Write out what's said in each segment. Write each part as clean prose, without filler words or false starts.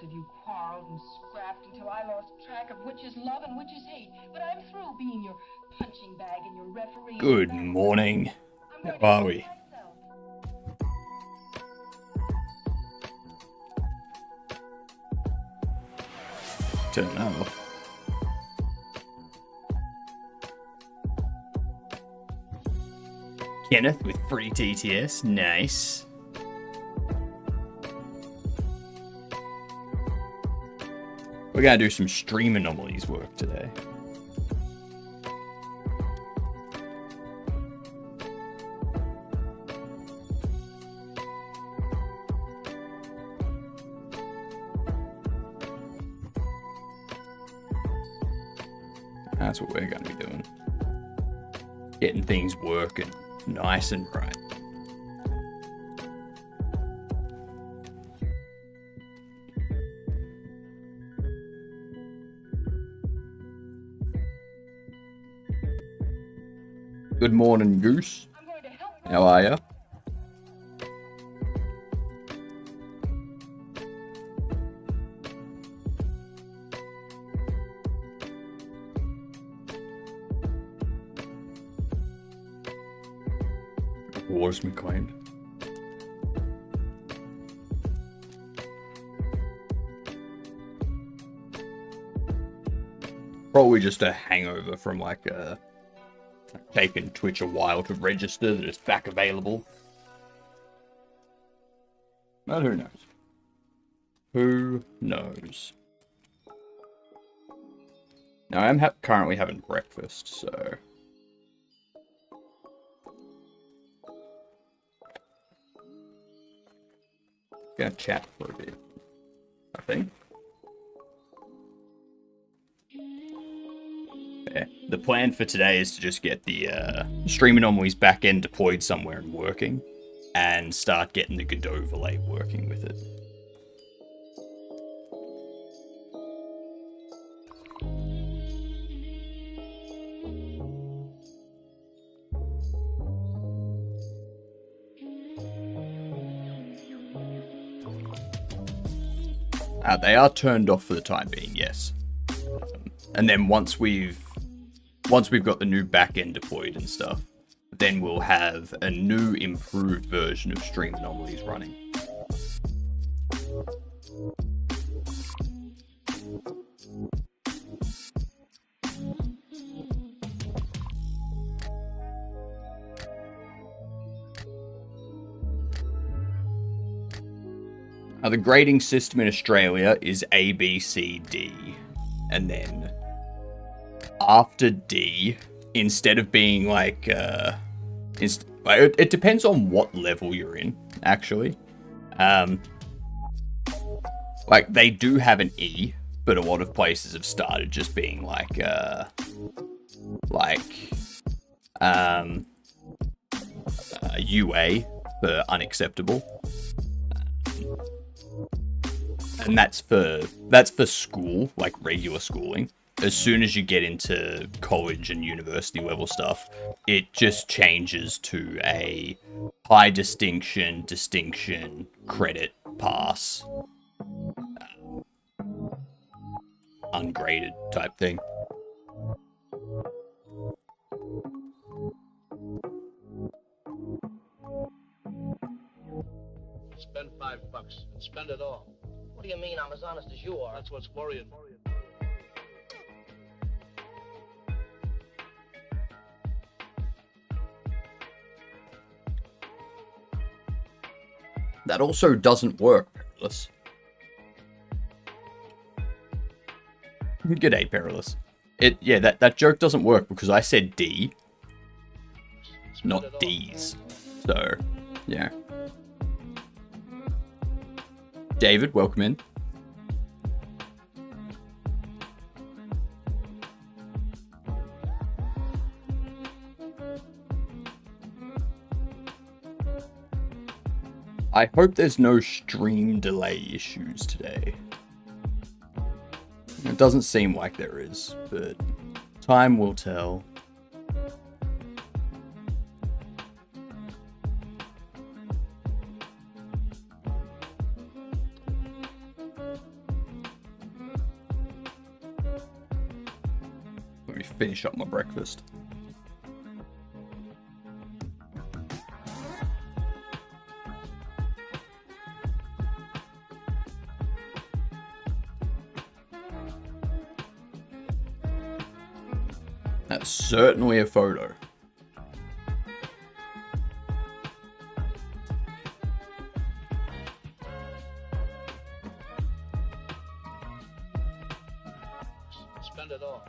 with you quarreled and scrapped until I lost track of which is love and which is hate. But I'm through being your punching bag and your referee. Good morning. How are we? Turn that off. Kenneth with free TTS. Nice. We're going to do some stream anomalies work today. That's what we're going to be doing. Getting things working nice and bright. Good morning, Goose. How are ya? Wars McLean. Probably just a hangover from like taking Twitch a while to register that it's back available. But who knows? Who knows? Now I'm currently having breakfast, so gonna chat for a bit, I think. Yeah. The plan for today is to just get the Stream Anomalies backend deployed somewhere and working, and start getting the Godot overlay working with it. They are turned off for the time being, yes. And then once we've got the new backend deployed and stuff, then we'll have a new improved version of Stream Anomalies running. Now, the grading system in Australia is A, B, C, D. And then after D, instead of being like, it depends on what level you're in, actually. Like, they do have an E, but a lot of places have started just being like, UA for unacceptable. And that's for school, like regular schooling. As soon as you get into college and university level stuff, it just changes to a high distinction, credit, pass, ungraded type thing. Spend $5 and spend it all. What do you mean I'm as honest as you are? That's what's worrying. That also doesn't work, Perilous. G'day, Perilous. That joke doesn't work because I said D, not D's. So, yeah. David, welcome in. I hope there's no stream delay issues today. It doesn't seem like there is, but time will tell. me finish up my breakfast. That's certainly a photo. Spend it all.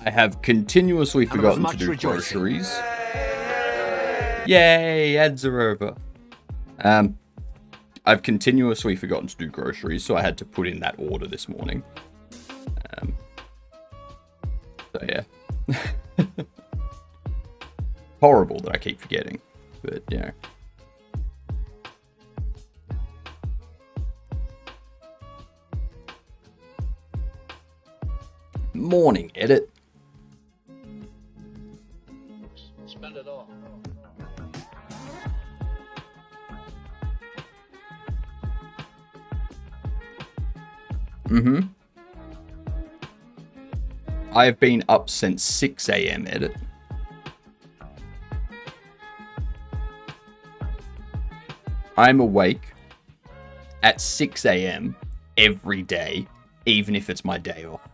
I have continuously forgotten to do groceries. Yay, ads are over. I've continuously forgotten to do groceries, so I had to put in that order this morning. So yeah. Horrible that I keep forgetting, but yeah. Morning, edit. Spend it all. Mm-hmm. I have been up since 6 a.m. edit. I'm awake at 6 a.m. every day, even if it's my day off.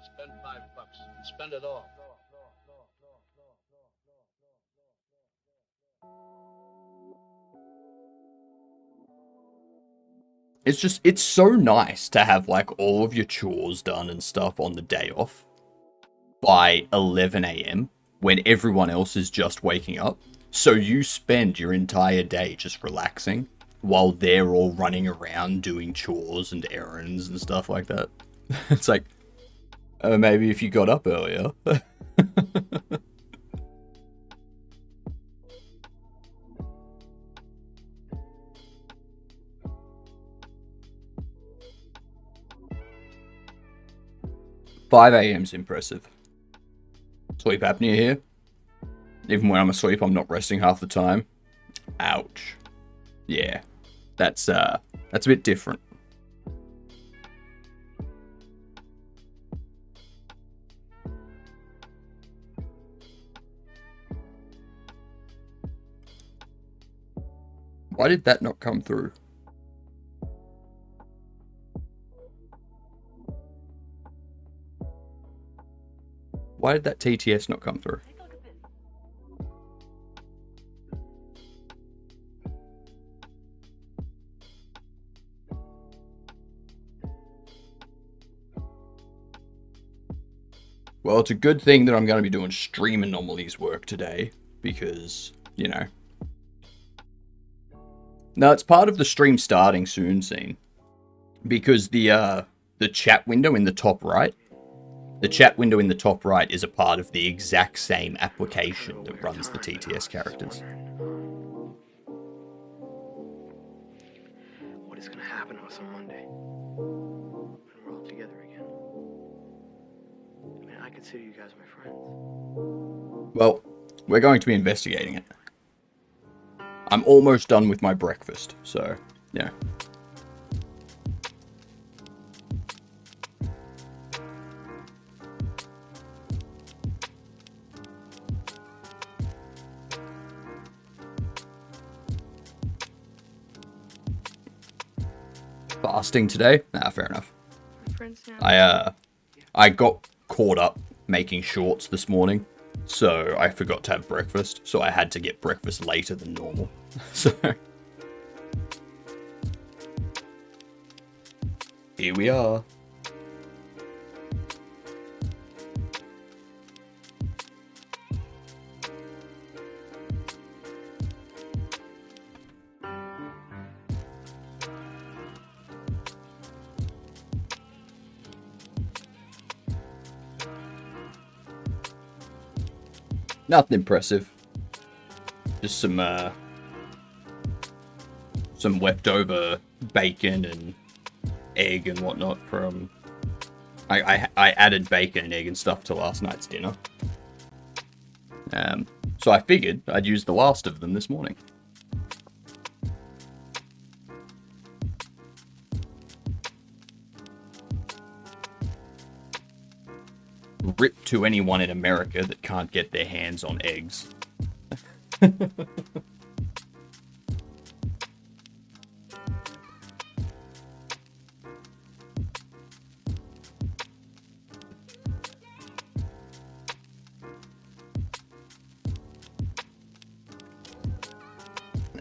Spend $5 and spend it all. It's so nice to have like all of your chores done and stuff on the day off by 11 a.m. when everyone else is just waking up. So you spend your entire day just relaxing while they're all running around doing chores and errands and stuff like that. It's like, maybe if you got up earlier. 5 a.m.'s impressive. Sleep apnea here. Even when I'm asleep, I'm not resting half the time. Ouch. Yeah, that's a bit different. Why did that not come through? Why did that TTS not come through? Well, it's a good thing that I'm going to be doing stream anomalies work today, because, you know. No, it's part of the stream starting soon scene. Because the chat window in the top right, is a part of the exact same application that runs the TTS characters. What is going to happen to us on Monday when we're all together again? I mean, I consider you guys my friends. Well, we're going to be investigating it. I'm almost done with my breakfast, so, yeah. Fasting today? Nah, fair enough. I got caught up making shorts this morning, so I forgot to have breakfast, so I had to get breakfast later than normal. So here we are. Nothing impressive. Just some leftover bacon and egg and whatnot from... I added bacon and egg and stuff to last night's dinner. So I figured I'd use the last of them this morning. Rip to anyone in America that can't get their hands on eggs.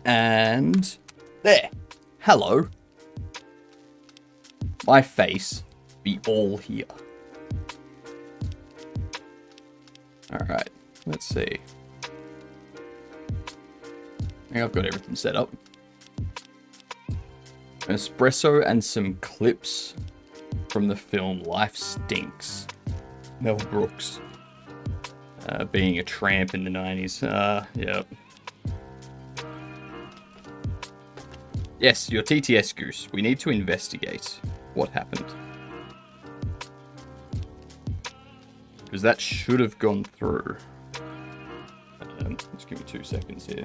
And there. Hello. My face be all here. Alright, let's see. I think I've got everything set up. An espresso and some clips from the film Life Stinks. Mel Brooks. Being a tramp in the 90s. Yep. Yes, your TTS Goose. We need to investigate what happened. Because that should have gone through. Just give me 2 seconds here.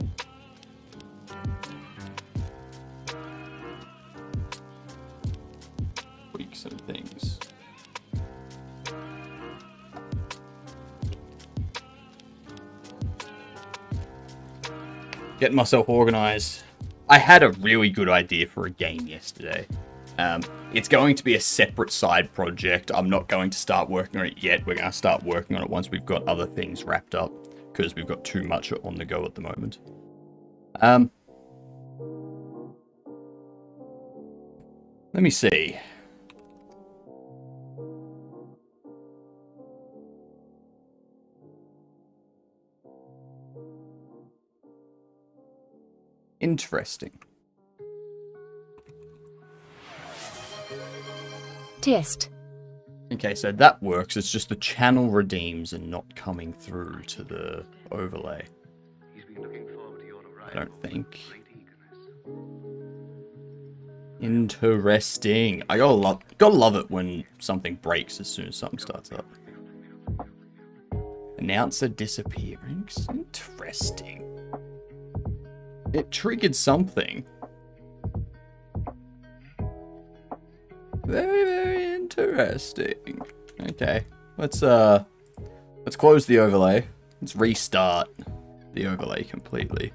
Tweak some things. Getting myself organized. I had a really good idea for a game yesterday. It's going to be a separate side project. I'm not going to start working on it yet. We're going to start working on it once we've got other things wrapped up, because we've got too much on the go at the moment. Let me see. Interesting. Test. Okay, so that works. It's just the channel redeems and not coming through to the overlay. I don't think. Interesting. I gotta love it when something breaks as soon as something starts up. Announcer disappearing. Interesting. It triggered something. Very, very interesting. Okay, let's close the overlay. Let's restart the overlay completely.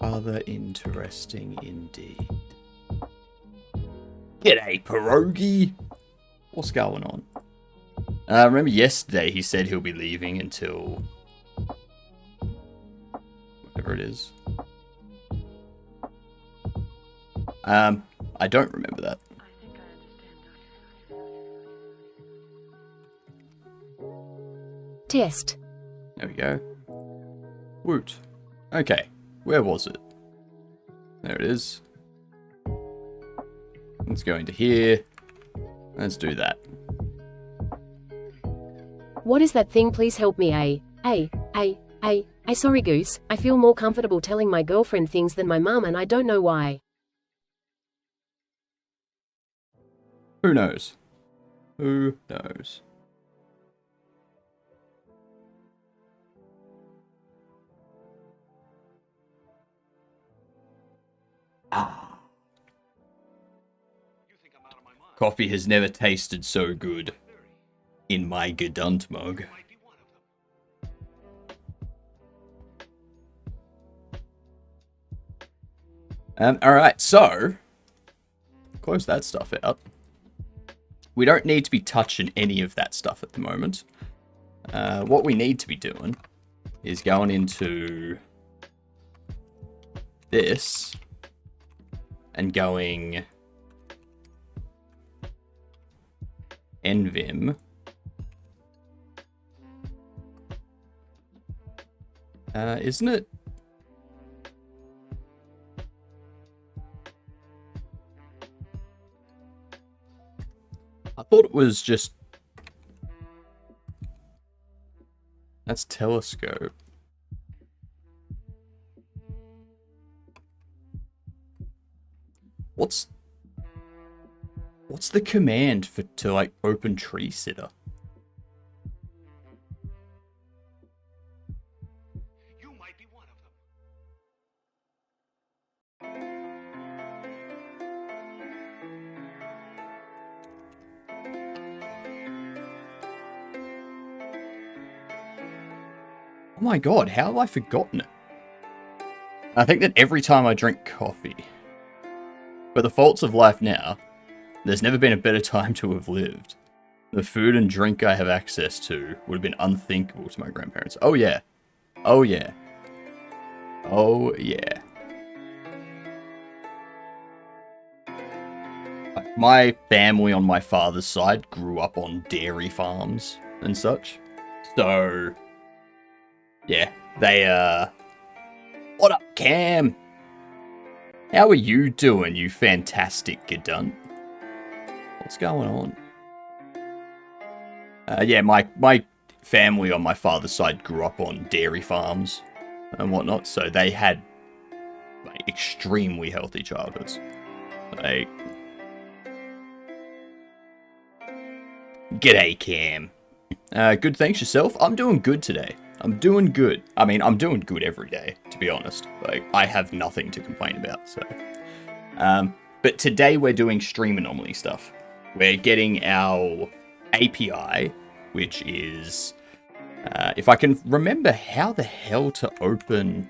Rather interesting indeed. G'day, Pierogi. What's going on? Remember yesterday he said he'll be leaving until whatever it is. I don't remember that. Test. There we go. Woot. Okay, where was it? There it is. Let's go into here. Let's do that. What is that thing? Please help me. Sorry, Goose. I feel more comfortable telling my girlfriend things than my mum, and I don't know why. Who knows? Who knows? Coffee has never tasted so good in my Gedunt mug. Alright, so close that stuff out. We don't need to be touching any of that stuff at the moment. What we need to be doing is going into this and going NVIM. Isn't it? I thought it was just... That's telescope. What's... What's the command to like open tree sitter? You might be one of them. Oh my god, how have I forgotten it? I think that every time I drink coffee. For the faults of life now, there's never been a better time to have lived. The food and drink I have access to would have been unthinkable to my grandparents. Oh yeah. Oh yeah. Oh yeah. My family on my father's side grew up on dairy farms and such. So, yeah, they, what up, Cam? How are you doing, you fantastic Gadunt? What's going on? Yeah, my family on my father's side grew up on dairy farms and whatnot, so they had like, extremely healthy childhoods. Like, g'day, Cam. Good, thanks yourself. I'm doing good today. I'm doing good. I mean, I'm doing good every day, to be honest. Like, I have nothing to complain about, so. But today we're doing stream anomaly stuff. We're getting our API, which is, if I can remember how the hell to open,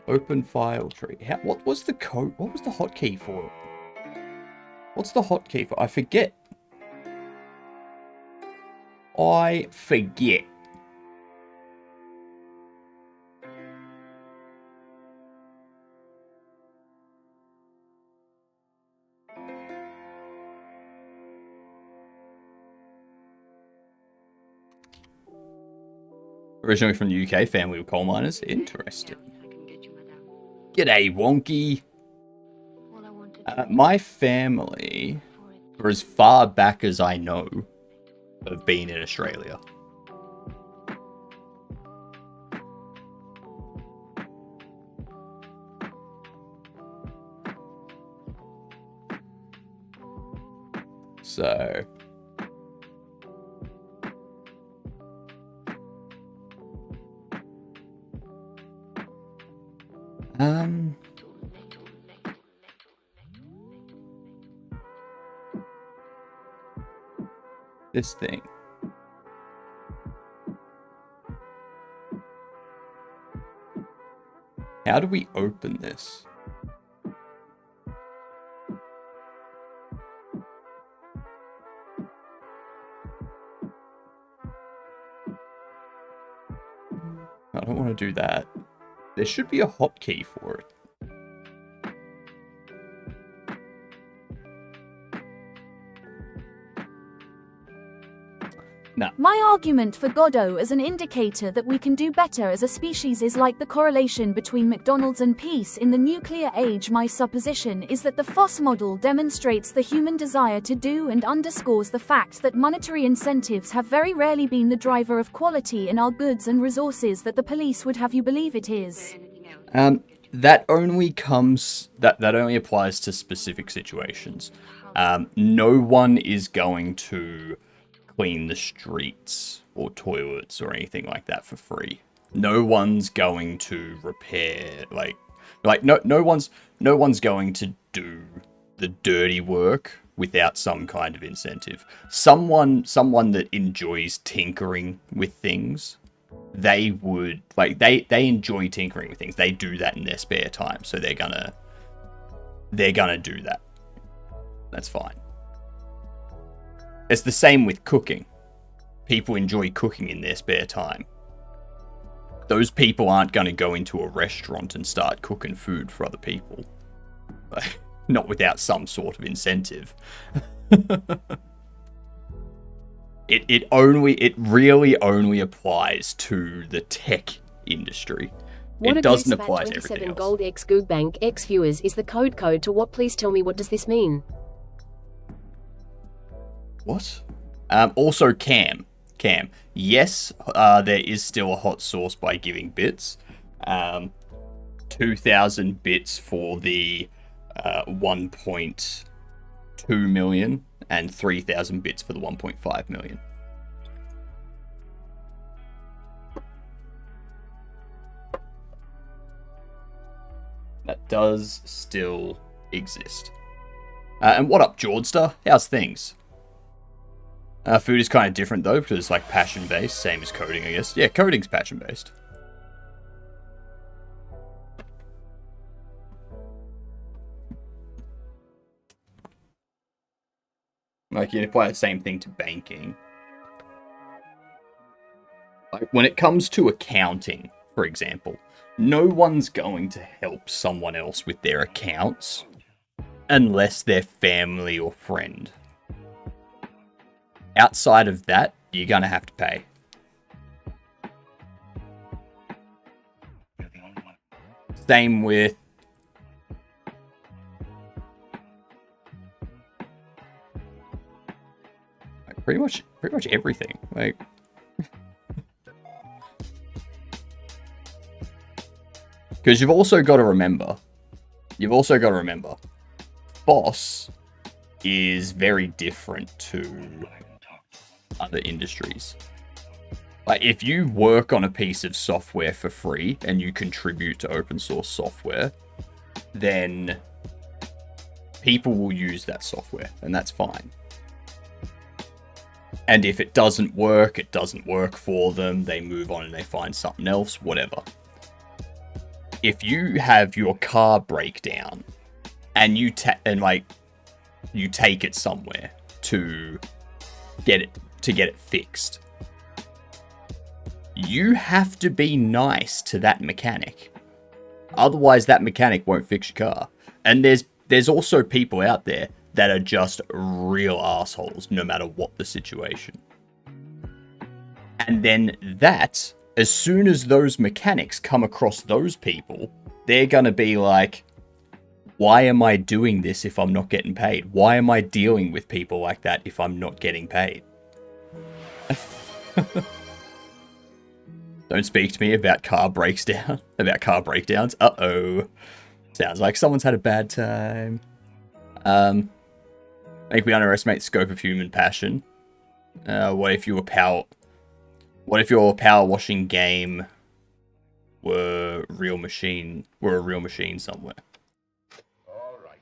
open file tree. What was the code? What was the hotkey for it? What's the hotkey for? I forget. I forget. Originally from the UK, family of coal miners. Interesting. G'day, Wonky. My family, for as far back as I know, have been in Australia. So... this thing. How do we open this? I don't want to do that. There should be a hotkey for it. No. My argument for Godot as an indicator that we can do better as a species is like the correlation between McDonald's and peace in the nuclear age. My supposition is that the FOSS model demonstrates the human desire to do and underscores the fact that monetary incentives have very rarely been the driver of quality in our goods and resources that the police would have you believe it is. That only comes, that only applies to specific situations. No one is going to clean the streets or toilets or anything like that for free. No one's going to repair, no one's going to do the dirty work without some kind of incentive. Someone that enjoys tinkering with things, they would, they enjoy tinkering with things. They do that in their spare time, so they're gonna do that. That's fine. It's the same with cooking. People enjoy cooking in their spare time. Those people aren't going to go into a restaurant and start cooking food for other people. Not without some sort of incentive. It really only applies to the tech industry. It doesn't apply to everything else. Gold X Googbank X viewers is the code to what? Please tell me, what does this mean? What? Also, Cam, Cam. Yes, there is still a hot sauce by giving bits. 2,000 bits for the 1.2 million and 3,000 bits for the 1.5 million. That does still exist. And what up, Jordster? How's things? Food is kind of different though, because it's like passion-based, same as coding, I guess. Yeah, coding's passion-based. Like, you'd apply the same thing to banking. Like, when it comes to accounting, for example, no one's going to help someone else with their accounts unless they're family or friend. Outside of that, you're going to have to pay. Same with like, pretty much everything. Like, because you've also got to remember, boss is very different to other industries. Like, if you work on a piece of software for free and you contribute to open source software, then people will use that software, and that's fine. And if it doesn't work for them, they move on and they find something else, whatever. If you have your car break down and you take it somewhere to get it fixed, you have to be nice to that mechanic. Otherwise, that mechanic won't fix your car. And there's also people out there that are just real assholes, no matter what the situation. And then that, as soon as those mechanics come across those people, they're gonna be like, why am I doing this if I'm not getting paid? Why am I dealing with people like that if I'm not getting paid? Don't speak to me about car breakdowns. Uh-oh. Sounds like someone's had a bad time. I think we underestimate the scope of human passion. What if your power washing game were a real machine somewhere?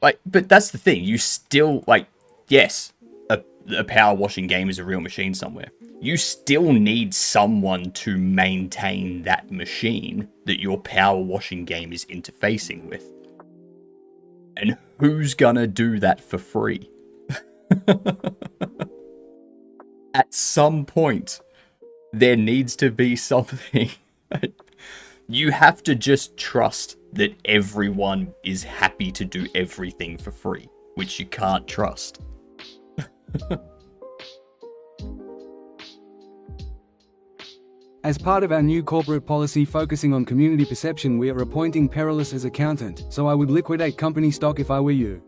Like, but that's the thing. You still, like, yes, a power washing game is a real machine somewhere. You still need someone to maintain that machine that your power washing game is interfacing with. And who's gonna do that for free? At some point, there needs to be something. You have to just trust that everyone is happy to do everything for free, which you can't trust. As part of our new corporate policy focusing on community perception, we are appointing Perilous as accountant, so I would liquidate company stock if I were you.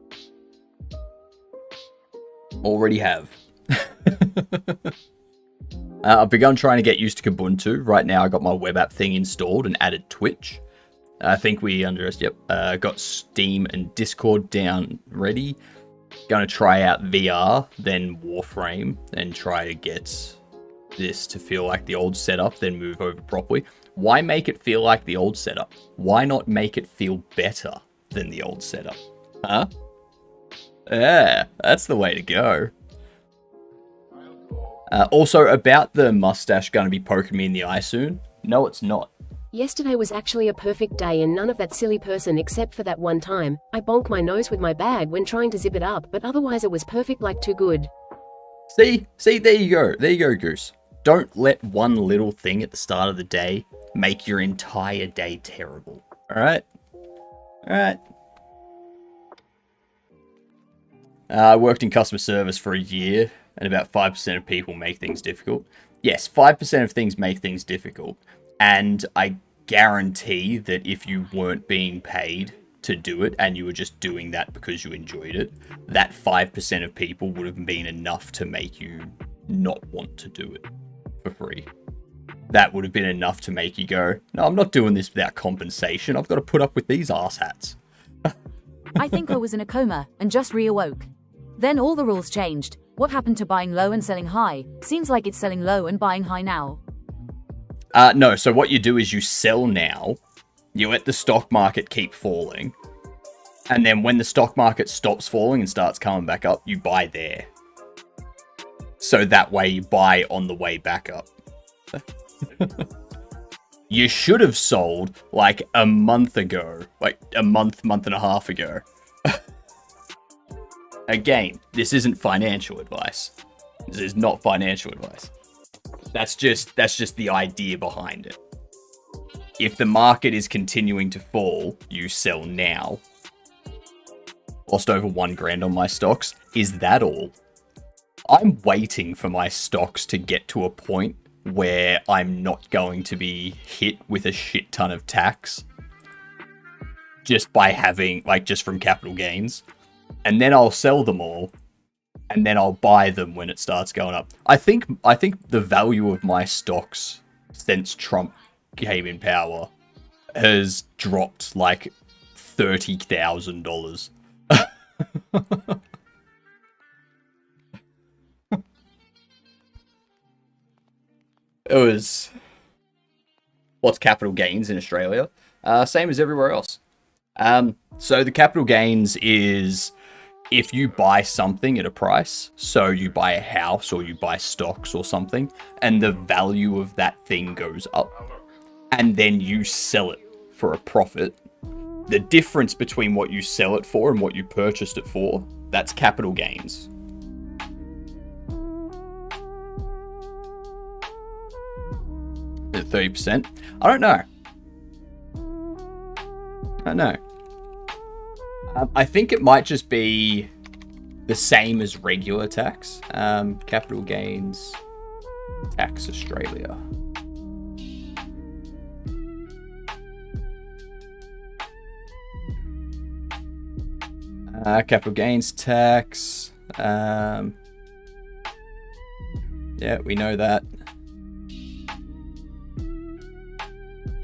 Already have. I've begun trying to get used to Kubuntu. Right now I got my web app thing installed and added Twitch. I think we got Steam and Discord down ready. Gonna try out VR, then Warframe, and try to get this to feel like the old setup, then move over properly. Why make it feel like the old setup? Why not make it feel better than the old setup? Huh? Yeah, that's the way to go. Also, about the mustache gonna be poking me in the eye soon. No, it's not. Yesterday was actually a perfect day and none of that silly person except for that one time. I bonked my nose with my bag when trying to zip it up, but otherwise it was perfect, like too good. See, there you go. There you go, Goose. Don't let one little thing at the start of the day make your entire day terrible. Alright? Alright. I worked in customer service for a year, and about 5% of people make things difficult. Yes, 5% of things make things difficult. And I guarantee that if you weren't being paid to do it, and you were just doing that because you enjoyed it, that 5% of people would have been enough to make you not want to do it for free. That would have been enough to make you go, no, I'm not doing this without compensation. I've got to put up with these asshats. I think I was in a coma and just reawoke. Then all the rules changed. What happened to buying low and selling high? Seems like it's selling low and buying high now. No, so what you do is you sell now, you let the stock market keep falling, and then when the stock market stops falling and starts coming back up, you buy there. So that way you buy on the way back up. You should have sold like a month ago, like a month and a half ago. Again, this isn't financial advice. This is not financial advice. That's just the idea behind it. If the market is continuing to fall, you sell now. Lost over $1,000 on my stocks. Is that all? I'm waiting for my stocks to get to a point where I'm not going to be hit with a shit ton of tax. Just by having, like, just from capital gains. And then I'll sell them all. And then I'll buy them when it starts going up. I think the value of my stocks since Trump came in power has dropped like $30,000. It was... What's capital gains in Australia? Same as everywhere else. So the capital gains is if you buy something at a price, so you buy a house or you buy stocks or something, and the value of that thing goes up, and then you sell it for a profit. The difference between what you sell it for and what you purchased it for, that's capital gains. At 30%? I don't know. I think it might just be the same as regular tax. Capital gains tax Australia. Capital gains tax. Yeah, we know that.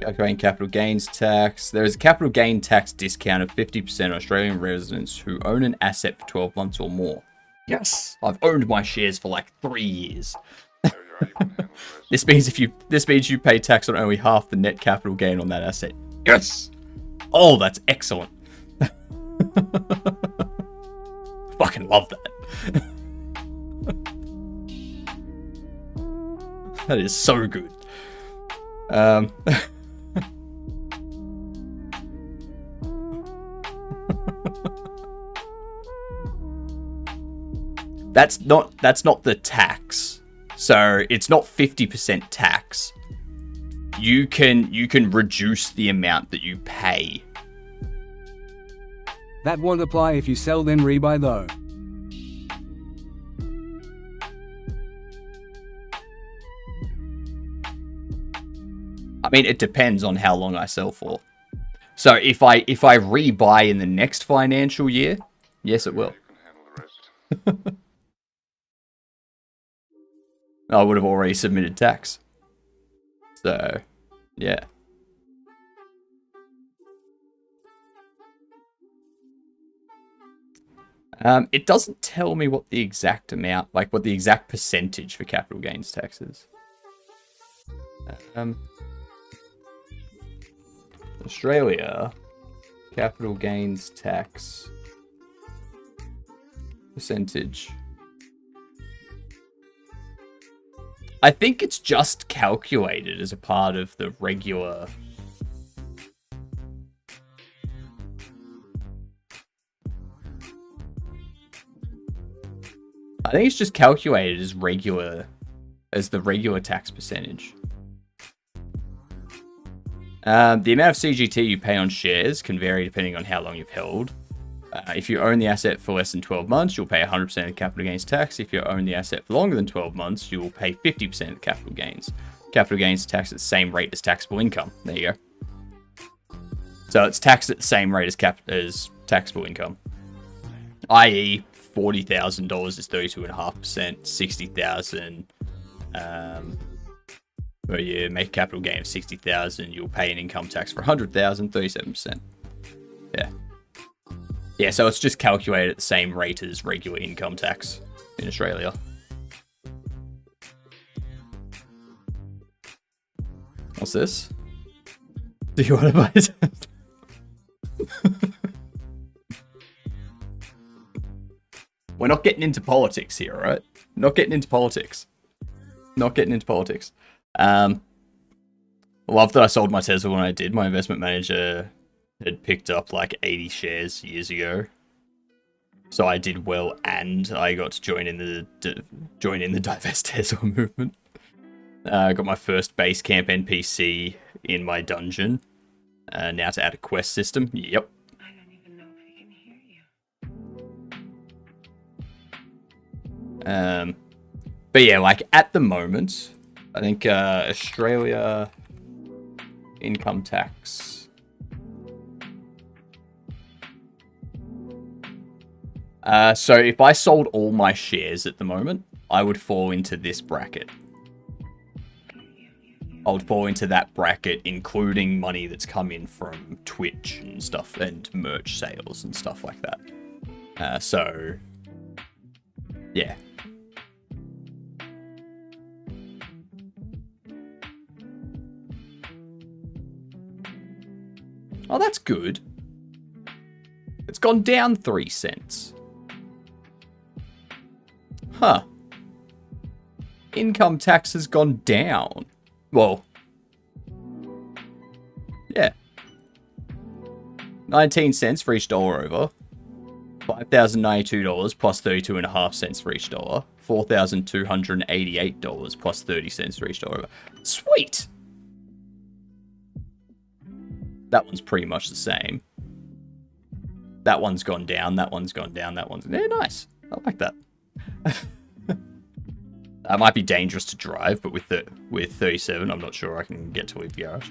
Calculating capital gains tax. There is a capital gain tax discount of 50% on Australian residents who own an asset for 12 months or more. Yes, I've owned my shares for like 3 years. This means you pay tax on only half the net capital gain on that asset. Yes. Oh, that's excellent. Fucking love that. That is so good. That's not the tax. So it's not 50% tax. You can reduce the amount that you pay. That won't apply if you sell then rebuy though. I mean, it depends on how long I sell for. So if I rebuy in the next financial year, yes, it will. I would have already submitted tax. So, yeah. It doesn't tell me what the exact amount, like what the exact percentage for capital gains tax is. Australia, capital gains tax percentage. I think it's just calculated as a part of the regular. I think it's just calculated as the regular tax percentage. The amount of CGT you pay on shares can vary depending on how long you've held. If you own the asset for less than 12 months, you'll pay 100% of the capital gains tax. If you own the asset for longer than 12 months, you will pay 50% of the capital gains. Capital gains tax at the same rate as taxable income. There you go. So it's taxed at the same rate as taxable income. I.e., $40,000 is 32.5%, $60,000 where you make a capital gain of 60,000, you'll pay an income tax for 100,000, 37%. Yeah. Yeah, so it's just calculated at the same rate as regular income tax in Australia. What's this? Do you want to buy it? We're not getting into politics here, right? Not getting into politics. Not getting into politics. Love that I sold my Tesla when I did. My investment manager had picked up like 80 shares years ago. So I did well, and I got to join in the divest Tesla movement. I got my first base camp NPC in my dungeon. Now to add a quest system. Yep. I don't even know if he can hear you. But yeah, like at the moment, I think Australia income tax. So if I sold all my shares at the moment, I would fall into this bracket. I would fall into that bracket, including money that's come in from Twitch and stuff, and merch sales and stuff like that. So, yeah. Oh, that's good. It's gone down 3 cents. Huh. Income tax has gone down. Well, yeah. 19 cents for each dollar over. $5,092 plus 32.5 cents for each dollar. $4,288 plus 30 cents for each dollar over. Sweet! That one's pretty much the same. That one's gone down, that one's gone down, that one's... Yeah, nice. I like that. That might be dangerous to drive, but with 37, I'm not sure I can get to leave the garage.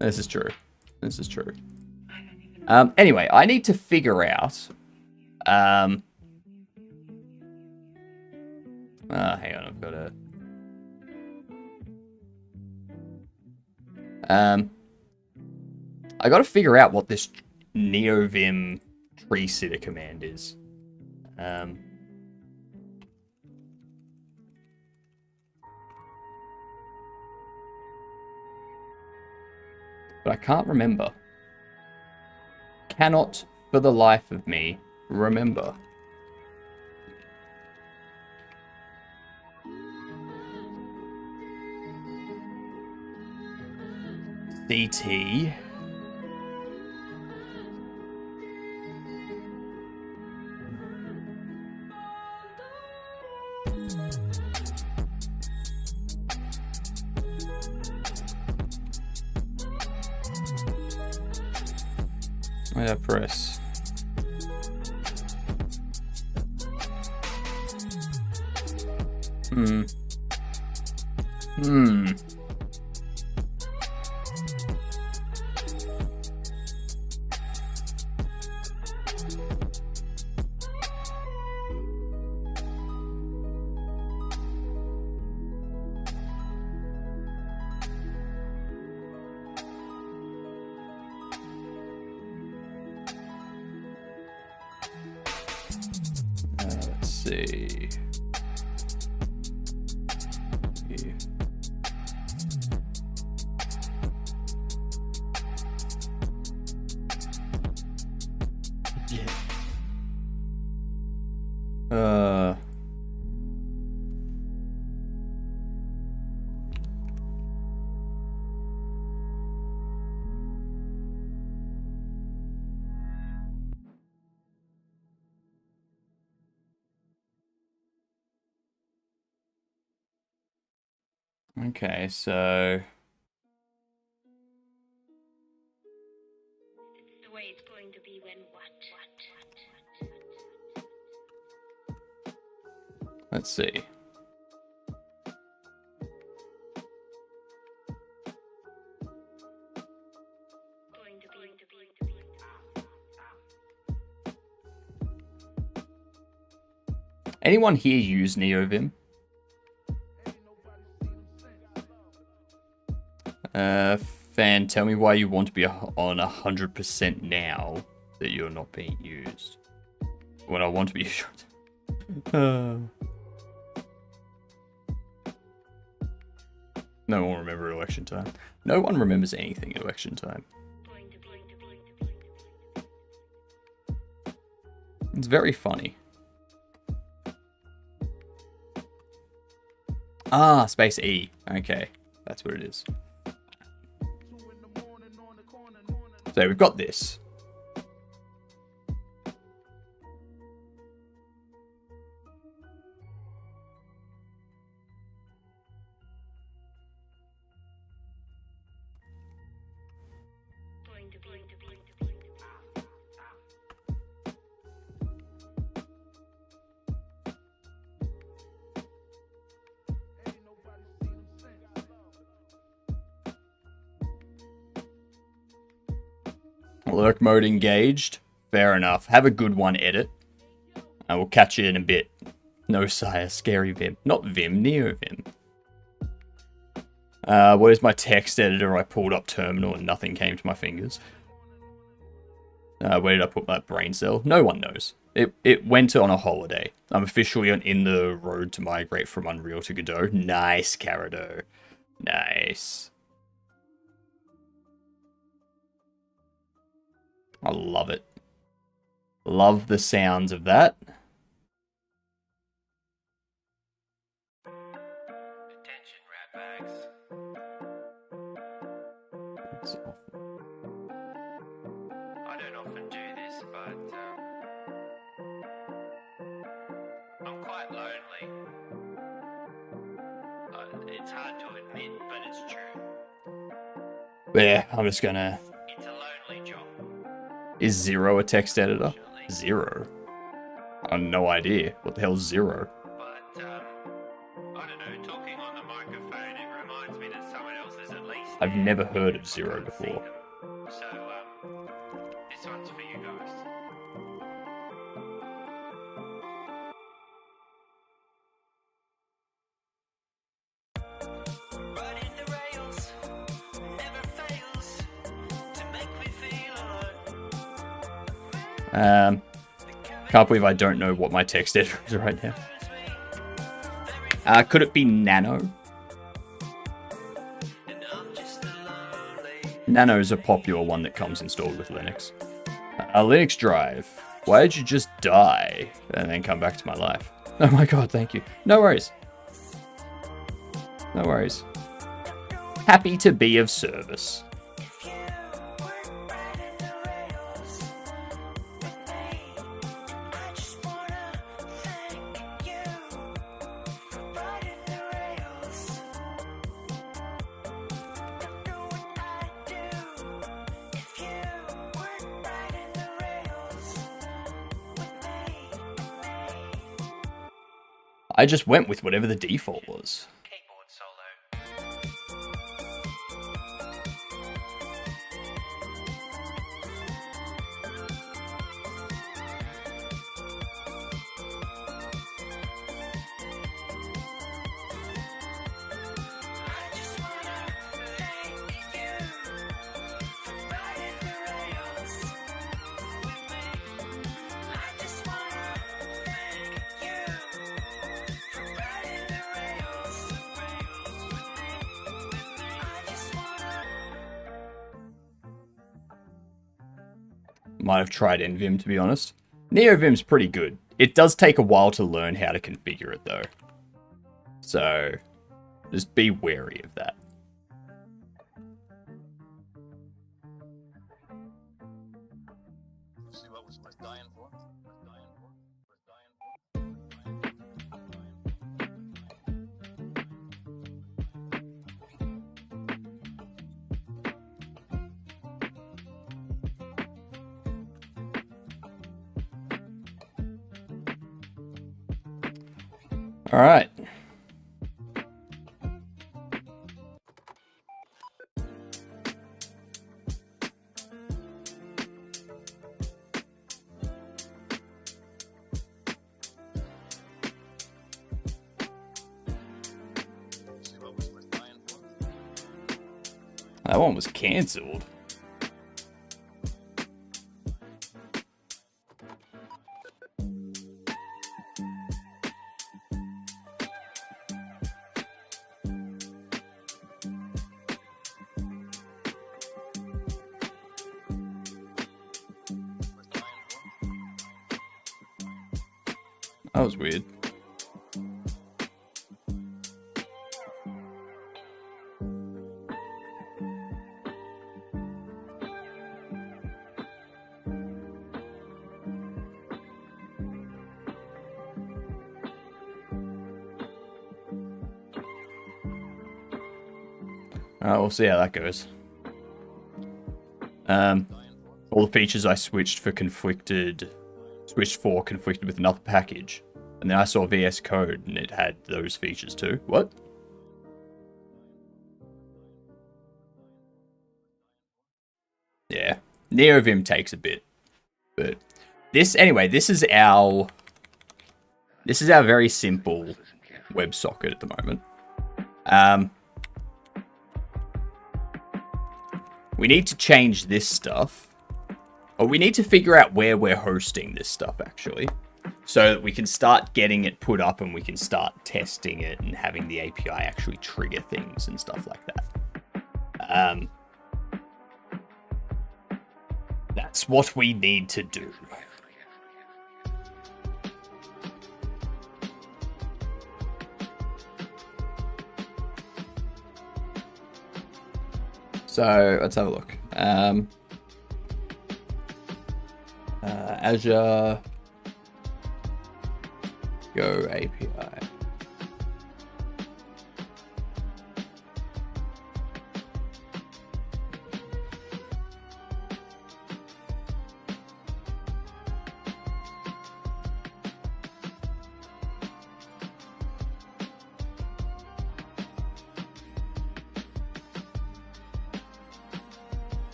This is true. This is true. Anyway, I need to figure out... hang on, I've got to... I got to figure out what this NeoVim tree sitter command is. But I can't remember. Cannot, for the life of me, remember. CT. Why did I press? Let's see. Here. Yeah. Okay, so It's the way it's going to be when let's see. Anyone here use NeoVim? Fan, tell me why you want to be on 100% now that you're not being used. When I want to be shot. No one remember election time. No one remembers anything at election time. It's very funny. Ah, space E. Okay, that's what it is. So we've got this. Lurk mode engaged. Fair enough. Have a good one, edit. I will catch you in a bit. No, sire. Scary Vim. Not Vim. Neo Vim. What is my text editor? I pulled up terminal and nothing came to my fingers. Where did I put my brain cell? No one knows. It went on a holiday. I'm officially in the road to migrate from Unreal to Godot. Nice, Carado. Nice. I love it. Love the sounds of that. Attention, ratbags. I don't often do this, but I'm quite lonely. It's hard to admit, but it's true. Yeah, I'm just gonna... It's a lonely job. Is Zero a text editor? Zero? I have no idea. What the hell's Zero? But, I don't know, talking on the microphone, it reminds me that someone else is at least I've there. never heard of Zero before. So, this one's for you guys. Riding the rails never fails to make me feel alone. Can't believe I don't know what my text editor is right now. Could it be Nano? Nano is a popular one that comes installed with Linux. Linux Drive. Why did you just die and then come back to my life? Oh my god, thank you. No worries. No worries. Happy to be of service. I just went with whatever the default was. Keyboard solo. Might have tried NVim, to be honest. NeoVim's pretty good. It does take a while to learn how to configure it, though. So, just be wary of that. See what was worth dying for? All right. That one was cancelled. That was weird. Alright, we'll see how that goes. All the features I switched for conflicted with another package. And then I saw VS Code and it had those features too. What? Yeah. NeoVim takes a bit. But this is our very simple WebSocket at the moment. We need to change this stuff. Or we need to figure out where we're hosting this stuff, actually. So that we can start getting it put up and we can start testing it and having the API actually trigger things and stuff like that. That's what we need to do. So let's have a look. Azure Go API.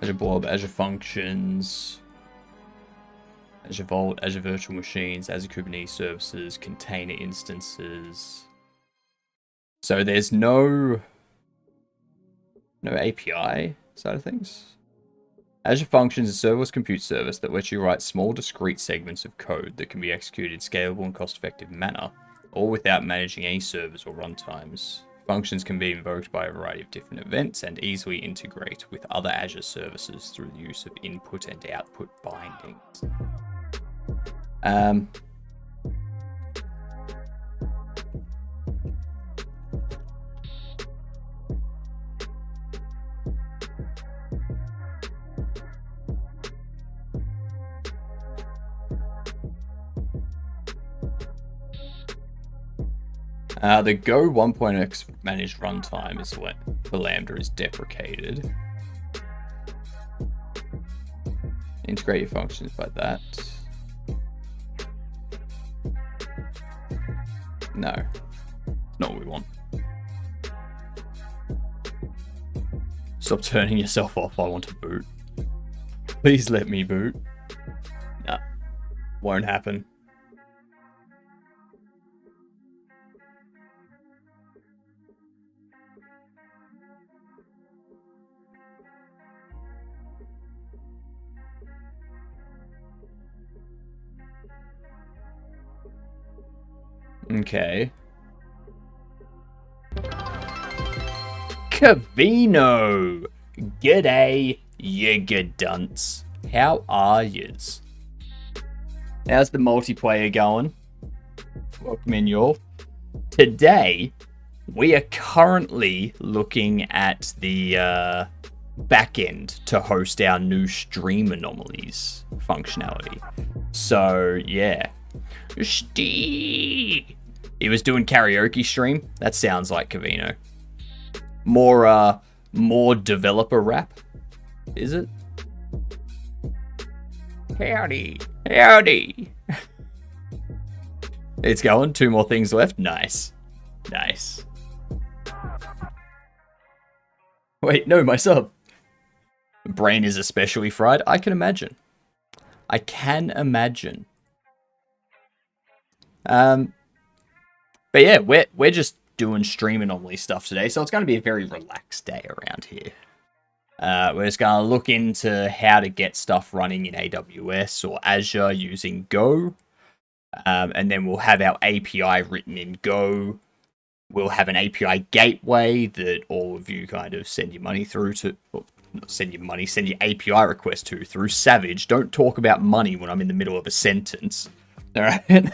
Azure Blob, Azure Functions, Azure Vault, Azure Virtual Machines, Azure Kubernetes Services, Container Instances. So there's no API side of things. Azure Functions is a serverless compute service that lets you write small discrete segments of code that can be executed in scalable and cost-effective manner, all without managing any servers or runtimes. Functions can be invoked by a variety of different events and easily integrate with other Azure services through the use of input and output bindings. The Go 1.x managed runtime is what the Lambda is deprecated. Integrate your functions like that. No, not what we want. Stop turning yourself off. I want to boot. Please let me boot. Nah, won't happen. Okay. Cavino! G'day, you dunce. How are yous? How's the multiplayer going? Welcome in, y'all. Today, we are currently looking at the back end to host our new Stream Anomalies functionality. So, yeah. He was doing karaoke stream. That sounds like Cavino. More developer rap, is it? Howdy. It's going. 2 more things left. Nice. Wait, no, my sub. Brain is especially fried. I can imagine. But yeah, we're just doing Stream Anomaly stuff today, so it's going to be a very relaxed day around here. We're just going to look into how to get stuff running in AWS or Azure using Go. And then we'll have our API written in Go. We'll have an API gateway that all of you kind of send your money through to. Well, not send your money, send your API request to through Savage. Don't talk about money when I'm in the middle of a sentence. All right.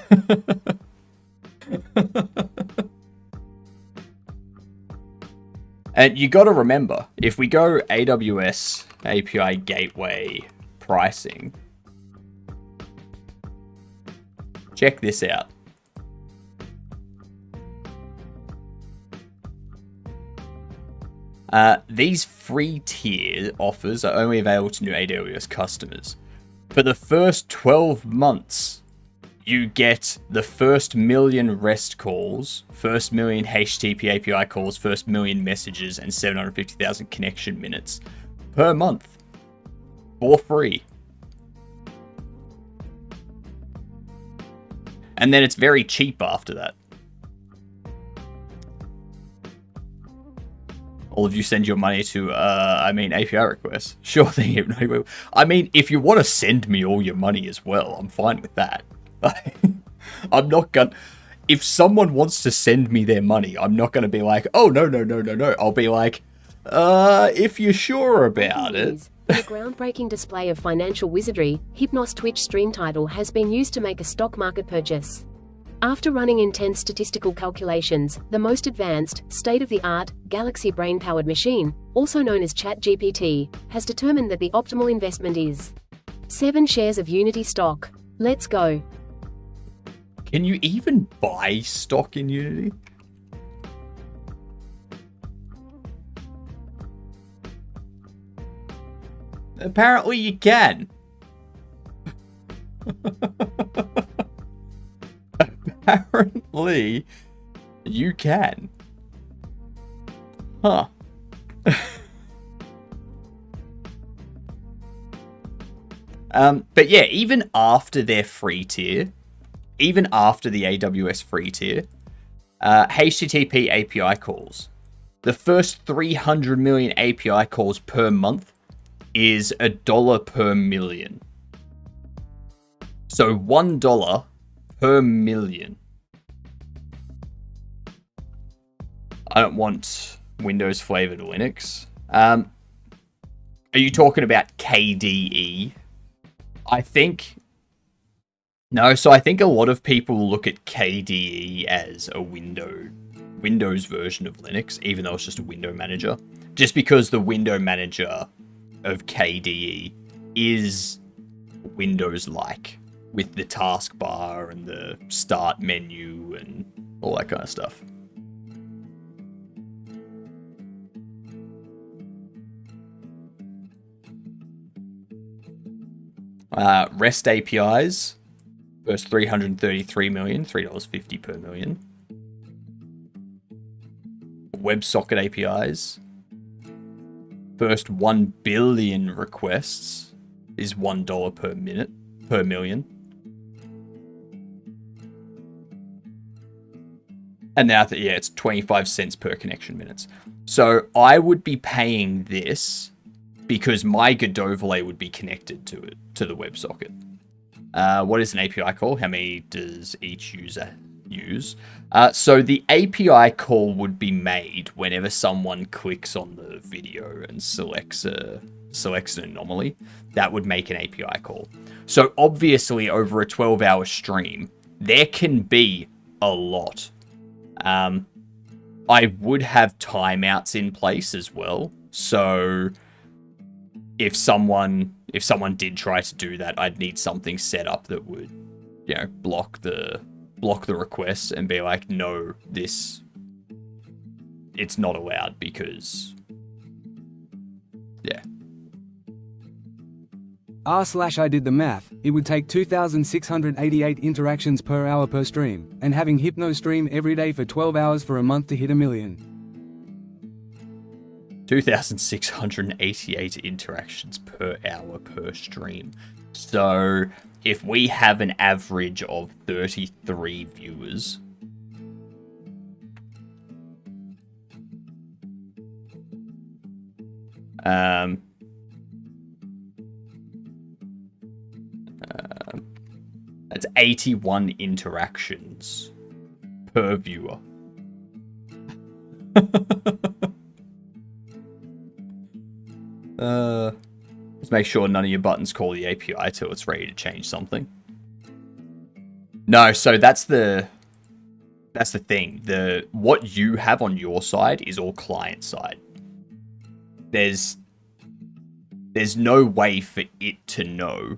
And you got to remember, if we go AWS API gateway pricing, check this out. These free tier offers are only available to new AWS customers. For the first 12 months, you get the first million REST calls, first million HTTP API calls, first million messages, and 750,000 connection minutes per month for free. And then it's very cheap after that. All of you send your money to, API requests. Sure thing, Hypno. I mean, if you want to send me all your money as well, I'm fine with that. I'm not gonna... If someone wants to send me their money, I'm not gonna be like, oh, no. I'll be like, if you're sure about it. In a groundbreaking display of financial wizardry, Hypnos Twitch stream title has been used to make a stock market purchase. After running intense statistical calculations, the most advanced, state-of-the-art, Galaxy brain-powered machine, also known as ChatGPT, has determined that the optimal investment is 7 shares of Unity stock. Let's go. Can you even buy stock in Unity? Apparently you can. Apparently you can. Huh. But yeah, even after their free tier, even after the AWS free tier, HTTP API calls, the first 300 million API calls per month is $1 per million. So $1 per million. I don't want Windows flavored Linux. Are you talking about KDE? I think... No, so I think a lot of people look at KDE as a Windows version of Linux, even though it's just a window manager. Just because the window manager of KDE is Windows-like, with the taskbar and the start menu and all that kind of stuff. REST APIs, first 333 million, $3.50 per million. WebSocket APIs, first 1 billion requests is $1 per minute, per million. And now, yeah, it's 25 cents per connection minutes. So I would be paying this because my Godot would be connected to it, to the WebSocket. What is an API call? How many does each user use? So the API call would be made whenever someone clicks on the video and selects an anomaly. That would make an API call. So obviously over a 12-hour stream, there can be a lot. I would have timeouts in place as well. So if someone did try to do that, I'd need something set up that would, you know, block the request and be like, no, it's not allowed because, yeah. I did the math, it would take 2,688 interactions per hour per stream, and having Hypno stream every day for 12 hours for a month to hit 1 million. 2,688 interactions per hour per stream. So if we have an average of 33 viewers, That's 81 interactions per viewer. Let's make sure none of your buttons call the API till it's ready to change something. No, so that's the thing. What you have on your side is all client side. There's no way for it to know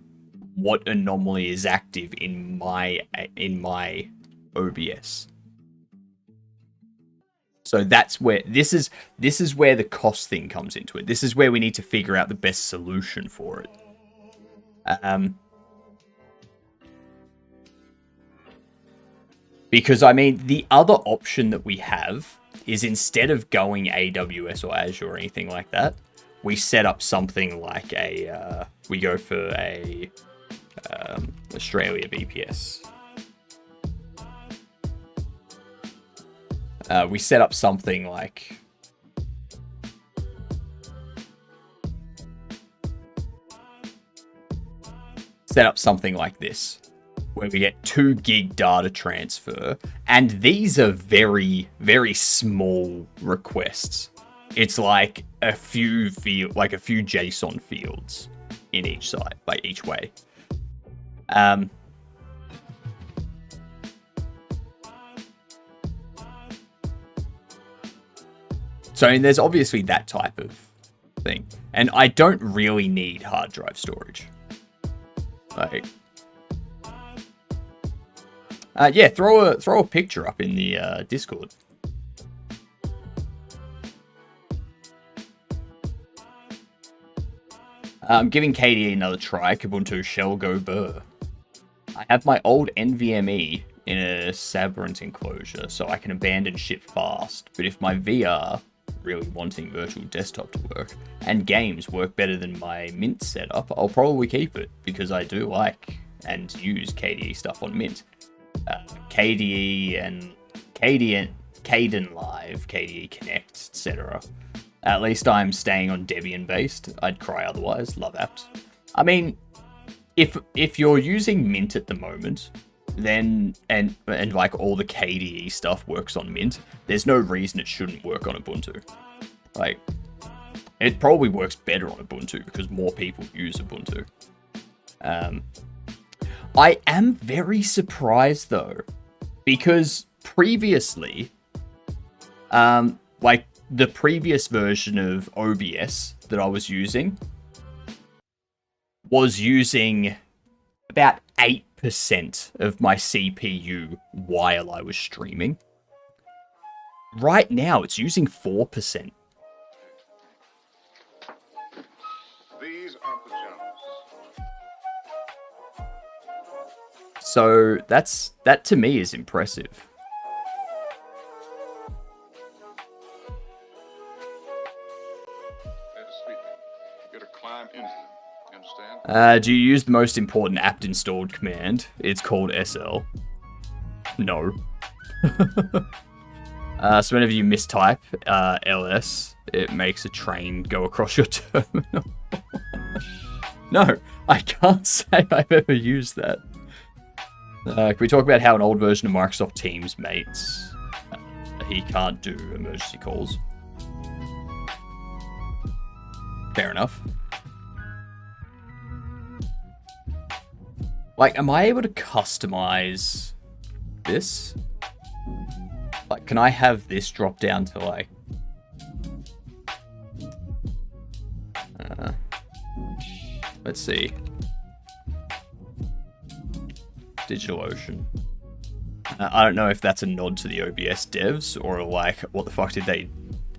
what anomaly is active in my OBS. So that's where this is where the cost thing comes into it. This is where we need to figure out the best solution for it. Because I mean, the other option that we have is instead of going AWS or Azure or anything like that, we set up something like we go for a Australia VPS. We set up something like this, where we get 2 gig data transfer, and these are very, very small requests. It's like a few JSON fields in each side, like each way. So I mean, there's obviously that type of thing, and I don't really need hard drive storage. Like, yeah, throw a picture up in the Discord. I'm giving KDE another try. Kubuntu shell go burr. I have my old NVMe in a Sabrent enclosure, so I can abandon ship fast. But if my VR, really wanting virtual desktop to work, and games work better than my Mint setup, I'll probably keep it, because I do like and use KDE stuff on Mint. KDE and Kden Live, KDE Connect, etc. At least I'm staying on Debian based. I'd cry otherwise. Love apps. I mean, if you're using Mint at the moment, then and like all the KDE stuff works on Mint, there's no reason it shouldn't work on Ubuntu. Like, it probably works better on Ubuntu because more people use Ubuntu. I am very surprised though, because previously, like the previous version of OBS that I was using was using about 8% of my CPU while I was streaming. Right now, it's using 4%. These are pajamas. So that to me is impressive. You gotta climb into them. You understand? Do you use the most important apt installed command? It's called SL. No. So whenever you mistype ls, it makes a train go across your terminal. No, I can't say I've ever used that. Can we talk about how an old version of Microsoft Teams mates? He can't do emergency calls. Fair enough. Like, am I able to customize this? Like, can I have this drop down to, like... let's see. DigitalOcean. I don't know if that's a nod to the OBS devs, or like, what the fuck did they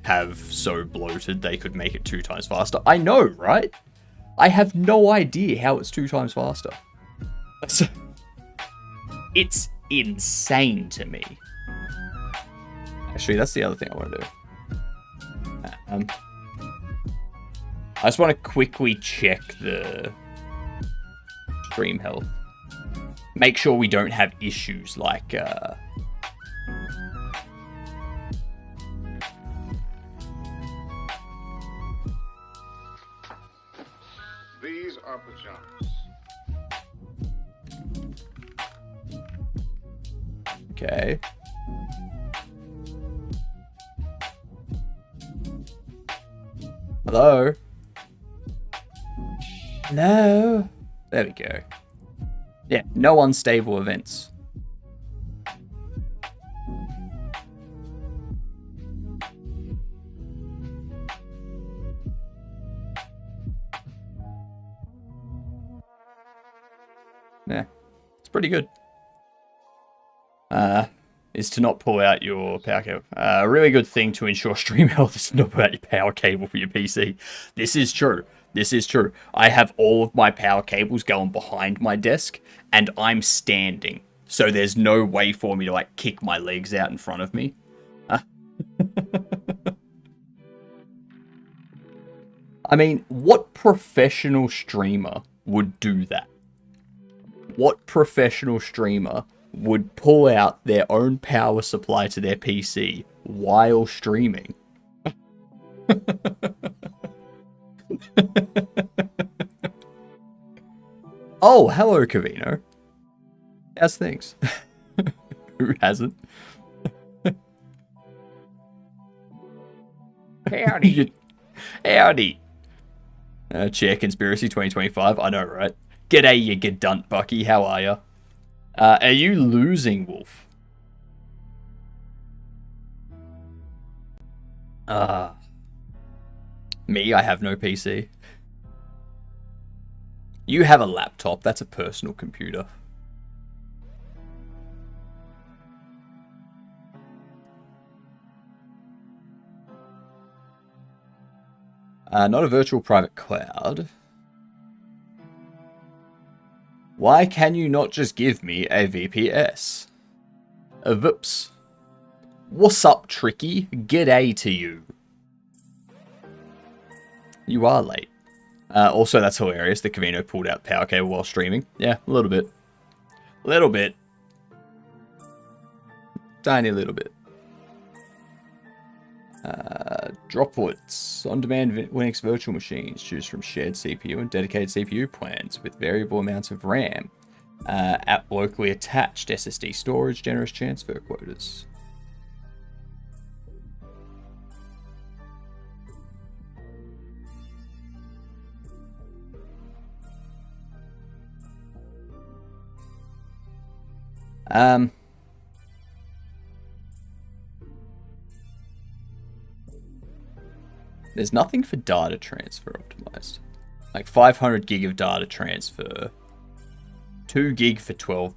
have so bloated they could make it 2 times faster? I know, right? I have no idea how it's 2 times faster. It's insane to me. Actually, that's the other thing I want to do. I just want to quickly check the stream health. Make sure we don't have issues like... our pajamas. Okay. Hello? Hello? There we go. Yeah, no unstable events. Yeah, it's pretty good. Is to not pull out your power cable. A really good thing to ensure stream health is to not pull out your power cable for your PC. This is true. This is true. I have all of my power cables going behind my desk, and I'm standing. So there's no way for me to, like, kick my legs out in front of me. I mean, what professional streamer would do that? What professional streamer would pull out their own power supply to their PC while streaming? Oh, hello, Cavino. How's things? Who hasn't? Howdy. Howdy. Chair Conspiracy 2025. I know, right? G'day, you gadunt, Bucky. How are ya? Are you losing, Wolf? Me, I have no PC. You have a laptop. That's a personal computer. Not a virtual private cloud. Why can you not just give me a VPS? A VIPS. What's up, Tricky? G'day to you. You are late. Also, that's hilarious that Cavino pulled out power cable while streaming. Yeah, a little bit. Little bit. Tiny little bit. Dropwoods. On-demand Linux virtual machines. Choose from shared CPU and dedicated CPU plans with variable amounts of RAM. At locally attached SSD storage, generous transfer quotas. There's nothing for data transfer optimized. Like 500 gig of data transfer, 2 gig for $12,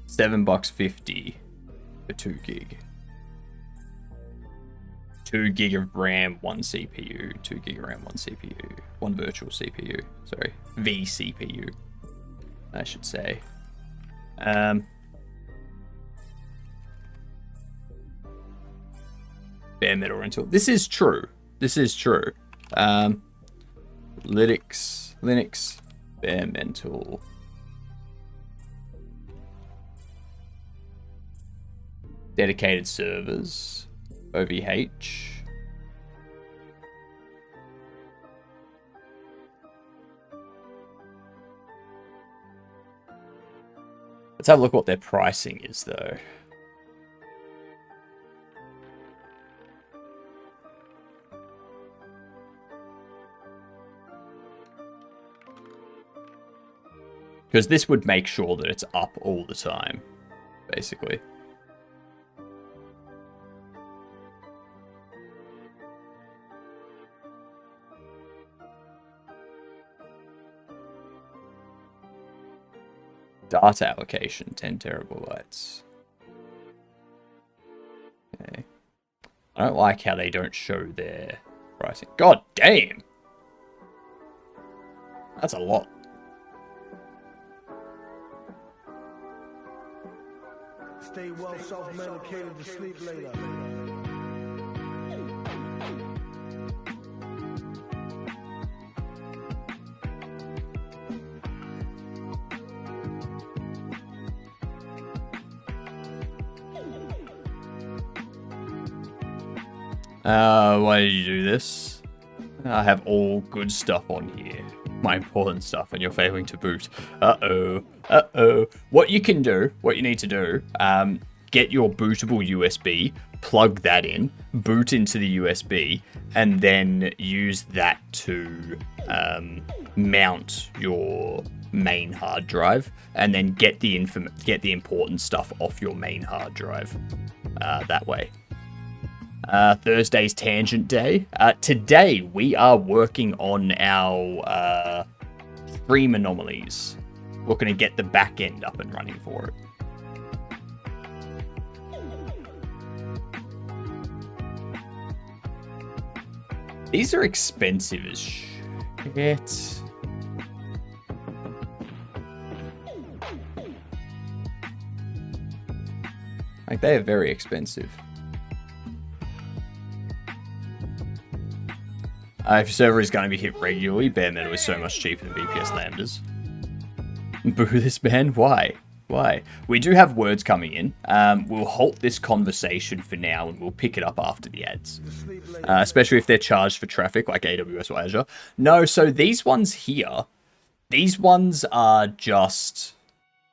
$7.50 for 2 gig. 2 gig of RAM, 1 CPU, 2 gig of RAM, 1 CPU, 1 virtual CPU, sorry, vCPU, I should say. Bare metal rental. This is true. This is true. Linux, bare metal. Dedicated servers, OVH. Let's have a look what their pricing is, though. Because this would make sure that it's up all the time, basically. Data allocation, 10 terabytes. Okay. I don't like how they don't show their pricing. God damn! That's a lot. Stay well self-medicated to sleep later. Why did you do this? I have all good stuff on here. My important stuff, and you're failing to boot. Uh-oh. Uh-oh. What you can do, what you need to do, get your bootable USB, plug that in, boot into the USB, and then use that to mount your main hard drive, and then get the important stuff off your main hard drive that way. Thursday's Tangent Day. Today we are working on our stream anomalies. We're going to get the back end up and running for it. These are expensive as shit. Like, they are very expensive. If your server is going to be hit regularly, bare metal is so much cheaper than BPS lambdas. Boo this man? Why? Why? We do have words coming in. We'll halt this conversation for now, and we'll pick it up after the ads. Especially if they're charged for traffic, like AWS or Azure. No, so these ones here, these ones are just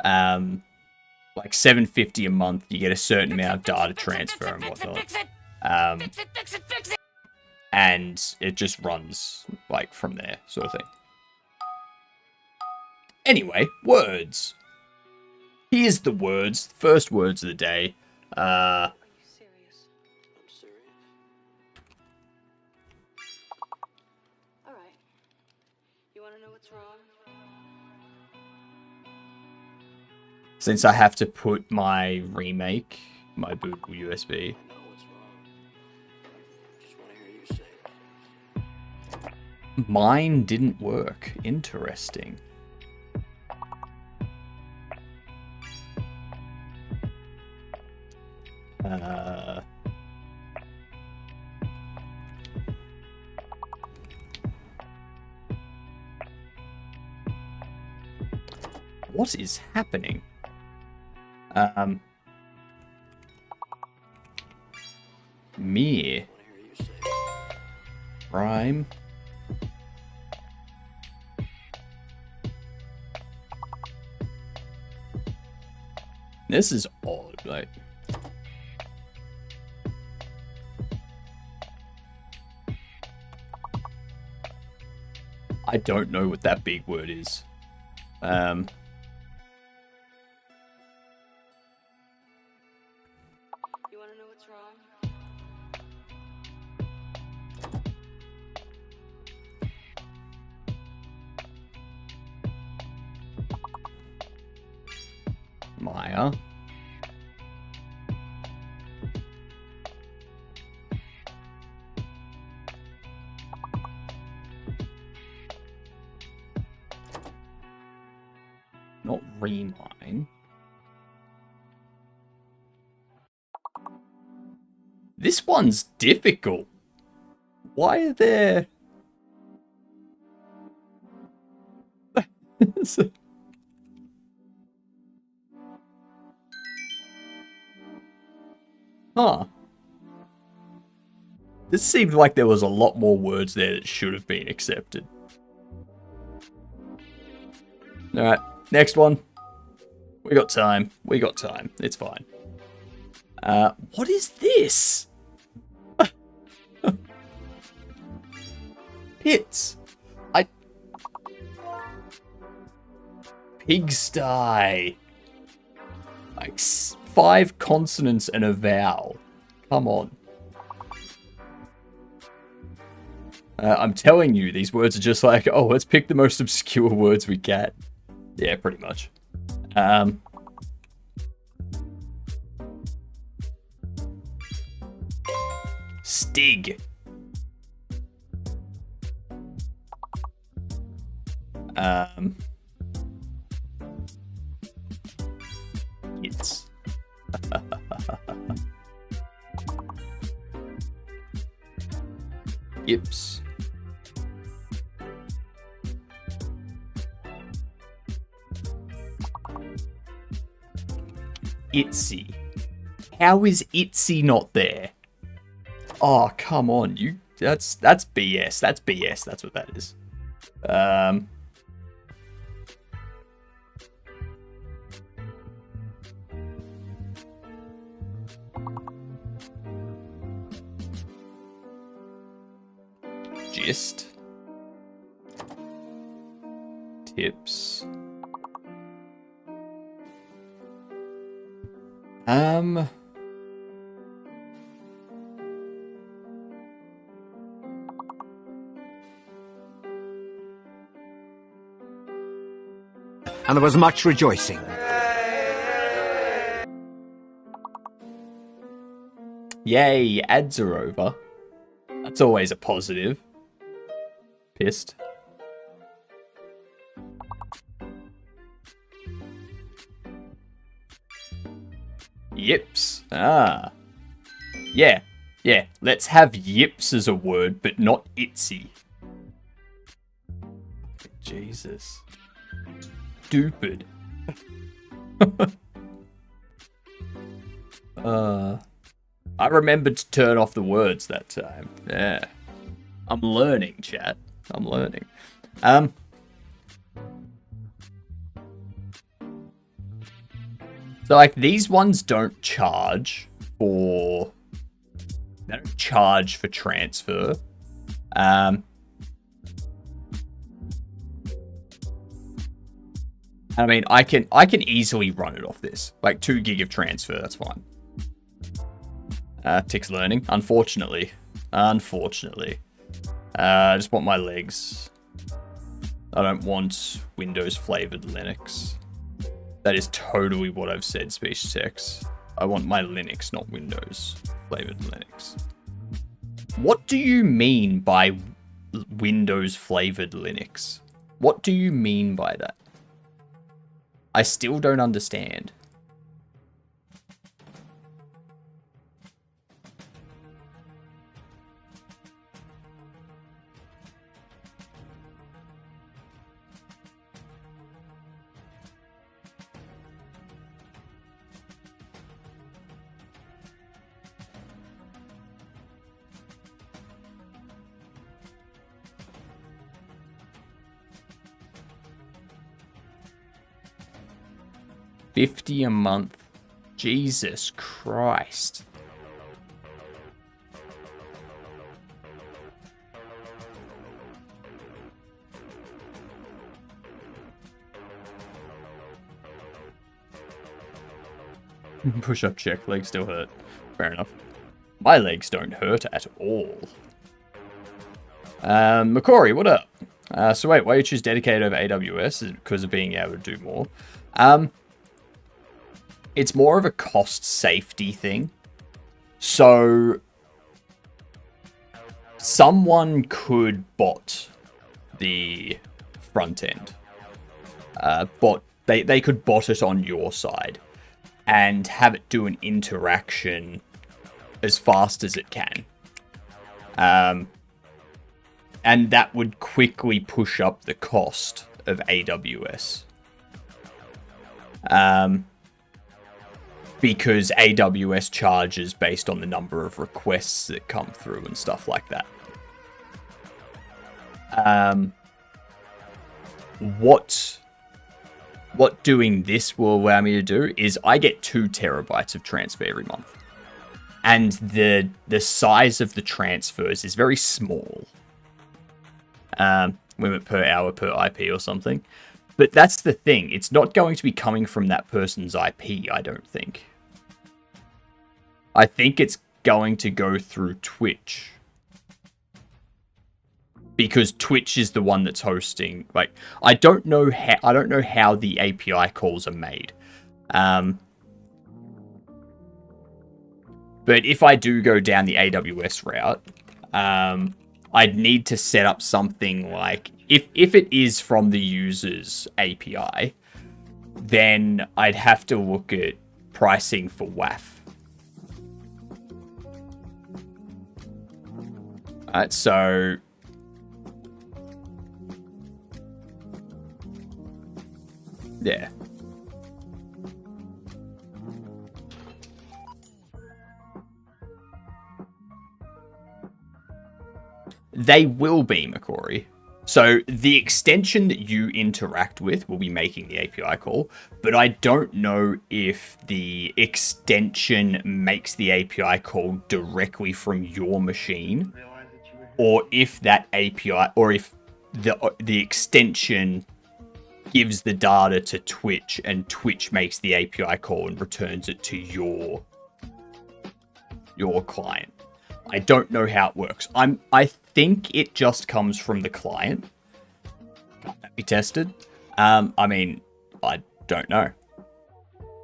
like $7.50 a month. You get a certain amount of data transfer and whatnot. And it just runs like from there, sort of thing. Anyway, words. Here's the words. First words of the day. Are you serious? I'm serious. All right. You want to know what's wrong? Since I have to put my remake, my bootable USB. Mine didn't work. Interesting. What is happening? Mir. Rhyme. This is odd, like. I don't know what that big word is. You want to know what's wrong? Maya. Not remine. This one's difficult. Why are there... Huh. This seemed like there was a lot more words there that should have been accepted. Alright, next one. We got time. We got time. It's fine. What is this? Pits. Pigsty. Like 5 consonants and a vowel. Come on. I'm telling you, these words are just like, oh, let's pick the most obscure words we get. Yeah, pretty much. Stig. It's Yips. Itsy. How is Itsy not there? Oh, come on. You That's BS. That's BS. That's what that is. Gist. Tips. And there was much rejoicing. Yay, ads are over. That's always a positive. Pissed. Yips. Ah. Yeah. Yeah. Let's have yips as a word, but not itsy. Jesus. Stupid. I remembered to turn off the words that time. Yeah. I'm learning, chat. I'm learning. So, like, these ones don't charge for... They don't charge for transfer. I mean, I can easily run it off this. Like, 2 gig of transfer, that's fine. Tick's learning, unfortunately. Unfortunately. I just want my legs. I don't want Windows-flavored Linux. That is totally what I've said, SpeechText. I want my Linux, not Windows-flavored Linux. What do you mean by Windows-flavored Linux? What do you mean by that? I still don't understand. $50 a month. Jesus Christ. Push-up check. Legs still hurt. Fair enough. My legs don't hurt at all. Macori, what up? So wait, why you choose dedicated over AWS? Is it because of being able to do more? It's more of a cost safety thing. So someone could bot the front end. They could bot it on your side and have it do an interaction as fast as it can. And that would quickly push up the cost of AWS. Because AWS charges based on the number of requests that come through and stuff like that. What doing this will allow me to do is I get 2 terabytes of transfer every month. And the size of the transfers is very small. Limit per hour per IP or something. But that's the thing. It's not going to be coming from that person's IP, I don't think. I think it's going to go through Twitch. Because Twitch is the one that's hosting. Like, I don't know how the API calls are made. But if I do go down the AWS route, I'd need to set up something like, if it is from the user's API, then I'd have to look at pricing for WAF. Alright, so yeah. They will be, Macquarie. So the extension that you interact with will be making the API call, but I don't know if the extension makes the API call directly from your machine, or if that API, or if the extension gives the data to Twitch and Twitch makes the API call and returns it to your client. I don't know how it works. I think it just comes from the client. Can't that be tested? I mean, I don't know.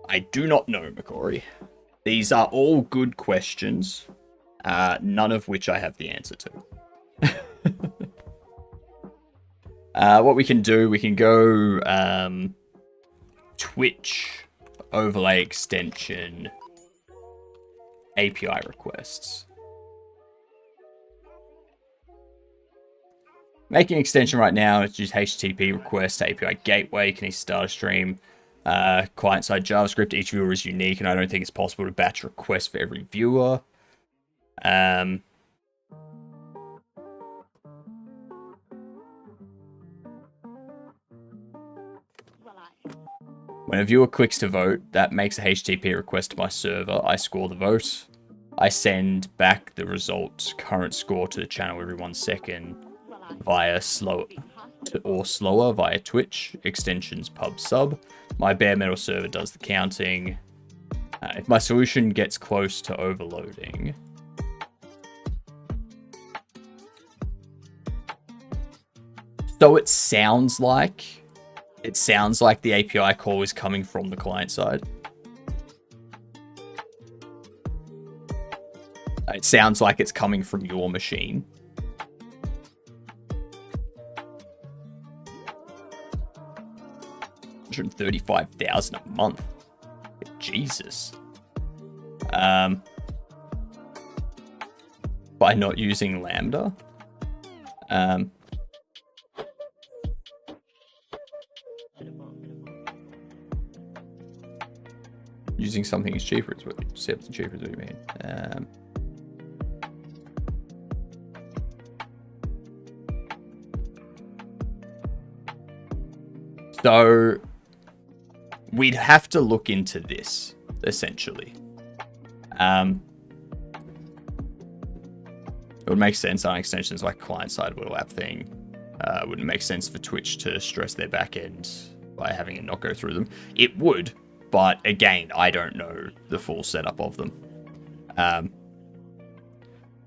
I do not know, Macquarie. These are all good questions, none of which I have the answer to. What we can do, we can go Twitch overlay extension API requests. Making extension right now, it's just HTTP request API gateway, can you start a stream? Client-side JavaScript, each viewer is unique, and I don't think it's possible to batch requests for every viewer. When a viewer clicks to vote, that makes a HTTP request to my server. I score the vote. I send back the results current score to the channel every 1 second via slower via Twitch, extensions pub sub. My bare metal server does the counting. If my solution gets close to overloading, so it sounds like the API call is coming from the client side. It sounds like it's coming from your machine. $135,000 a month. Jesus. By not using Lambda. Using something is cheaper is what you said. Cheaper is what you mean. So we'd have to look into this essentially. It would make sense on extensions like client-side Whittle app thing. Wouldn't make sense for Twitch to stress their backend by having it not go through them. It would. But again, I don't know the full setup of them.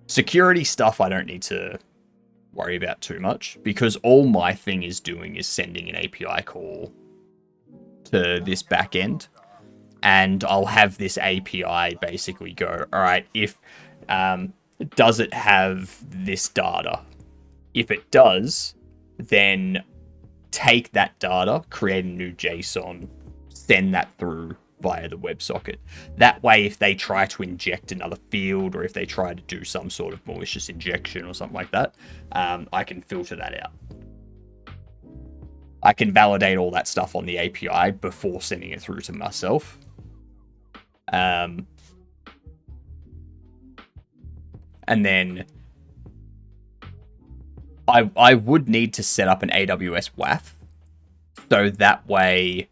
Security stuff I don't need to worry about too much, because all my thing is doing is sending an API call to this backend, and I'll have this API basically go, all right, if does it have this data? If it does, then take that data, create a new JSON, send that through via the WebSocket. That way, if they try to inject another field, or if they try to do some sort of malicious injection or something like that, I can filter that out. I can validate all that stuff on the API before sending it through to myself. And then I would need to set up an AWS WAF, so that way,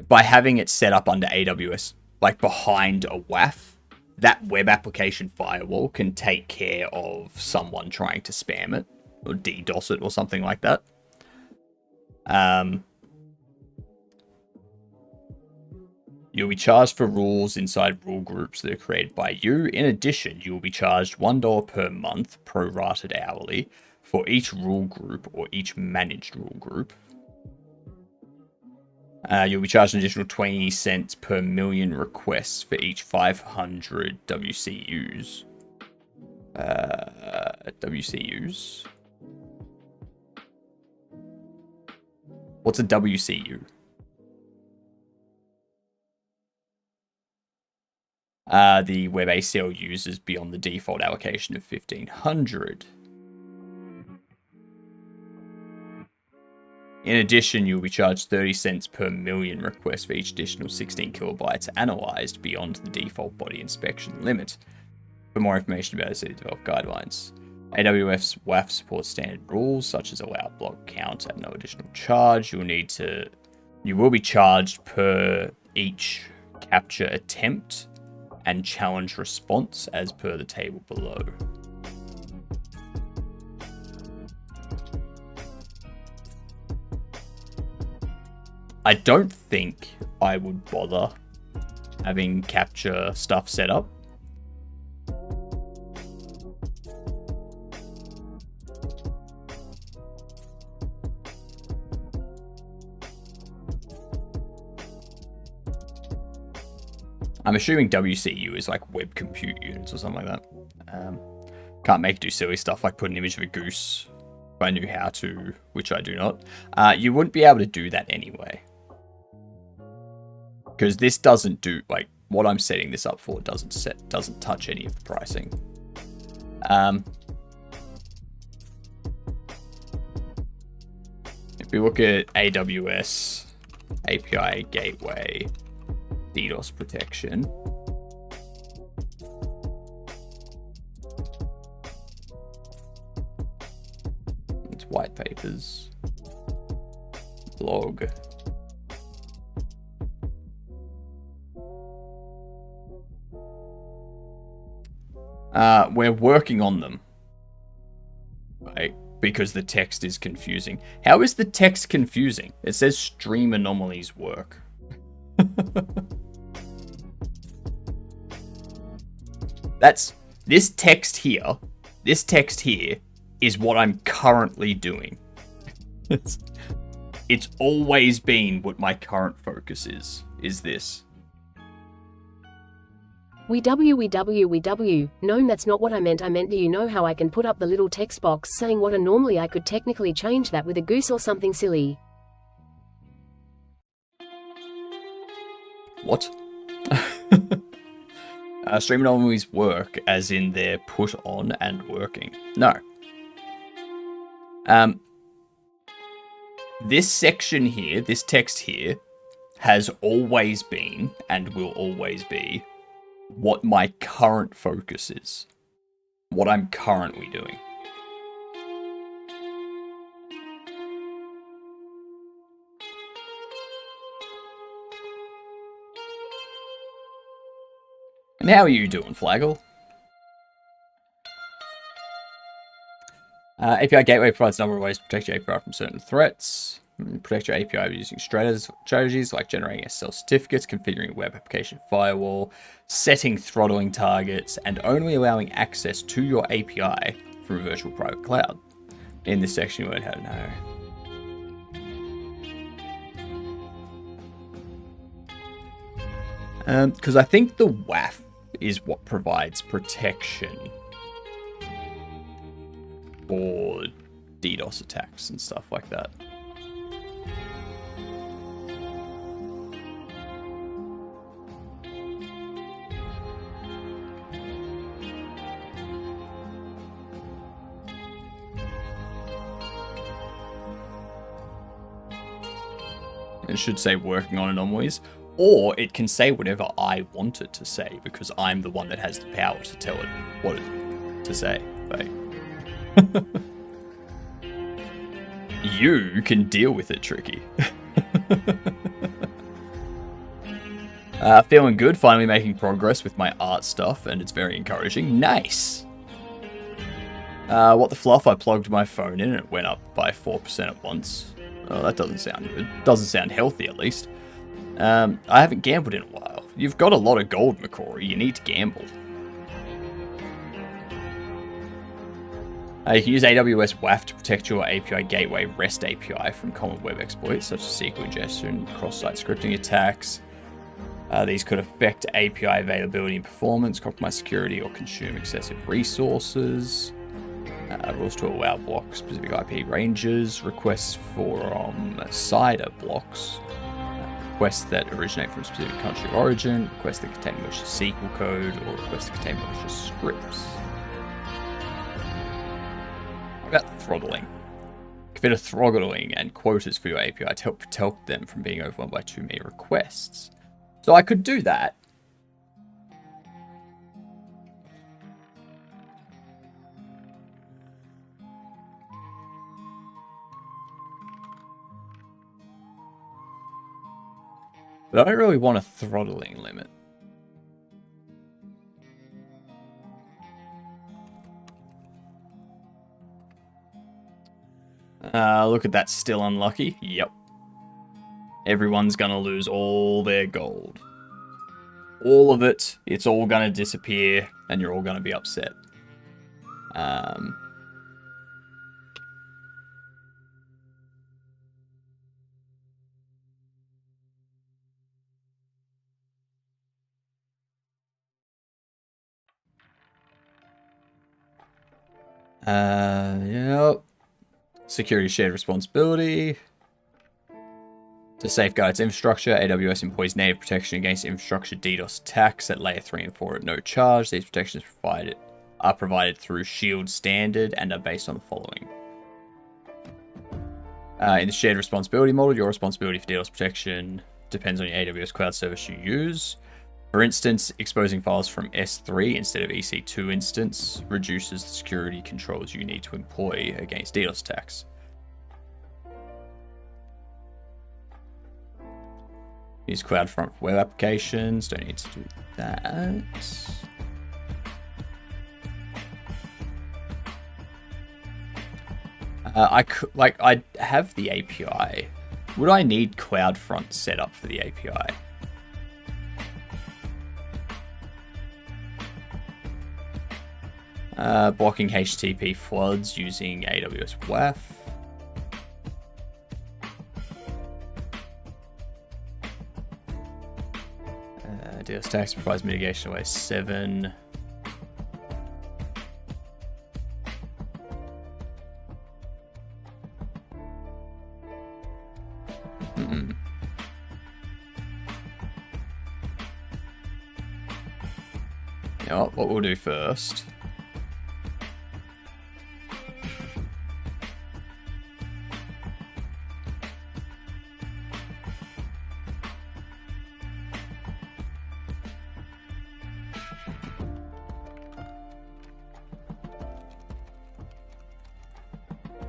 by having it set up under AWS, like behind a WAF, that web application firewall can take care of someone trying to spam it or DDoS it or something like that. You'll be charged for rules inside rule groups that are created by you. In addition, you will be charged $1 per month, prorated hourly, for each rule group or each managed rule group. You'll be charged an additional 20 cents per million requests for each 500 WCUs. WCUs? What's a WCU? The web ACL users beyond the default allocation of 1500. In addition, you'll be charged 30 cents per million requests for each additional 16 kilobytes analyzed beyond the default body inspection limit. For more information about city developed guidelines. AWS WAF supports standard rules such as allow block count at no additional charge. You will be charged per each capture attempt and challenge response as per the table below. I don't think I would bother having capture stuff set up. I'm assuming WCU is like web compute units or something like that. Can't make it do silly stuff like put an image of a goose if I knew how to, which I do not. You wouldn't be able to do that anyway. Because this doesn't do, like, what I'm setting this up for doesn't touch any of the pricing. If we look at AWS API Gateway DDoS protection, it's white papers, blog. We're working on them, right? Because the text is confusing. How is the text confusing? It says stream anomalies work. This text here is what I'm currently doing. It's always been what my current focus is this. We W. No, that's not what I meant. I meant, do you know how I can put up the little text box saying what, and normally I could technically change that with a goose or something silly. What? Stream anomalies work as in they're put on and working. No. This section here, this text here, has always been and will always be what my current focus is. What I'm currently doing. And how are you doing, Flaggle? API Gateway provides a number of ways to protect your API from certain threats. Protect your API by using strategies like generating SSL certificates, configuring a web application firewall, setting throttling targets, and only allowing access to your API from a virtual private cloud. In this section, you learn how to know. Because I think the WAF is what provides protection for DDoS attacks and stuff like that. It should say working on anomalies, or it can say whatever I want it to say because I'm the one that has the power to tell it what to say. Like, you can deal with it, Tricky. Feeling good, finally making progress with my art stuff, and it's very encouraging. Nice! What the fluff, I plugged my phone in and it went up by 4% at once. Oh, that doesn't sound good. Doesn't sound healthy, at least. I haven't gambled in a while. You've got a lot of gold, McCrory. You need to gamble. You can use AWS WAF to protect your API Gateway REST API from common web exploits, such as SQL ingestion, cross-site scripting attacks. These could affect API availability and performance, compromise security, or consume excessive resources. Rules to allow block specific IP ranges, requests from CIDR blocks, requests that originate from a specific country of origin, requests that contain malicious SQL code, or requests that contain malicious scripts. What about throttling? Configure throttling and quotas for your API to help protect them from being overwhelmed by too many requests. So I could do that. But I don't really want a throttling limit. Look at that, still unlucky. Yep. Everyone's gonna lose all their gold. All of it. It's all gonna disappear, and you're all gonna be upset. Yep. Security shared responsibility. To safeguard its infrastructure, AWS employs native protection against infrastructure DDoS attacks at layer 3 and 4 at no charge. These protections are provided through Shield Standard and are based on the following. In the shared responsibility model, your responsibility for DDoS protection depends on your AWS cloud service you use. For instance, exposing files from S3 instead of EC2 instance reduces the security controls you need to employ against DDoS attacks. Use CloudFront for web applications. Don't need to do that. I have the API. Would I need CloudFront set up for the API? Blocking HTTP floods using AWS WAF. DDoS attacks provides mitigation away 7. You know what we'll do first.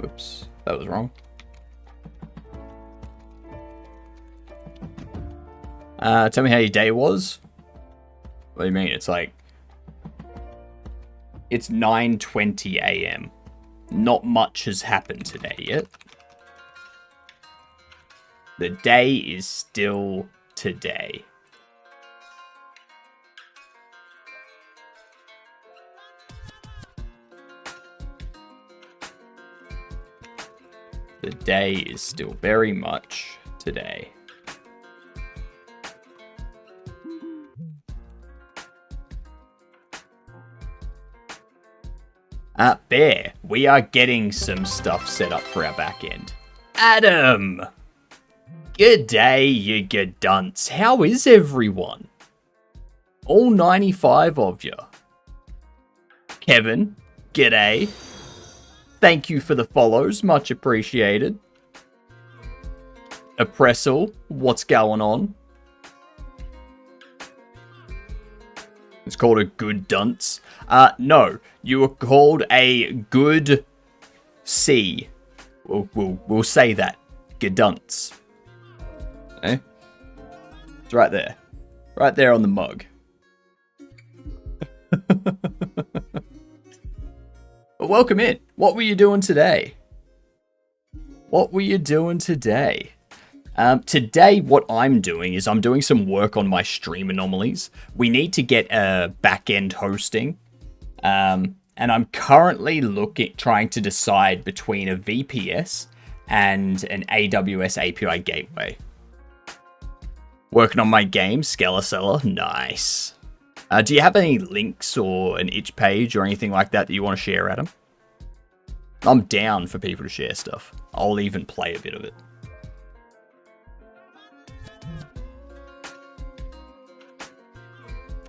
Oops, that was wrong. Tell me how your day was. What do you mean? It's like... It's 9:20 AM. Not much has happened today yet. The day is still today. The day is still very much today. Bear, we are getting some stuff set up for our back end. Adam! Good day, you good dunce. How is everyone? All 95 of you. Kevin, g'day. Thank you for the follows, much appreciated. Oppressal, what's going on? It's called a good dunce. No, you were called a good C. We'll say that. Gedunce. Eh? It's right there. Right there on the mug. But welcome in. What were you doing today? What were you doing today? Today, what I'm doing is I'm doing some work on my stream anomalies. We need to get a back-end hosting. And I'm currently trying to decide between a VPS and an AWS API gateway. Working on my game, Skelicella. Nice. Do you have any links or an itch page or anything like that you want to share, Adam? I'm down for people to share stuff. I'll even play a bit of it.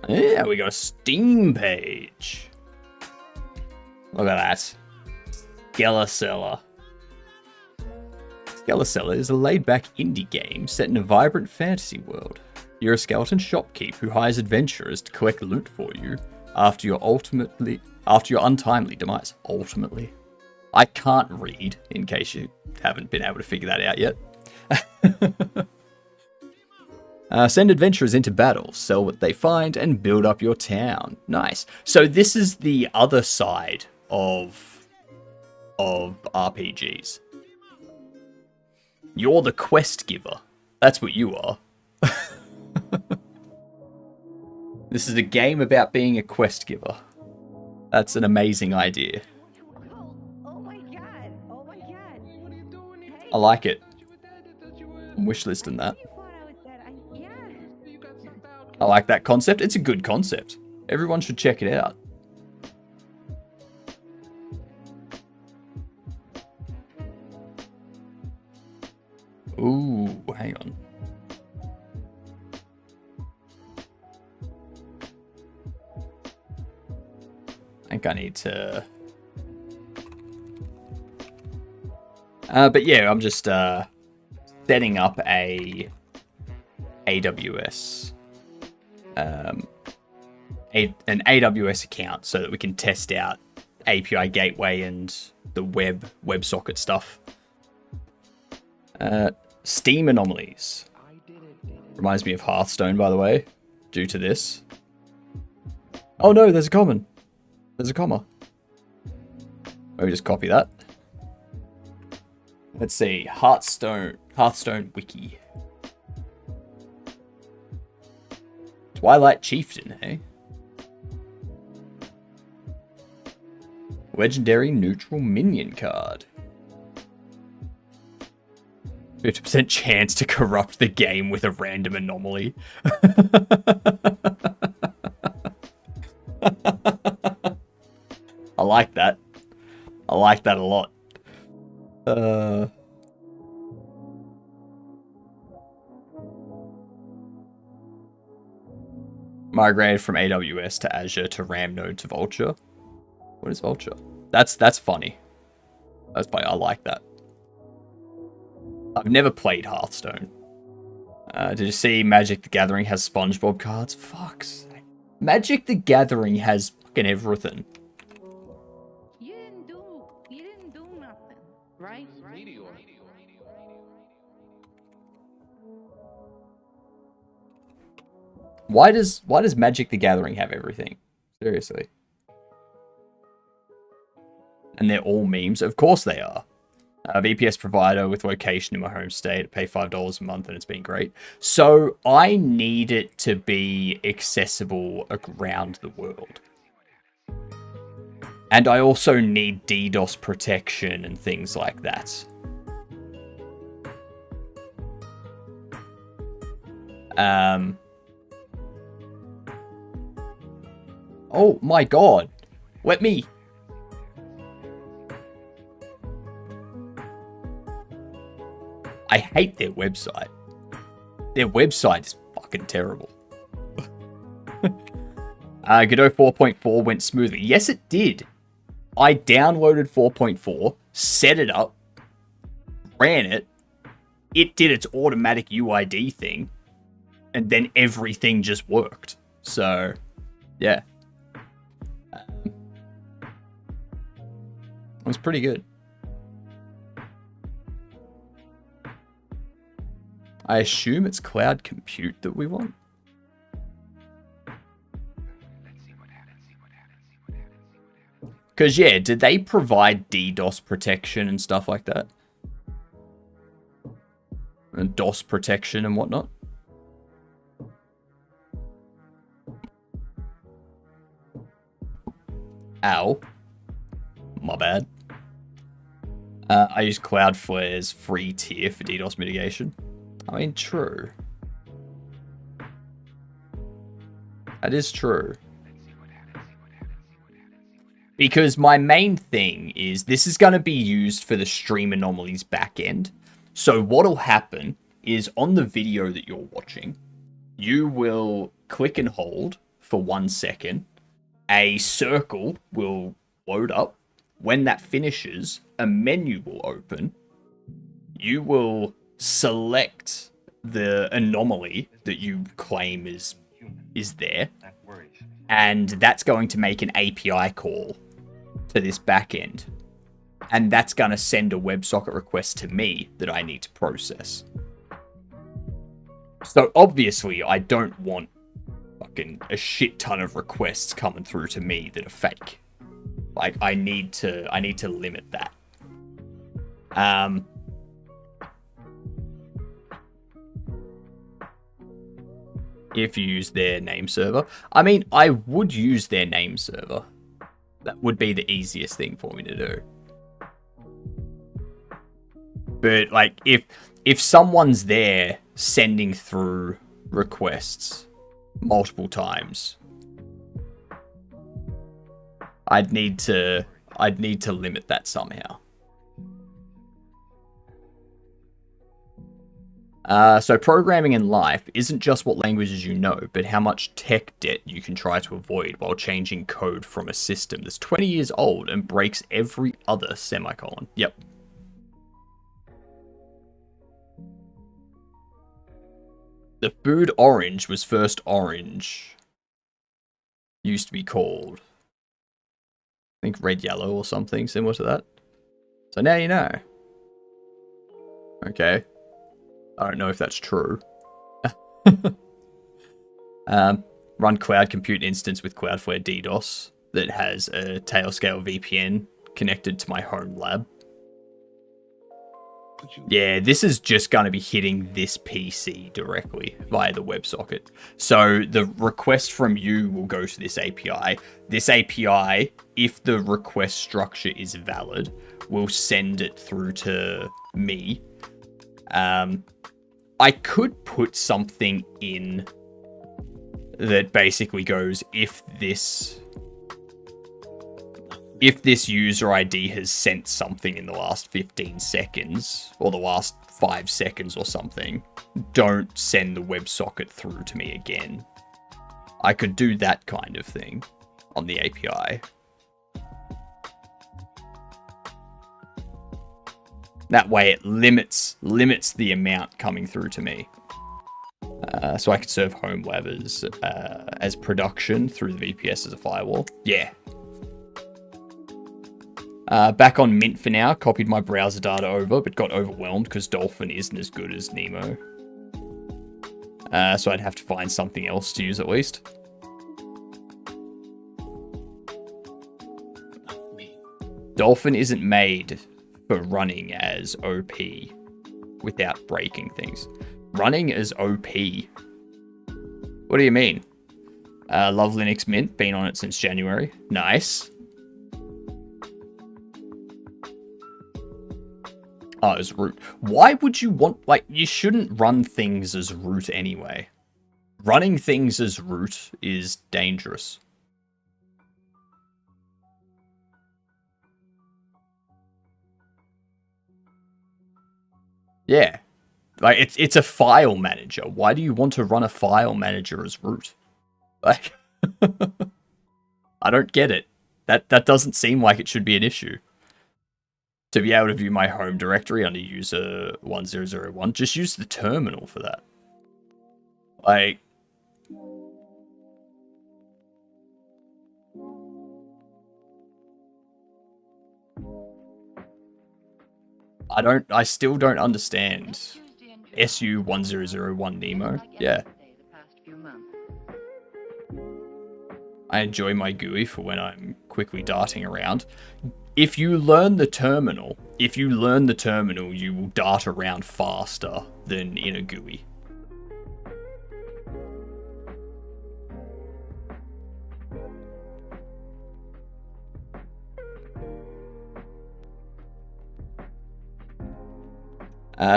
Yeah, we got a Steam page. Look at that. Skelicella. Skelicella is a laid-back indie game set in a vibrant fantasy world. You're a skeleton shopkeep who hires adventurers to collect loot for you after your untimely demise. Ultimately. I can't read, in case you haven't been able to figure that out yet. Send adventurers into battle, sell what they find, and build up your town. Nice. So this is the other side of RPGs. You're the quest giver. That's what you are. This is a game about being a quest giver. That's an amazing idea. I like it. I'm wishlisting that. I like that concept. It's a good concept. Everyone should check it out. Ooh, hang on. I think I need to... but yeah, I'm just setting up a AWS... an AWS account so that we can test out API gateway and the WebSocket stuff. Steam anomalies. Reminds me of Hearthstone, by the way, due to this. Oh no, there's a common. There's a comma. Maybe just copy that. Let's see, Hearthstone wiki. Twilight Chieftain, eh? Legendary neutral minion card. 50% chance to corrupt the game with a random anomaly. I like that. I like that a lot. Migrated from AWS to Azure to RAM node to Vulture. What is Vulture? That's funny. That's funny. I like that. I've never played Hearthstone. Did you see Magic the Gathering has SpongeBob cards? Fuck's sake. Magic the Gathering has fucking everything. You didn't do nothing, right? Why does Magic the Gathering have everything? Seriously. And they're all memes? Of course they are. VPS provider with location in my home state. I pay $5 a month and it's been great. So I need it to be accessible around the world. And I also need DDoS protection and things like that. Oh my god. Let me... I hate their website. Their website is fucking terrible. Godot 4.4 went smoothly. Yes, it did. I downloaded 4.4, set it up, ran it. It did its automatic UID thing, and then everything just worked. So, yeah. It was pretty good. I assume it's cloud compute that we want. Because, yeah, did they provide DDoS protection and stuff like that? And DOS protection and whatnot? Ow. My bad. I use Cloudflare's free tier for DDoS mitigation. I mean, true. That is true. Because my main thing is this is going to be used for the stream anomalies backend. So what'll happen is on the video that you're watching, you will click and hold for 1 second. A circle will load up. When that finishes, a menu will open. You will select the anomaly that you claim is there, and that's going to make an API call to this backend, and that's going to send a WebSocket request to me that I need to process. So obviously I don't want fucking a shit ton of requests coming through to me that are fake. Like, I need to limit that. If you use their name server. I mean, I would use their name server. That would be the easiest thing for me to do. But, like, if someone's there sending through requests multiple times, I'd need to limit that somehow. So programming in life isn't just what languages you know, but how much tech debt you can try to avoid while changing code from a system that's 20 years old and breaks every other semicolon. Yep. The food orange was first orange. Used to be called, I think, red yellow or something similar to that. So now you know. Okay. I don't know if that's true. Run cloud compute instance with Cloudflare DDoS that has a Tailscale VPN connected to my home lab. Yeah, this is just going to be hitting this PC directly via the WebSocket. So the request from you will go to this API. This API, if the request structure is valid, will send it through to me. I could put something in that basically goes, if this user ID has sent something in the last 15 seconds, or the last 5 seconds or something, don't send the WebSocket through to me again. I could do that kind of thing on the API. That way it limits the amount coming through to me. So I could serve home lab as production through the VPS as a firewall. Yeah. Back on Mint for now. Copied my browser data over, but got overwhelmed because Dolphin isn't as good as Nemo. So I'd have to find something else to use at least. Dolphin isn't made for running as OP without breaking things. Running as OP? What do you mean? Love Linux Mint, been on it since January. Nice. Oh, as root. Why would you want, like, you shouldn't run things as root anyway. Running things as root is dangerous. Yeah. Like, it's a file manager. Why do you want to run a file manager as root? Like, I don't get it. That doesn't seem like it should be an issue. To be able to view my home directory under user 1001, just use the terminal for that. Like, I still don't understand. SU1001 Nemo. Yeah. I enjoy my GUI for when I'm quickly darting around. If you learn the terminal, you will dart around faster than in a GUI.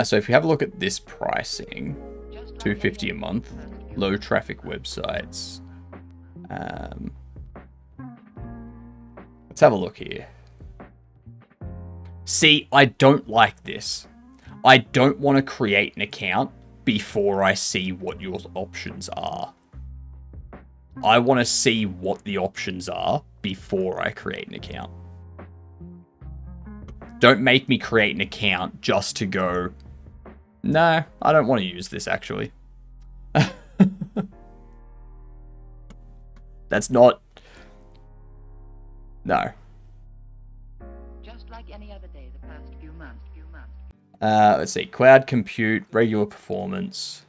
So if you have a look at this pricing, $250 a month, low traffic websites. Let's have a look here. See, I don't like this. I don't want to create an account before I see what your options are. I want to see what the options are before I create an account. Don't make me create an account just to go, no, I don't want to use this actually. That's not... No. Just like any other day the past few months. Let's see, cloud compute, regular performance.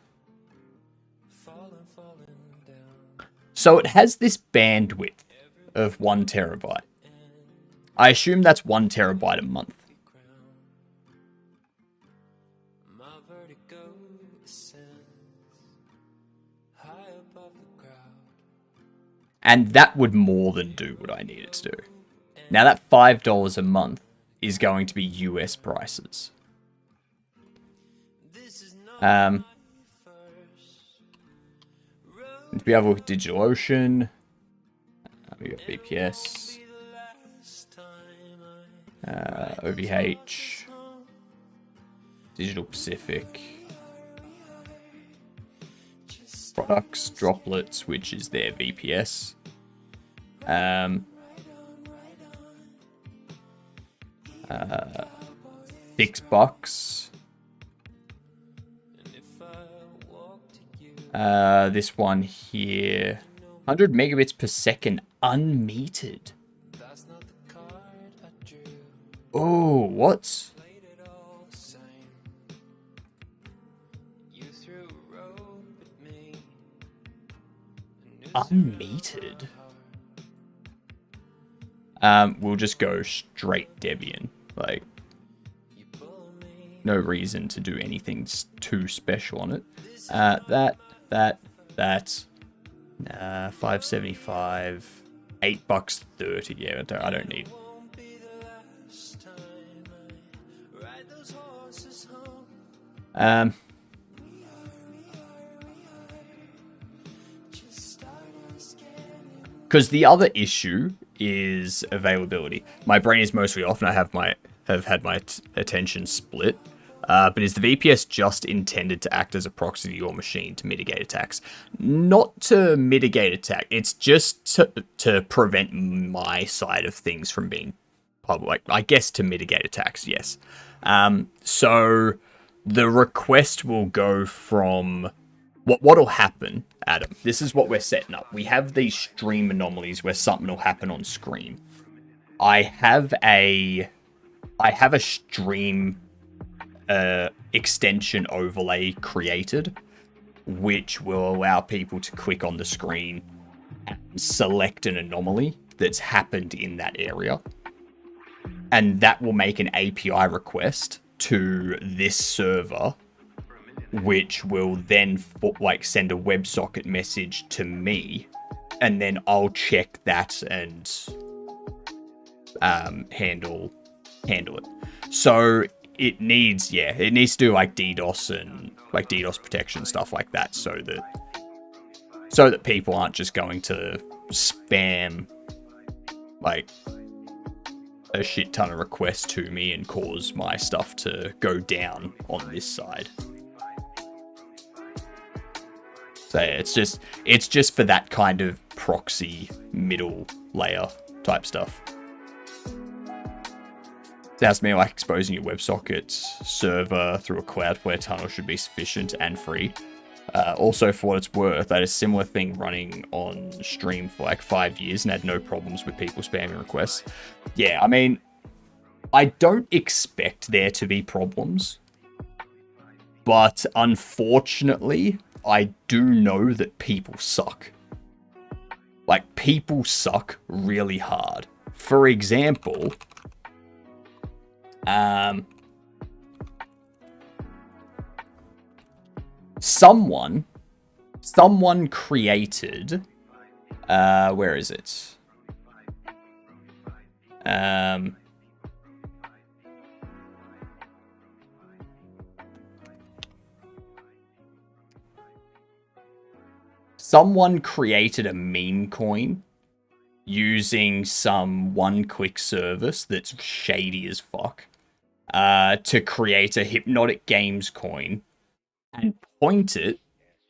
So it has this bandwidth of 1 terabyte. I assume that's 1 terabyte a month. And that would more than do what I need it to do. Now that $5 a month is going to be US prices. To be able with DigitalOcean, we got VPS, OVH, Digital Pacific, Products, Droplets, which is their VPS. $6. This one here, 100 megabits per second, unmetered. Oh, what? Unmetered? We'll just go straight Debian. Like, no reason to do anything too special on it. That, $5.75, $8.30. Yeah, I don't need. Because the other issue is availability. My brain is mostly off, and I have had my attention split. But is the VPS just intended to act as a proxy to your machine to mitigate attacks? Not to mitigate attack. It's just to prevent my side of things from being public. I guess to mitigate attacks, yes. So the request will go from... What'll happen, Adam? This is what we're setting up. We have these stream anomalies where something will happen on screen. I have a stream extension overlay created, which will allow people to click on the screen and select an anomaly that's happened in that area. And that will make an API request to this server, which will then send a WebSocket message to me, and then I'll check that and handle it. So it needs to do like DDoS and like DDoS protection, stuff like that, so that people aren't just going to spam like a shit ton of requests to me and cause my stuff to go down on this side. So yeah, it's just for that kind of proxy middle layer type stuff. Sounds to me like exposing your WebSocket server through a Cloudflare tunnel should be sufficient and free. Also, for what it's worth, I had a similar thing running on stream for like 5 years and had no problems with people spamming requests. Yeah, I mean, I don't expect there to be problems, but unfortunately, I do know that people suck. Like, people suck really hard. For example, someone created, where is it? Someone created a meme coin using some one-click service that's shady as fuck to create a Hypnotic Games coin and point it,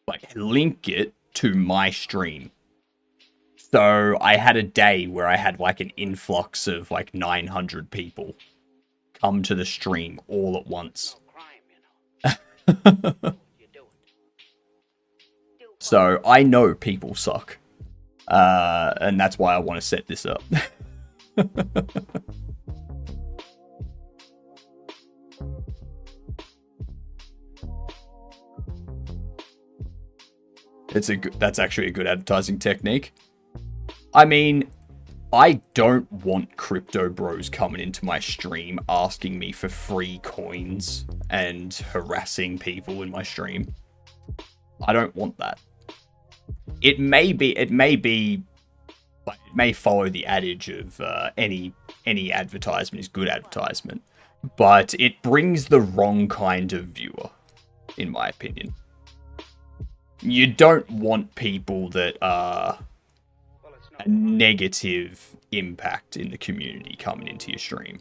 like link it to my stream. So I had a day where I had like an influx of like 900 people come to the stream all at once. So I know people suck. And that's why I want to set this up. That's actually a good advertising technique. I mean, I don't want crypto bros coming into my stream asking me for free coins and harassing people in my stream. I don't want that. It may follow the adage of any advertisement is good advertisement, but it brings the wrong kind of viewer, in my opinion. You don't want people that are a negative impact in the community coming into your stream.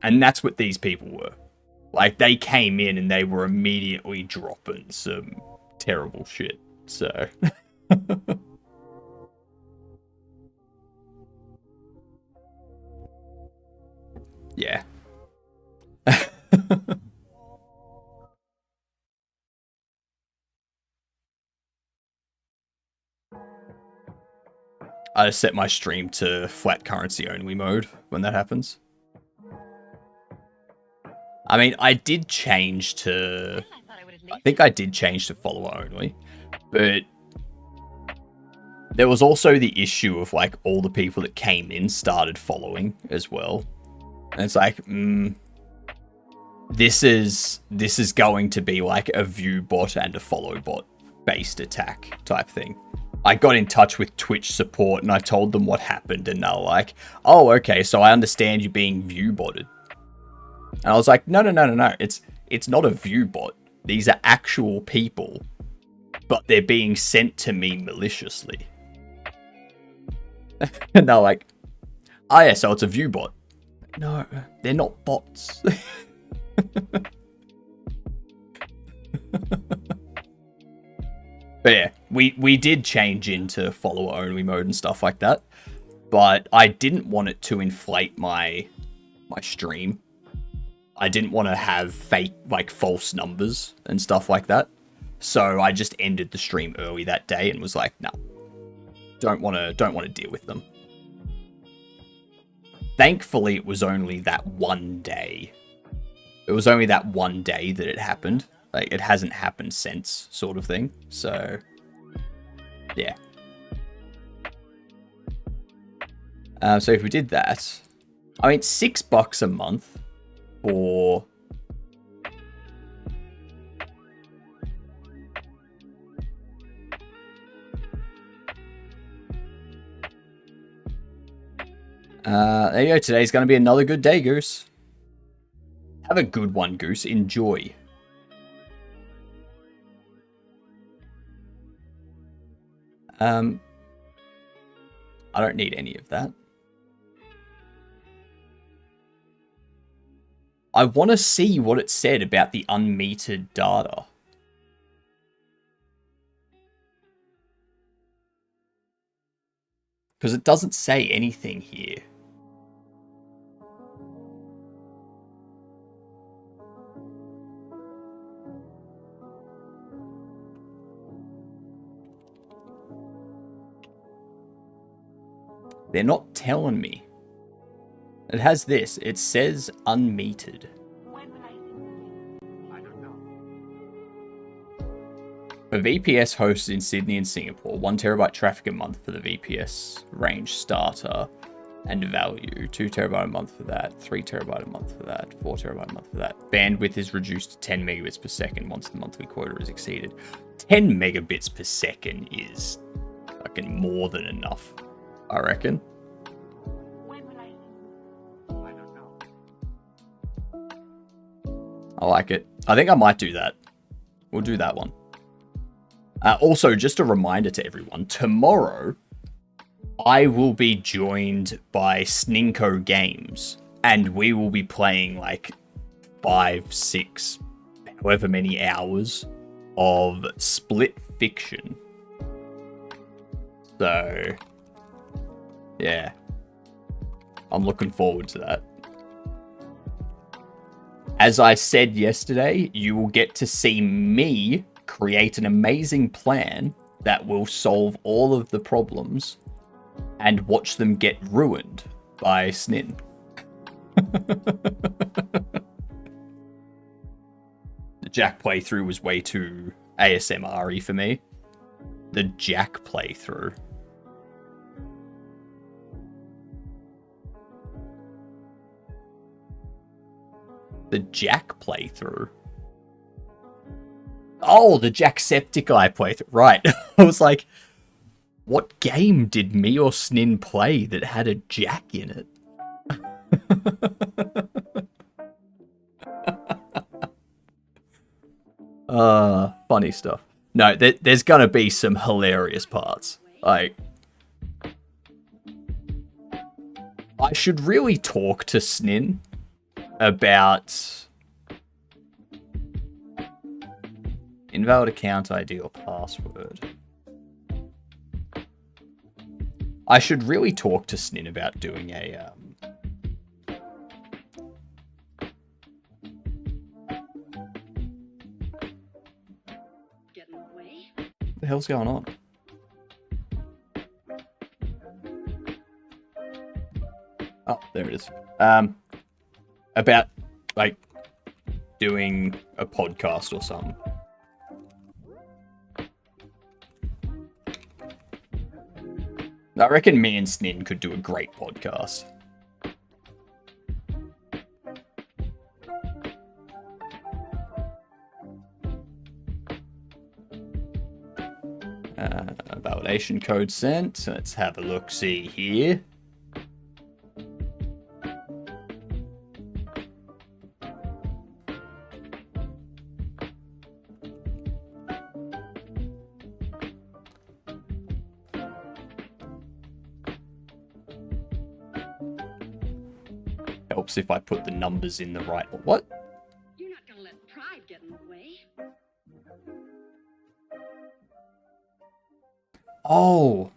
And that's what these people were. Like, they came in and they were immediately dropping some terrible shit. So... yeah. I just set my stream to flat currency only mode when that happens. I mean, I did change to... I think I did change to follower only, but there was also the issue of, like, all the people that came in started following as well. And it's like, this is going to be like a view bot and a follow bot based attack type thing. I got in touch with Twitch support and I told them what happened and they were like, oh, okay, so I understand you being view botted. And I was like, no. It's not a view bot. These are actual people, but they're being sent to me maliciously. And they're like, oh yeah, so it's a view bot. No, they're not bots. But yeah, we did change into follower only mode and stuff like that, but I didn't want it to inflate my stream. I didn't want to have fake, like, false numbers and stuff like that. So I just ended the stream early that day and was like, no, don't want to deal with them. Thankfully, it was only that one day. It was only that one day that it happened. Like, it hasn't happened since, sort of thing. So, yeah. So if we did that, I mean, $6 a month for... there you go. Today's going to be another good day, Goose. Have a good one, Goose. Enjoy. I don't need any of that. I want to see what it said about the unmetered data. Because it doesn't say anything here. They're not telling me. It has this. It says unmetered. For VPS hosts in Sydney and Singapore, 1 terabyte traffic a month for the VPS range starter and value. 2 terabyte a month for that. 3 terabyte a month for that. 4 terabyte a month for that. Bandwidth is reduced to 10 megabits per second once the monthly quota is exceeded. 10 megabits per second is fucking more than enough, I reckon. I like it. I think I might do that. We'll do that one. Also, just a reminder to everyone, tomorrow I will be joined by Sninko Games, and we will be playing like 5, 6, however many hours of Split Fiction. So, yeah, I'm looking forward to that. As I said yesterday, you will get to see me create an amazing plan that will solve all of the problems and watch them get ruined by Snin. The Jack playthrough was way too ASMR-y for me. The Jack playthrough. The Jack playthrough. Oh, the Jacksepticeye playthrough. Right. I was like, what game did me or Snin play that had a Jack in it? Funny stuff. No, there's gonna be some hilarious parts. Like, I should really talk to Snin about invalid account ID or password. I should really talk to Snin about doing a what the hell's going on? Oh, there it is. About like doing a podcast or something. I reckon me and Snin could do a great podcast. Validation code sent. Let's have a look-see here. Helps if I put the numbers in the right... What? You're not gonna let pride get in the way. Oh.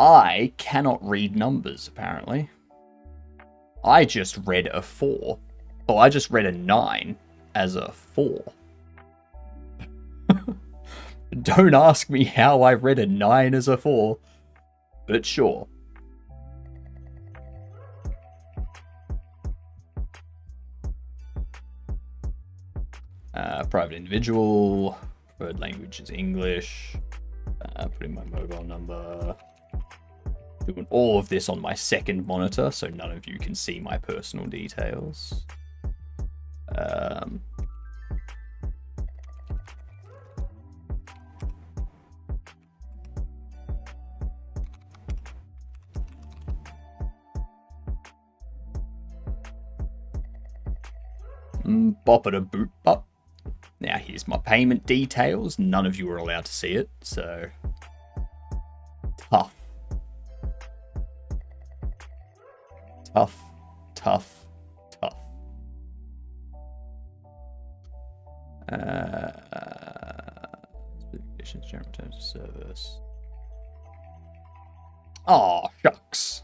I cannot read numbers, apparently. I just read a 4. Oh, I just read a 9 as a 4. Don't ask me how I read a 9 as a 4. But sure. Private individual. Preferred language is English. Put in my mobile number. Doing all of this on my second monitor, so none of you can see my personal details. Bop it a boop bop. Now here's my payment details. None of you are allowed to see it, so tough. Tough, tough, tough. Conditions, general terms of service. Oh, shucks.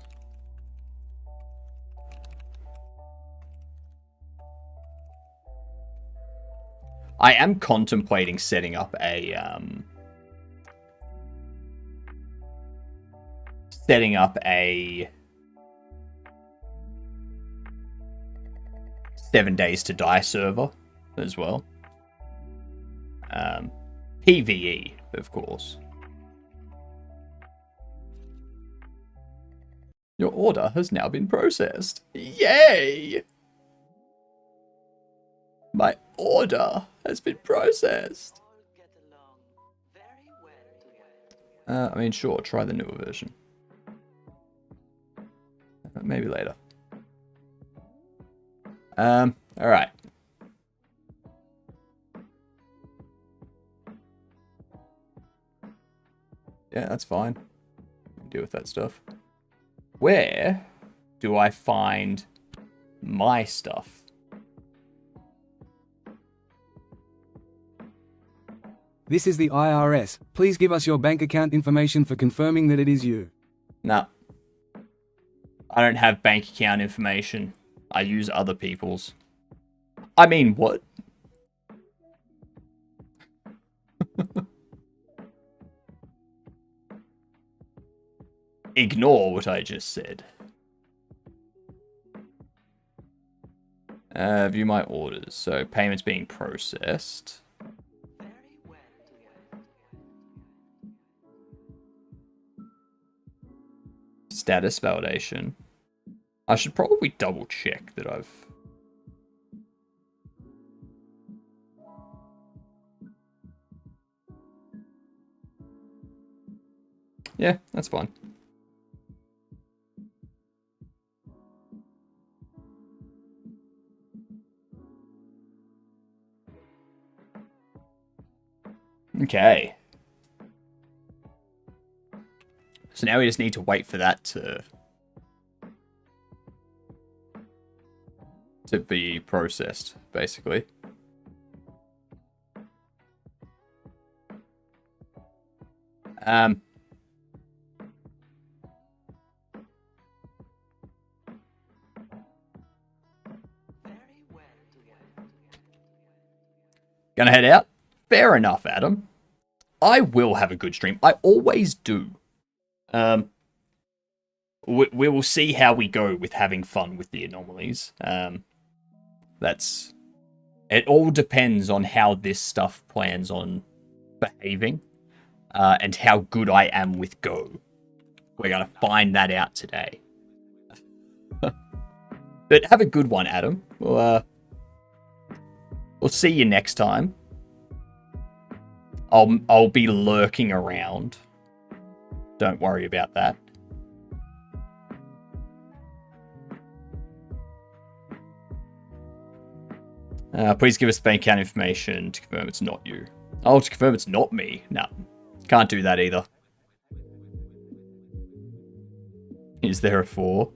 I am contemplating setting up a 7 Days to Die server as well. PvE, of course. Your order has now been processed. Yay! My order has been processed. I mean, sure, try the newer version. Maybe later. Alright. Yeah, that's fine. Deal with that stuff. Where do I find my stuff? This is the IRS. Please give us your bank account information for confirming that it is you. No. I don't have bank account information. I use other people's. I mean, what? Ignore what I just said. View my orders. So payments being processed. Status validation. I should probably double check that I've... Yeah, that's fine. Okay. So now we just need to wait for that to be processed, basically. Gonna head out? Fair enough, Adam. I will have a good stream. I always do. We will see how we go with having fun with the anomalies. It all depends on how this stuff plans on behaving, and how good I am with Go. We're gonna find that out today. But have a good one, Adam. We'll see you next time. I'll be lurking around. Don't worry about that. Please give us bank account information to confirm it's not you. Oh, to confirm it's not me. No, can't do that either. Is there a 4?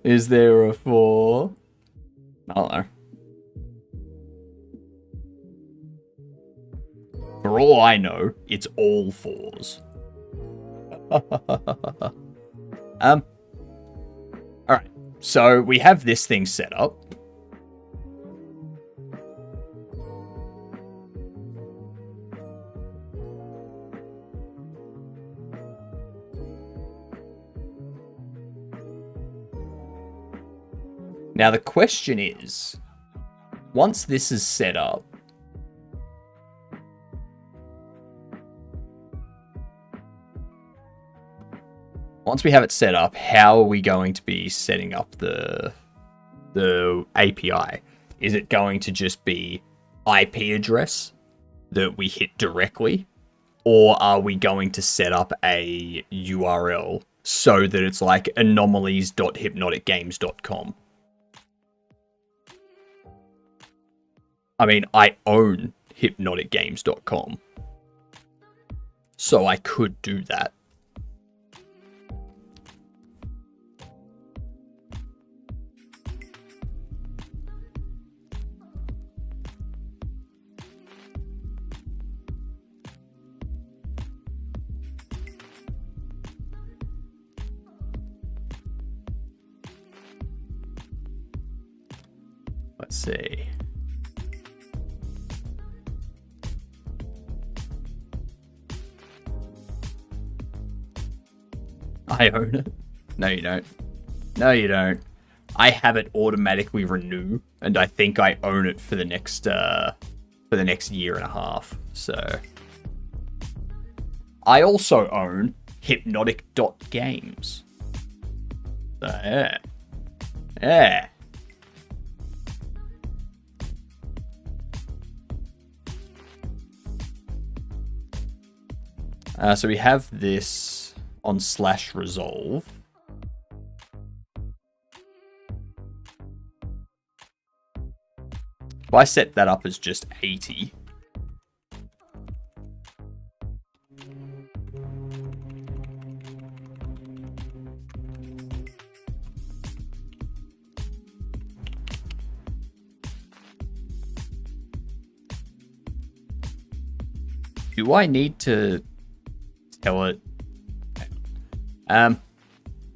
Is there a 4? I don't know. For all I know, it's all 4s. Alright, so we have this thing set up. Now the question is, once this is set up, once we have it set up, how are we going to be setting up the API? Is it going to just be IP address that we hit directly? Or are we going to set up a URL so that it's like anomalies.hypnoticgames.com? I mean, I own hypnoticgames.com, so I could do that. Let's see. I own it. No, you don't. No, you don't. I have it automatically renew, and I think I own it for the next year and a half. So I also own Hypnotic.games. So yeah. Yeah. So we have this on /resolve. If I set that up as just 80, do I need to tell it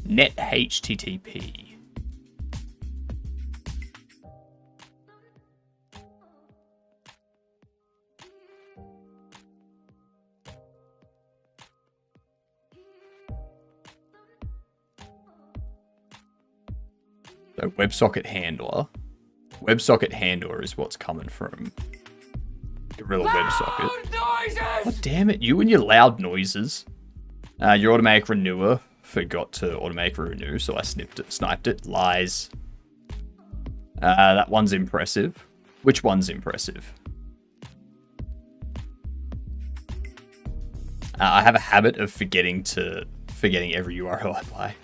net HTTP? So WebSocket handler. WebSocket handler is what's coming from Gorilla WebSocket. God damn it, you and your loud noises. Your automatic renewer forgot to automatically renew, so I sniped it. Lies. That one's impressive. Which one's impressive? I have a habit of forgetting every URL I buy.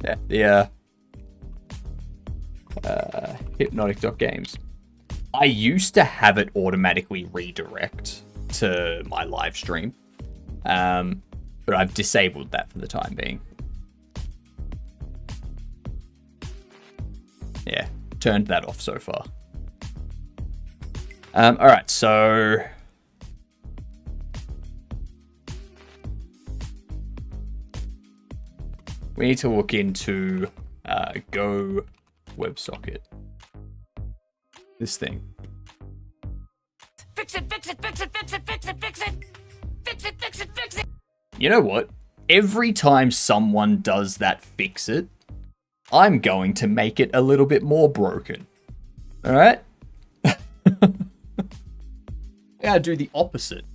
Yeah, the hypnotic.games. I used to have it automatically redirect to my live stream, but I've disabled that for the time being. Yeah, turned that off so far. Alright, so we need to look into Go WebSocket. This thing. Fix it, fix it, fix it, fix it, fix it, fix it. Fix it, fix it, fix it. You know what? Every time someone does that fix it, I'm going to make it a little bit more broken. Alright? I gotta do the opposite.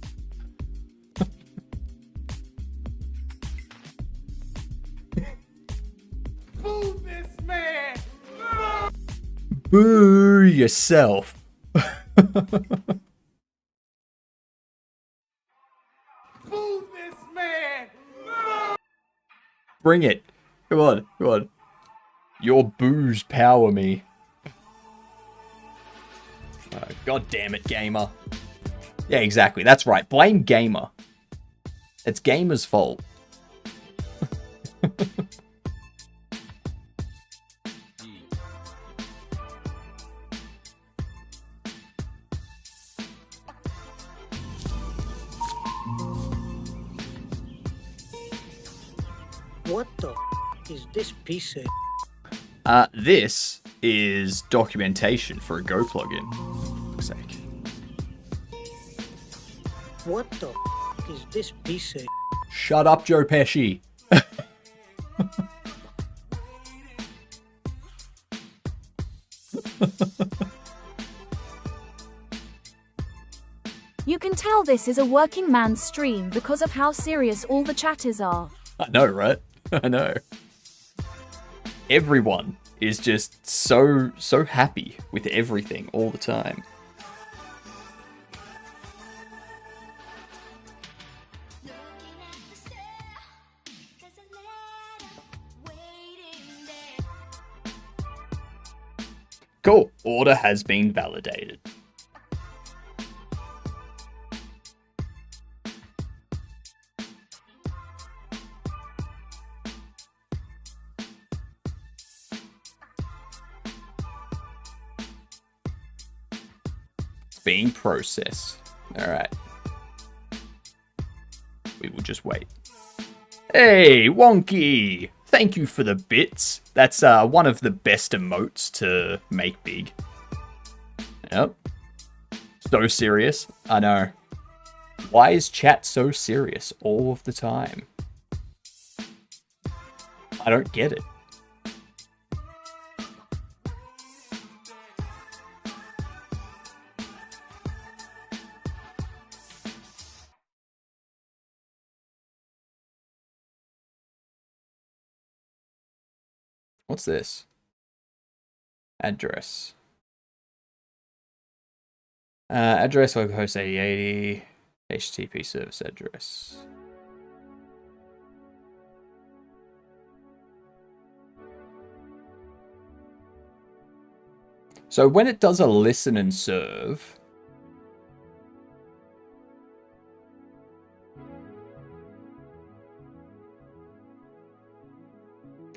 Boo this man! Boo yourself. Boo this man! Bring it. Come on, come on. Your boos power me. God damn it, gamer. Yeah, exactly. That's right. Blame gamer. It's gamer's fault. What the is this piece of? This is documentation for a Go plugin. For fuck's sake. What the is this piece of? Shut up, Joe Pesci. You can tell this is a working man's stream because of how serious all the chatters are. I know, right? I know. Everyone is just so happy with everything all the time. Cool. Order has been validated. Being processed. Alright. We will just wait. Hey, Wonky! Thank you for the bits. That's one of the best emotes to make big. Yep. So serious. I know. Why is chat so serious all of the time? I don't get it. What's this? Address. Address localhost 8080. HTTP service address. So when it does a listen and serve,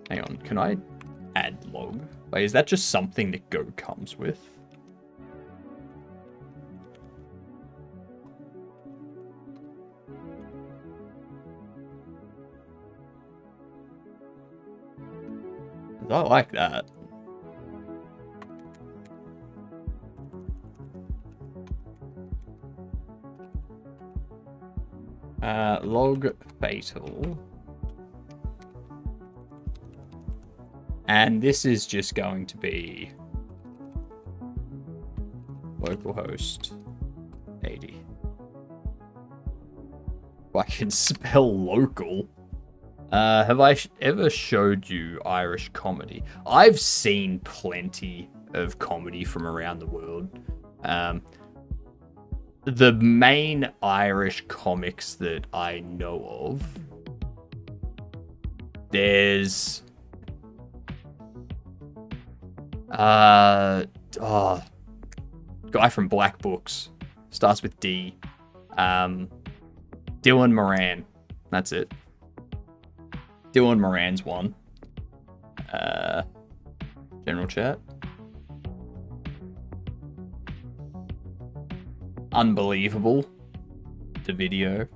hang on, can I add log? Like, is that just something that Go comes with? I like that. Log fatal. And this is just going to be localhost 80. If I can spell local. Have I ever showed you Irish comedy? I've seen plenty of comedy from around the world. The main Irish comics that I know of, there's guy from Black Books, starts with D. Dylan Moran. That's it. Dylan Moran's one. General chat. Unbelievable. The video.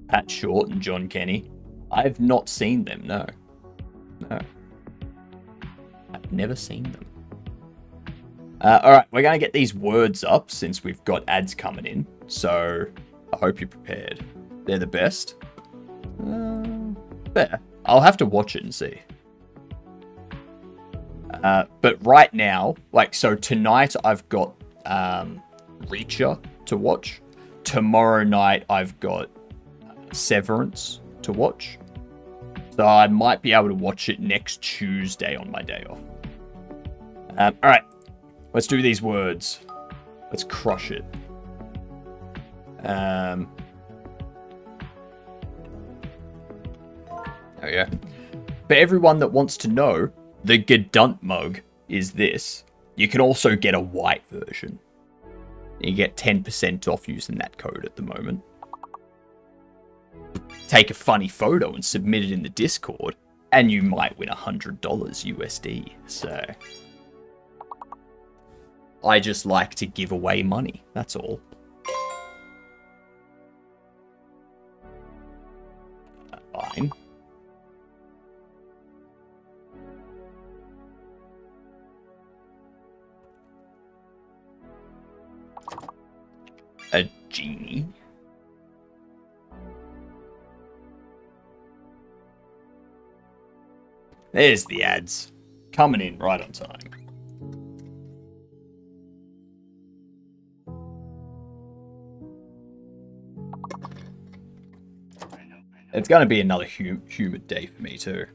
Pat Short and John Kenny. I've not seen them, no. No. I've never seen them. Alright, we're going to get these words up since we've got ads coming in. So, I hope you're prepared. They're the best. There. I'll have to watch it and see. But right now, like, so tonight I've got Reacher to watch. Tomorrow night I've got Severance to watch. So I might be able to watch it next Tuesday on my day off. Alright, let's do these words. Let's crush it. There we go. For everyone that wants to know, the Gedunt mug is this. You can also get a white version. You get 10% off using that code at the moment. Take a funny photo and submit it in the Discord, and you might win $100 USD. So, I just like to give away money. That's all. Fine. A genie. There's the ads. Coming in right on time. It's going to be another humid day for me too.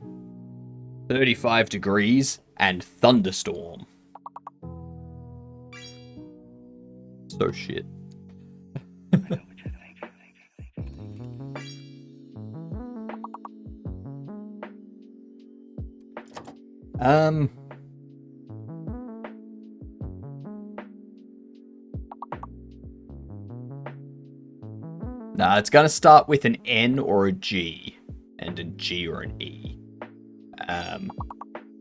35 degrees and thunderstorm. So shit. Nah, it's gonna start with an N or a G, and a G or an E.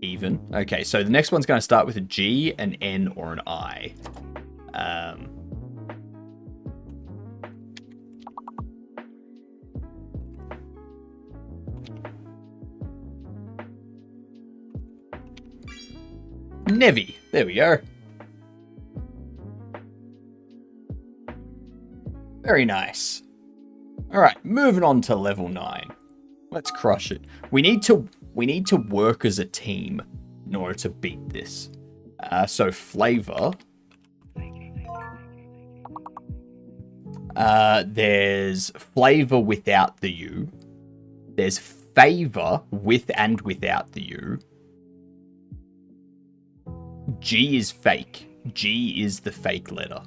Even. Okay, so the next one's gonna start with a G, an N, or an I. Nevi. There we go. Very nice. Alright, moving on to level 9. Let's crush it. We need to work as a team in order to beat this. So flavor. There's flavor without the U. There's favor with and without the U. G is fake. G is the fake letter.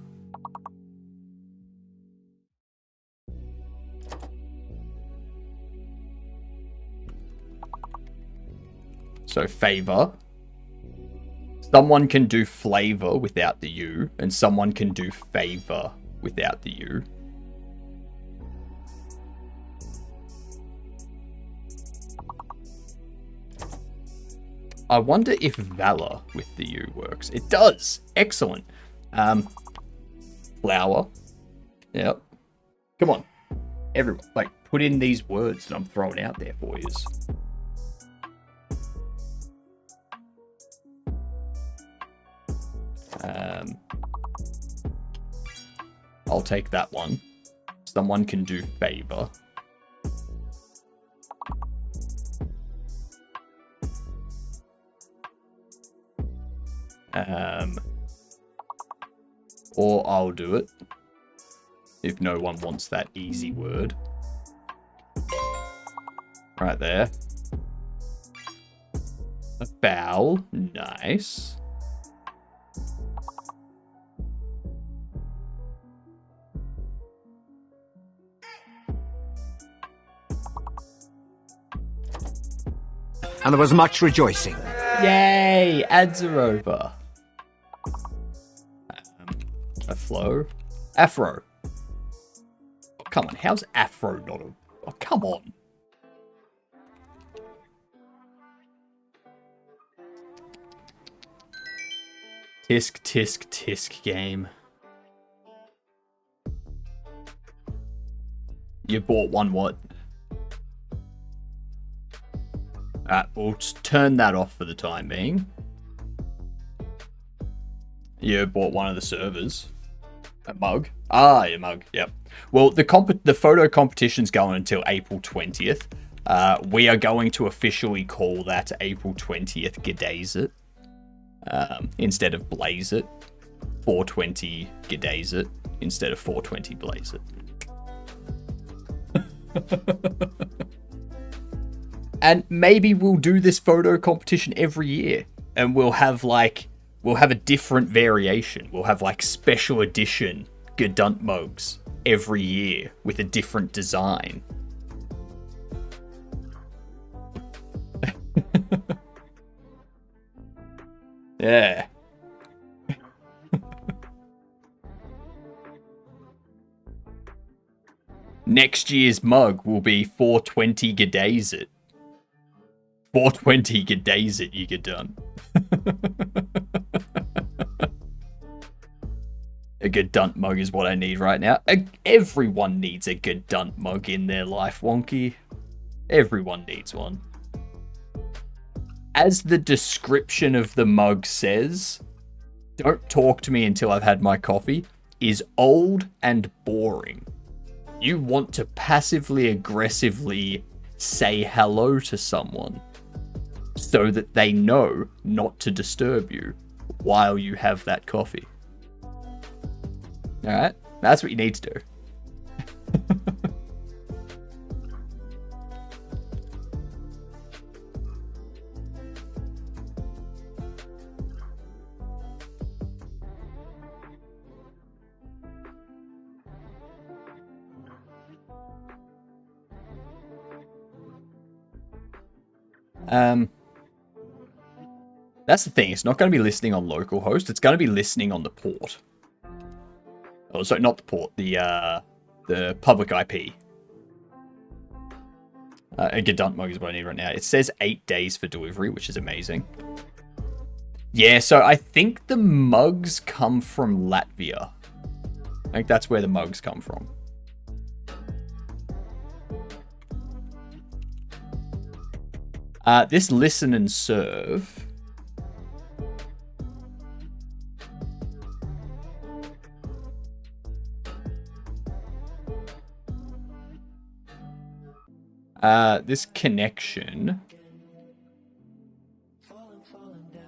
So favor. Someone can do flavor without the U, and someone can do favor without the U. I wonder if valor with the U works. It does. Excellent. Flower. Yep. Come on. Everyone, like, put in these words that I'm throwing out there for you. I'll take that one. Someone can do favor. Or I'll do it. If no one wants that easy word. Right there. A bowel. Nice. And there was much rejoicing. Yay! Ads are over. A flow. Afro. Oh, come on, how's Afro not a... Oh, come on. Tisk, tisk, tisk game. You bought one what? We'll just turn that off for the time being. You bought one of the servers. A mug. Ah, your mug. Yep. Well, the photo competition's going until April 20th. We are going to officially call that April 20th G'days It. Instead of Blaze It. 420 G'days It. Instead of 420 Blaze It. And maybe we'll do this photo competition every year. And we'll have a different variation. We'll have like special edition Gedunt mugs every year with a different design. Yeah. Next year's mug will be 420 G'days It. 420 G'days It, you get done. A Gedunt mug is what I need right now. Everyone needs a Gedunt mug in their life, Wonky. Everyone needs one. As the description of the mug says, don't talk to me until I've had my coffee, is old and boring. You want to passively aggressively say hello to someone so that they know not to disturb you while you have that coffee. Alright? That's what you need to do. That's the thing, it's not going to be listening on localhost, it's going to be listening on the port. Oh, sorry, not the port, the public IP. A Gedunt mug is what I need right now. It says 8 days for delivery, which is amazing. Yeah, so I think the mugs come from Latvia. I think that's where the mugs come from. This listen and serve. This connection.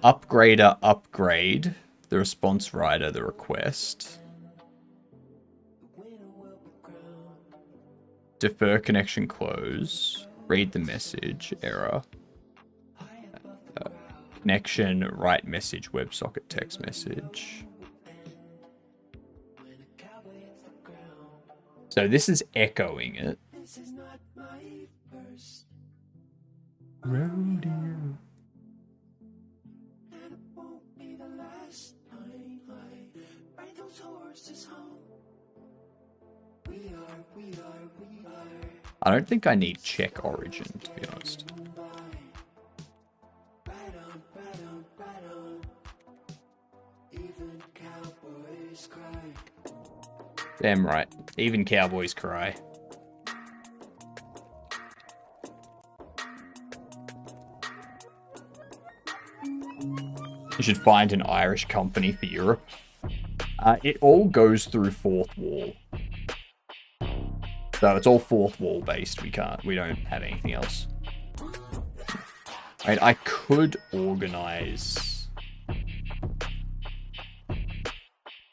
Upgrader upgrade. The response writer, the request. Defer connection close. Read the message. Error. Connection, write message, WebSocket text message. So this is echoing it. Rodeo. I don't think I need check origin, to be honest. Damn right. Even cowboys cry. You should find an Irish company for Europe. It all goes through Fourth Wall. So it's all Fourth Wall based. We don't have anything else. I mean, I could organize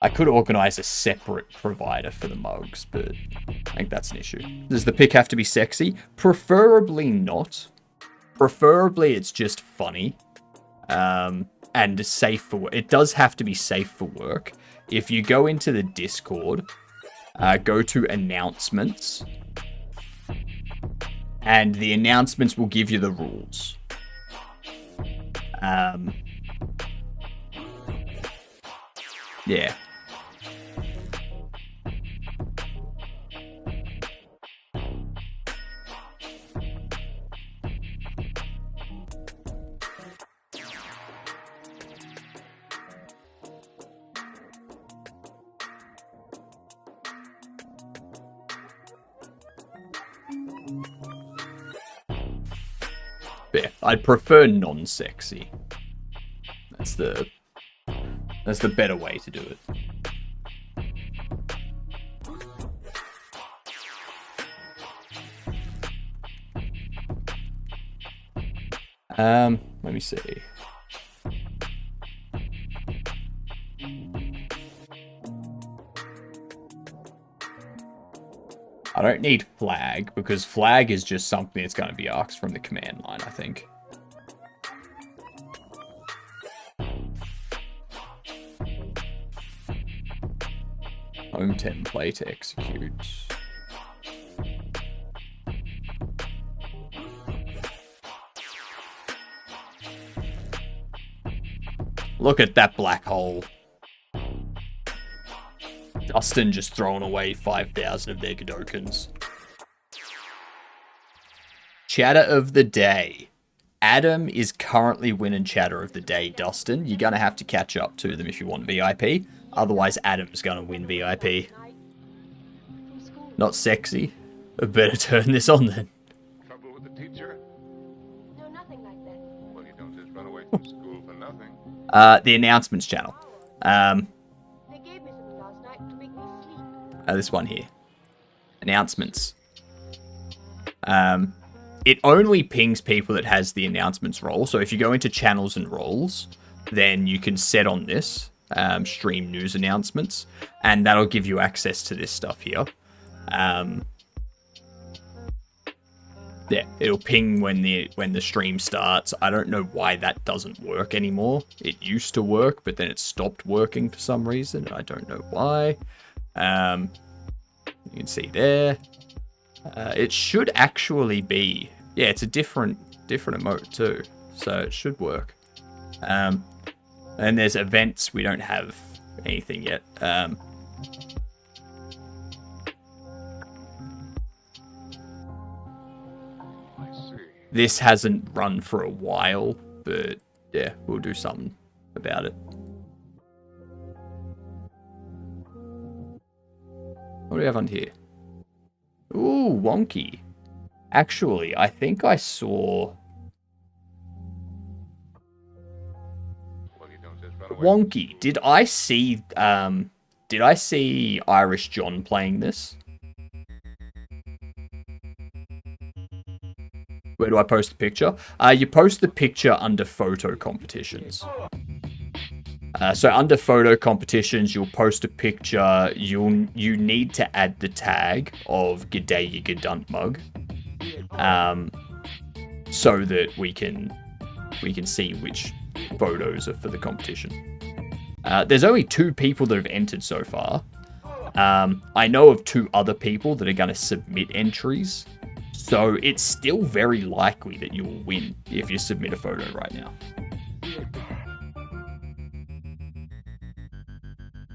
I could organize a separate provider for the mugs, but I think that's an issue. Does the pic have to be sexy? Preferably not. Preferably it's just funny. And safe for work. It does have to be safe for work. If you go into the Discord, go to announcements, and the announcements will give you the rules. Yeah. Yeah, I'd prefer non-sexy. That's the better way to do it. Let me see. I don't need flag, because flag is just something that's going to be asked from the command line, I think. Home template execute. Look at that black hole. Dustin just throwing away 5,000 of their Godokans. Chatter of the day. Adam is currently winning chatter of the day, Dustin. You're going to have to catch up to them if you want VIP. Otherwise, Adam's going to win VIP. Not sexy. I better turn this on then. Trouble with the teacher? No, nothing like that. Well, you don't just run away from school for nothing. The announcements channel. They gave me something last night to make me sleep. This one here. Announcements. It only pings people that has the announcements role. So if you go into channels and roles, then you can set on this, stream news announcements, and that'll give you access to this stuff here. Yeah, it'll ping when the stream starts. I don't know why that doesn't work anymore. It used to work, but then it stopped working for some reason. I don't know why. You can see there. It should actually be... Yeah, it's a different emote too. So it should work. And there's events. We don't have anything yet. I see. This hasn't run for a while, but yeah, we'll do something about it. What do we have on here? Ooh, wonky. Actually, I think I saw... Well, you don't just run away. Wonky. Did I see Irish John playing this? Where do I post the picture? You post the picture under photo competitions. So under photo competitions, you'll post a picture. You need to add the tag of G'day you Gadunt mug, so that we can see which photos are for the competition. There's only 2 people that have entered so far. I know of 2 other people that are going to submit entries. So it's still very likely that you will win if you submit a photo right now.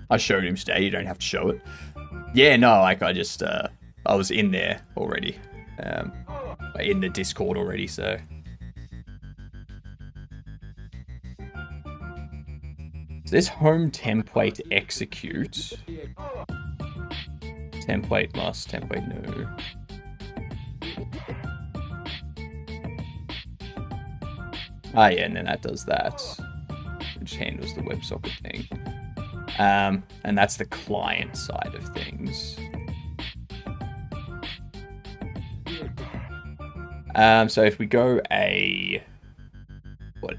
I showed him today, you don't have to show it. Yeah, no, like I just, I was in there already. In the Discord already, so. This home template execute. Template must, template no. Ah, yeah, and then that does that, which handles the WebSocket thing. And that's the client side of things. So if we go a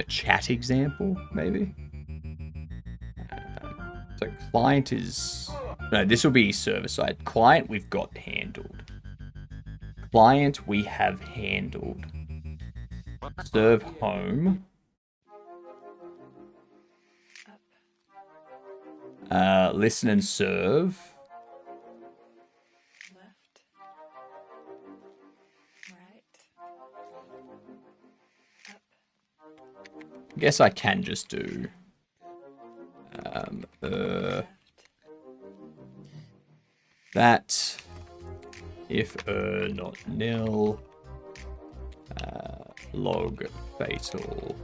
chat example, maybe? So client is... No, this will be server side. Client we've got handled. Client we have handled. Serve home. Listen and serve. Left. Right. I guess I can just do... that if not nil, log fatal,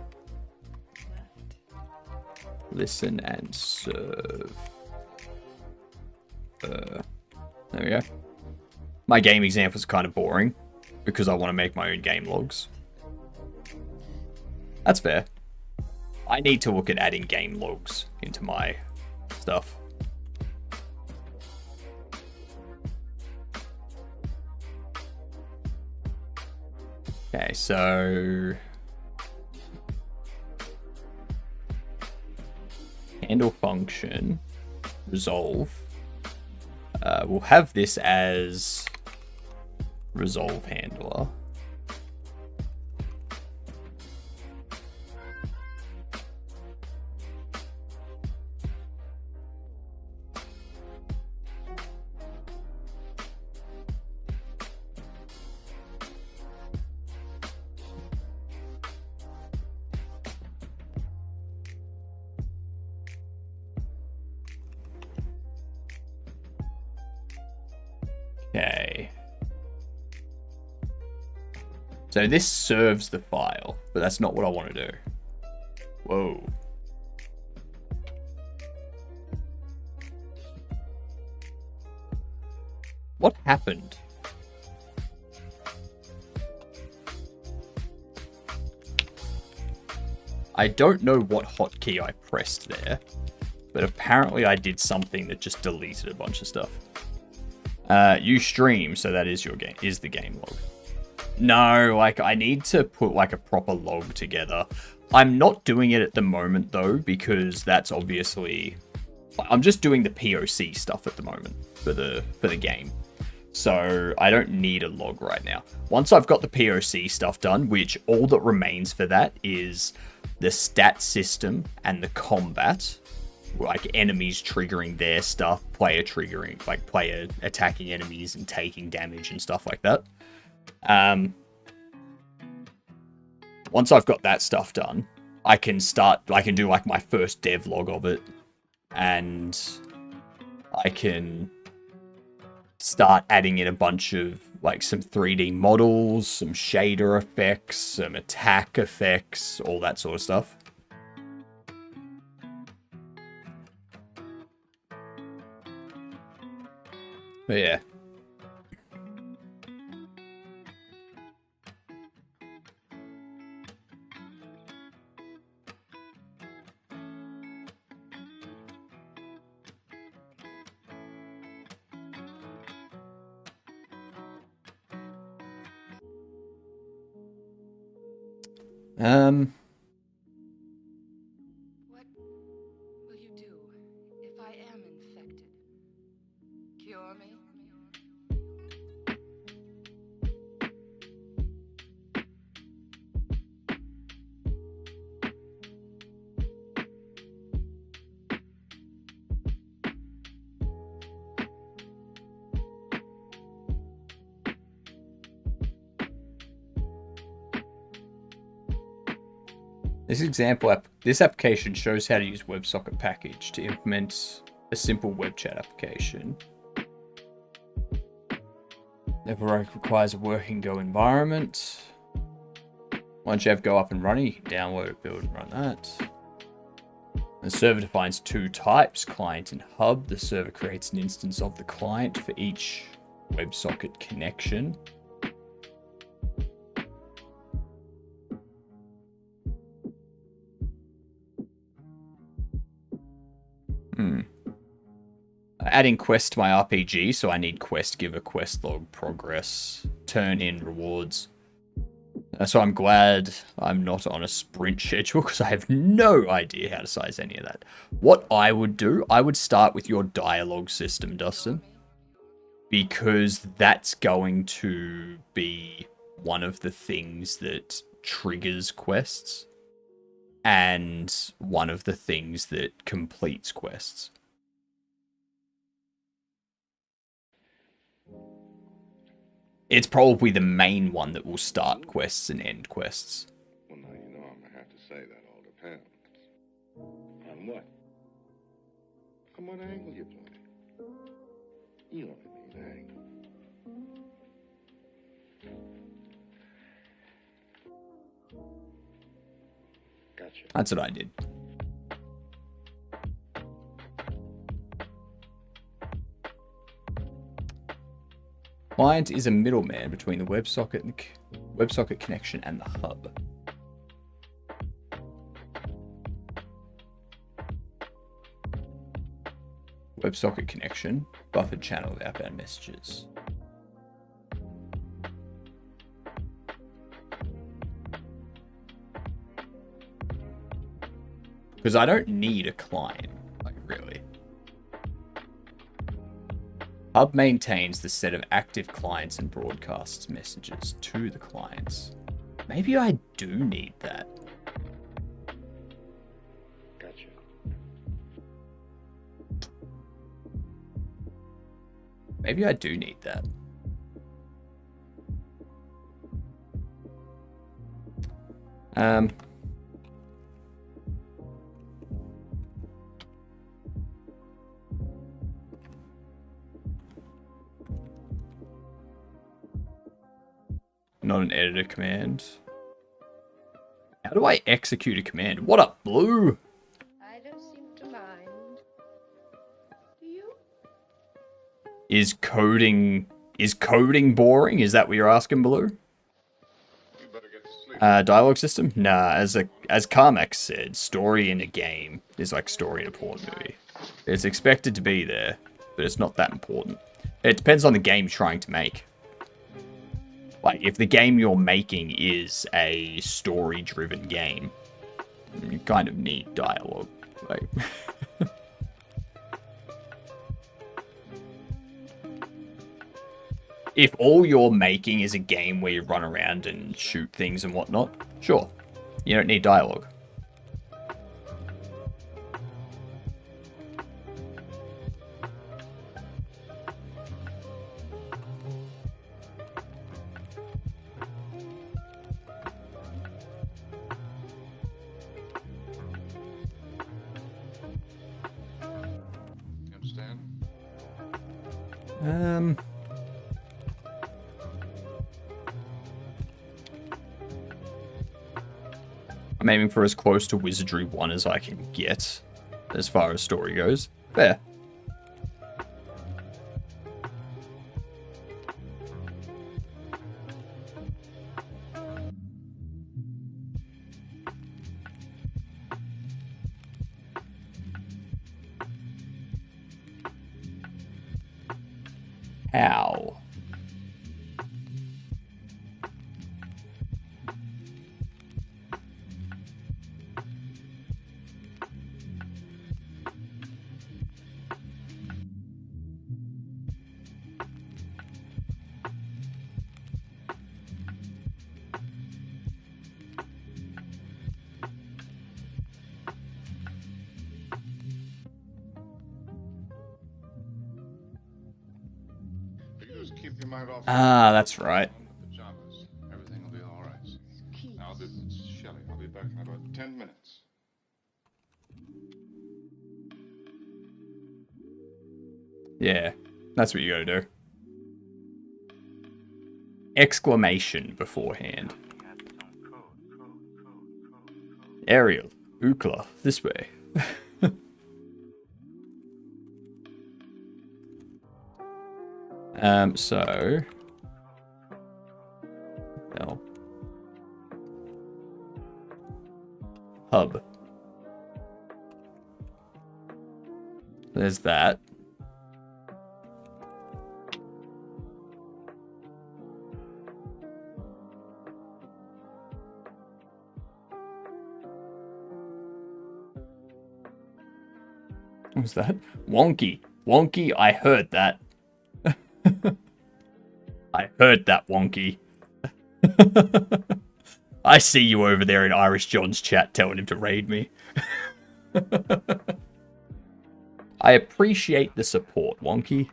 listen and serve. There we go. My game example is kind of boring because I want to make my own game logs. That's fair. I need to look at adding game logs into my stuff. Okay, so handle function resolve. We'll have this as resolve handler. Okay. So this serves the file, but that's not what I want to do. Whoa. What happened? I don't know what hotkey I pressed there, but apparently I did something that just deleted a bunch of stuff. You stream, so that is your game, is the game log. No, like I need to put like a proper log together. I'm not doing it at the moment though, because that's obviously, I'm just doing the POC stuff at the moment for the game. So I don't need a log right now. Once I've got the POC stuff done, which all that remains for that is the stat system and the combat, like enemies triggering their stuff, player triggering, like player attacking enemies and taking damage and stuff like that. Once I've got that stuff done, I can do like my first dev log of it, and I can start adding in a bunch of like some 3D models, some shader effects, some attack effects, all that sort of stuff. But yeah. What will you do if I am infected? Cure me? This application shows how to use WebSocket package to implement a simple web chat application. Neverwork requires a working Go environment. Once you have Go up and running, you can download it, build, and run that. The server defines two types, client and hub. The server creates an instance of the client for each WebSocket connection. Adding quest to my RPG, so I need quest giver, quest log, progress, turn in rewards. So I'm glad I'm not on a sprint schedule because I have no idea how to size any of that. What I would do, I would start with your dialogue system, Dustin. Because that's going to be one of the things that triggers quests. And one of the things that completes quests. It's probably the main one that will start quests and end quests. Well, now you know I'm gonna have to say that all depends. On what? On what angle you play. You only need angle. Gotcha. That's what I did. Client is a middleman between the WebSocket connection and the hub. WebSocket connection, buffered channel of outbound messages. Because I don't need a client, like really. Hub maintains the set of active clients and broadcasts messages to the clients. Maybe I do need that. Gotcha. Maybe I do need that. Not an editor command. How do I execute a command? What up, Blue? I don't seem to mind. Do you? Is coding boring? Is that what you're asking, Blue? Dialogue system? Nah, as Carmack said, story in a game is like story in a porn movie. It's expected to be there, but it's not that important. It depends on the game you're trying to make. Like, if the game you're making is a story-driven game, you kind of need dialogue. Like, if all you're making is a game where you run around and shoot things and whatnot, sure, you don't need dialogue. I'm aiming for as close to Wizardry 1 as I can get, as far as story goes. Fair. How? Ah, that's right. Everything will be all right. Now, this is Shelley. I'll be back in about 10 minutes. Yeah, that's what you gotta do. Exclamation beforehand. Ariel, Ookla, this way. So... Well. Hub. There's that. What was that? Wonky. Wonky, I heard that. I heard that, Wonky. I see you over there in Irish John's chat telling him to raid me. I appreciate the support, Wonky.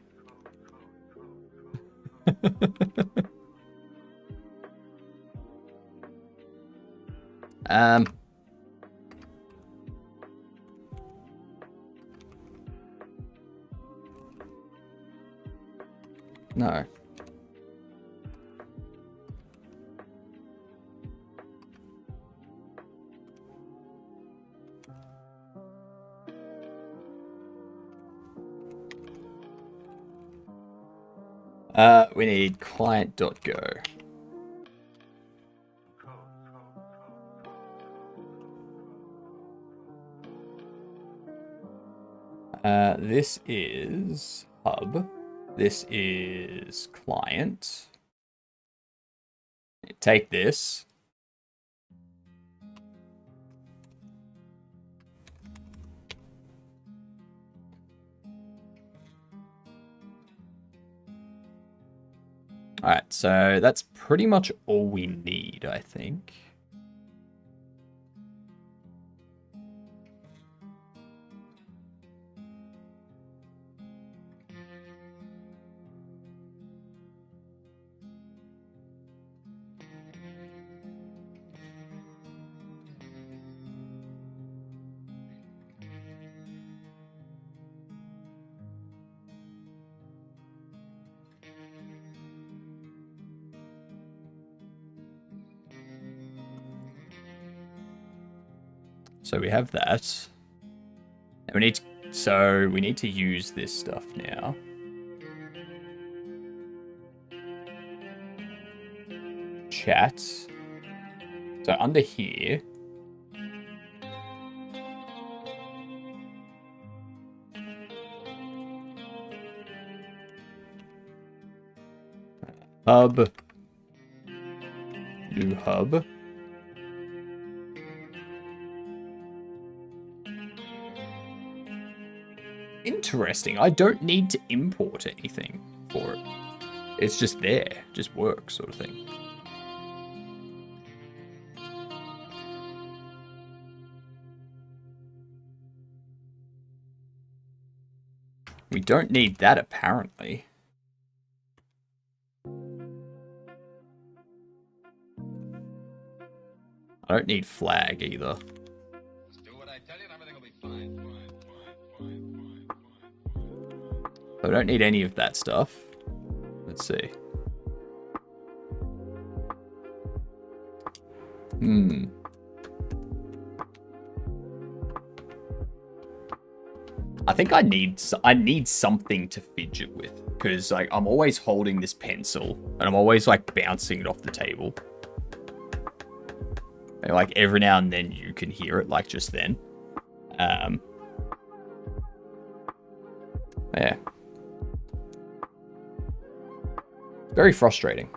No. We need client.go. This is hub. This is client. Take this. Alright, so that's pretty much all we need, I think. So we have that. And we need to use this stuff now. Chat. So under here. Hub. New hub. Interesting. I don't need to import anything for it. It's just there. Just works, sort of thing. We don't need that, apparently. I don't need flag either. Just do what I tell you and everything will be fine. I don't need any of that stuff. Let's see. I think I need something to fidget with, because like I'm always holding this pencil and I'm always like bouncing it off the table. And, like every now and then you can hear it, like just then. Yeah. Very frustrating.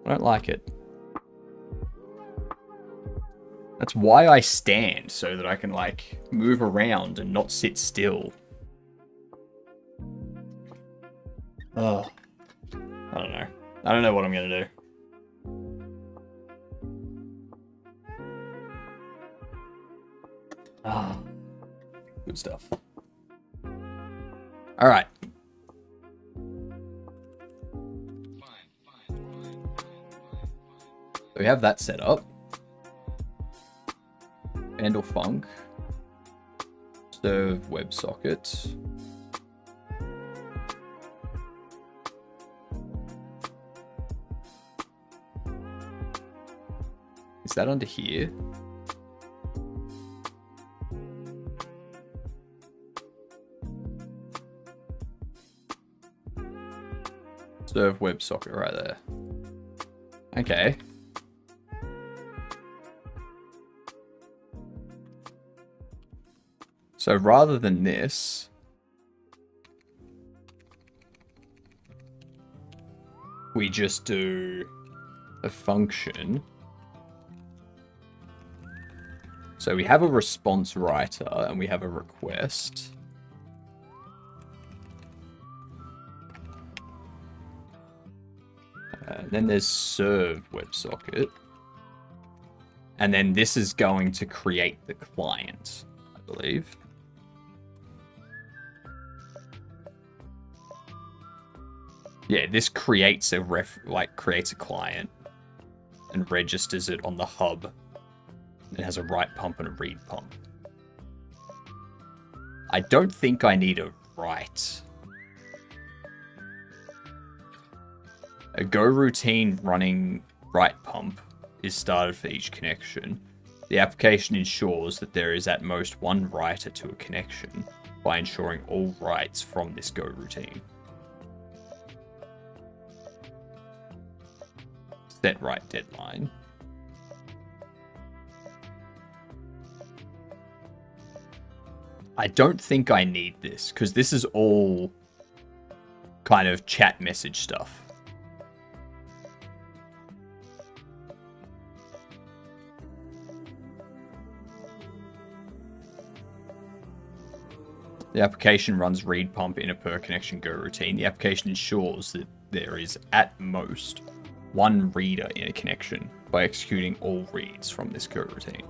I don't like it. That's why I stand, so that I can, like, move around and not sit still. Oh. I don't know. I don't know what I'm gonna do. Ah. Good stuff. Alright. So we have that set up. Handle func. Serve WebSocket. Is that under here? Serve WebSocket right there. Okay. So rather than this, we just do a function So we have a response writer and we have a request. Then there's serve WebSocket. And then this is going to create the client, I believe. Yeah, this creates a creates a client and registers it on the hub. It has a write pump and a read pump. I don't think I need a write. A Go routine running write pump is started for each connection. The application ensures that there is at most one writer to a connection by ensuring all writes from this Go routine. Set write deadline. I don't think I need this, because this is all kind of chat message stuff. The application runs read pump in a per connection Go routine. The application ensures that there is at most one reader in a connection by executing all reads from this Go routine.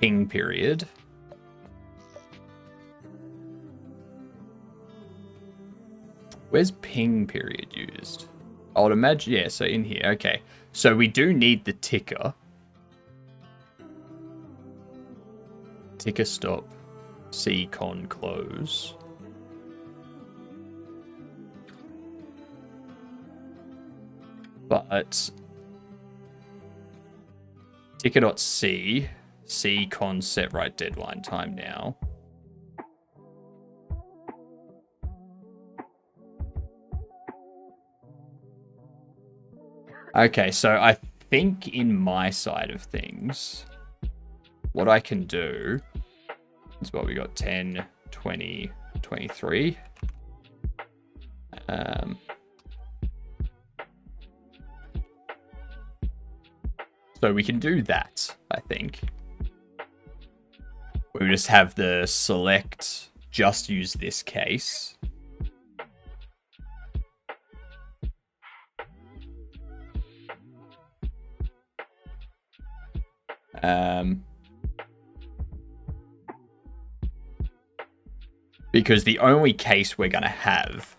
Ping period. Where's ping period used? I would imagine, yeah, so in here, okay. So we do need the ticker. Ticker stop. Con close. But ticker.c, con set write deadline time now. Okay, so I think in my side of things, what I can do is what we got 10, 20, 23. So we can do that, I think. We just have the select, just use this case. Because the only case we're going to have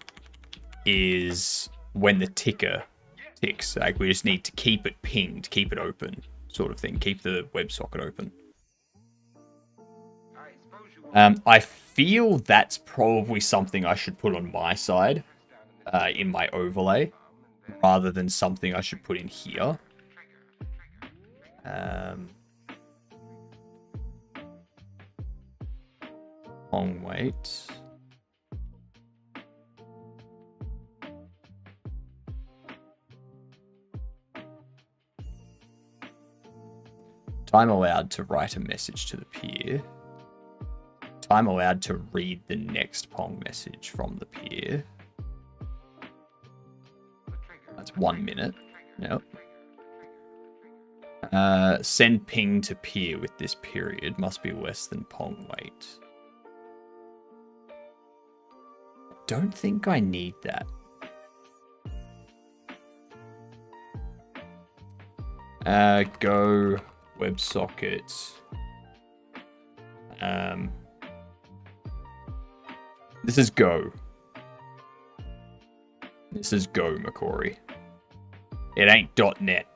is when the ticker ticks. Like, we just need to keep it pinged, keep it open, sort of thing. Keep the WebSocket open. I feel that's probably something I should put on my side in my overlay, rather than something I should put in here. Long wait. Time allowed to write a message to the peer. Time allowed to read the next Pong message from the peer. That's 1 minute. Yep. Send ping to peer with this period must be less than Pong wait. Don't think I need that. Go WebSocket. This is Go. This is Go, Macquarie. It ain't .net.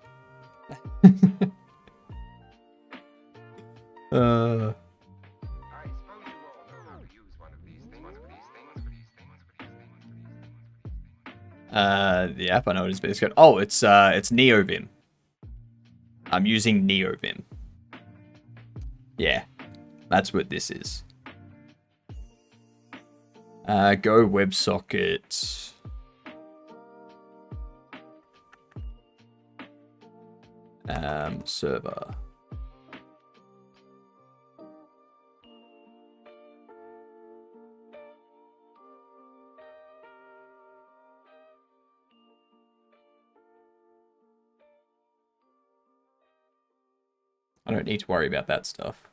The app, I know it is, but it's good. Oh, it's NeoVim. I'm using NeoVim. Yeah, that's what this is. Go WebSocket. Server. I don't need to worry about that stuff.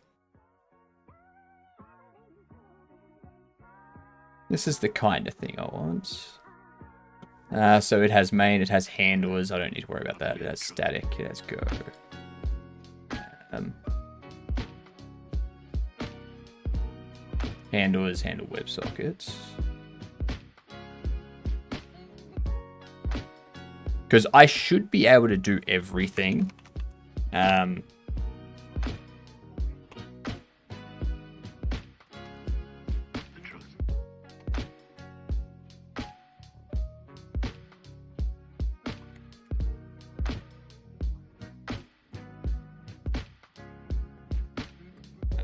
This is the kind of thing I want. So it has main, it has handlers. I don't need to worry about that. It has static, it has go. Handlers handle WebSockets. Because I should be able to do everything.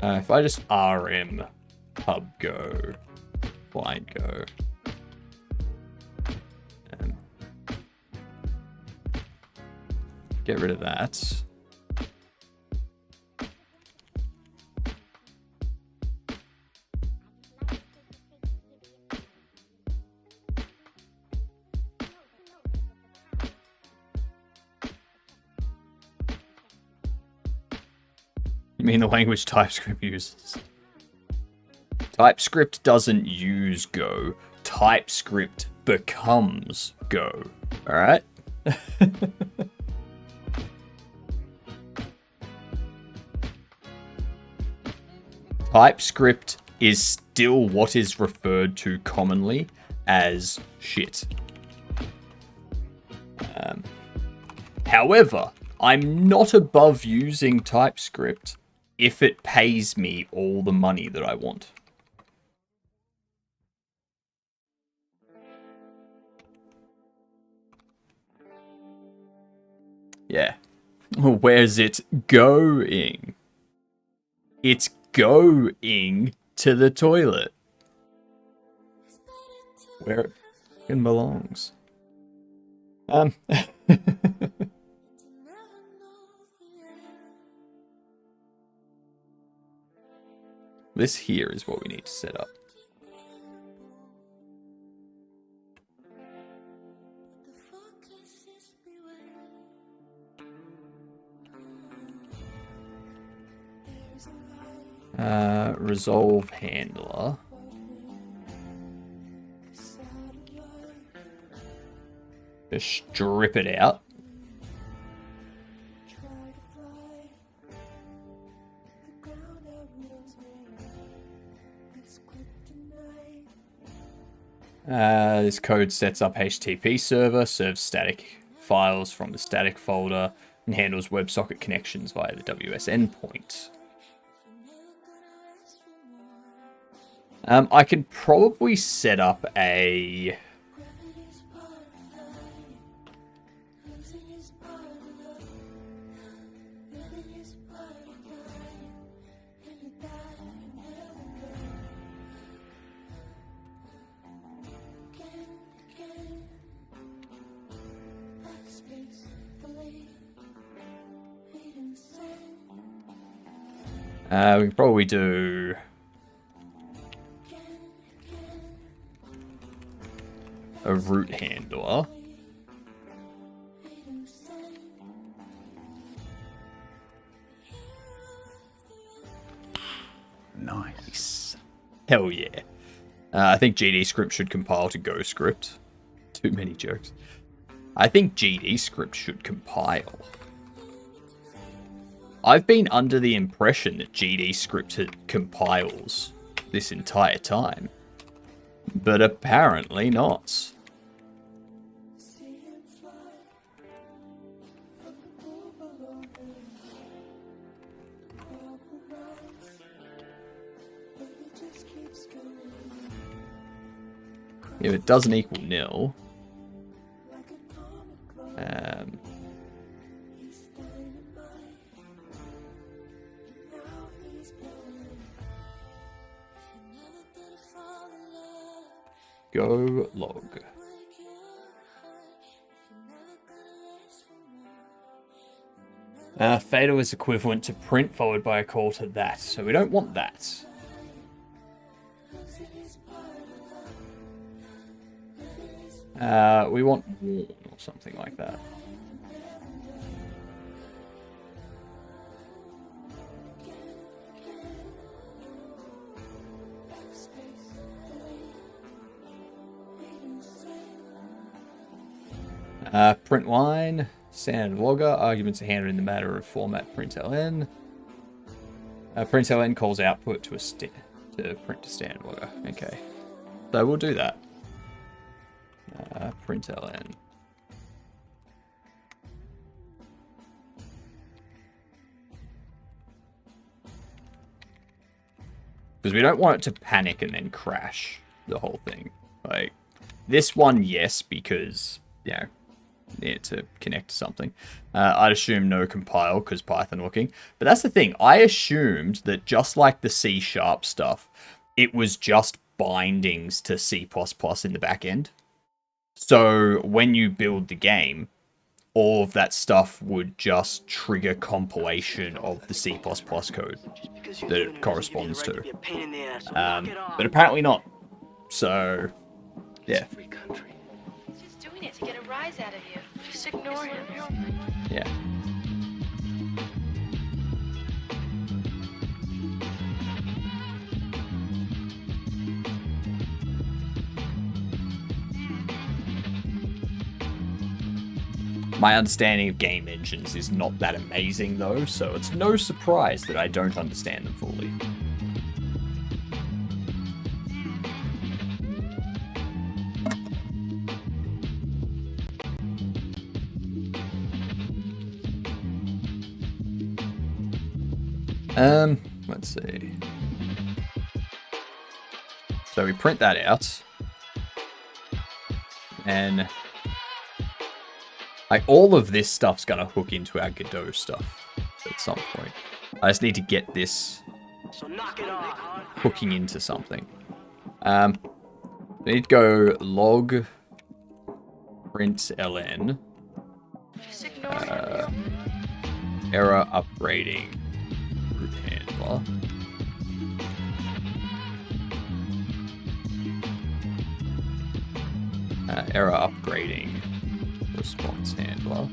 If I just RM pub go, client go. Get rid of that. You mean the language TypeScript uses? TypeScript doesn't use Go. TypeScript becomes Go. Alright? TypeScript is still what is referred to commonly as shit. However, I'm not above using TypeScript if it pays me all the money that I want. Yeah. Where's it going? It's going to the toilet. Where it fucking belongs. This here is what we need to set up. Resolve handler. Just strip it out. This code sets up HTTP server, serves static files from the static folder, and handles WebSocket connections via the WS endpoint. I can probably set up a... we can probably do... a root handler. Nice. Hell yeah. I think GDScript should compile to GoScript. Too many jokes. I think GDScript should compile. I've been under the impression that GDScript compiles this entire time. But apparently not. If it doesn't equal nil, go log. Fatal is equivalent to print followed by a call to that, so we don't want that. We want warn or something like that. Print line, standard logger, arguments are handled in the matter of format println. Println calls output to print to standard logger. Okay, so we'll do that. Println. Because we don't want it to panic and then crash the whole thing. Like, this one, yes, because, you know, need it to connect to something. I'd assume no compile because Python looking. But that's the thing. I assumed that just like the C# stuff, it was just bindings to C++ in the back end. So when you build the game, all of that stuff would just trigger compilation of the C++ code that it corresponds to. But apparently not. So, yeah. He's just doing it to get a rise out of you. Just ignore him. Yeah. My understanding of game engines is not that amazing though, so it's no surprise that I don't understand them fully. Let's see. So we print that out. And like all of this stuff's gonna hook into our Godot stuff at some point. I just need to get this hooking into something. We need to go log println error upgrading group handler. Error upgrading response handler.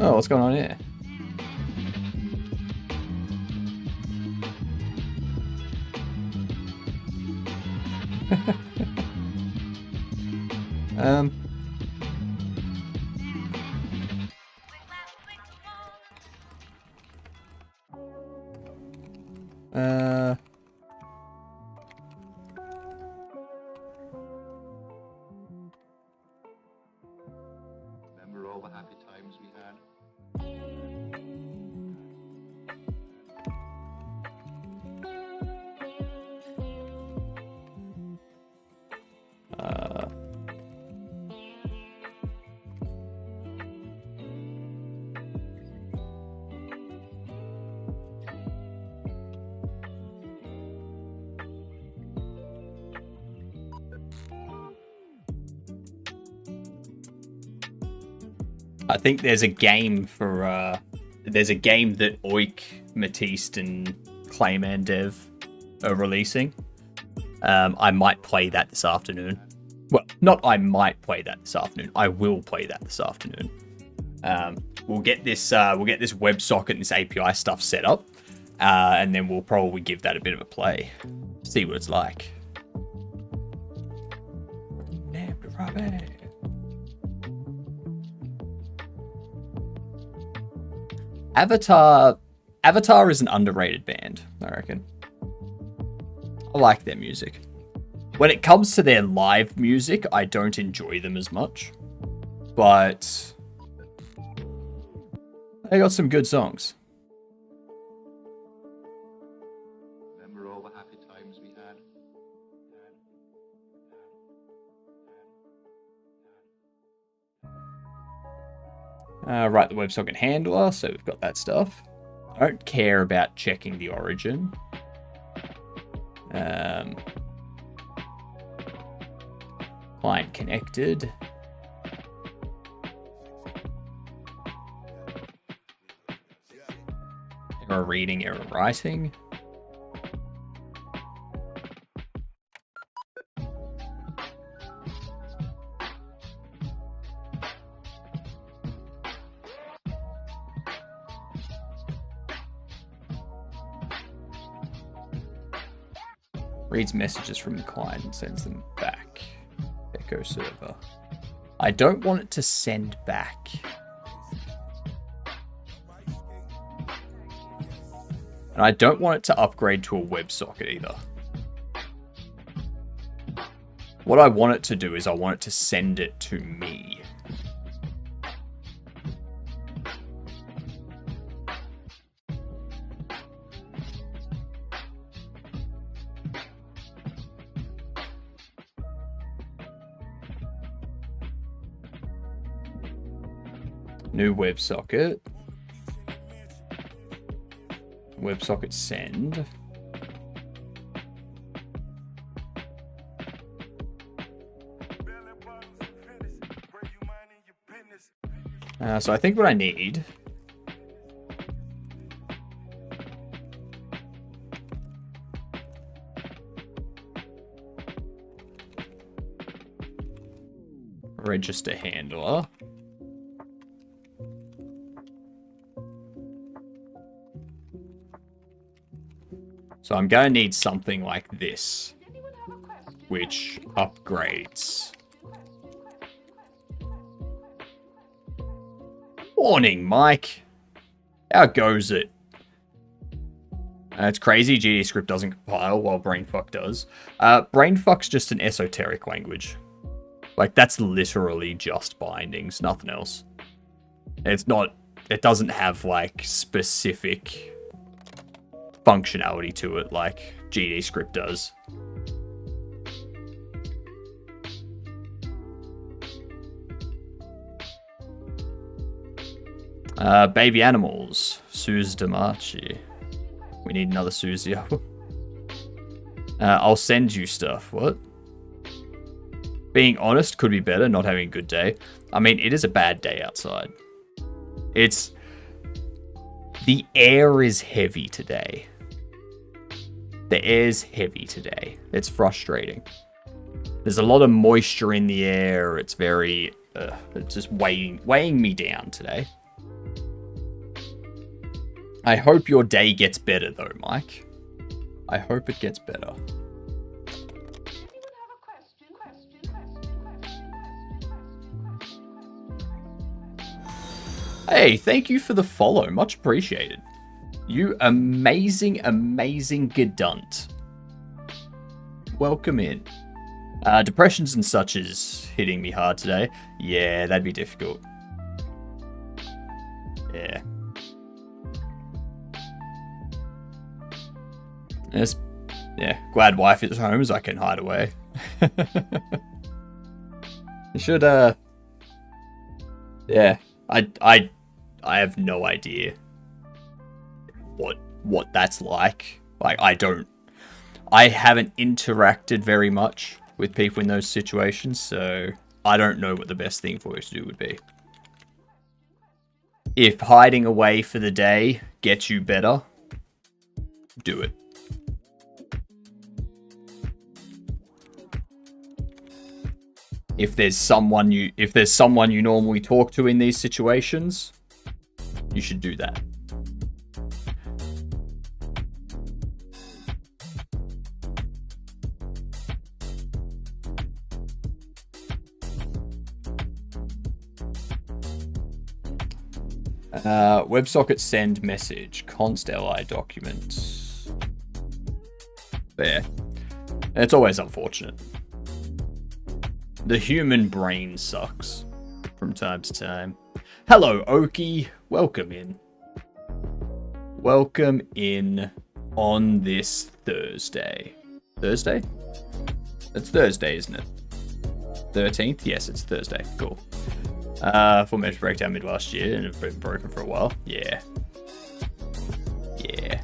Oh, what's going on here? Remember all the happy times we had? I think there's a game for there's a game that Oik, Matiste, and Clayman Dev are releasing. I might play that this afternoon. Well, not I might play that this afternoon. I will play that this afternoon. We'll get this WebSocket and this API stuff set up, and then we'll probably give that a bit of a play. See what it's like. Avatar is an underrated band, I reckon. I like their music. When it comes to their live music, I don't enjoy them as much. But they got some good songs. Remember all the happy times we had? Write the WebSocket handler, so we've got that stuff. I don't care about checking the origin. Client connected. Error reading, error writing. Reads messages from the client and sends them back. Echo server. I don't want it to send back. And I don't want it to upgrade to a WebSocket either. What I want it to do is I want it to send it to me. New WebSocket. WebSocket send. So I think what I need register handler. So I'm going to need something like this, which upgrades. Morning, Mike. How goes it? It's crazy. GDScript doesn't compile while Brainfuck does. Brainfuck's just an esoteric language. Like, that's literally just bindings, nothing else. It's not... It doesn't have, like, specific functionality to it like GDScript does. Baby animals. Suze Damachi. We need another Suzio. I'll send you stuff. What? Being honest could be better, not having a good day. I mean, it is a bad day outside. It's... The air is heavy today. The air's heavy today. It's frustrating. There's a lot of moisture in the air. It's very... it's just weighing me down today. I hope your day gets better though, Mike. I hope it gets better. Hey, thank you for the follow. Much appreciated. You amazing, amazing gedunt. Welcome in. Depressions and such is hitting me hard today. Yeah, that'd be difficult. Yeah. Yes. Yeah, glad wife is home so I can hide away. You should, yeah. I have no idea what that's like. Like, I haven't interacted very much with people in those situations, so I don't know what the best thing for you to do would be. If hiding away for the day gets you better, do it. If there's someone you normally talk to in these situations, you should do that. WebSocket send message, const li document. There. It's always unfortunate. The human brain sucks from time to time. Hello, Oki. Welcome in. Welcome in on this Thursday. Thursday? It's Thursday, isn't it? 13th? Yes, it's Thursday. Cool. Full measure breakdown mid last year and have been broken for a while. Yeah. Yeah.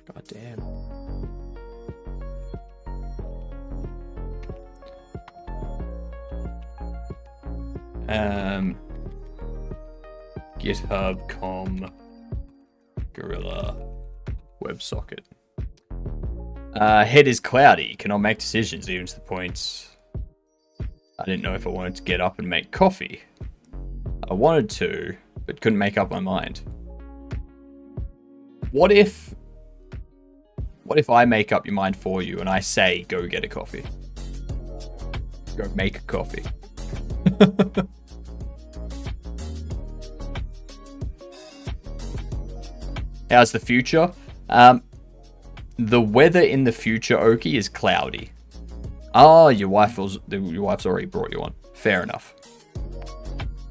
God damn. GitHub com Gorilla WebSocket. Head is cloudy. Cannot make decisions, even to the point I didn't know if I wanted to get up and make coffee. I wanted to, but couldn't make up my mind. What if I make up your mind for you and I say, go get a coffee? Go make a coffee. How's the future? The weather in the future, Oki, is cloudy. Oh, your wife's already brought you one. Fair enough.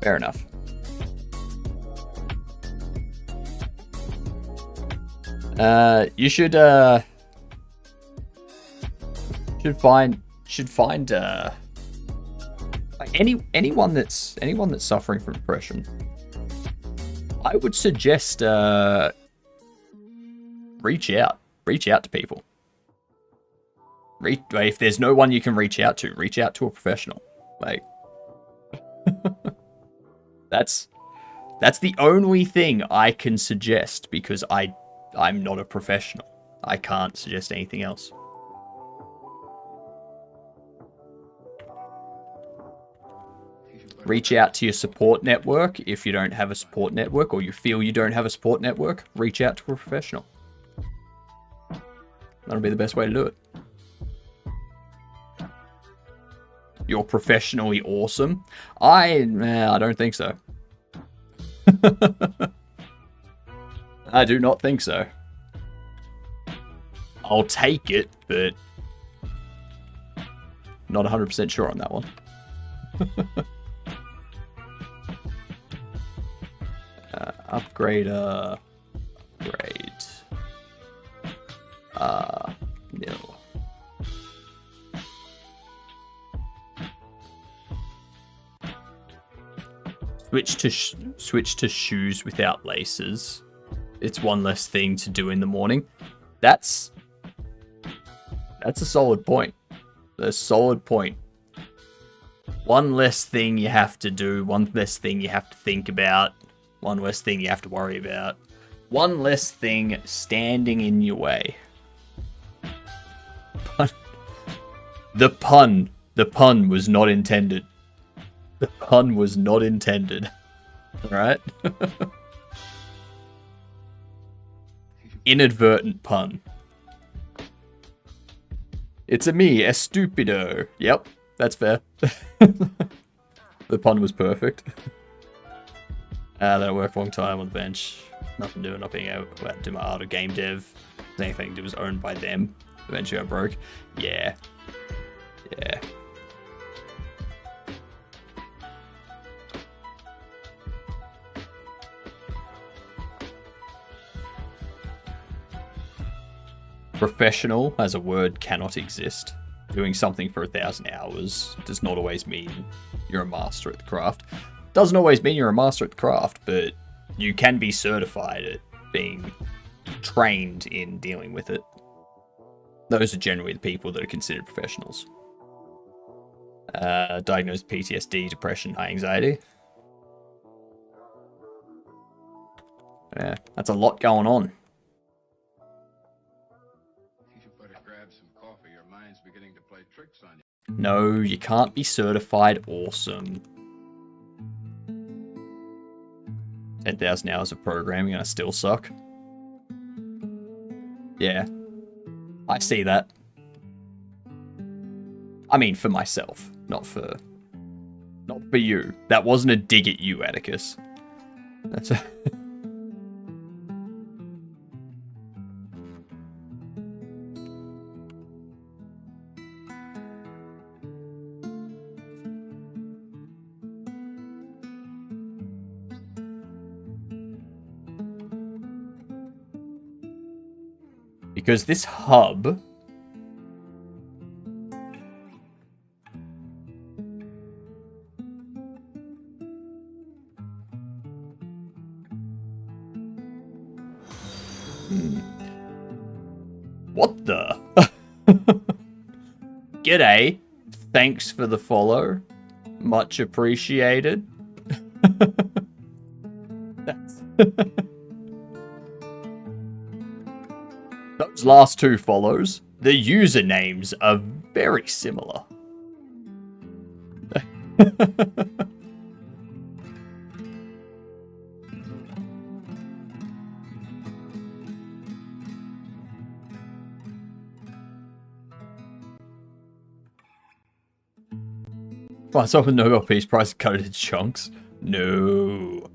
Fair enough. You should find like anyone that's suffering from depression. I would suggest reach out to people. If there's no one you can reach out to a professional. Like that's the only thing I can suggest, because I'm not a professional. I can't suggest anything else. Reach out to your support network. If you don't have a support network, or you feel you don't have a support network, reach out to a professional. That'll be the best way to do it. You're professionally awesome. I don't think so. I do not think so. I'll take it, but not 100% sure on that one. Upgrade. Nil. Switch to shoes without laces. It's one less thing to do in the morning. That's a solid point. A solid point. One less thing you have to do. One less thing you have to think about. One less thing you have to worry about. One less thing standing in your way. The pun was not intended. The pun was not intended. Alright? Inadvertent pun. It's a me, estupido. Yep, that's fair. The pun was perfect. Then I worked a long time on the bench. Nothing doing, not being able to do my art or game dev. Anything that was owned by them. Eventually I broke. Yeah. Yeah. Professional as a word cannot exist. Doing something for 1,000 hours does not always mean you're a master at the craft. Doesn't always mean you're a master at the craft, but you can be certified at being trained in dealing with it. Those are generally the people that are considered professionals. Diagnosed PTSD, depression, high anxiety. Yeah, that's a lot going on. No, you can't be certified awesome. 10,000 hours of programming and I still suck. Yeah. I see that. I mean, for myself, not for you. That wasn't a dig at you, Atticus. That's a... Because this hub... What the? G'day. Thanks for the follow. Much appreciated. That's... Those last two follows, the usernames are very similar. Well, so the Nobel Peace Prize cut it in chunks? No.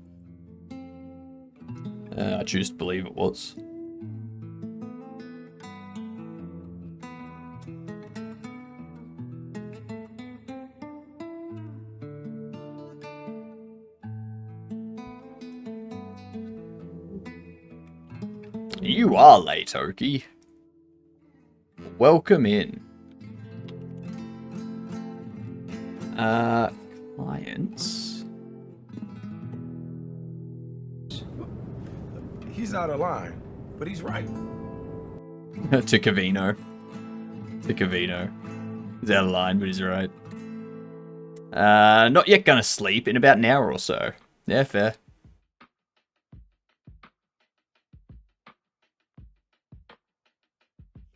I choose to believe it was. You are late, Oki. Welcome in. Clients. He's out of line, but he's right. To Cavino. To Cavino. He's out of line, but he's right. Not yet gonna sleep in about an hour or so. Yeah, fair.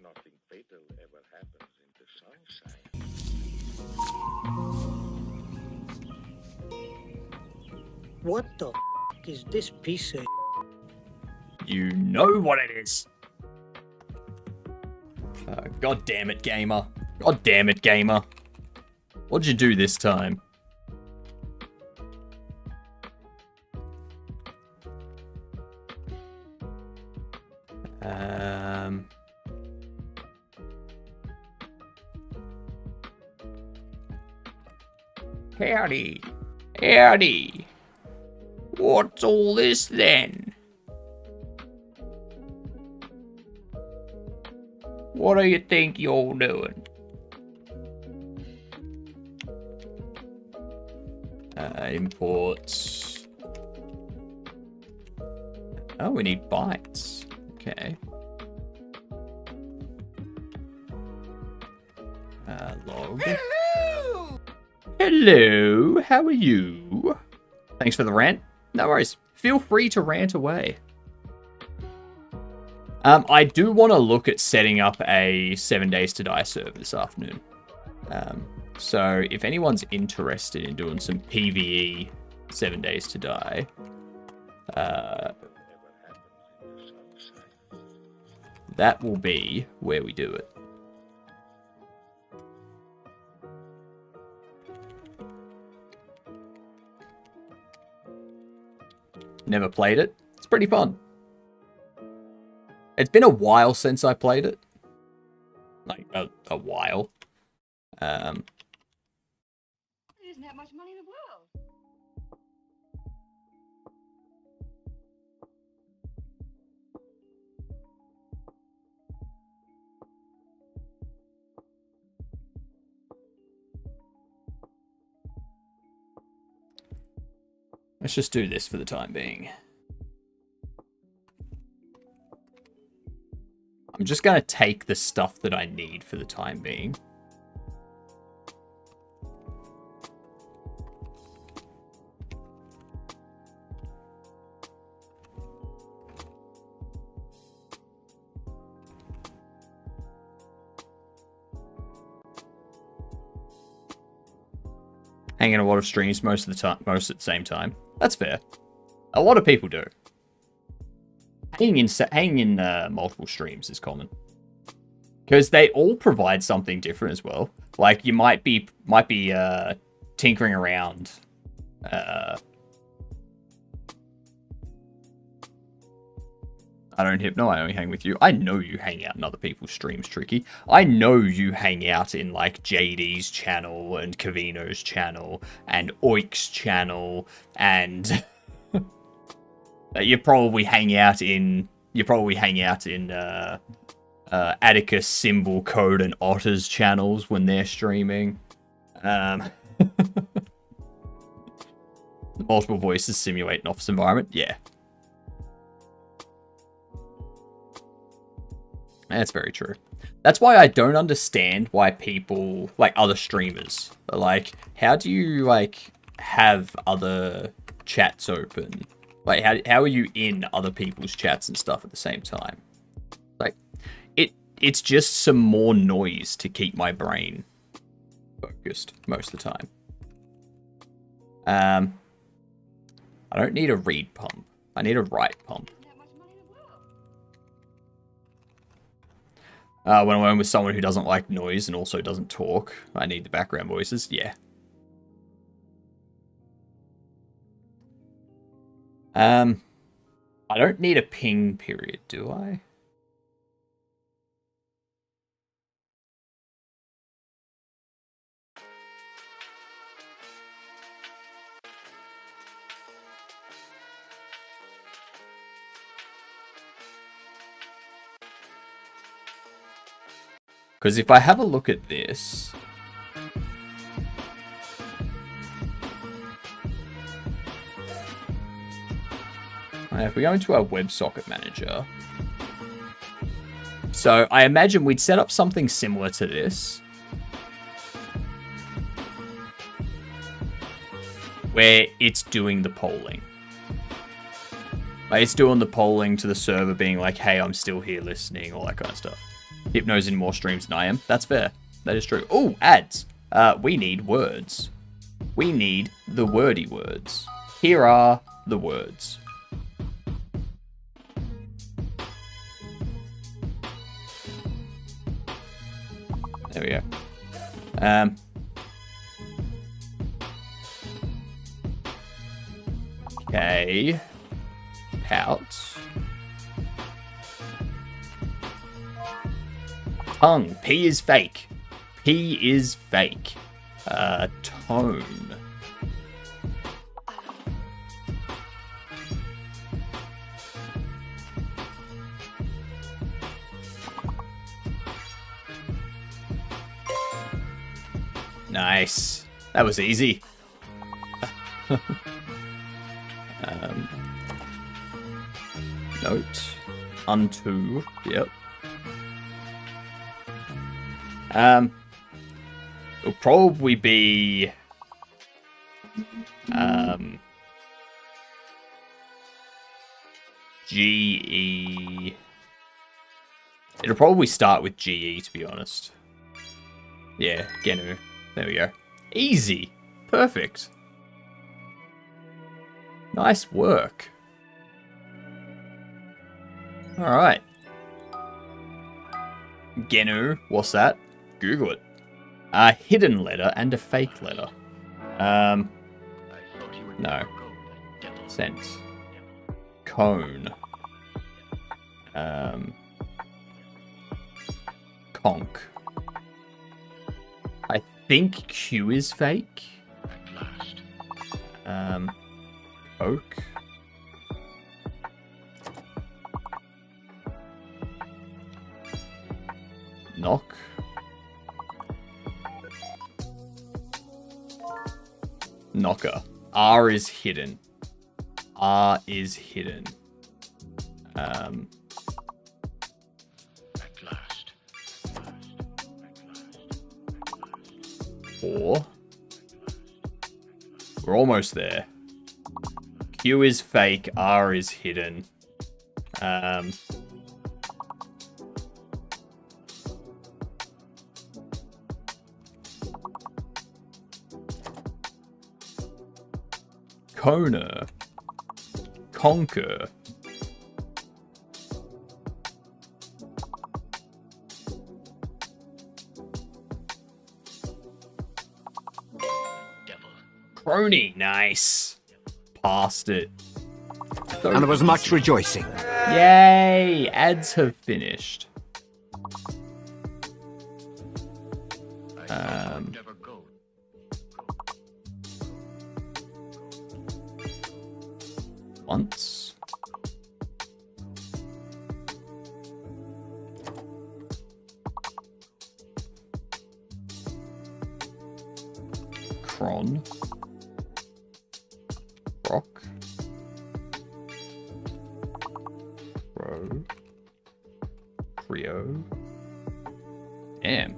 Nothing fatal ever happens in the sunshine. What the is this piece of... You know what it is. God damn it, gamer. God damn it, gamer. What'd you do this time? Howdy. Howdy. What's all this then? What do you think you're doing? Imports. Oh, we need bytes. Okay. Log. Hello! Hello, how are you? Thanks for the rant. No worries. Feel free to rant away. I do want to look at setting up a 7 Days to Die server this afternoon. So if anyone's interested in doing some PvE 7 Days to Die, that will be where we do it. Never played it. It's pretty fun. It's been a while since I played it. Like, a while. There isn't that much money in the world. Let's just do this for the time being. I'm just going to take the stuff that I need for the time being. Hanging a lot of streams most of the time, most at the same time. That's fair. A lot of people do. Hanging in multiple streams is common, because they all provide something different as well. Like you might be tinkering around I don't Hypno, I only hang with you. I know you hang out in other people's streams, Tricky. I know you hang out in, like, JD's channel, and Kavino's channel, and Oik's channel, and... you probably hang out in... Atticus, Symbol, Code, and Otter's channels when they're streaming. Multiple voices simulate an office environment. Yeah. That's very true. That's why I don't understand why people, like other streamers, are like, how do you, like, have other chats open? Like, how are you in other people's chats and stuff at the same time? Like, it's just some more noise to keep my brain focused most of the time. I don't need a read pump. I need a write pump. When I'm alone with someone who doesn't like noise and also doesn't talk, I need the background voices. Yeah. I don't need a ping period, do I? Because if I have a look at this... if we go into our WebSocket manager... So I imagine we'd set up something similar to this. Where it's doing the polling. Like, it's doing the polling to the server being like, hey, I'm still here listening, all that kind of stuff. Hypno's in more streams than I am. That's fair. That is true. Oh, ads. We need words. We need the wordy words. Here are the words. There we go. Okay. Pout. Tongue. P is fake. P is fake. Tone. Nice. That was easy. Note. Unto. Yep. It'll probably be GE. It'll probably start with GE, to be honest. Yeah, Genu. There we go. Easy. Perfect. Nice work. Alright. Genu, what's that? Google it. A hidden letter and a fake letter. No. Sense. Cone. Conk. I think Q is fake. Oak. Knock. Knocker. R is hidden. R is hidden. At last. Or. We're almost there. Q is fake. R is hidden. Kona. Conquer. Crony. Nice. Passed it. And there was much rejoicing. Yay! Ads have finished. Once. Kron. Rock. Pro. Trio. Damn.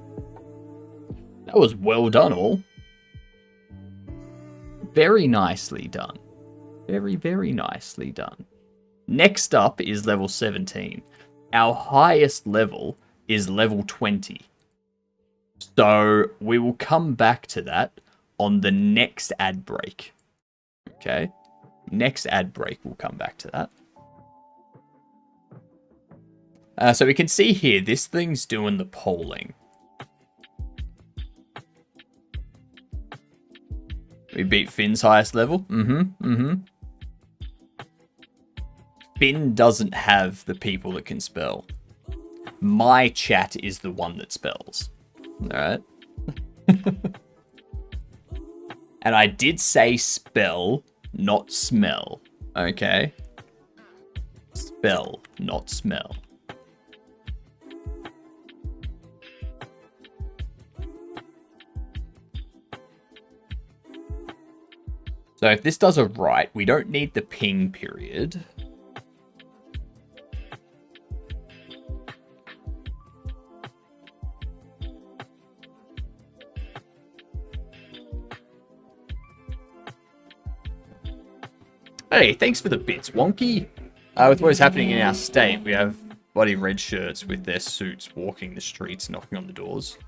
That was well done, all. Very nicely done. Very, very nicely done. Next up is level 17. Our highest level is level 20. So we will come back to that on the next ad break. Okay? Next ad break, we'll come back to that. So we can see here, this thing's doing the polling. We beat Finn's highest level. Finn doesn't have the people that can spell. My chat is the one that spells. Alright? And I did say spell, not smell. Okay? Spell, not smell. So if this does a right, we don't need the ping period. Hey, thanks for the bits, Wonky. With what is happening in our state, we have bloody red shirts with their suits walking the streets, knocking on the doors.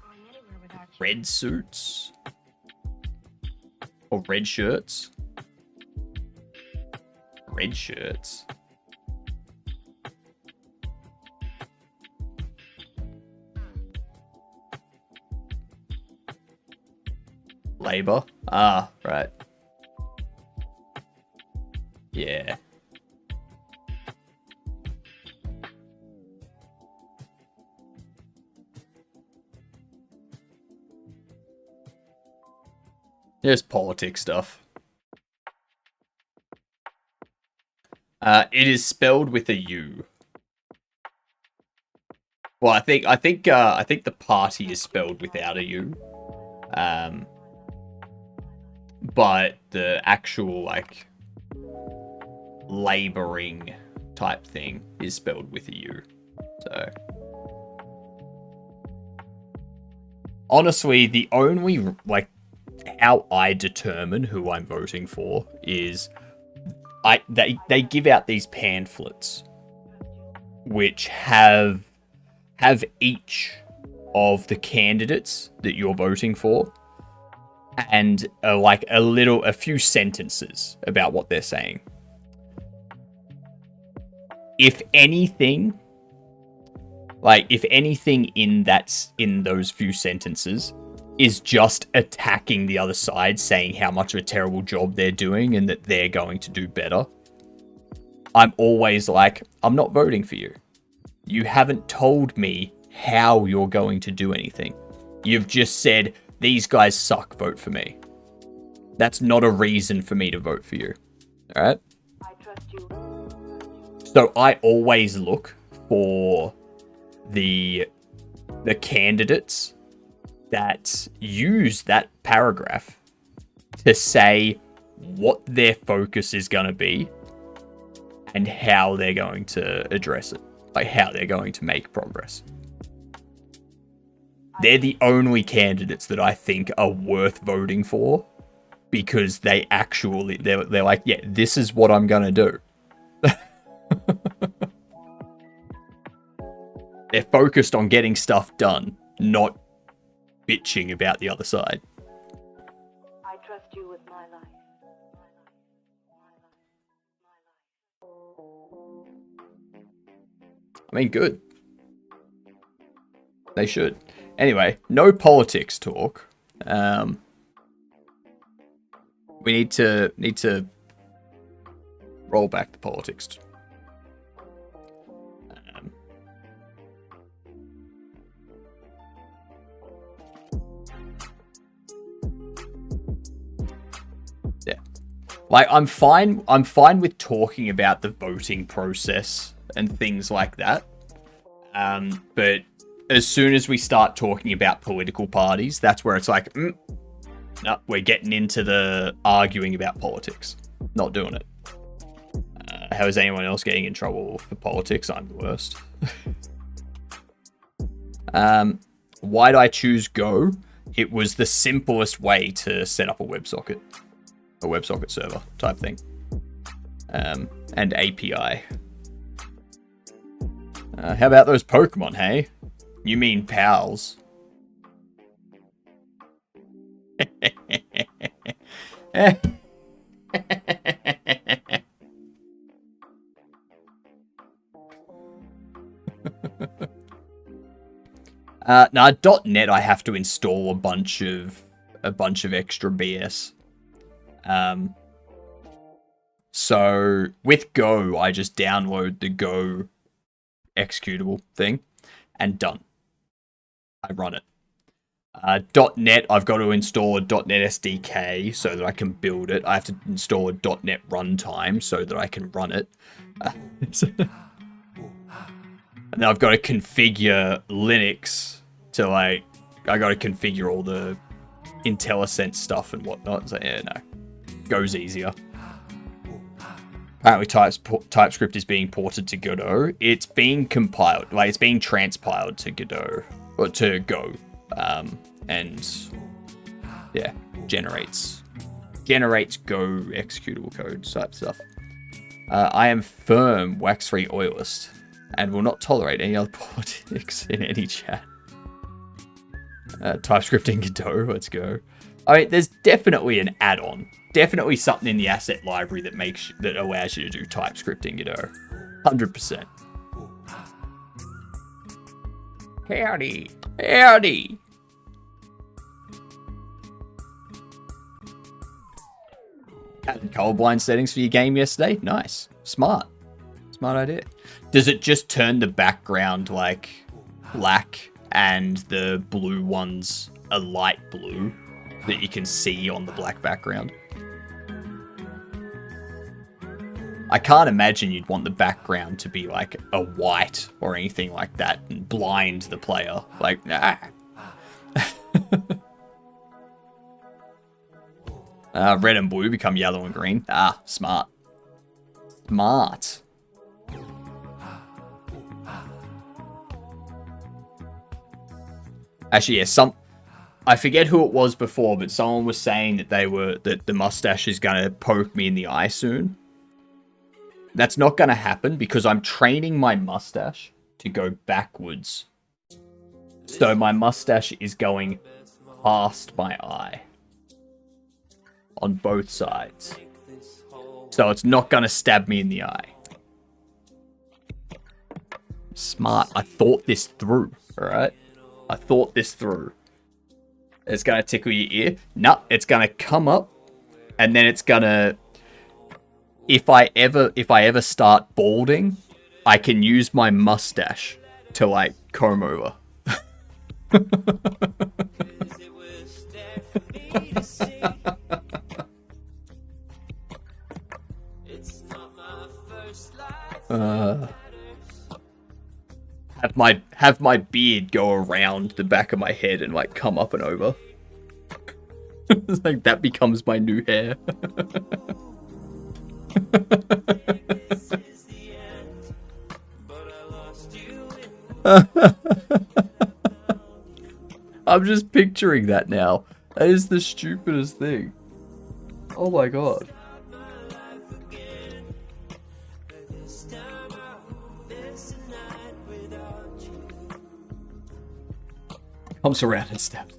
Red suits? Or red shirts? Red shirts. Labor? Ah, right. Yeah. There's politics stuff. It is spelled with a U. Well, I think the party is spelled without a U. But the actual like laboring type thing is spelled with a U. So honestly, the only like how I determine who I'm voting for is they give out these pamphlets which have each of the candidates that you're voting for and like a few sentences about what they're saying. If anything in those few sentences is just attacking the other side, saying how much of a terrible job they're doing and that they're going to do better, I'm always like, I'm not voting for you. You haven't told me how you're going to do anything. You've just said, these guys suck, vote for me. That's not a reason for me to vote for you. Alright? I trust you. So I always look for the candidates that use that paragraph to say what their focus is going to be and how they're going to address it, like how they're going to make progress. They're the only candidates that I think are worth voting for because they're like, yeah, this is what I'm going to do. They're focused on getting stuff done, not bitching about the other side. I trust you with my life. I mean, good. They should. Anyway, no politics talk. We need to roll back the politics. Like, I'm fine with talking about the voting process and things like that. But as soon as we start talking about political parties, that's where it's like, no, we're getting into the arguing about politics. Not doing it. How is anyone else getting in trouble for politics? I'm the worst. Why'd I choose Go? It was the simplest way to set up a WebSocket server type thing. And API. How about those Pokemon, hey? You mean pals? Nah, .NET I have to install a bunch of extra BS. So with Go, I just download the Go executable thing and done. I run it. .NET, I've got to install a .NET SDK so that I can build it. I have to install a .NET runtime so that I can run it. And then I've got to configure Linux to, like, I got to configure all the IntelliSense stuff and whatnot. So yeah, no, Go's easier. Apparently TypeScript is being ported to Godot. It's being compiled, like it's being transpiled to Godot, or to Go. And yeah, generates Go executable code type stuff. I am firm wax-free oilist and will not tolerate any other politics in any chat. TypeScript in Godot, let's go. I mean, there's definitely an add-on. Definitely something in the asset library that allows you to do TypeScript in Godot. 100%. Howdy. Howdy. Added colorblind settings for your game yesterday? Nice. Smart. Smart idea. Does it just turn the background like black and the blue ones a light blue that you can see on the black background? I can't imagine you'd want the background to be like a white or anything like that and blind the player. Like, nah. Red and blue become yellow and green. Ah, smart. Smart. Actually, yeah, I forget who it was before, but someone was saying that that the mustache is gonna poke me in the eye soon. That's not gonna happen because I'm training my mustache to go backwards. So my mustache is going past my eye. On both sides. So it's not gonna stab me in the eye. Smart. I thought this through, alright? I thought this through. It's gonna tickle your ear. No, it's gonna come up, and then it's gonna. If I ever start balding, I can use my mustache to like comb over. Have my beard go around the back of my head and like come up and over. It's like that becomes my new hair. I'm just picturing that now. That is the stupidest thing. Oh my god. Comes around and stabs.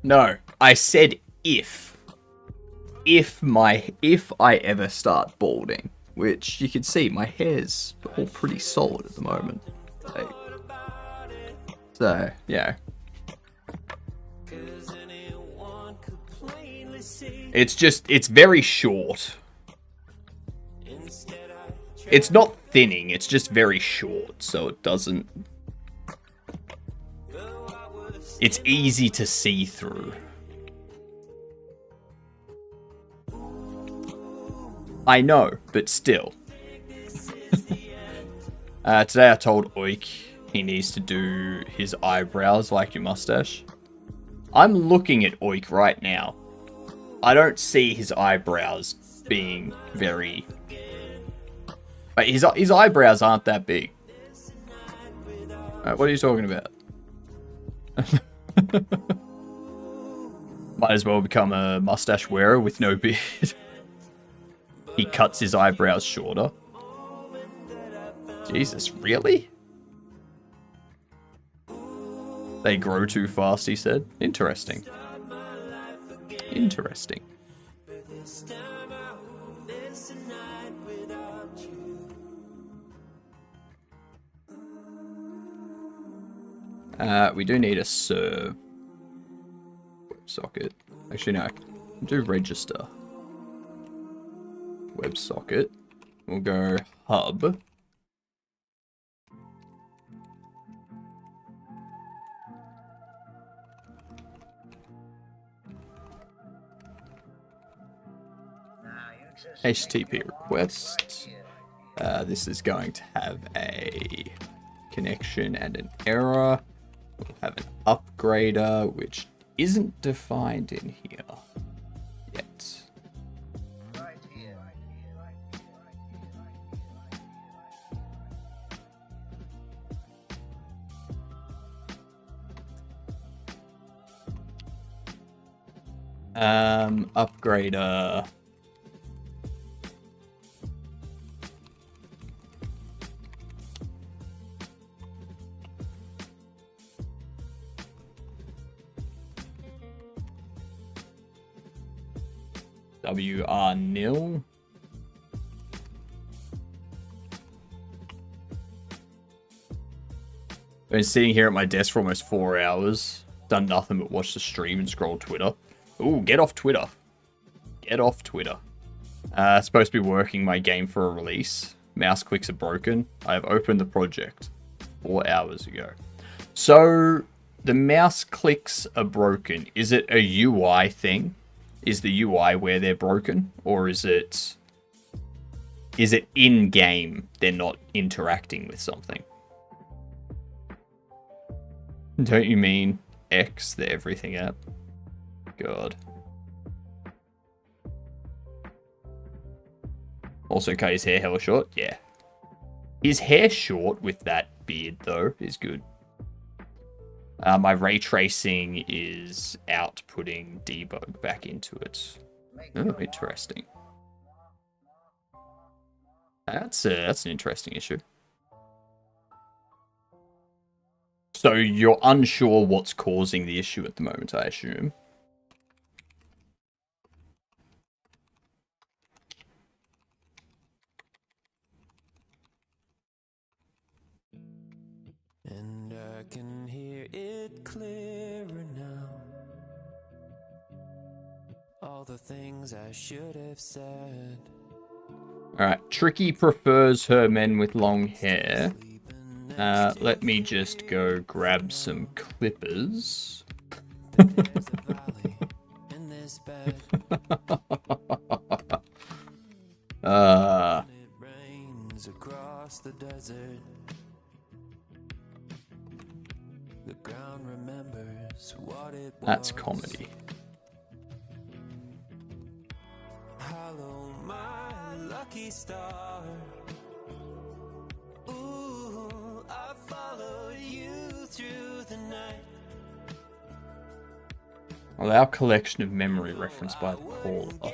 No, I said if. If I ever start balding, which you can see my hair's all pretty solid at the moment. Like, so, yeah. It's very short. It's not thinning, it's just very short, so it doesn't... It's easy to see through. I know, but still. Today I told Oik he needs to do his eyebrows like your mustache. I'm looking at Oik right now. I don't see his eyebrows being very... But his eyebrows aren't that big. What are you talking about? Might as well become a mustache wearer with no beard. He cuts his eyebrows shorter. Jesus, really? They grow too fast, he said. Interesting. Interesting. We do need a serve. WebSocket. Actually, no. Do register. WebSocket. We'll go hub. HTTP request. This is going to have a connection and an error. We'll have an upgrader, which isn't defined in here yet. Upgrader. WR nil. Been sitting here at my desk for almost 4 hours. Done nothing but watch the stream and scroll Twitter. Ooh, get off Twitter. Get off Twitter. Supposed to be working my game for a release. Mouse clicks are broken. I have opened the project 4 hours ago. So, the mouse clicks are broken. Is it a UI thing? Is the UI where they're broken? Or is it in-game they're not interacting with something? Don't you mean X, the everything app? God. Also cut his hair hella short? Yeah. His hair short with that beard, though, is good. My ray tracing is outputting debug back into it. Oh, interesting. That's an interesting issue. So you're unsure what's causing the issue at the moment, I assume. And I can hear it clearer now. All the things I should have said. Alright, Tricky prefers her men with long hair. Let me just go grab some clippers. That's comedy. Hello, my lucky star. Ooh, I follow you through the night. Allow collection of memory referenced by the caller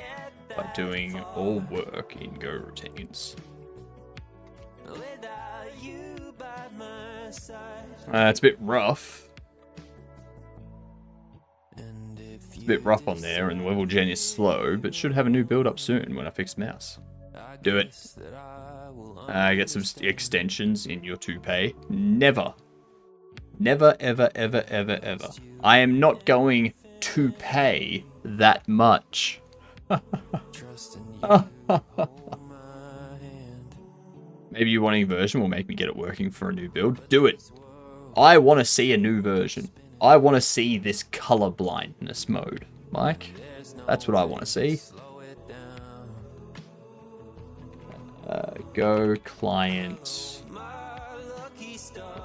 by doing all work in Go routines. It's a bit rough. It's a bit rough on there, and the level gen is slow, but should have a new build up soon when I fix mouse. Do it. Get some extensions in your toupee. Never. Never, ever, ever, ever, ever. I am not going to pay that much. Maybe you wanting a version will make me get it working for a new build. Do it. I want to see a new version. I want to see this color blindness mode, Mike. That's what I want to see. Go client.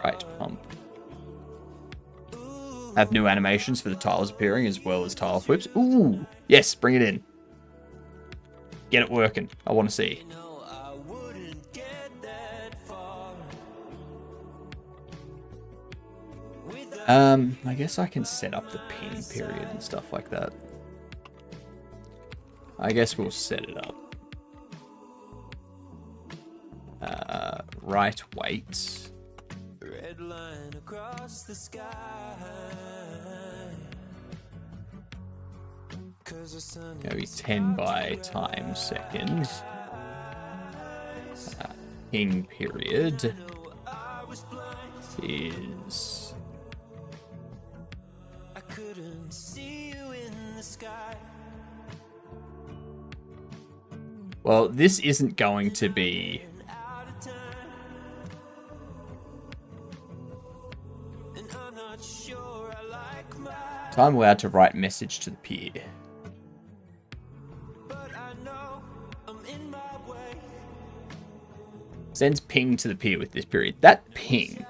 Right pump. Have new animations for the tiles appearing as well as tile flips. Ooh, yes, bring it in. Get it working. I want to see. I guess I can set up the ping period and stuff like that. I guess we'll set it up. Right weight. Red line across the sky. Maybe 10 by times seconds. Ping period is... I couldn't see you in the sky. Well, this isn't going to be... Time allowed to write message to the peer. Sends ping to the peer with this period. That ping...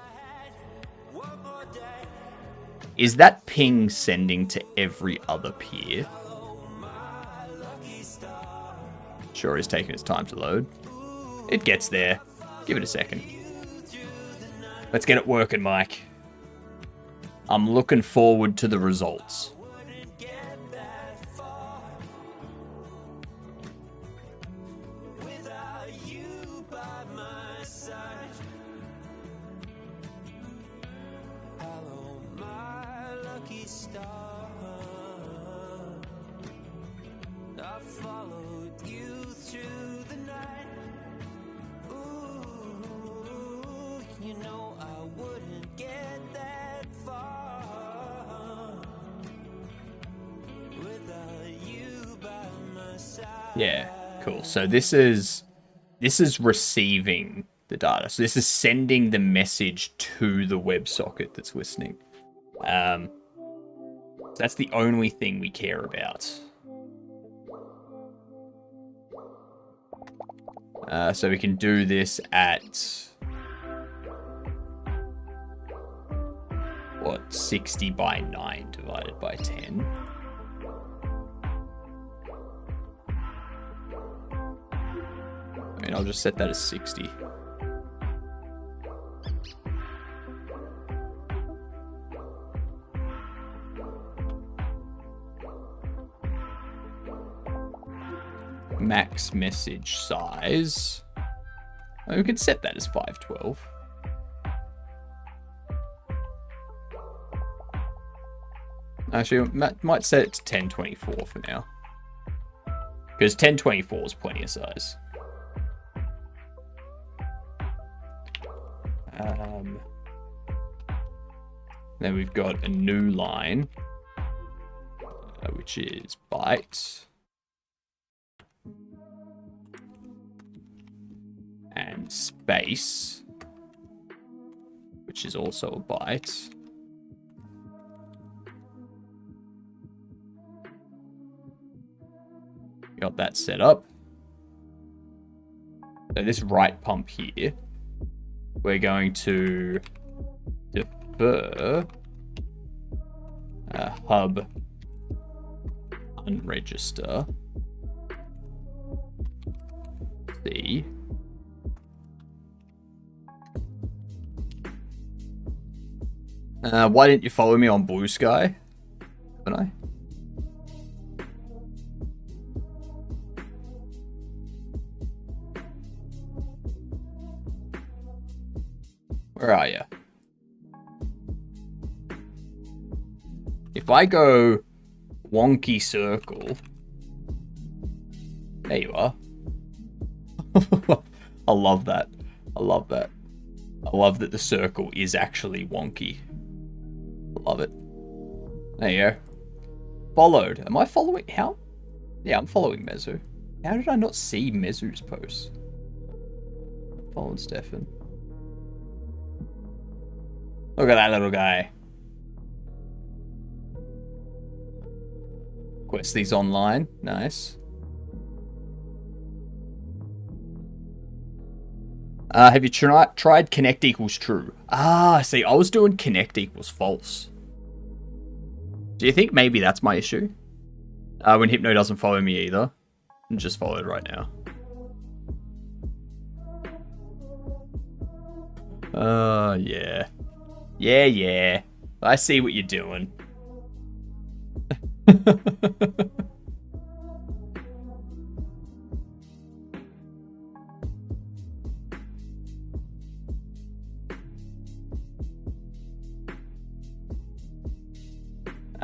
Is that ping sending to every other peer? Sure is taking its time to load. It gets there. Give it a second. Let's get it working, Mike. I'm looking forward to the results. Yeah, cool. So this is receiving the data. So this is sending the message to the WebSocket that's listening. So that's the only thing we care about. So we can do this at what, 60 by 9 divided by 10. I mean, I'll just set that as 60. Max message size. Oh, we could set that as 512. Actually, might set it to 1024 for now. Because 1024 is plenty of size. Then we've got a new line, which is byte. And space, which is also a byte. Got that set up. So this right pump here, we're going to defer hub unregister C. Why didn't you follow me on Blue Sky? Haven't I? Where are you? If I go wonky circle, there you are. I love that. I love that. I love that the circle is actually wonky. Love it. There you go. Followed. Am I following? How? Yeah, I'm following Mezu. How did I not see Mezu's post? Following Stefan. Look at that little guy. Questies online. Nice. Have you tried connect equals true? Ah, see, I was doing connect equals false. Do you think maybe that's my issue? When Hypno doesn't follow me either. I'm just followed right now. Yeah. Yeah. I see what you're doing.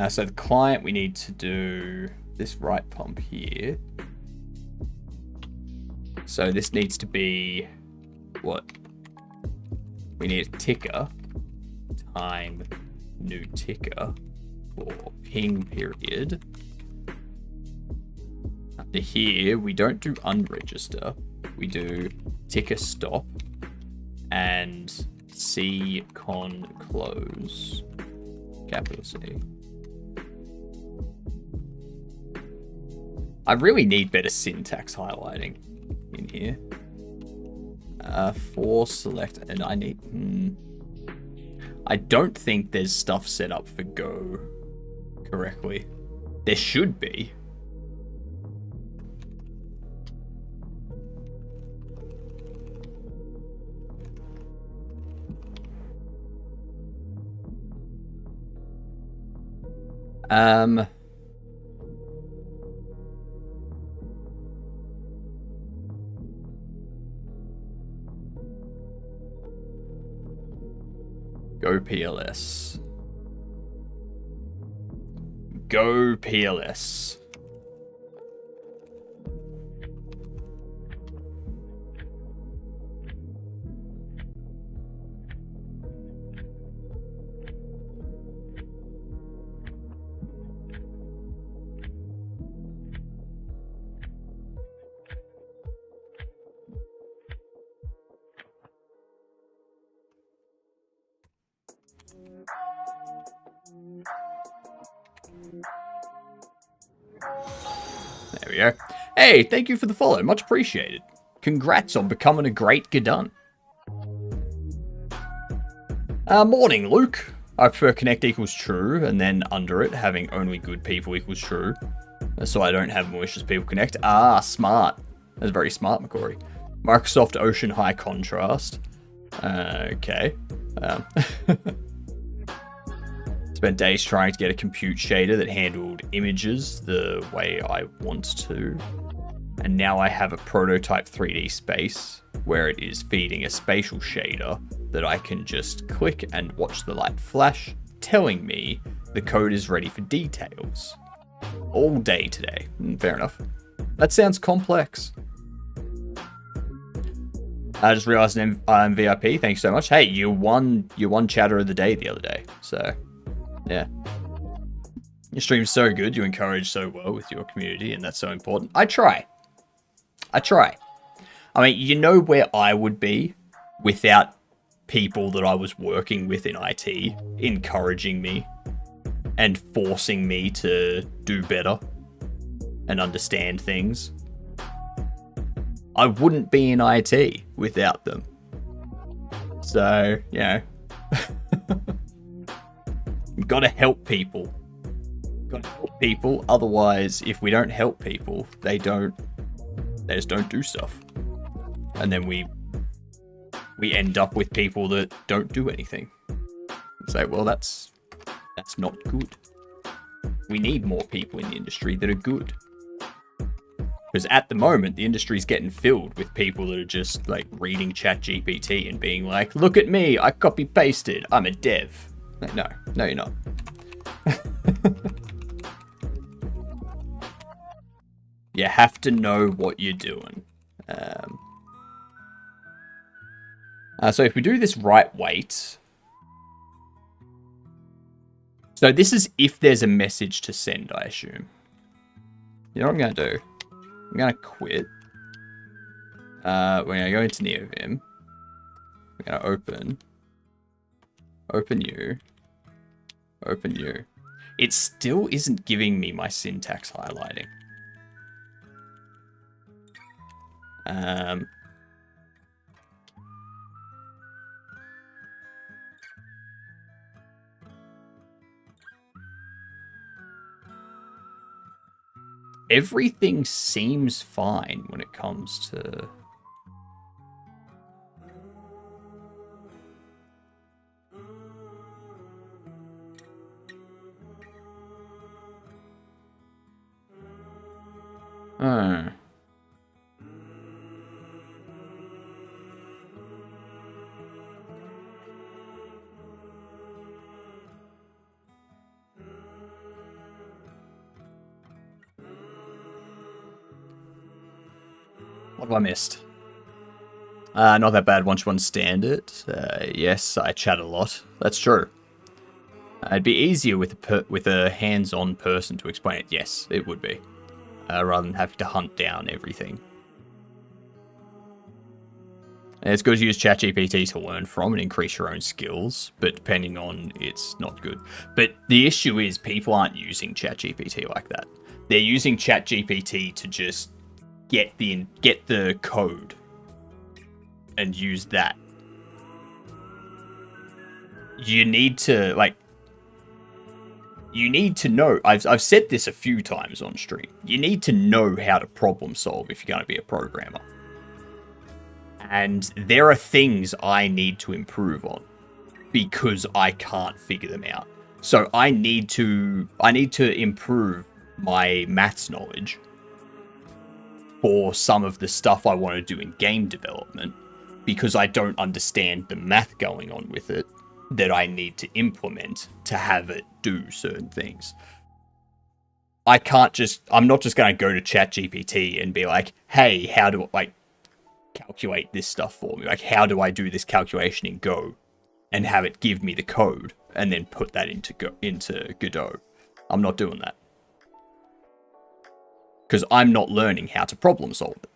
So the client, we need to do this right pump here. So this needs to be what? We need a ticker time new ticker for ping period. Under here, we don't do unregister. We do ticker stop and C con close, capital C. I really need better syntax highlighting in here. For select, and I need... I don't think there's stuff set up for Go correctly. There should be. Go PLS. Go PLS. There we go. Hey, thank you for the follow. Much appreciated. Congrats on becoming a great Gadun. Morning, Luke. I prefer connect equals true, and then under it, having only good people equals true. So I don't have malicious people connect. Ah, smart. That's very smart, McCory. Microsoft Ocean High Contrast. Okay. Spent days trying to get a compute shader that handled images the way I want to. And now I have a prototype 3D space where it is feeding a spatial shader that I can just click and watch the light flash, telling me the code is ready for details. All day today. Fair enough. That sounds complex. I just realized I'm VIP. Thanks so much. Hey, you won chatter of the day the other day. So, yeah. Your stream's so good. You encourage so well with your community, and that's so important. I try. I mean, you know where I would be without people that I was working with in IT encouraging me and forcing me to do better and understand things. I wouldn't be in IT without them. So, you know, you've got to help people. Otherwise, if we don't help people, they just don't do stuff. And then we end up with people that don't do anything. Say, well, that's not good. We need more people in the industry that are good. Because at the moment, the industry's getting filled with people that are just like reading ChatGPT and being like, look at me, I copy pasted, I'm a dev. Like, no, you're not. You have to know what you're doing. So if we do this right weight. So this is if there's a message to send, I assume. You know what I'm going to do? I'm going to quit. We're going to go into NeoVim. We're going to open you. Open you. It still isn't giving me my syntax highlighting. everything seems fine when it comes to... Oh. What have I missed? Not that bad once you understand it. Yes, I chat a lot. That's true. It'd be easier with a hands-on person to explain it. Yes, it would be. Rather than having to hunt down everything. And it's good to use ChatGPT to learn from and increase your own skills, but depending on it's not good. But the issue is people aren't using ChatGPT like that. They're using ChatGPT to just get the code and use that. You need to know, I've said this a few times on stream, you need to know how to problem solve if you're going to be a programmer. And there are things I need to improve on because I can't figure them out. So I need to improve my maths knowledge for some of the stuff I want to do in game development because I don't understand the math going on with it that I need to implement to have it do certain things. I'm not just going to go to ChatGPT and be like, hey, how do I calculate this stuff for me? Like, how do I do this calculation in Go? And have it give me the code and then put that into Godot. I'm not doing that. Because I'm not learning how to problem solve it.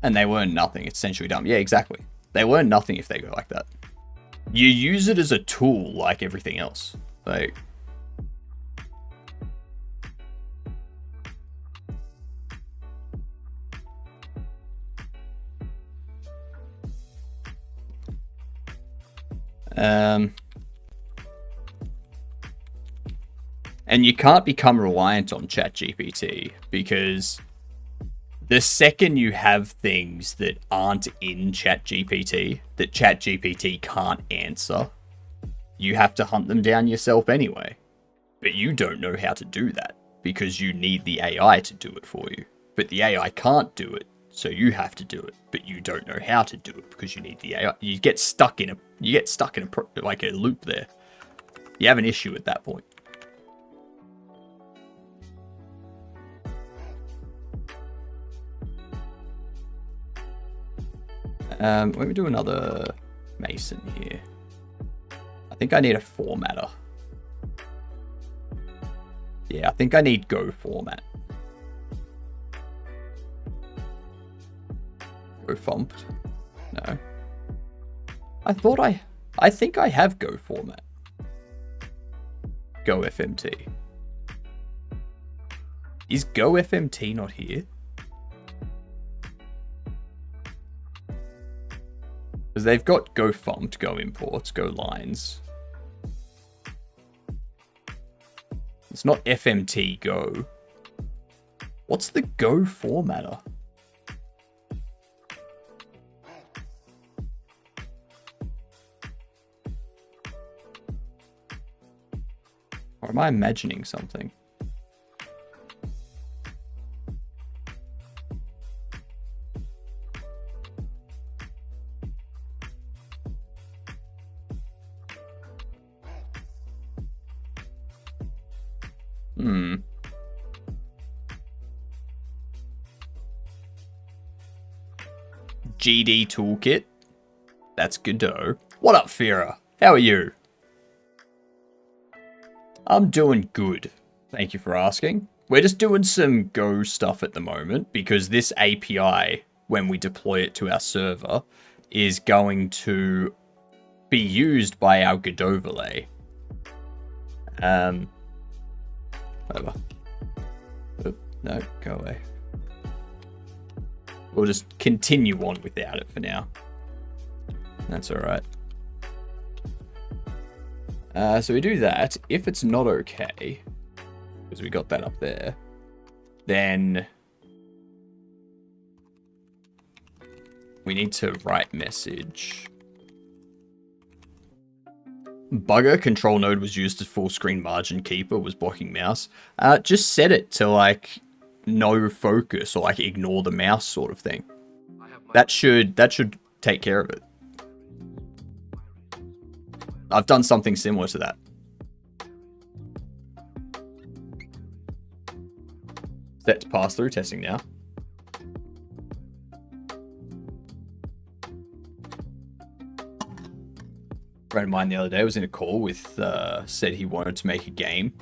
And they learn nothing. It's essentially dumb. Yeah, exactly. They learn nothing if they go like that. You use it as a tool like everything else. Like... And you can't become reliant on ChatGPT because the second you have things that aren't in ChatGPT, that ChatGPT can't answer, you have to hunt them down yourself anyway. But you don't know how to do that because you need the AI to do it for you. But the AI can't do it, so you have to do it. But you don't know how to do it because you need the AI. You get stuck in a loop there. You have an issue at that point. Let me do another Mason here. I think I need a formatter. Yeah, I think I need Go format. Go Fomped? No. I think I have Go format. Go FMT. Is Go FMT not here? Because they've got Go Fomped, Go Imports, Go Lines. It's not FMT Go. What's the Go formatter? Or am I imagining something? GD Toolkit. That's Godot. What up, Fira? How are you? I'm doing good. Thank you for asking. We're just doing some Go stuff at the moment because this API, when we deploy it to our server, is going to be used by our Godot overlay. Whatever. Oop, no, go away. We'll just continue on without it for now. That's alright. So we do that. If it's not okay, because we got that up there, then we need to write message. Bugger control node was used as full screen margin keeper, was blocking mouse. Just set it to like no focus or like ignore the mouse sort of thing. That should take care of it. I've done something similar to that. Set to pass through, testing now. A friend of mine the other day was in a call with, said he wanted to make a game,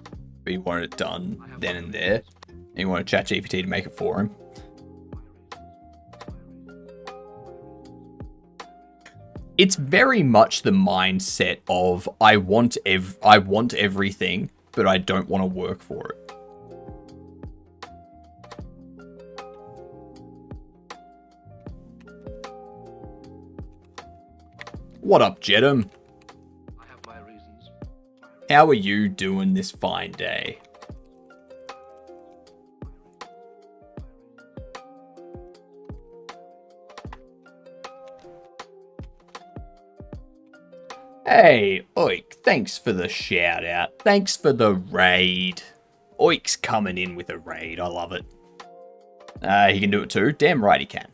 but he wanted it done then and there. And he wanted ChatGPT to make it for him. It's very much the mindset of I want everything, but I don't want to work for it. What up, Jedum? I have my reasons. How are you doing this fine day? Hey, Oik, thanks for the shout out. Thanks for the raid. Oik's coming in with a raid. I love it. He can do it too. Damn right he can.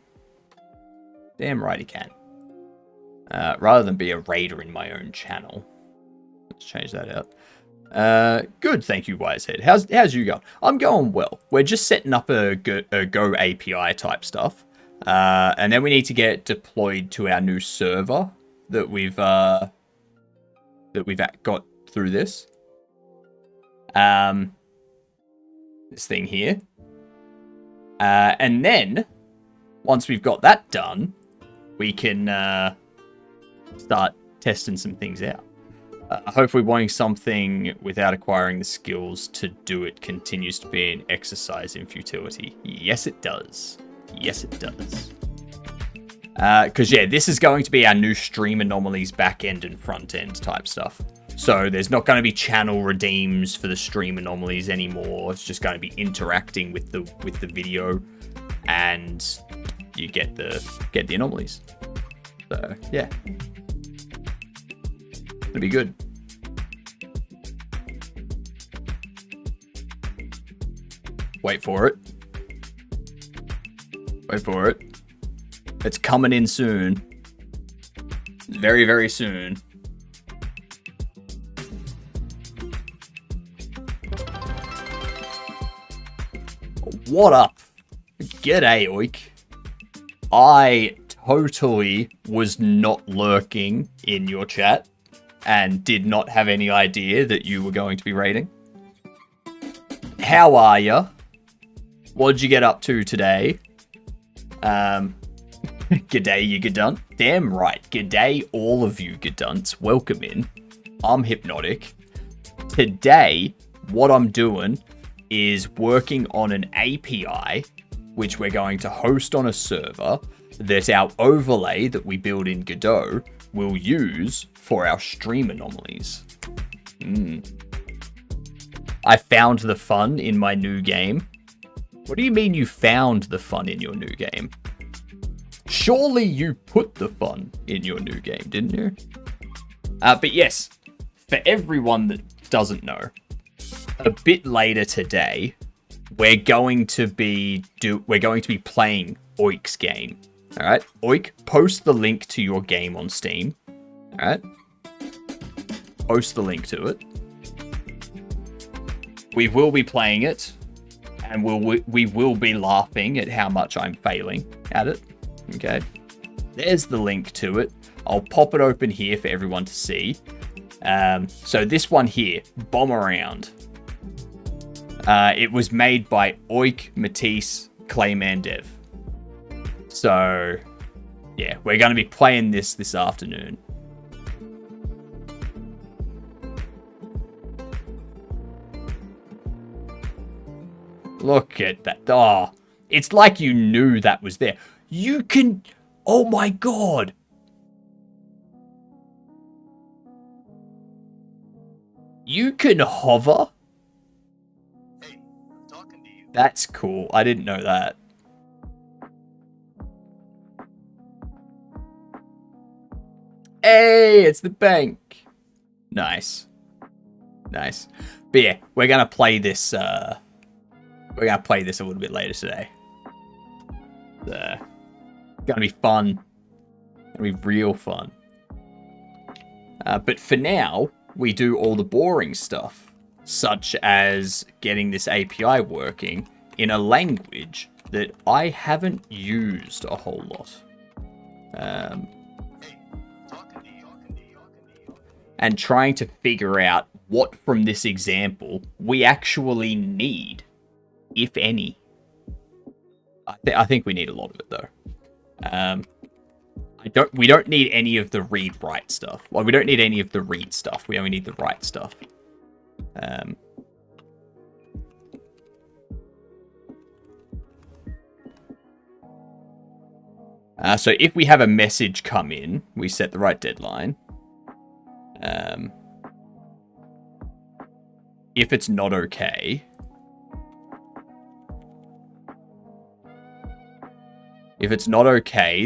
Damn right he can. Rather than be a raider in my own channel. Let's change that out. Good, thank you, Wisehead. How's you going? I'm going well. We're just setting up a Go API type stuff. And then we need to get it deployed to our new server that we've got through this. This thing here. And then, once we've got that done, we can start testing some things out. Hopefully wanting something without acquiring the skills to do it continues to be an exercise in futility. Yes, it does. Yes, it does. Because, yeah, this is going to be our new stream anomalies back-end and front-end type stuff. So there's not going to be channel redeems for the stream anomalies anymore. It's just going to be interacting with the video, and you get the anomalies. So, yeah. It'll be good. Wait for it. Wait for it. It's coming in soon. Very, very soon. What up? G'day, Oik. I totally was not lurking in your chat and did not have any idea that you were going to be raiding. How are ya? What did you get up to today? G'day, you Gadunt. Damn right. G'day, all of you Gadunts. Welcome in. I'm Hypnotic. Today, what I'm doing is working on an API, which we're going to host on a server that our overlay that we build in Godot will use for our stream anomalies. I found the fun in my new game. What do you mean you found the fun in your new game? Surely you put the fun in your new game, didn't you? But yes, for everyone that doesn't know, a bit later today, we're going to be playing Oik's game. All right, Oik, post the link to your game on Steam. All right, post the link to it. We will be playing it, and we will be laughing at how much I'm failing at it. Okay, there's the link to it. I'll pop it open here for everyone to see. So this one here, Bomb Around. It was made by Oik, Matisse, Clayman Dev. So, yeah, we're going to be playing this afternoon. Look at that. Oh, it's like you knew that was there. You can... Oh my god. You can hover? Hey, I'm talking to you. That's cool. I didn't know that. Hey, it's the bank. Nice. Nice. But yeah, we're gonna play this a little bit later today. Gonna be fun. Gonna be real fun. But for now, we do all the boring stuff, such as getting this API working in a language that I haven't used a whole lot. And trying to figure out what from this example we actually need, if any. I think we need a lot of it though. We don't need any of the read-write stuff. Well, we don't need any of the read stuff. We only need the write stuff. So if we have a message come in, we set the right deadline. If it's not okay,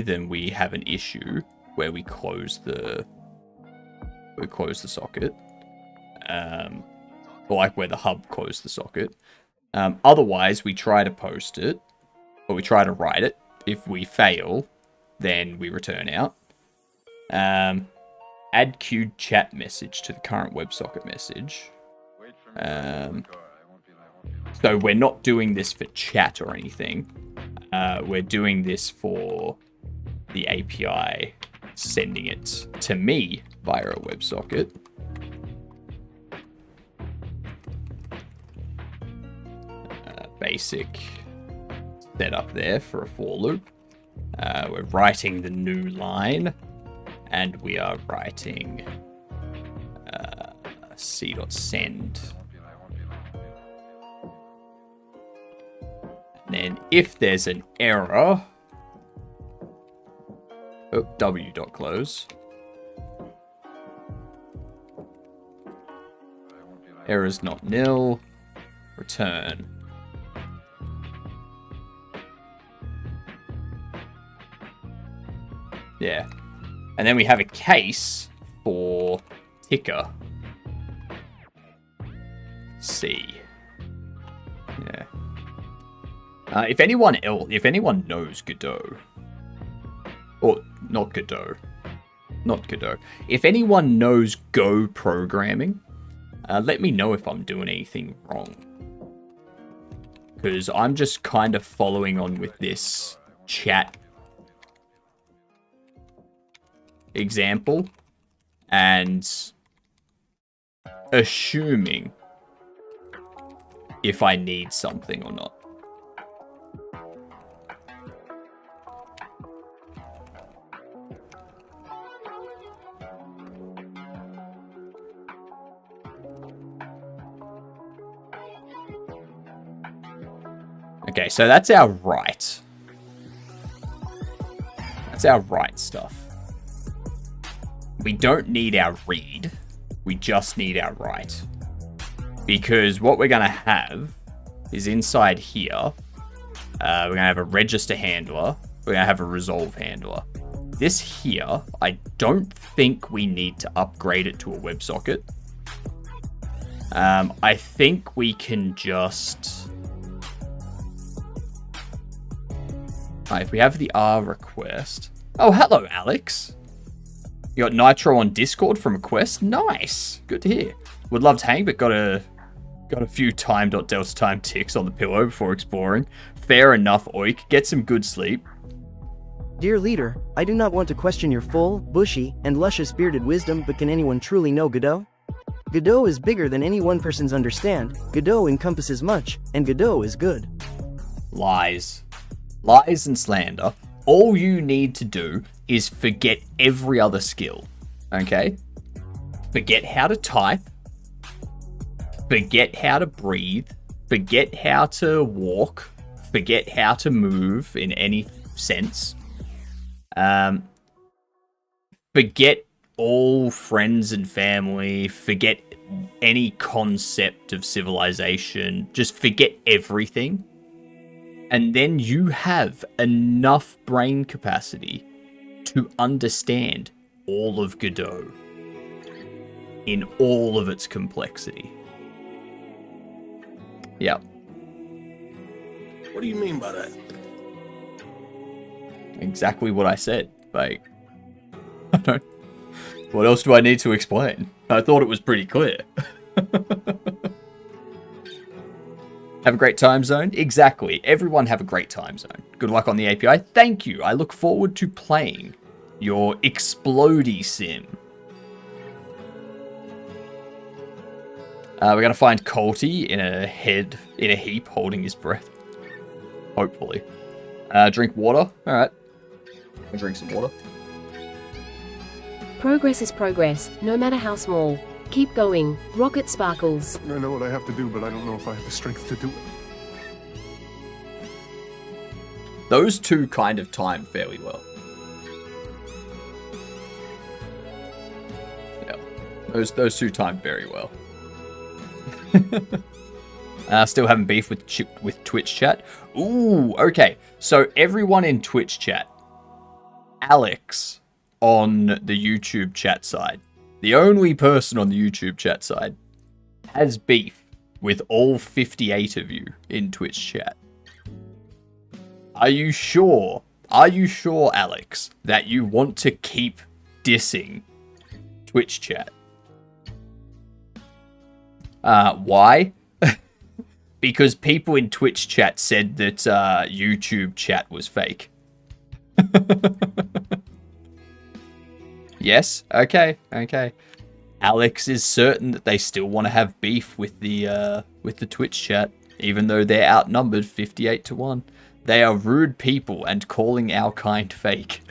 then we have an issue where we close the socket, or like where the hub closed the socket. Otherwise, we try to post it, or we try to write it. If we fail, then we return out. Add queued chat message to the current WebSocket message. So we're not doing this for chat or anything. We're doing this for the API, sending it to me via a WebSocket. Basic setup there for a for loop. We're writing the new line, and we are writing c.send. And then if there's an error, w.close. Error's not nil. Return. Yeah. And then we have a case for ticker. C. Yeah. If anyone knows Godot, or not Godot, if anyone knows Go programming, let me know if I'm doing anything wrong. Because I'm just kind of following on with this chat example and assuming if I need something or not. Okay, so that's our write. That's our write stuff. We don't need our read. We just need our write. Because what we're going to have is inside here, we're going to have a register handler. We're going to have a resolve handler. This here, I don't think we need to upgrade it to a WebSocket. I think we can just... if we have the R request... Oh, hello, Alex. You got Nitro on Discord from a quest? Nice. Good to hear. Would love to hang, but got a few time.delta time ticks on the pillow before exploring. Fair enough, Oik. Get some good sleep. Dear leader, I do not want to question your full, bushy, and luscious bearded wisdom, but can anyone truly know Godot? Godot is bigger than any one person's understand. Godot encompasses much, and Godot is good. Lies. Lies and slander. All you need to do is forget every other skill, okay? Forget how to type, forget how to breathe, forget how to walk, forget how to move in any sense. Forget all friends and family, forget any concept of civilization, just forget everything. And then you have enough brain capacity to understand all of Godot in all of its complexity. Yeah. What do you mean by that? Exactly what I said. Like, I don't... What else do I need to explain? I thought it was pretty clear. Have a great time zone? Exactly. Everyone have a great time zone. Good luck on the API. Thank you. I look forward to playing your Explodey sim. We're gonna find Colty in a heap, holding his breath. Hopefully. Drink water. Alright. I'll drink some water. Progress is progress, no matter how small. Keep going. Rocket Sparkles. I know what I have to do, but I don't know if I have the strength to do it. Those two kind of time fairly well. Yeah. Those two time very well. Still having beef with Twitch chat. Ooh, okay. So everyone in Twitch chat, Alex on the YouTube chat side, the only person on the YouTube chat side, has beef with all 58 of you in Twitch chat. Are you sure? Are you sure, Alex, that you want to keep dissing Twitch chat? Why? Because people in Twitch chat said that YouTube chat was fake. Yes? Okay, okay. Alex is certain that they still want to have beef with the Twitch chat, even though they're outnumbered 58-1. They are rude people and calling our kind fake.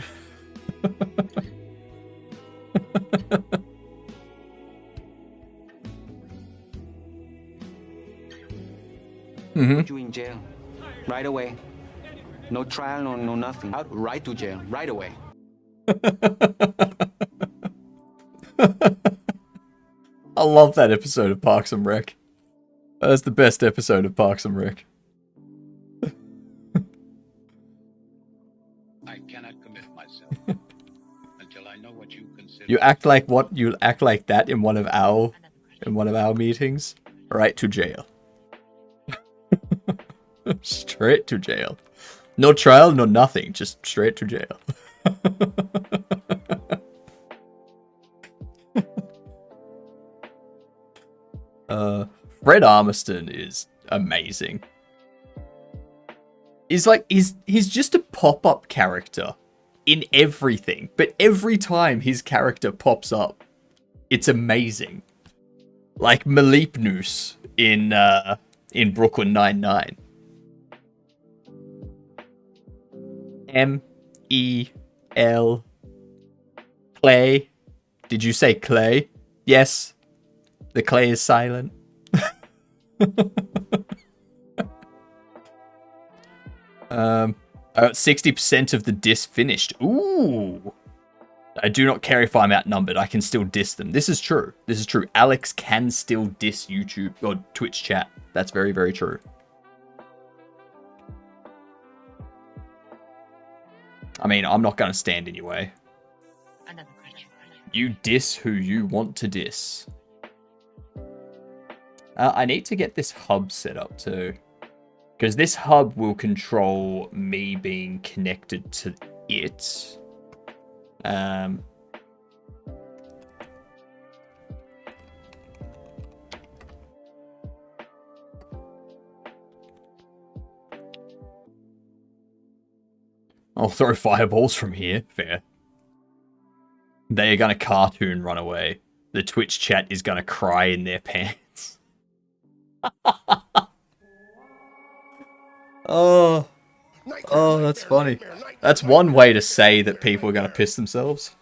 Put you in jail right away. No trial, no nothing. Out right to jail right away. I love that episode of Parks and Rec. That's the best episode of Parks and Rec. I cannot commit myself until I know what you consider. You act like what? You act like that in one of our meetings? Right to jail. Straight to jail. No trial, no nothing. Just straight to jail. Fred Armisen is amazing. He's just a pop-up character in everything, but every time his character pops up, it's amazing. Like Melipnus in Brooklyn Nine-Nine. M-E-L Clay. Did you say Clay? Yes. The clay is silent. 60% of the diss finished. Ooh. I do not care if I'm outnumbered. I can still diss them. This is true. This is true. Alex can still diss YouTube or Twitch chat. That's very, very true. I mean, I'm not going to stand in your way. You diss who you want to diss. I need to get this hub set up too. Because this hub will control me being connected to it. I'll throw fireballs from here. Fair. They are going to cartoon run away. The Twitch chat is going to cry in their pants. Oh, that's funny. That's one way to say that people are going to piss themselves.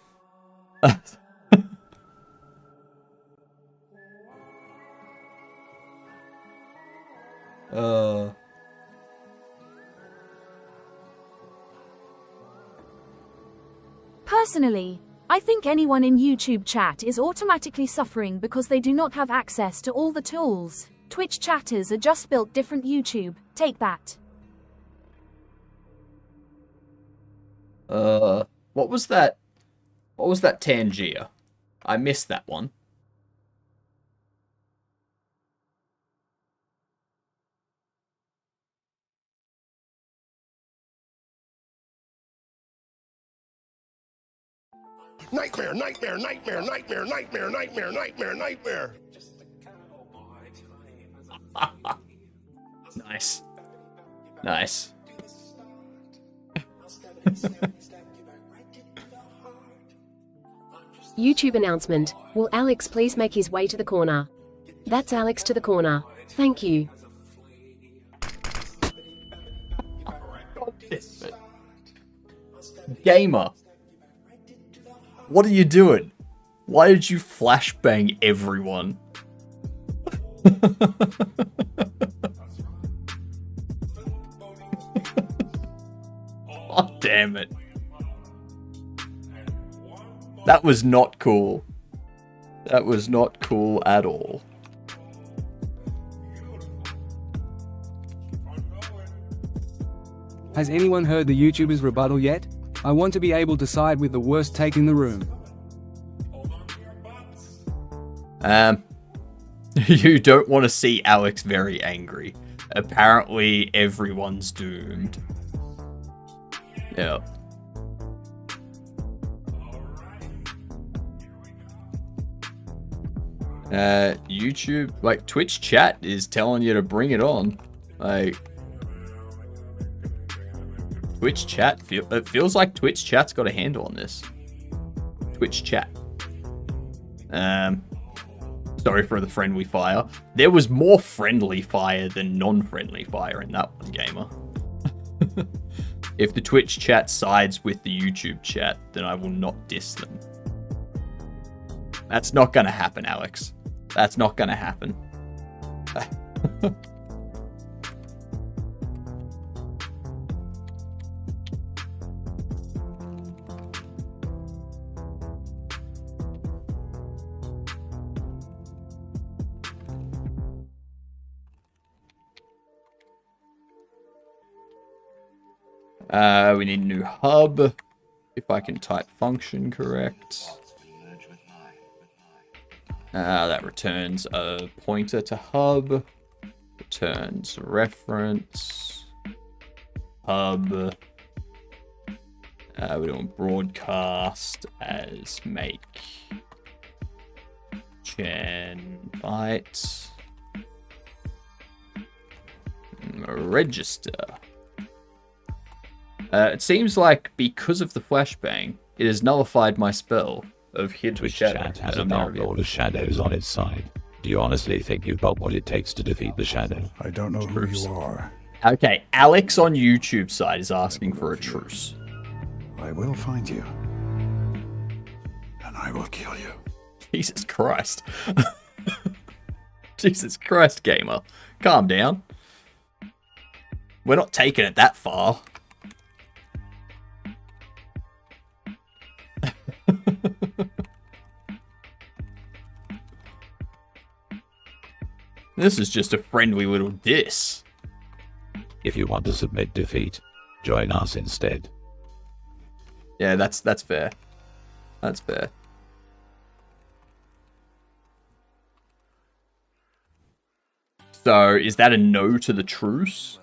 Personally, I think anyone in YouTube chat is automatically suffering because they do not have access to all the tools. Twitch chatters are just built different. YouTube, take that. What was that? What was that Tangier? I missed that one. Nightmare, nightmare, nightmare, nightmare, nightmare, nightmare, nightmare, nightmare. Nice. Nice. YouTube announcement. Will Alex please make his way to the corner? That's Alex to the corner. Thank you. Gamer. What are you doing? Why did you flashbang everyone? Oh, damn it. That was not cool. That was not cool at all. Has anyone heard the YouTuber's rebuttal yet? I want to be able to side with the worst take in the room. You don't want to see Alex very angry. Apparently, everyone's doomed. Yep. YouTube, like, Twitch chat is telling you to bring it on. Like, Twitch chat, it feels like Twitch chat's got a handle on this. Twitch chat. Sorry for the friendly fire. There was more friendly fire than non-friendly fire in that one, gamer. If the Twitch chat sides with the YouTube chat, then I will not diss them. That's not gonna happen, Alex. That's not gonna happen. We need a new hub. If I can type function correct. That returns a pointer to hub. Returns reference. Hub. We're doing broadcast as make. Gen byte. Register. It seems like because of the flashbang, it has nullified my spell of hid with shadow. Twitch chat has a dark lord of shadows on its side. Do you honestly think you've got what it takes to defeat the shadow? I don't know who you are. Okay, Alex on YouTube side is asking for a truce. I will find you. And I will kill you. Jesus Christ. Jesus Christ, gamer. Calm down. We're not taking it that far. This is just a friendly little diss. If you want to submit defeat, join us instead. Yeah, that's fair. That's fair. So, is that a no to the truce?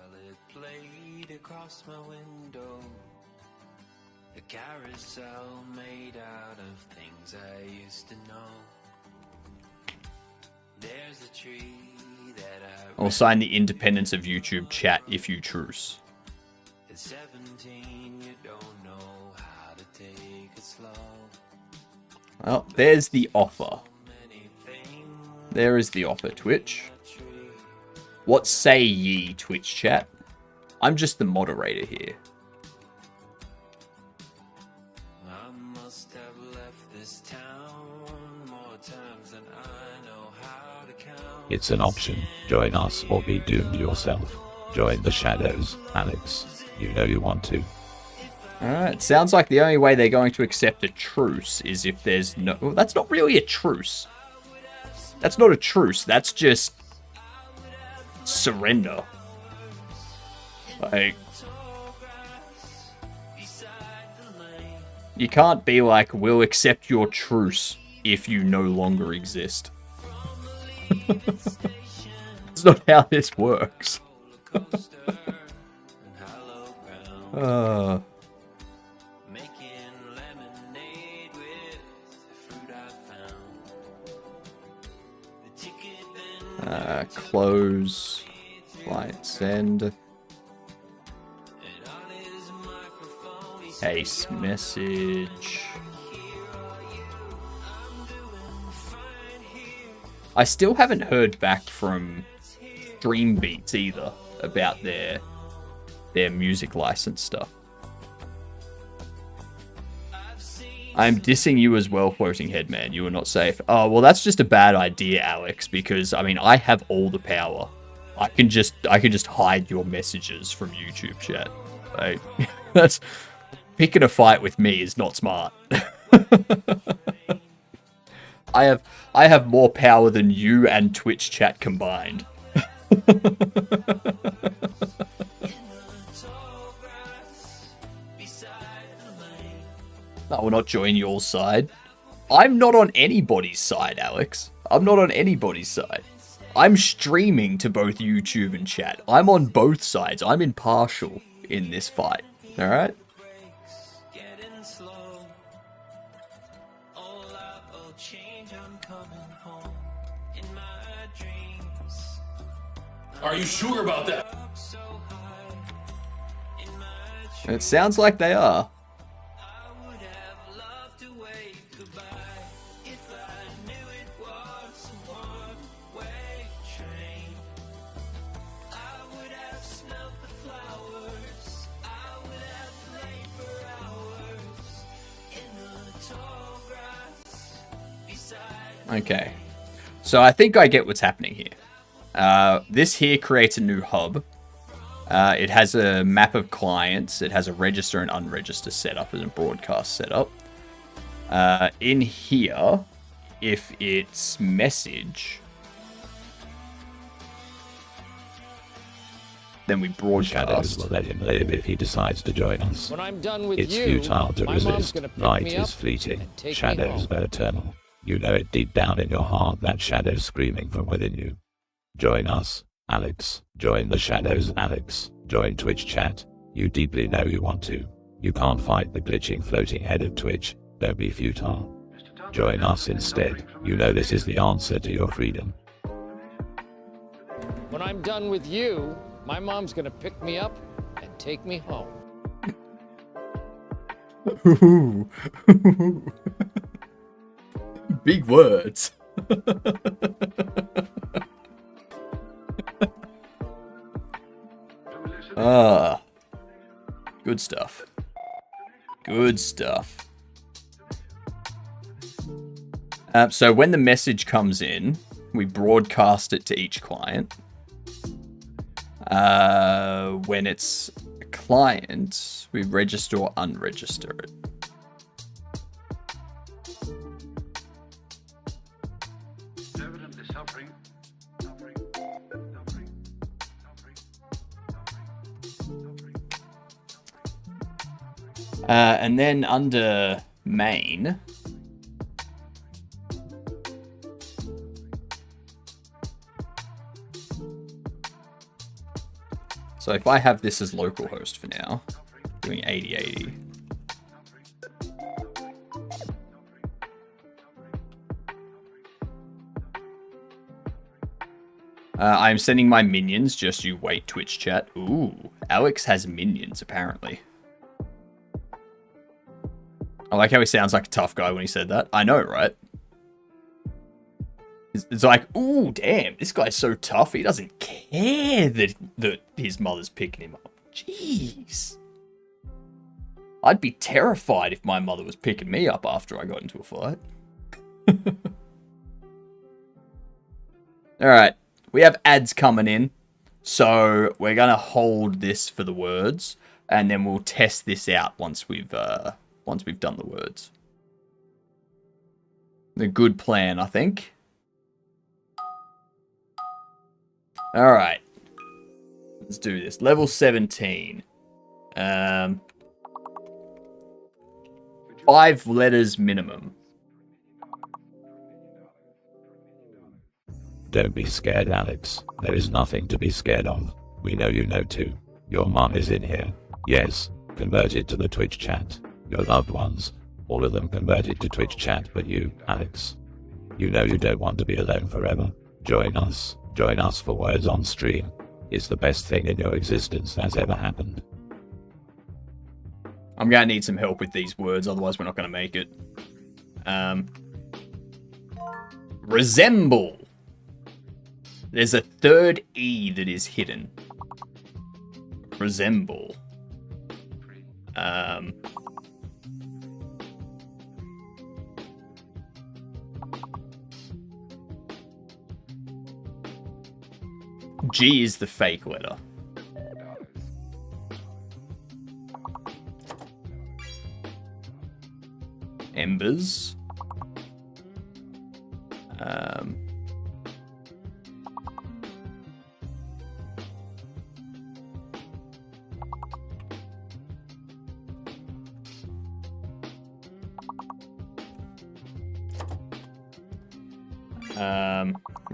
Carousel made out of things I used to know. There's a tree that I'll sign the independence of YouTube chat if you truce. At 17 you don't know how to take it slow. Well, there's the offer. There is the offer, Twitch. What say ye, Twitch chat? I'm just the moderator here. It's an option. Join us or be doomed yourself. Join the shadows, Alex. You know you want to. Alright, sounds like the only way they're going to accept a truce is if there's no... Well, that's not really a truce. That's not a truce, that's just... surrender. Like... You can't be like, we'll accept your truce if you no longer exist. That's not how this works. Close. Flight send. Ace message. I still haven't heard back from Dreambeats either about their music license stuff. I'm dissing you as well, Floating Head Man. You are not safe. Oh, well, that's just a bad idea, Alex, because, I mean, I have all the power. I can just hide your messages from YouTube chat. Like, that's... Picking a fight with me is not smart. I have more power than you and Twitch chat combined. I will not join your side. I'm not on anybody's side, Alex. I'm not on anybody's side. I'm streaming to both YouTube and chat. I'm on both sides. I'm impartial in this fight. Alright? Are you sure about that? It sounds like they are. Okay, so I think I get what's happening here. This here creates a new hub. It has a map of clients. It has a register and unregister setup and a broadcast setup. In here, if it's message, then we broadcast. Will let him live if he decides to join us. When I'm done with It's you, futile to my mom's resist. gonna pick Light me is up fleeting. and take me Shadows home. are eternal. You know it deep down in your heart, that shadow screaming from within you. Join us, Alex. Join the shadows, Alex. Join Twitch chat. You deeply know you want to. You can't fight the glitching floating head of Twitch. Don't be futile. Join us instead. You know this is the answer to your freedom. When I'm done with you, my mom's gonna pick me up and take me home. Big words. Good stuff. Good stuff. So when the message comes in, we broadcast it to each client. When it's a client, we register or unregister it. And then under main, so if I have this as localhost for now, doing 8080. I'm sending my minions, just you wait, Twitch chat. Ooh, Alex has minions, apparently. I like how he sounds like a tough guy when he said that. I know, right? It's like, ooh, damn, this guy's so tough, he doesn't care that his mother's picking him up. Jeez. I'd be terrified if my mother was picking me up after I got into a fight. Alright, we have ads coming in, so we're going to hold this for the words. and then we'll test this out once we've done the words. A good plan, I think. All right, let's do this. Level 17. 5 letters minimum. Don't be scared, Alex. There is nothing to be scared of. We know you know too. Your mom is in here. Yes, converted to the Twitch chat. Your loved ones, all of them converted to Twitch chat, but you, Alex. You know you don't want to be alone forever. Join us. Join us for Words on Stream. It's the best thing in your existence that's ever happened. I'm going to need some help with these words, otherwise we're not going to make it. Resemble. There's a third E that is hidden. Resemble. G is the fake letter. Embers.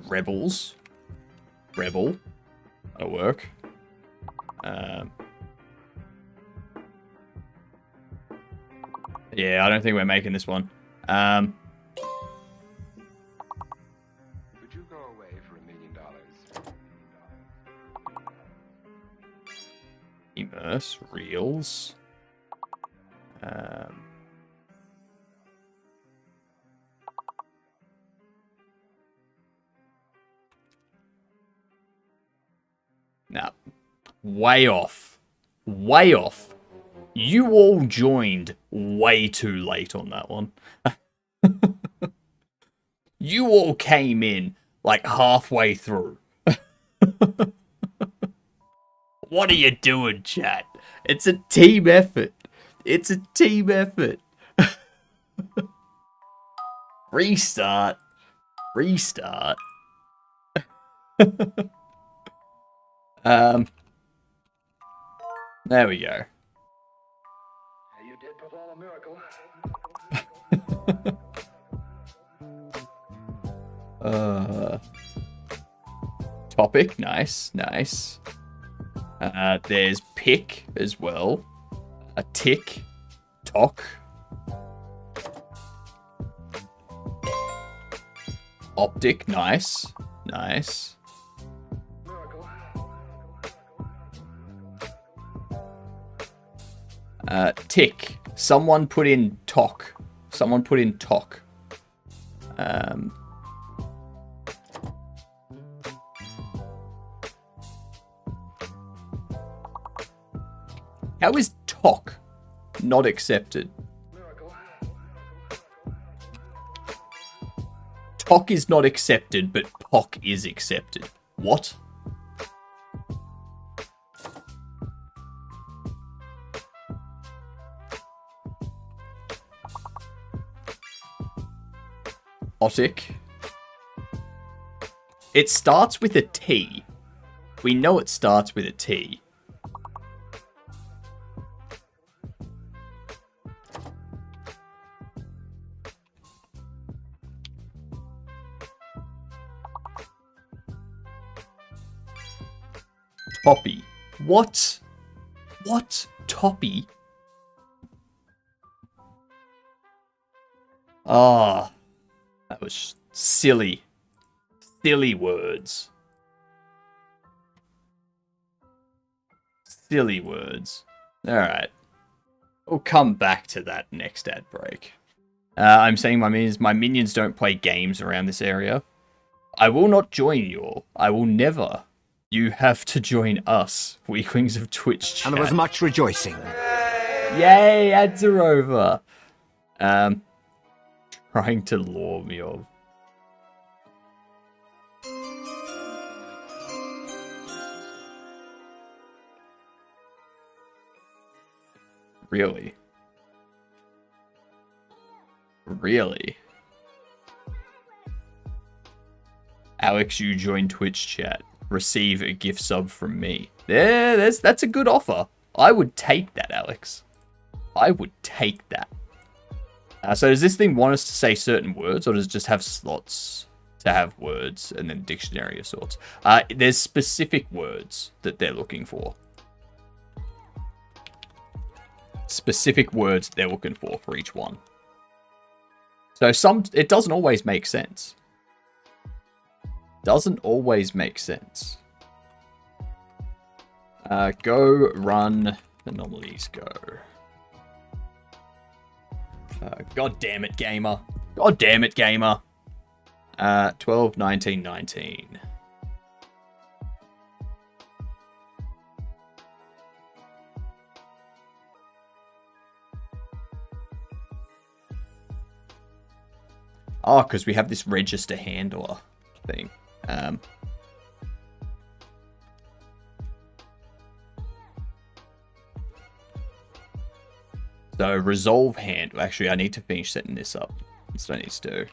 Rebels. Rebel. That'll work. Yeah, I don't think we're making this one. Would you go away for $1 million? Immerse. Reels. Now, way off. Way off. You all joined way too late on that one. You all came in like halfway through. What are you doing, chat? It's a team effort. It's a team effort. Restart. Restart. There we go. You did perform a miracle. Topic, nice, nice. There's pick as well. A tick, talk. Optic, nice, nice. Tick. Someone put in talk. Someone put in talk. How is talk not accepted? Talk is not accepted, but POC is accepted. What? Otic. It starts with a T. We know it starts with a T. Toppy. What? What? Toppy? Ah. That was silly. Silly words. Silly words. Alright. We'll come back to that next ad break. I'm saying my minions don't play games around this area. I will not join you all. I will never. You have to join us, Weaklings of Twitch chat. And there was much rejoicing. Yay, ads are over. Trying to lure me off. Really? Really? Alex, you join Twitch chat. Receive a gift sub from me. That's a good offer. I would take that, Alex. I would take that. So does this thing want us to say certain words, or does it just have slots to have words and then dictionary of sorts? There's specific words that they're looking for. Specific words they're looking for each one. So it doesn't always make sense. Doesn't always make sense. Go run anomalies. Go. God damn it, gamer. God damn it, gamer. 12, 19, 19. Oh, because we have this register handler thing. So resolve hand. Actually, I need to finish setting this up. That's what I need to do.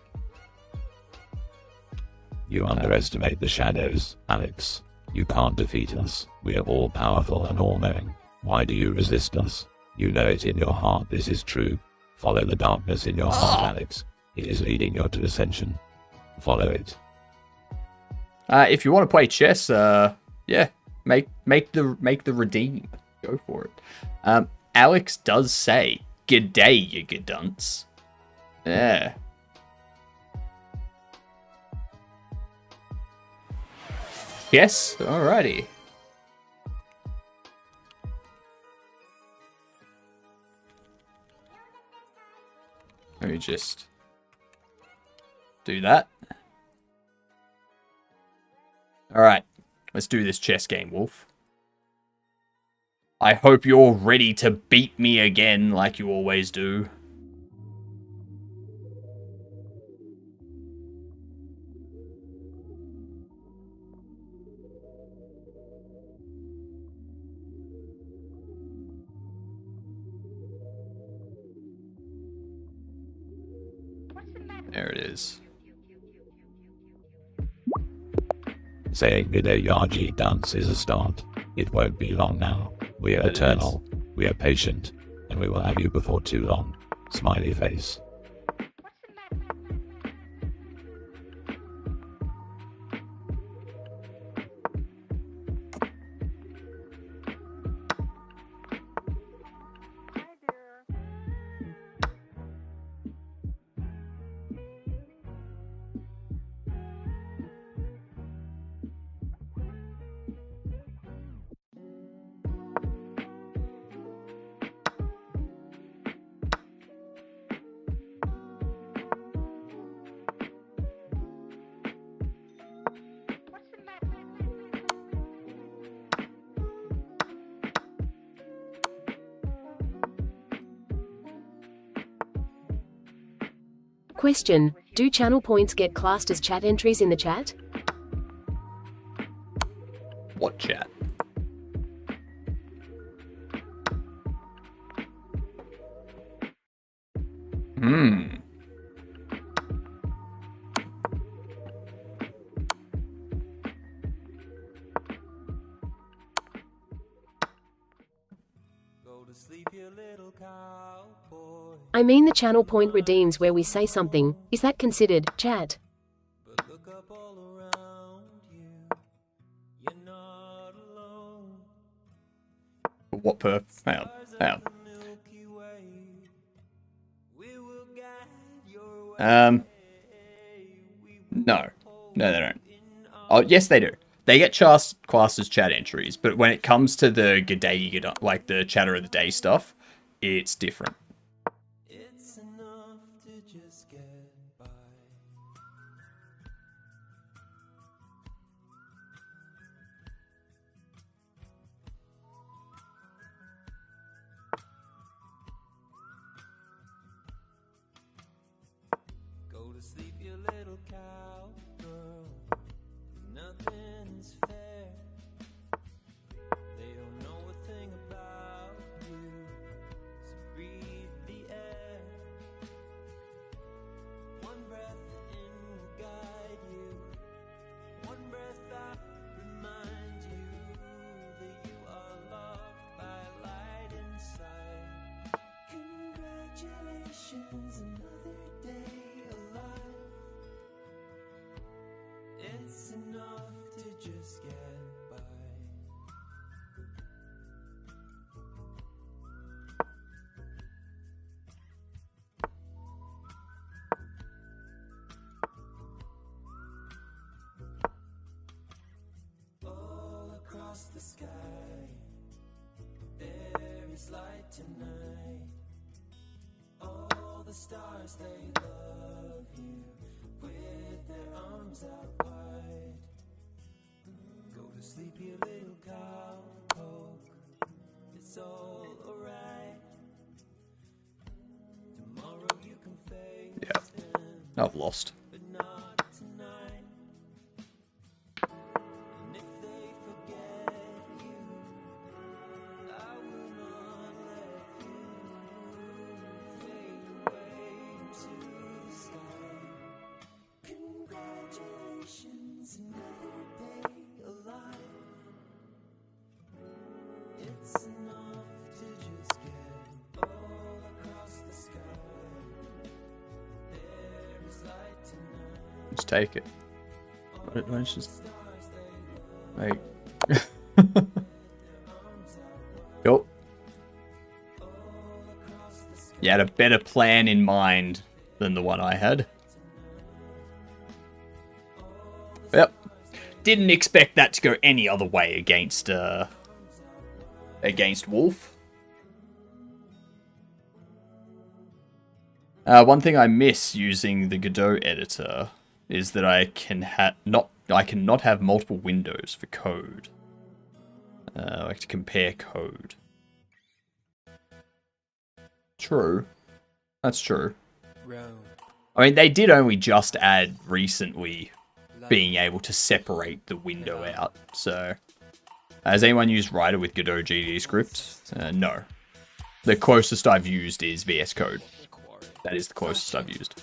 You underestimate the shadows, Alex. You can't defeat us. We are all powerful and all-knowing. Why do you resist us? You know it in your heart this is true. Follow the darkness in your heart, Alex. It is leading you to ascension. Follow it. If you want to play chess, yeah, make the redeem. Go for it. Alex does say, "G'day, you gadunts." Yeah. Yes, alrighty. Let me just do that. Alright, let's do this chess game, Wolf. I hope you're ready to beat me again like you always do. There it is. Saying G'day Yaji dance is a start. It won't be long now. We are eternal, we are patient, and we will have you before too long. Smiley face. Question: do channel points get classed as chat entries in the chat? What chat? I mean the channel point redeems where we say something. Is that considered chat? What perf? Hang on. Hang on. No. No, they don't. Oh, yes, they do. They get classed as chat entries, but when it comes to the G'day, like the chatter of the day stuff, it's different. tonight. All the stars, they love you with their arms out wide. Go to sleep, you little cowpoke. It's all alright. Tomorrow you can face them, I've lost. but not tonight. And if they forget you, I will not let you fade away into the sky. Congratulations, another day alive. It's enough to just get all across the sky. There is light tonight. Just take it. Let's just... Wait. Yup. You had a better plan in mind than the one I had. Yep. Didn't expect that to go any other way against Wolf. One thing I miss using the Godot editor is that I cannot have multiple windows for code. Like to compare code. True. That's true. I mean, they did only just add recently being able to separate the window out. So, has anyone used Writer with Godot GD script? No. The closest I've used is VS Code. That is the closest I've used.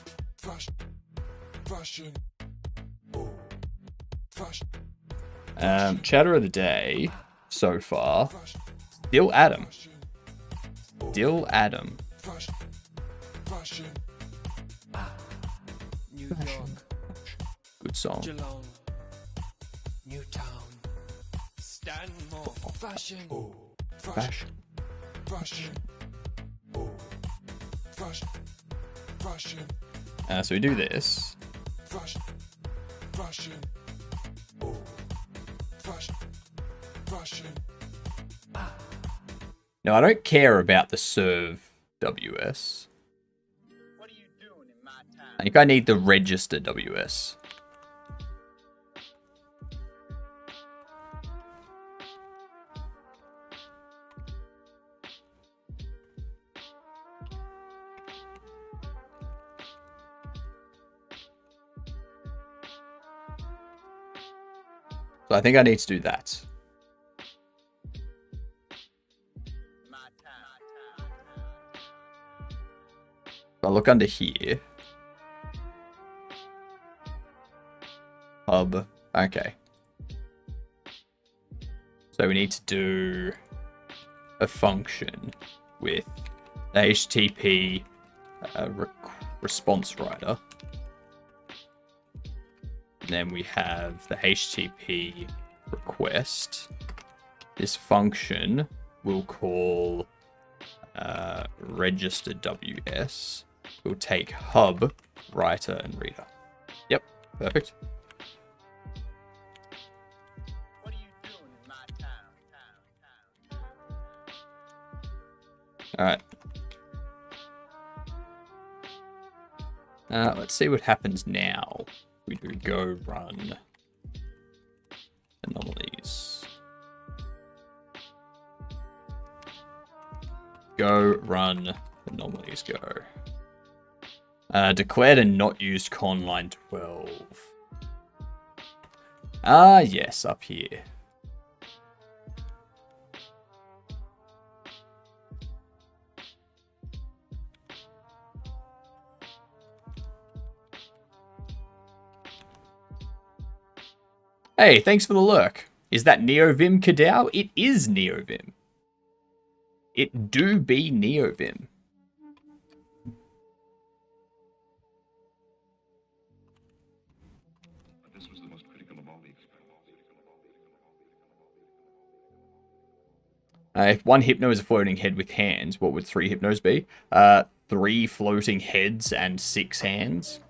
Chatter of the day so far. Dill Adam. Dill Adam. Good song. Newtown. Stanmore. Fashion. Fashion. Fashion. Fashion. So we do this. Fashion. Fashion. Fashion. Fashion. Now, I don't care about the serve WS. What are you doing in my time? I think I need the register WS. So I think I need to do that. I'll look under here. Hub. Okay. So we need to do a function with the HTTP response writer. And then we have the HTTP request. This function will call register WS. We'll take hub, writer, and reader. Yep, perfect. What are you doing in my town? Alright. Let's see what happens now. We do go run anomalies. Go run anomalies go. Declared and not used con line 12. Ah, yes, up here. Hey, thanks for the lurk. Is that NeoVim Kadao? It is NeoVim. It do be NeoVim. This was the most critical of all the experiments. If one hypno is a floating head with hands, what would 3 hypnos be? 3 floating heads and 6 hands.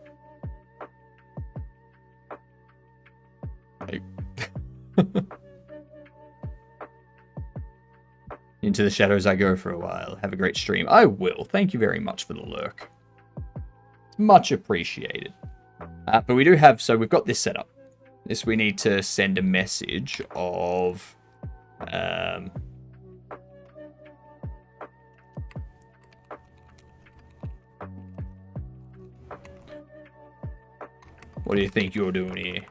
Into the shadows I go for a while. Have a great stream. I will. Thank you very much for the lurk. Much appreciated. But we do have, so we've got this set up. This we need to send a message of, what do you think you're doing here?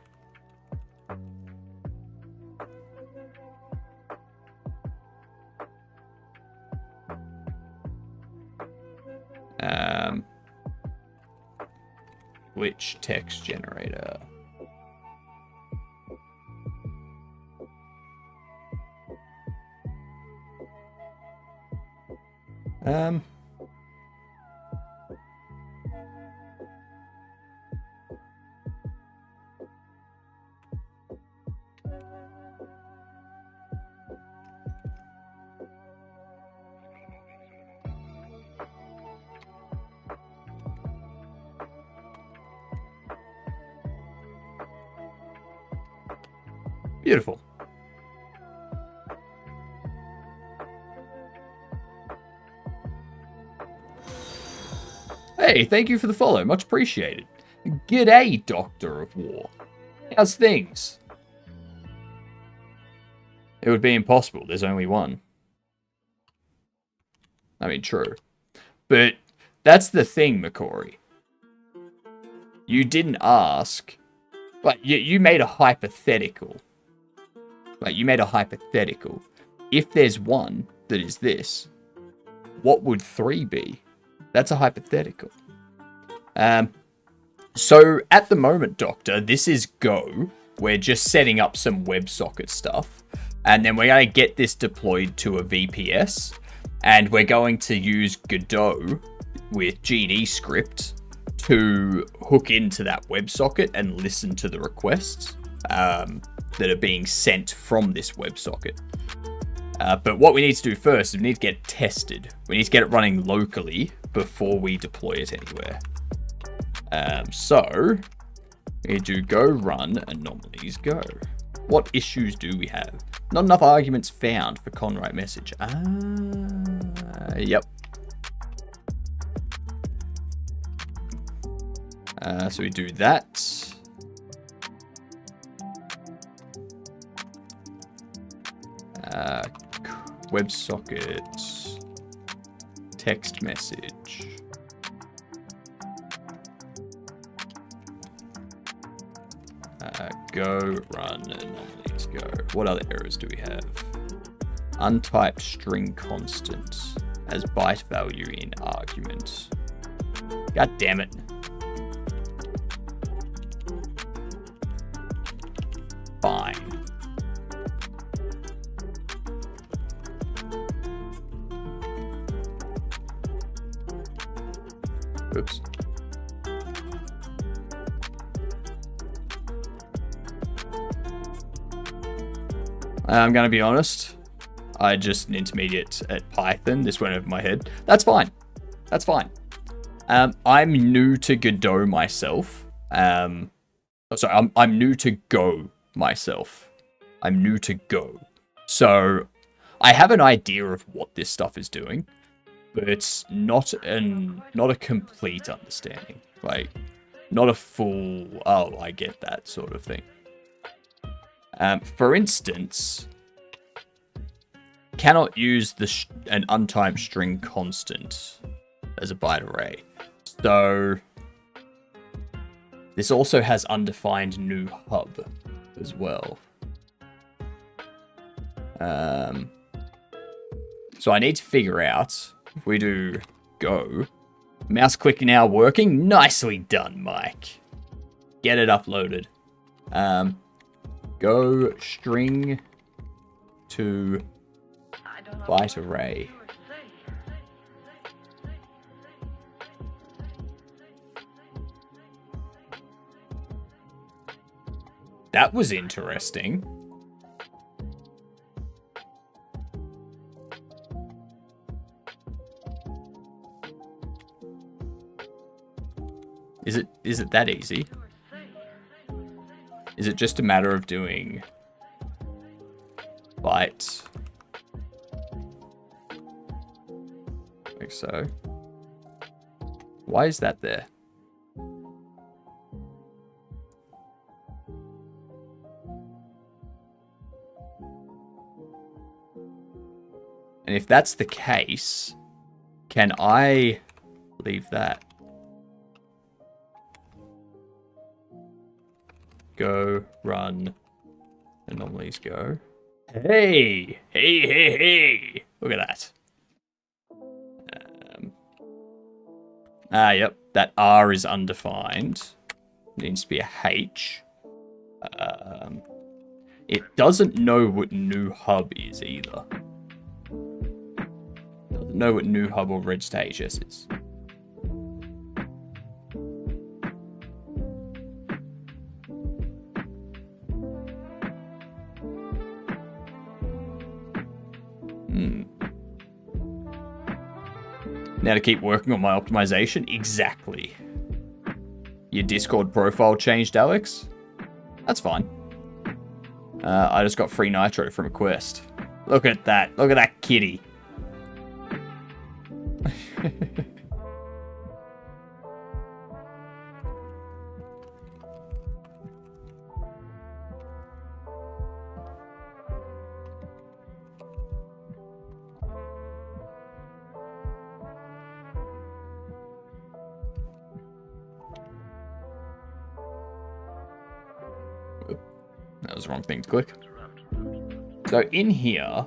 Which text generator? Beautiful. Hey, thank you for the follow. Much appreciated. G'day, Doctor of War. How's things? It would be impossible. There's only one. I mean, true. But that's the thing, McCory. You didn't ask. But you made a hypothetical. Like, you made a hypothetical. If there's one that is this, what would 3 be? That's a hypothetical. So, at the moment, Doctor, this is Go. We're just setting up some WebSocket stuff. And then we're going to get this deployed to a VPS. And we're going to use Godot with GD script to hook into that WebSocket and listen to the requests that are being sent from this WebSocket. But what we need to do first is we need to get it tested. We need to get it running locally before we deploy it anywhere. So, we do go run anomalies go. What issues do we have? Not enough arguments found for Conwrite message. Yep. So we do that. WebSocket text message. Go run anomalies go. What other errors do we have? Untyped string constant as byte value in argument. God damn it. Fine. Oops. I'm going to be honest. I just an intermediate at Python. This went over my head. That's fine. That's fine. I'm new to Godot myself. Sorry, I'm new to Go myself. I'm new to Go. So I have an idea of what this stuff is doing, but it's not a complete understanding. Like, not a full, oh, I get that sort of thing. For instance, cannot use an untyped string constant as a byte array. So this also has undefined new hub as well. So I need to figure out if we do go. Mouse click now working. Nicely done, Mike. Get it uploaded. Go string to byte array. That was interesting. Is it that easy? Is it just a matter of doing byte like so. Why is that there? And if that's the case, can I leave that? Go, run, anomalies go. Hey! Hey! Look at that. Yep. That R is undefined. Needs to be a H. It doesn't know what new hub is either. Doesn't know what new hub or register HS is. Now to keep working on my optimization? Exactly. Your Discord profile changed, Alex? That's fine. I just got free nitro from a quest. Look at that. Look at that kitty. That was the wrong thing to click. So in here,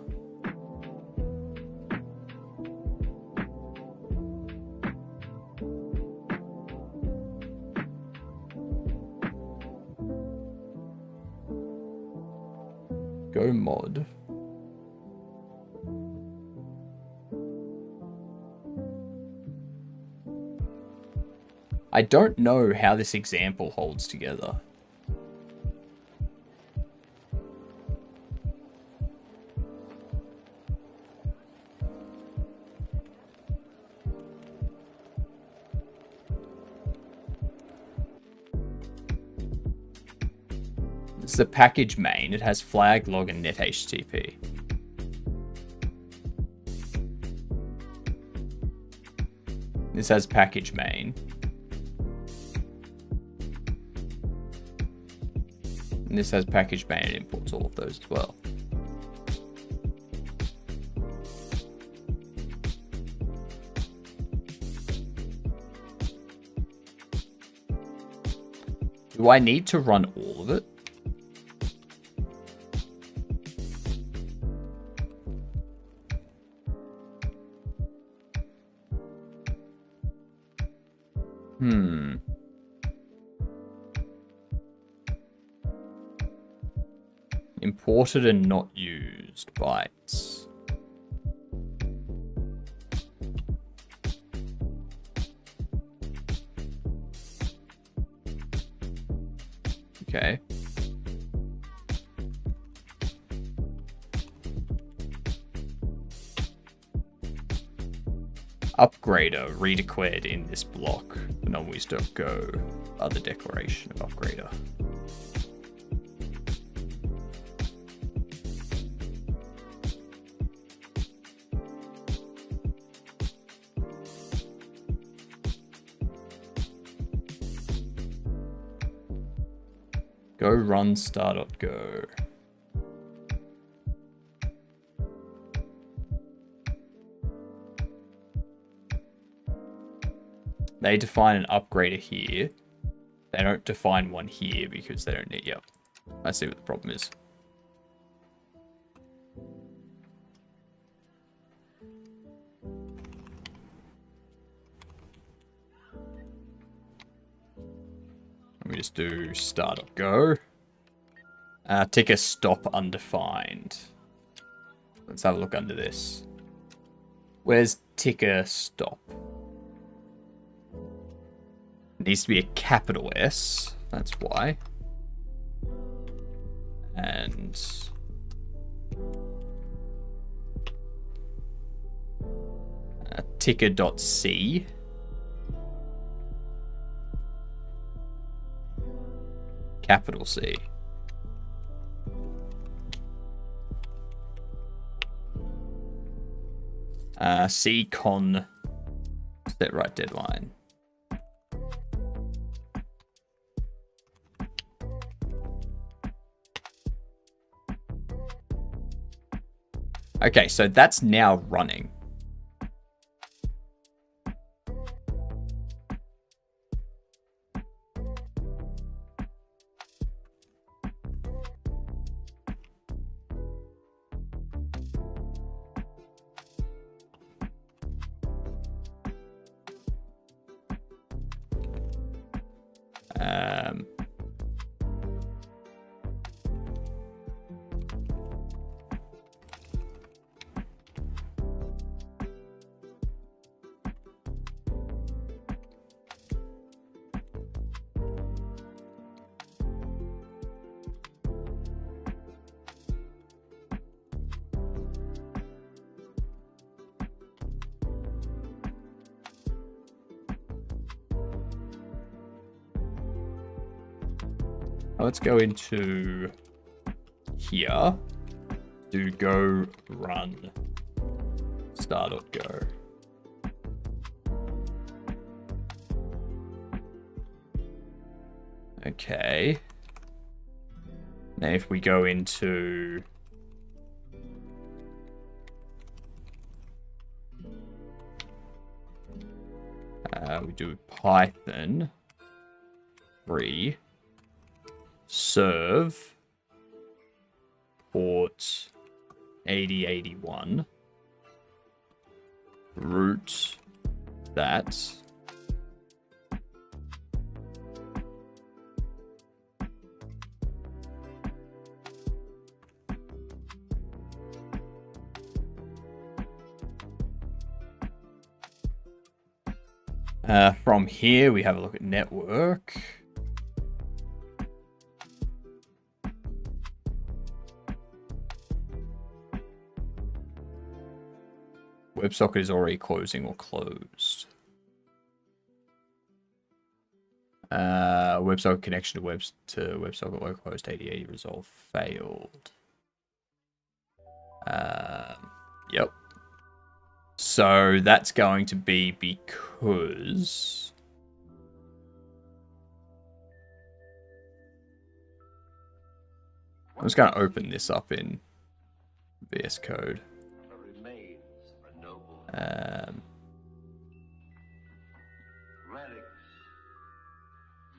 go mod. I don't know how this example holds together. It's the package main. It has flag, log, and net HTTP. This has package main. And this has package main and imports all of those as well. Do I need to run all of it? Imported and not used bytes. Okay. Upgrader redeclared in this block. Anomalies.go. Other declaration of upgrader. Go run star.go. They define an upgrader here. They don't define one here because they don't need... Yep. I see what the problem is. Let me just do star.go. Ticker stop undefined. Let's have a look under this. Where's ticker stop? It needs to be a capital S. That's why. And ticker.c. Capital C. Ccon Set right deadline. Okay, so that's now running. Let's go into here. Do go run star.go. Okay. Now if we go into we do Python 3 serve port 8081 root that from here we have a look at network. WebSocket is already closing or closed. WebSocket connection to WebSocket localhost 8080 resolve failed. Yep. So that's going to be because I'm just going to open this up in VS Code. Relics,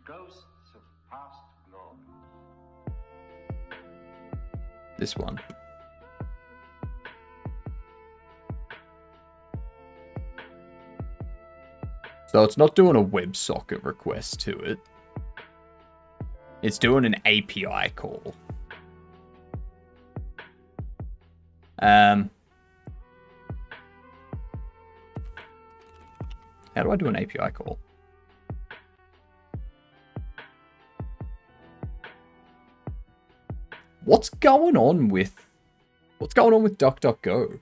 ghosts of past glory. This one. So it's not doing a WebSocket request to it. It's doing an API call. How do I do an API call? What's going on with DuckDuckGo?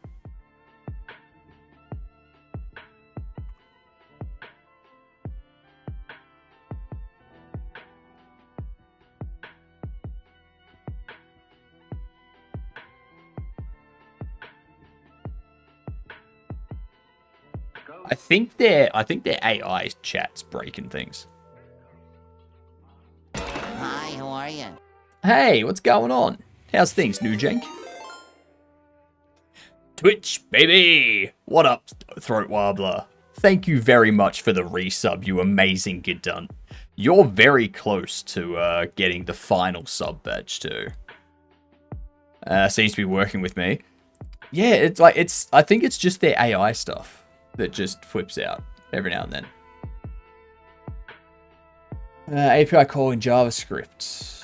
I think their AI chat's breaking things. Hi, how are you? Hey, what's going on? How's things, Nujank? Twitch, baby! What up, Throat Warbler? Thank you very much for the resub, you amazing Gidun. You're very close to getting the final sub badge too. Seems to be working with me. Yeah, I think it's just their AI stuff that just flips out every now and then. API call in JavaScript.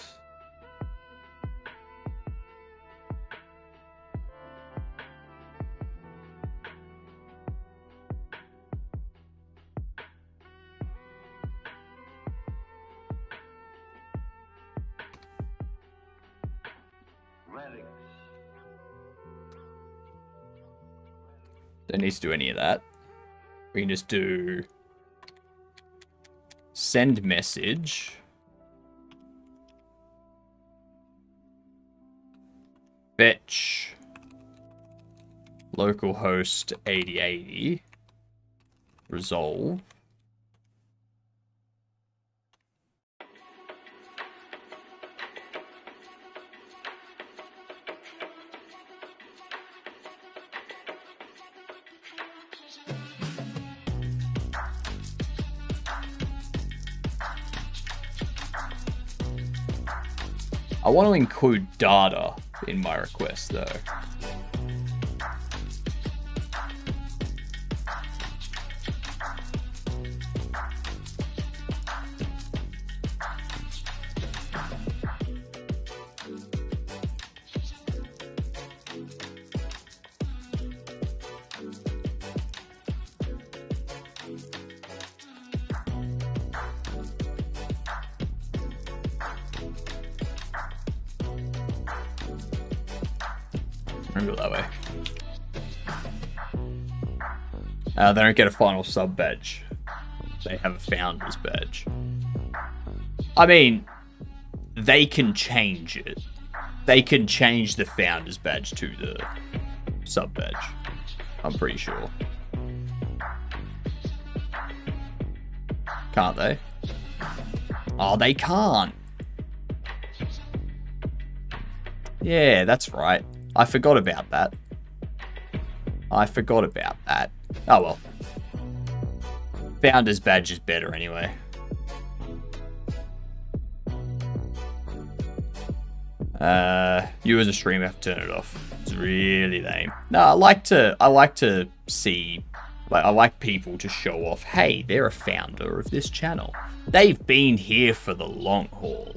Don't need to do any of that. We can just do send message. Fetch localhost 8080. Resolve. I want to include data in my request though. Remember that way. They don't get a final sub badge. They have a founder's badge. I mean, they can change it. They can change the founder's badge to the sub badge. I'm pretty sure. Can't they? Oh, they can't. Yeah, that's right. I forgot about that. Oh well. Founder's badge is better anyway. You as a streamer have to turn it off. It's really lame. No, I like to see, like, I like people to show off, hey, they're a founder of this channel. They've been here for the long haul.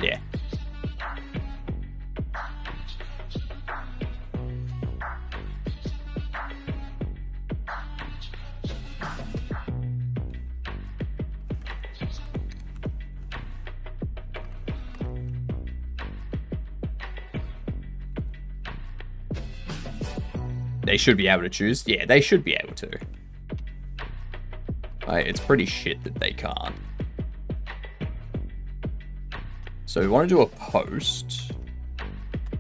Yeah. They should be able to choose. Yeah, they should be able to. It's pretty shit that they can't. So we want to do a post.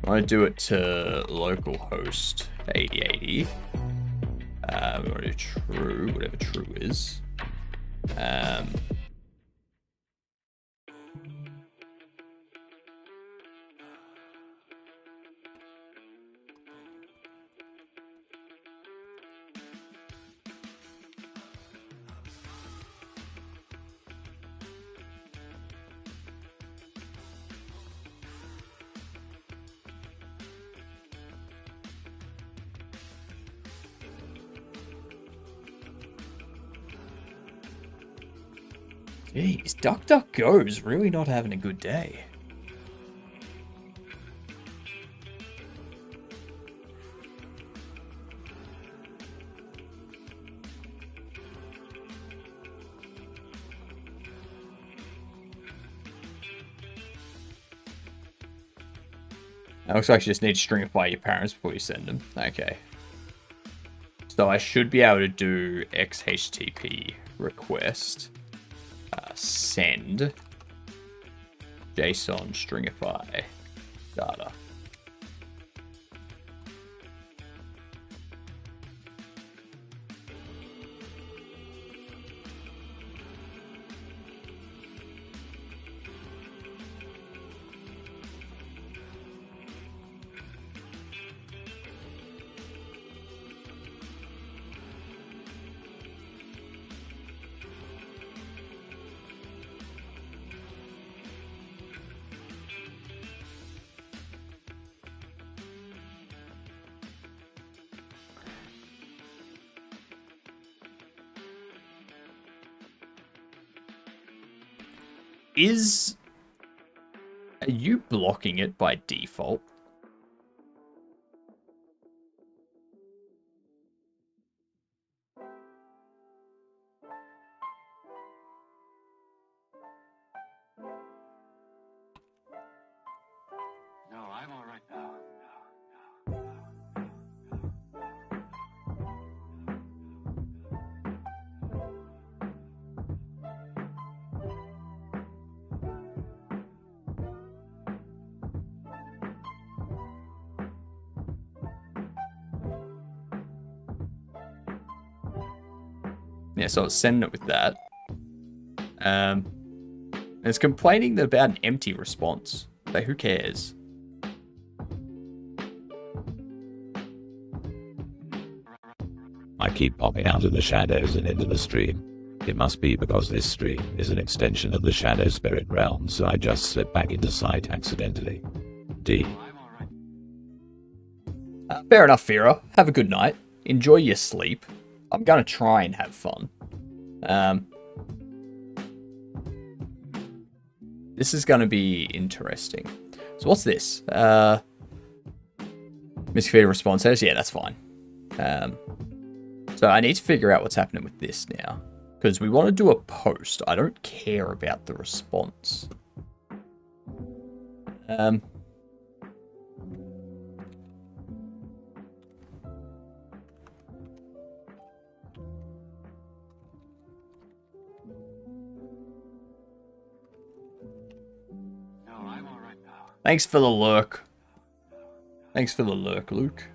We want to do it to localhost 8080. We want to do true, whatever true is. Jeez, DuckDuckGo is really not having a good day. It looks like you just need to stringify your parents before you send them. Okay. So I should be able to do XHTTP request. Send JSON stringify data. Are you blocking it by default? No, I'm all right now. Yeah, so it's sending it with that. It's complaining about an empty response. But who cares? I keep popping out of the shadows and into the stream. It must be because this stream is an extension of the shadow spirit realm, so I just slip back into sight accidentally. D. Fair enough, Vera. Have a good night. Enjoy your sleep. I'm gonna try and have fun. This is gonna be interesting. So what's this? Misfeeder response says, yeah, that's fine. So I need to figure out what's happening with this now. Because we want to do a post. I don't care about the response. Thanks for the lurk. Thanks for the lurk, Luke.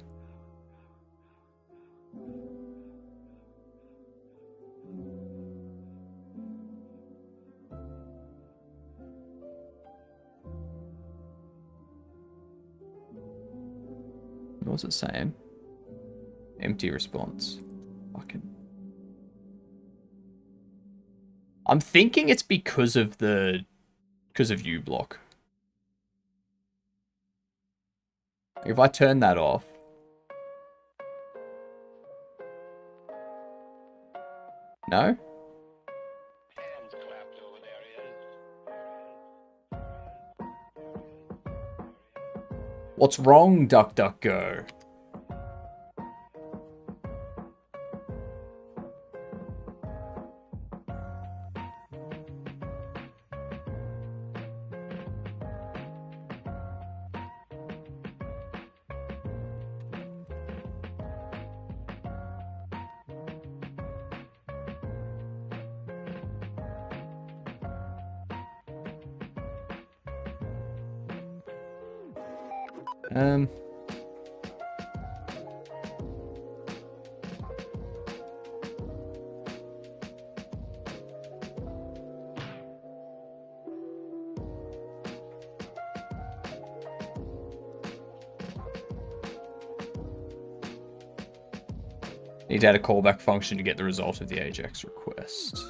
What's it saying? Empty response. Fucking. I'm thinking it's because of uBlock. If I turn that off. No? What's wrong, DuckDuckGo? Need to add a callback function to get the result of the AJAX request.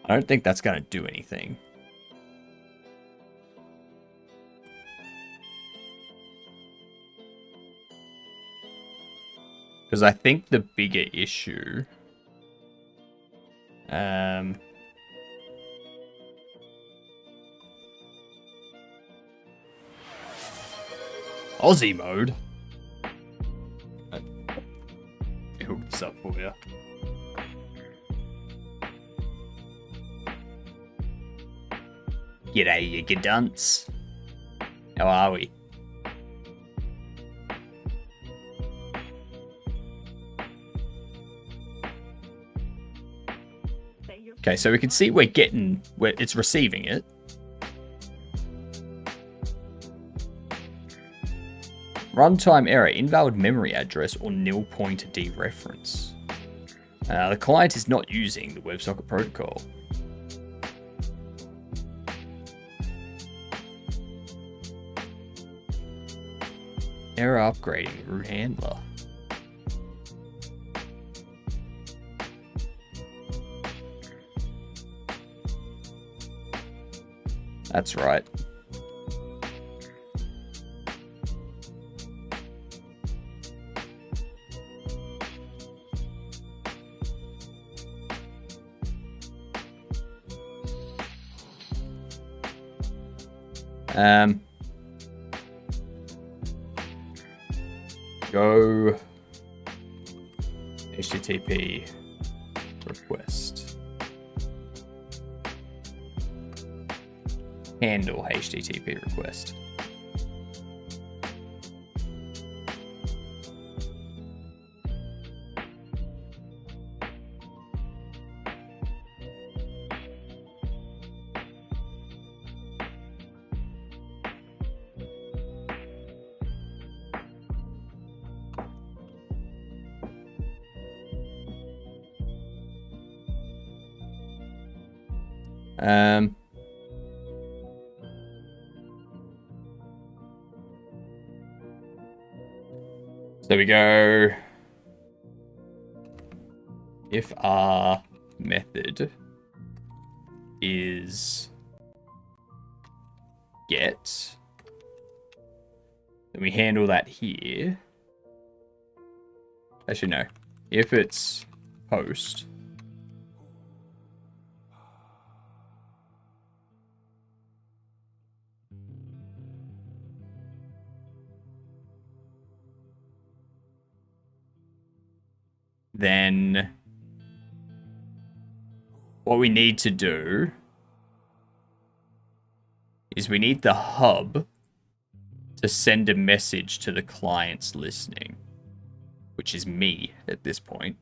I don't think that's going to do anything. Because I think the bigger issue... Aussie mode? Let me hook this up for you. G'day, you gadunts. How are we? Okay, so we can see we're getting where it's receiving it. Runtime error, invalid memory address or nil pointer dereference. The client is not using the WebSocket protocol. Error upgrading root handler. That's right. Go HTTP request. Handle HTTP request. So we go, if our method is get, then we handle that here. Actually, no. If it's post, then what we need to do is we need the hub to send a message to the clients listening, which is me at this point.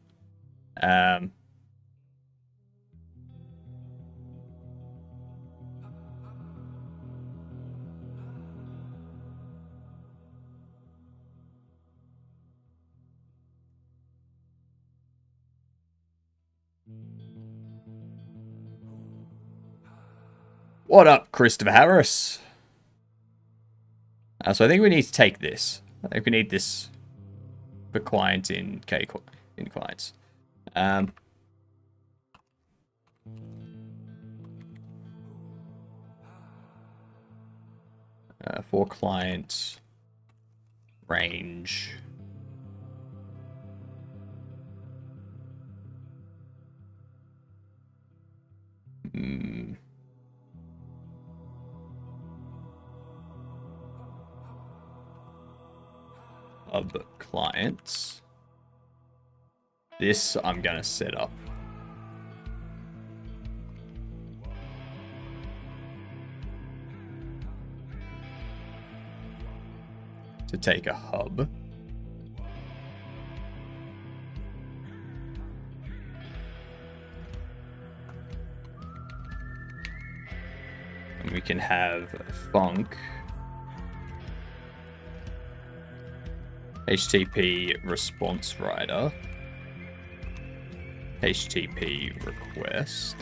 What up, Christopher Harris? So I think we need to take this. I think we need this for clients in clients. For client range. Hub clients. This I'm gonna set up. To take a hub. And we can have func HTTP response writer, HTTP request,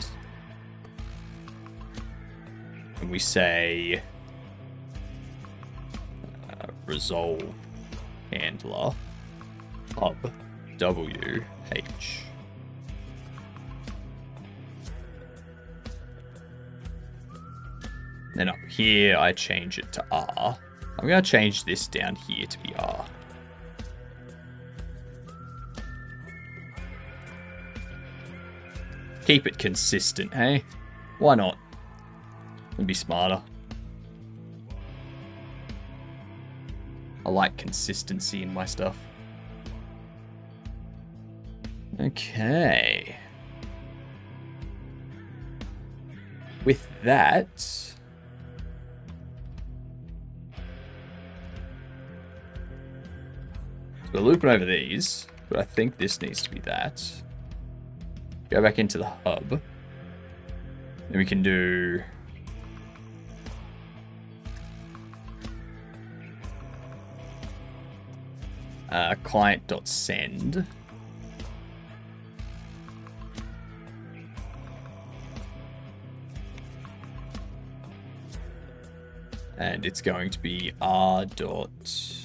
and we say resolve handler hub WH. Then up here I change it to R. I'm going to change this down here to be R. Keep it consistent, hey? Why not? It'd be smarter. I like consistency in my stuff. Okay. With that... So we're looping over these, but I think this needs to be that. Go back into the hub. Then we can do... client.send. And it's going to be r dot...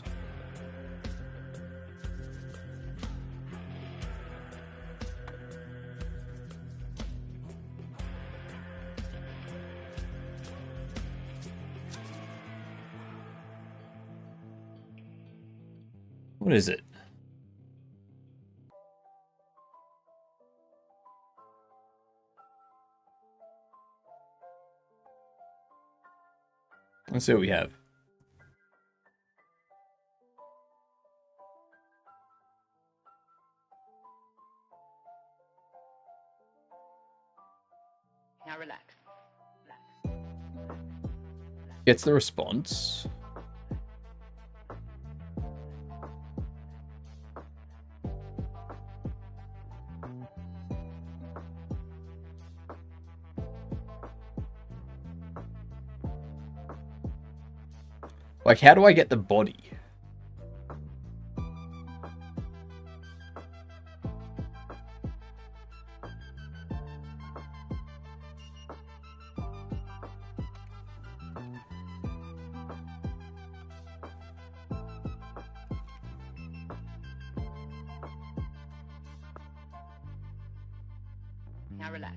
What is it? Let's see what we have. Now relax. Gets the response. Like, how do I get the body? Now relax.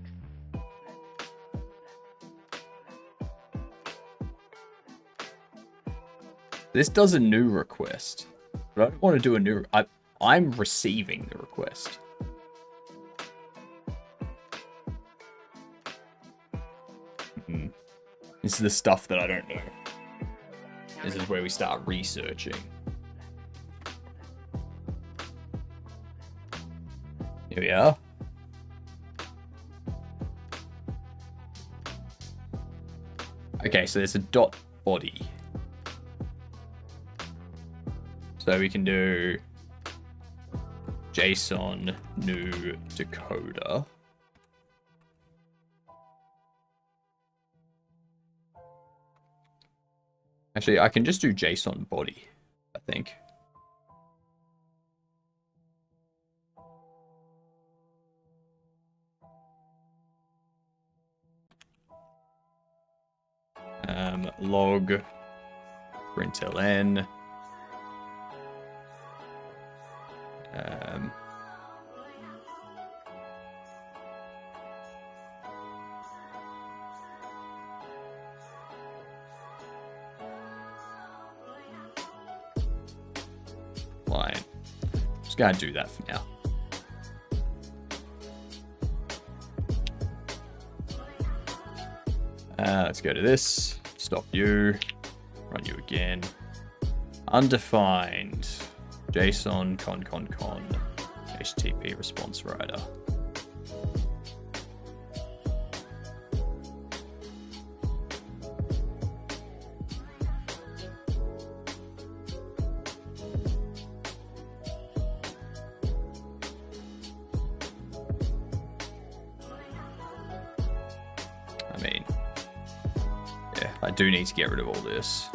This does a new request, but I don't want to do a new... I'm receiving the request. This is the stuff that I don't know. This is where we start researching. Here we are. Okay, so there's a dot body. So we can do JSON new decoder. Actually, I can just do JSON body, I think. Log println. Line. Just gonna do that for now. Let's go to this. Stop you. Run you again. Undefined. JSON con HTTP response writer. I mean, yeah, I do need to get rid of all this.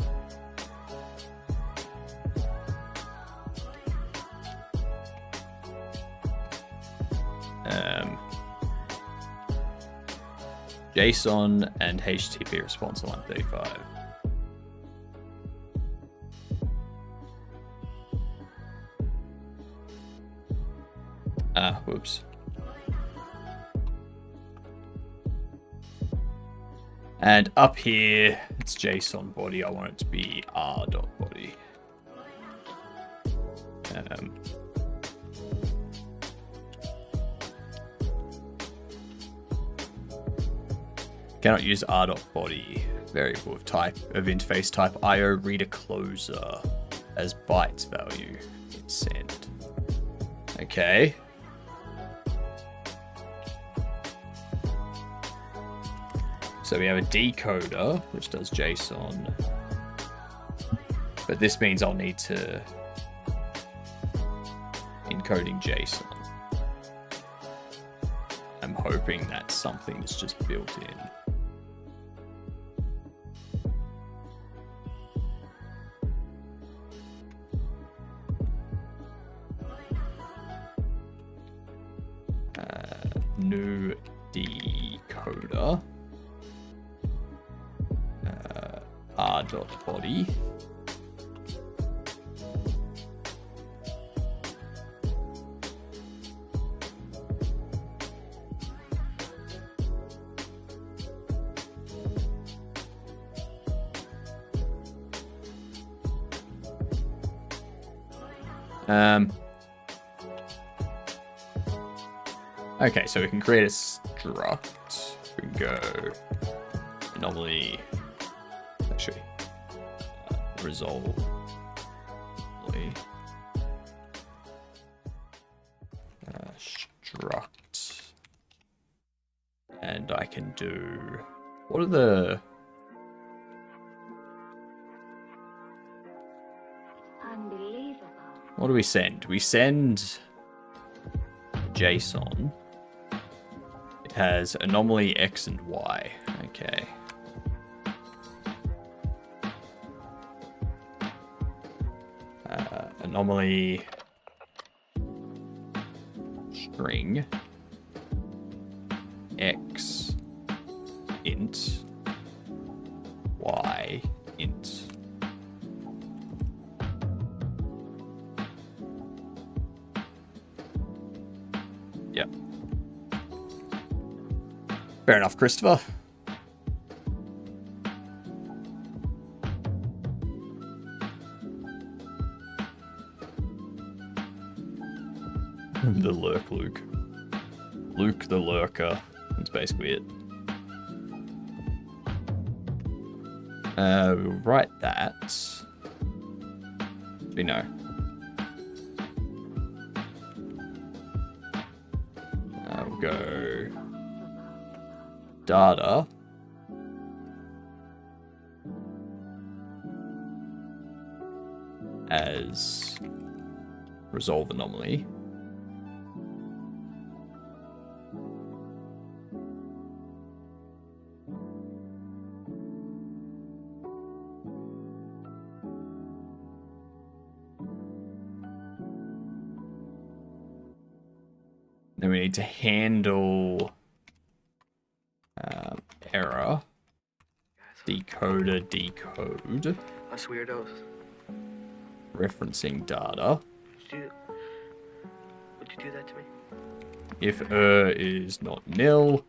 JSON and HTTP response on line 35. Whoops. And up here, it's JSON body. I want it to be r.body. Cannot use r.body variable of interface type IO reader closer as bytes value. Hit send. Okay. So we have a decoder which does JSON, but this means I'll need to encoding JSON. I'm hoping that's something that's just built in. New decoder r.body okay, so we can create a struct. We can go anomaly. Actually, resolve. Struct. And I can do... What are the... Unbelievable. What do we send? We send JSON. It has anomaly X and Y. Okay. Anomaly string X int Y int. Yep. Fair enough, Christopher. The lurk Luke. Luke the lurker. That's basically it. We'll write that. We know. We'll go data. As resolve anomaly. Then we need to handle error. Decoder decode. Us weirdos. Referencing data. Would you do that to me? If is not nil,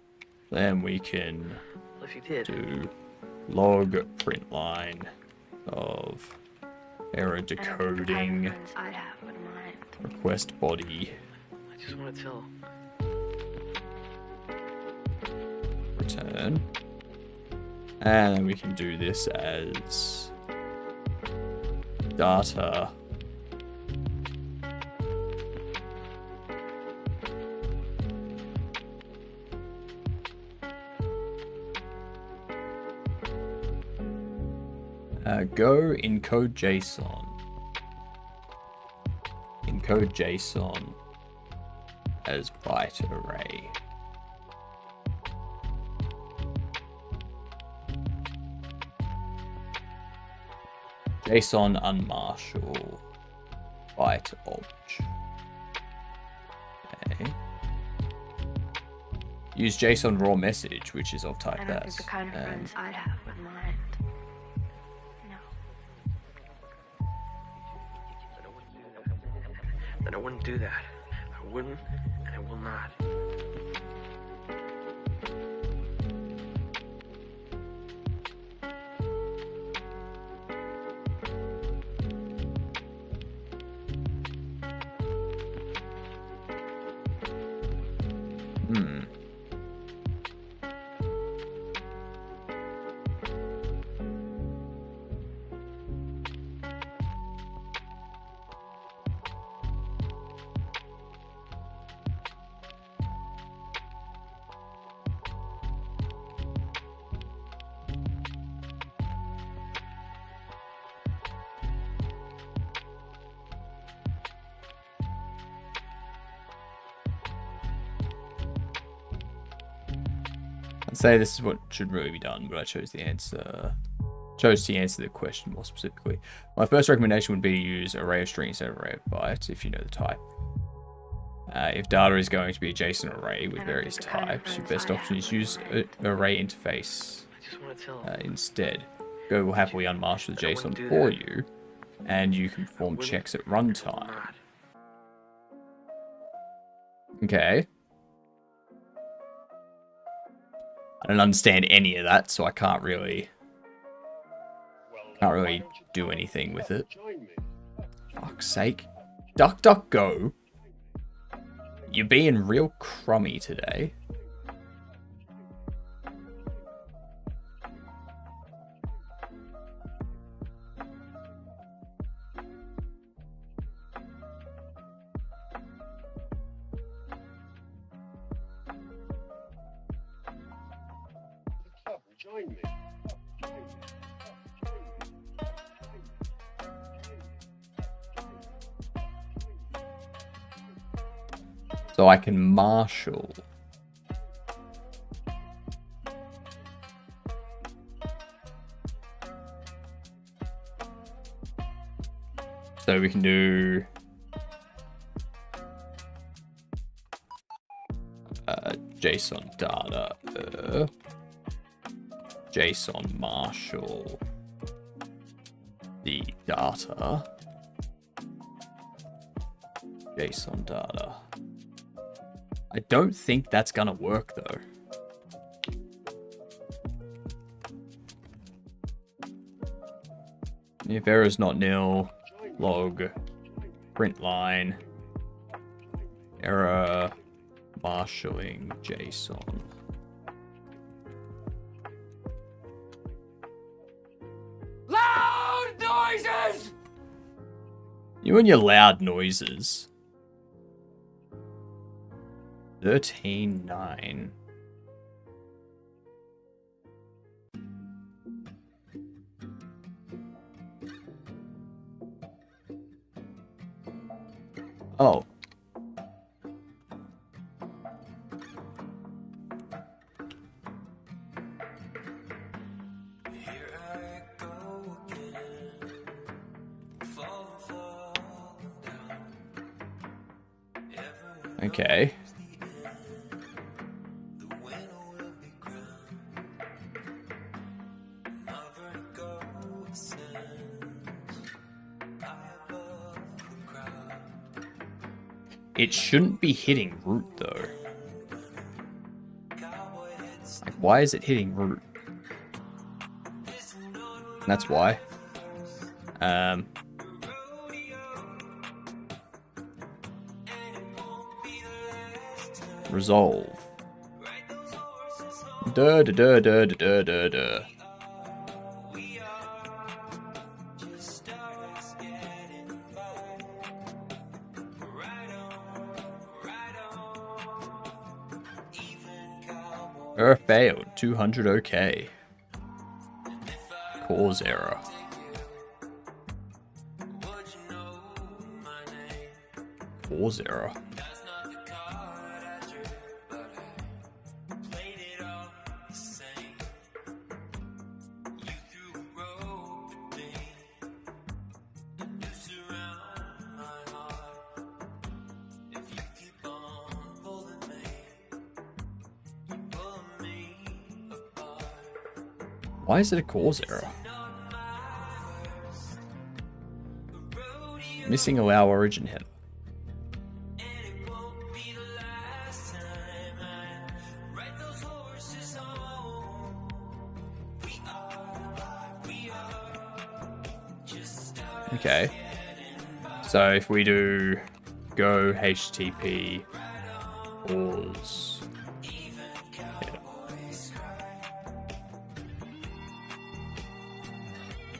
then we can Well, if you did. do log print line of error decoding I'd have in mind. request body I just want to tell. return. And then we can do this as data go encode JSON. Encode JSON as byte array. JSON unmarshal byte obj. Okay. Use JSON raw message, which is of type I don't think the kind of friends I'd have in mind. Then I wouldn't do that. I wouldn't, and I will not. I'd say this is what should really be done, but I chose to answer the question more specifically. My first recommendation would be to use array of string instead of array of bytes if you know the type. If data is going to be a JSON array with various types, your best option is use array interface instead. Go will happily unmarshal the JSON for you, and you can perform checks at runtime. Okay. I don't understand any of that, so I can't really do anything with it. Fuck's sake. DuckDuckGo. You're being real crummy today. So I can marshal. So we can do JSON data, JSON marshal the data, JSON data. I don't think that's gonna work though. If error is not nil, log, print line, error, marshalling JSON. Loud noises! You and your loud noises. 13.9. Oh. Okay. It shouldn't be hitting root though. Like, why is it hitting root? That's why. Resolve. Duh, duh, duh, duh, duh, duh, duh. Error failed. 200 OK. Cause error. Cause error. Why is it a cause error? Missing allow origin header. Okay. So if we do go HTTP pause.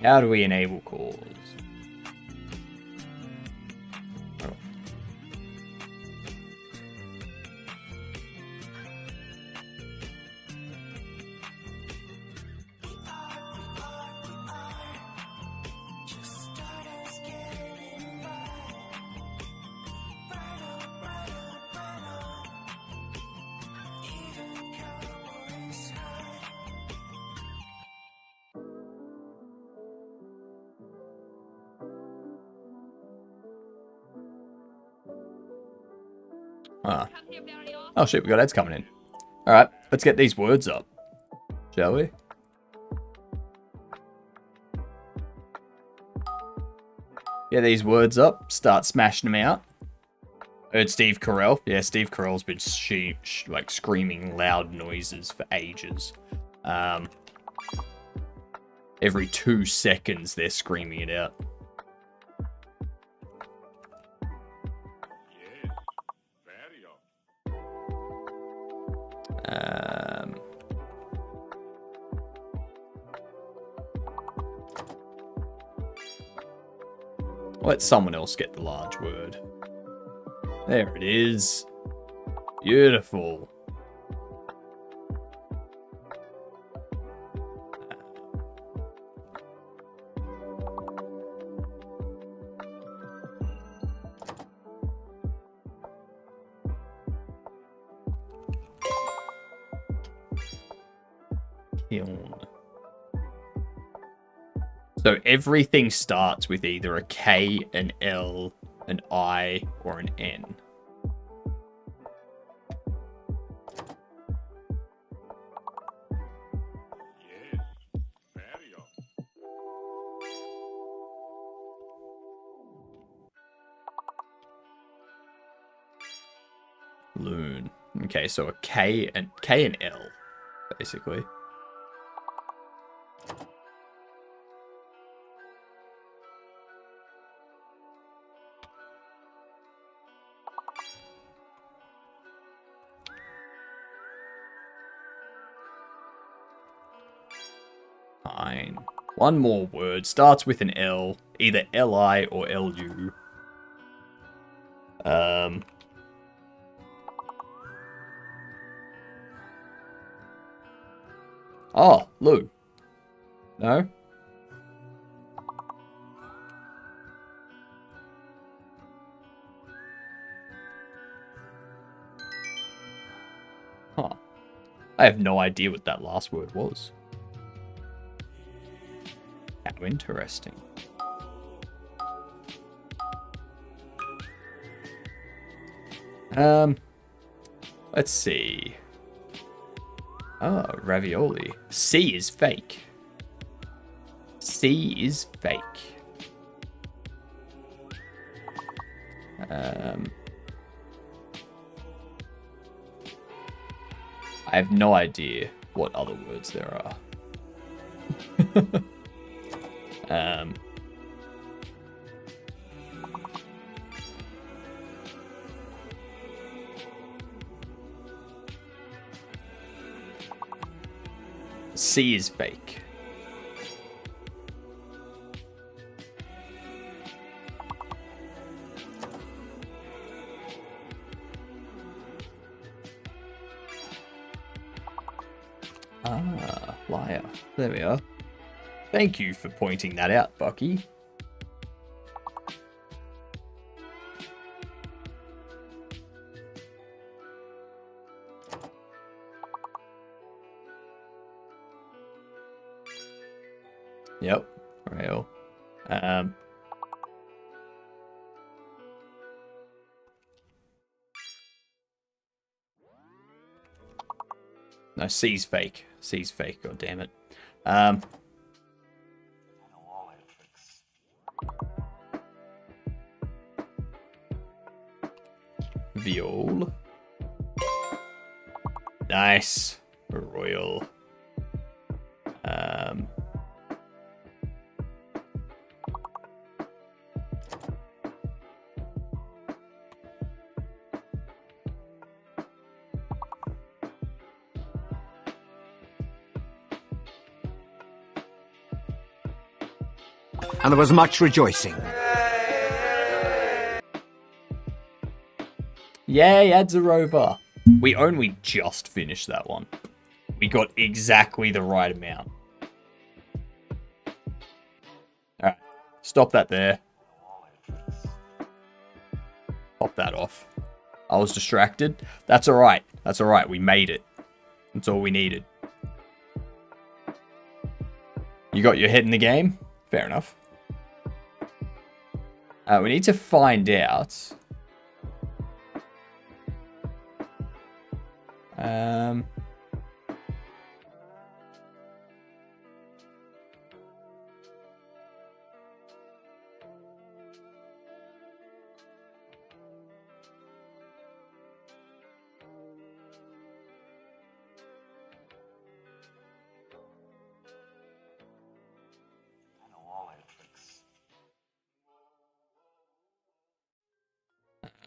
How do we enable calls? Oh. Ah. Oh shit, we got ads coming in. Alright, let's get these words up. Shall we? Get these words up, start smashing them out. Heard Steve Carell. Yeah, Steve Carell's been like screaming loud noises for ages. Every 2 seconds they're screaming it out. Let someone else get the large word. There it is. Beautiful. Hiln. So everything starts with either a K, an L, an I, or an N. Loon. Okay, so a K and L, basically. Fine. One more word. Starts with an L. Either L-I or L-U. Oh, Lou. No? Huh. I have no idea what that last word was. How interesting. Let's see. Oh, ravioli. C is fake. C is fake. I have no idea what other words there are. C is fake. Ah, liar. There we are. Thank you for pointing that out, Bucky. Yep, rail. No, C's fake. C's fake, god damn it. Viol. Nice. Royal. And there was much rejoicing. Yay, Adzarova. We only just finished that one. We got exactly the right amount. Alright, stop that there. Pop that off. I was distracted. That's alright. That's alright. We made it. That's all we needed. You got your head in the game? Fair enough. We need to find out.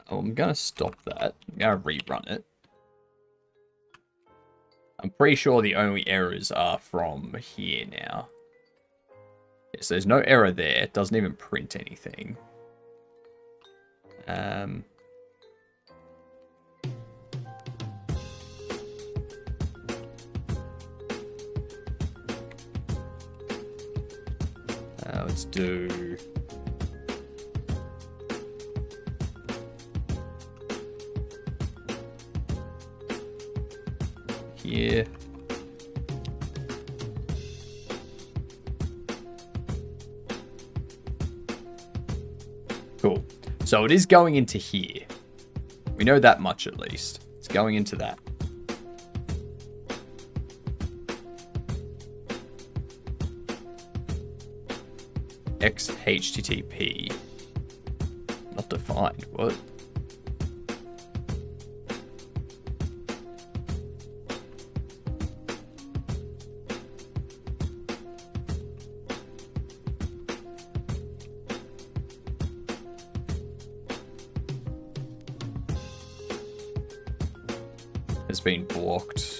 Oh, I'm gonna stop that. I'm gonna rerun it. I'm pretty sure the only errors are from here now. Yes, there's no error there. It doesn't even print anything. Let's do... here. Cool. So it is going into here. We know that much at least. It's going into that. XHTTP. Not defined. What? Has been blocked.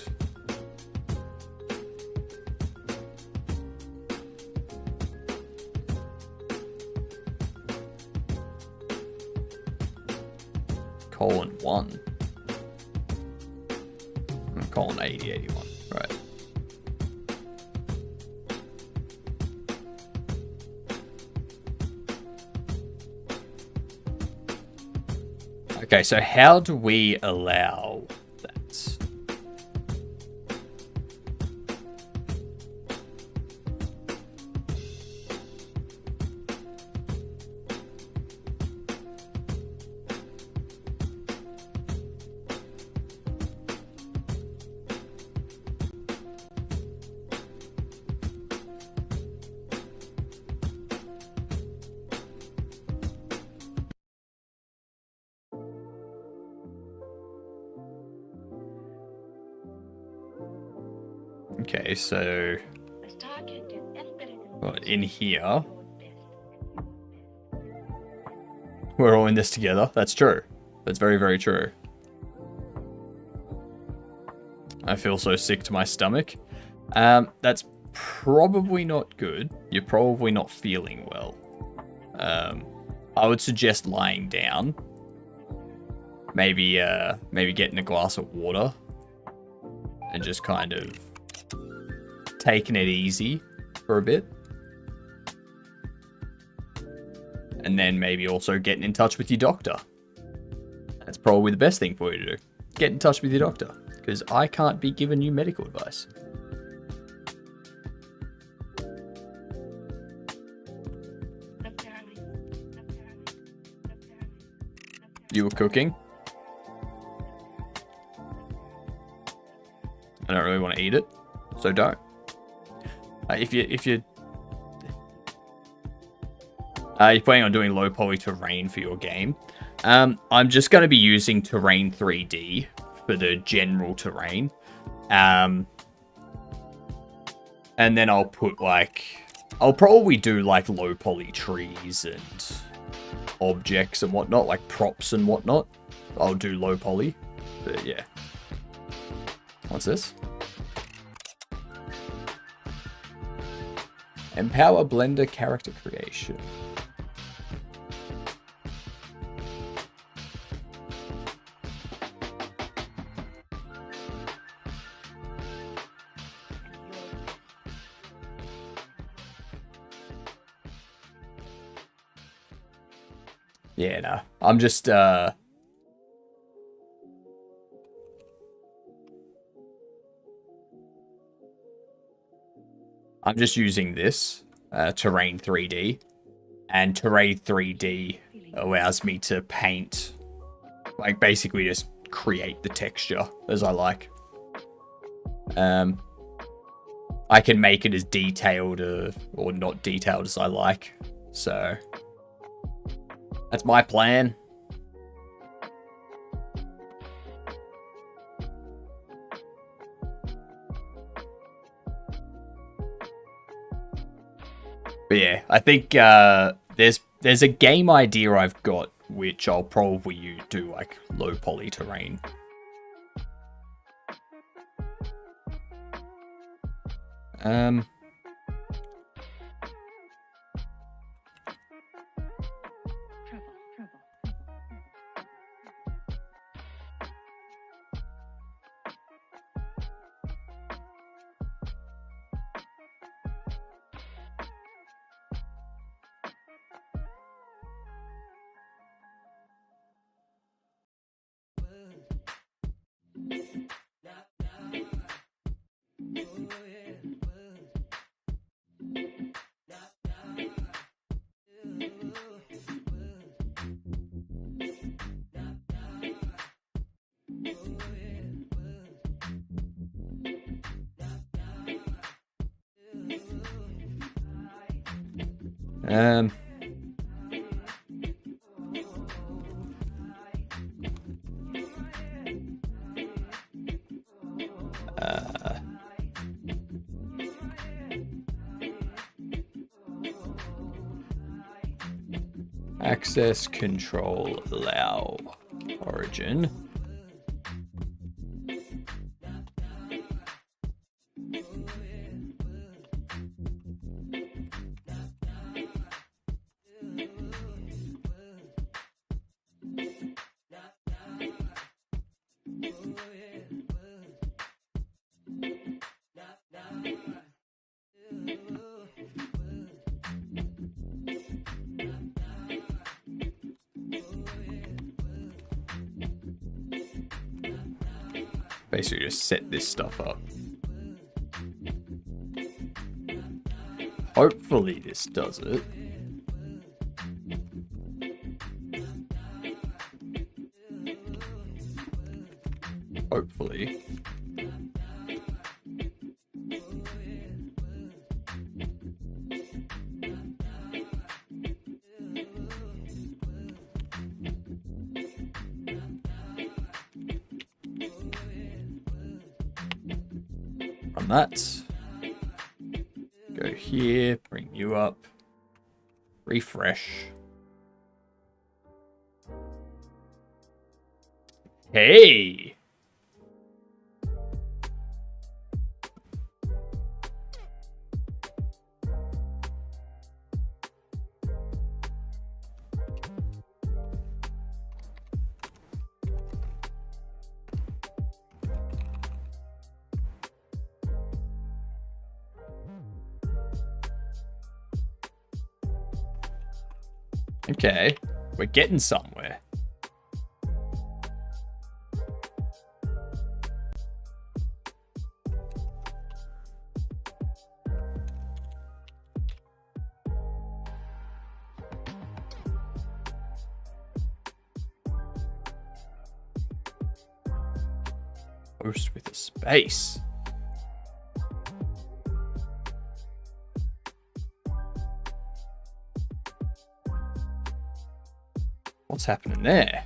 :1. Colon 8081. Right. Okay, so how do we allow that? Okay, so in here, we're all in this together. That's true. That's very, very true. I feel so sick to my stomach. That's probably not good. You're probably not feeling well. I would suggest lying down. Maybe getting a glass of water and just kind of taking it easy for a bit. And then maybe also getting in touch with your doctor. That's probably the best thing for you to do. Get in touch with your doctor, because I can't be giving you medical advice. You were cooking? I don't really want to eat it, so don't. If you're planning on doing low poly terrain for your game, I'm just going to be using Terrain 3D for the general terrain. And then I'll put I'll probably do like low poly trees and objects and whatnot, like props and whatnot. I'll do low poly, but yeah. What's this? Empower Blender character creation. Yeah, no. I'm just using this, Terrain 3D, and Terrain 3D allows me to paint, like basically just create the texture as I like. I can make it as detailed or not detailed as I like, so that's my plan. But yeah, I think there's a game idea I've got which I'll probably do like low poly terrain. Access control allow origin. Basically just set this stuff up. Hopefully this does it. Hopefully. Run that. Go here, bring you up. Refresh. Hey! Okay, we're getting somewhere. Host with a space. What's happening there?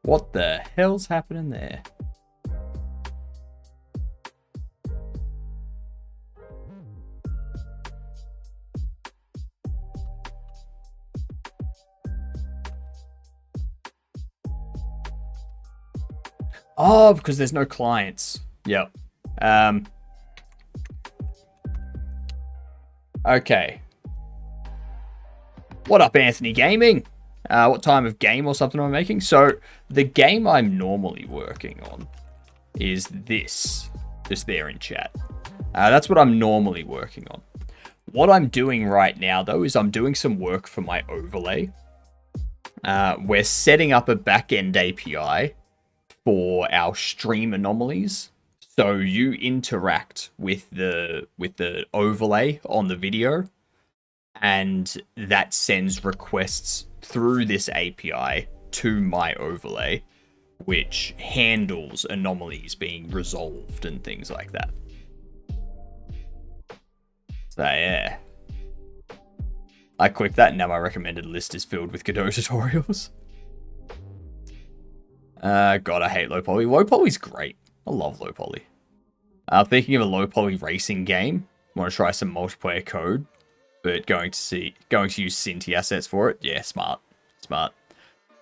What the hell's happening there? Oh, because there's no clients. Yep. Okay. What up, Anthony Gaming? What time of game or something am I making? So, the game I'm normally working on is this. Just there in chat. That's what I'm normally working on. What I'm doing right now, though, is I'm doing some work for my overlay. We're setting up a back-end API for our stream anomalies. So you interact with the overlay on the video, and that sends requests through this API to my overlay, which handles anomalies being resolved and things like that. So yeah. I clicked that and now my recommended list is filled with Godot tutorials. God, I hate low poly. Low poly's great. I love low poly. Thinking of a low poly racing game. Want to try some multiplayer code, but going to use Cinti assets for it. Yeah, smart.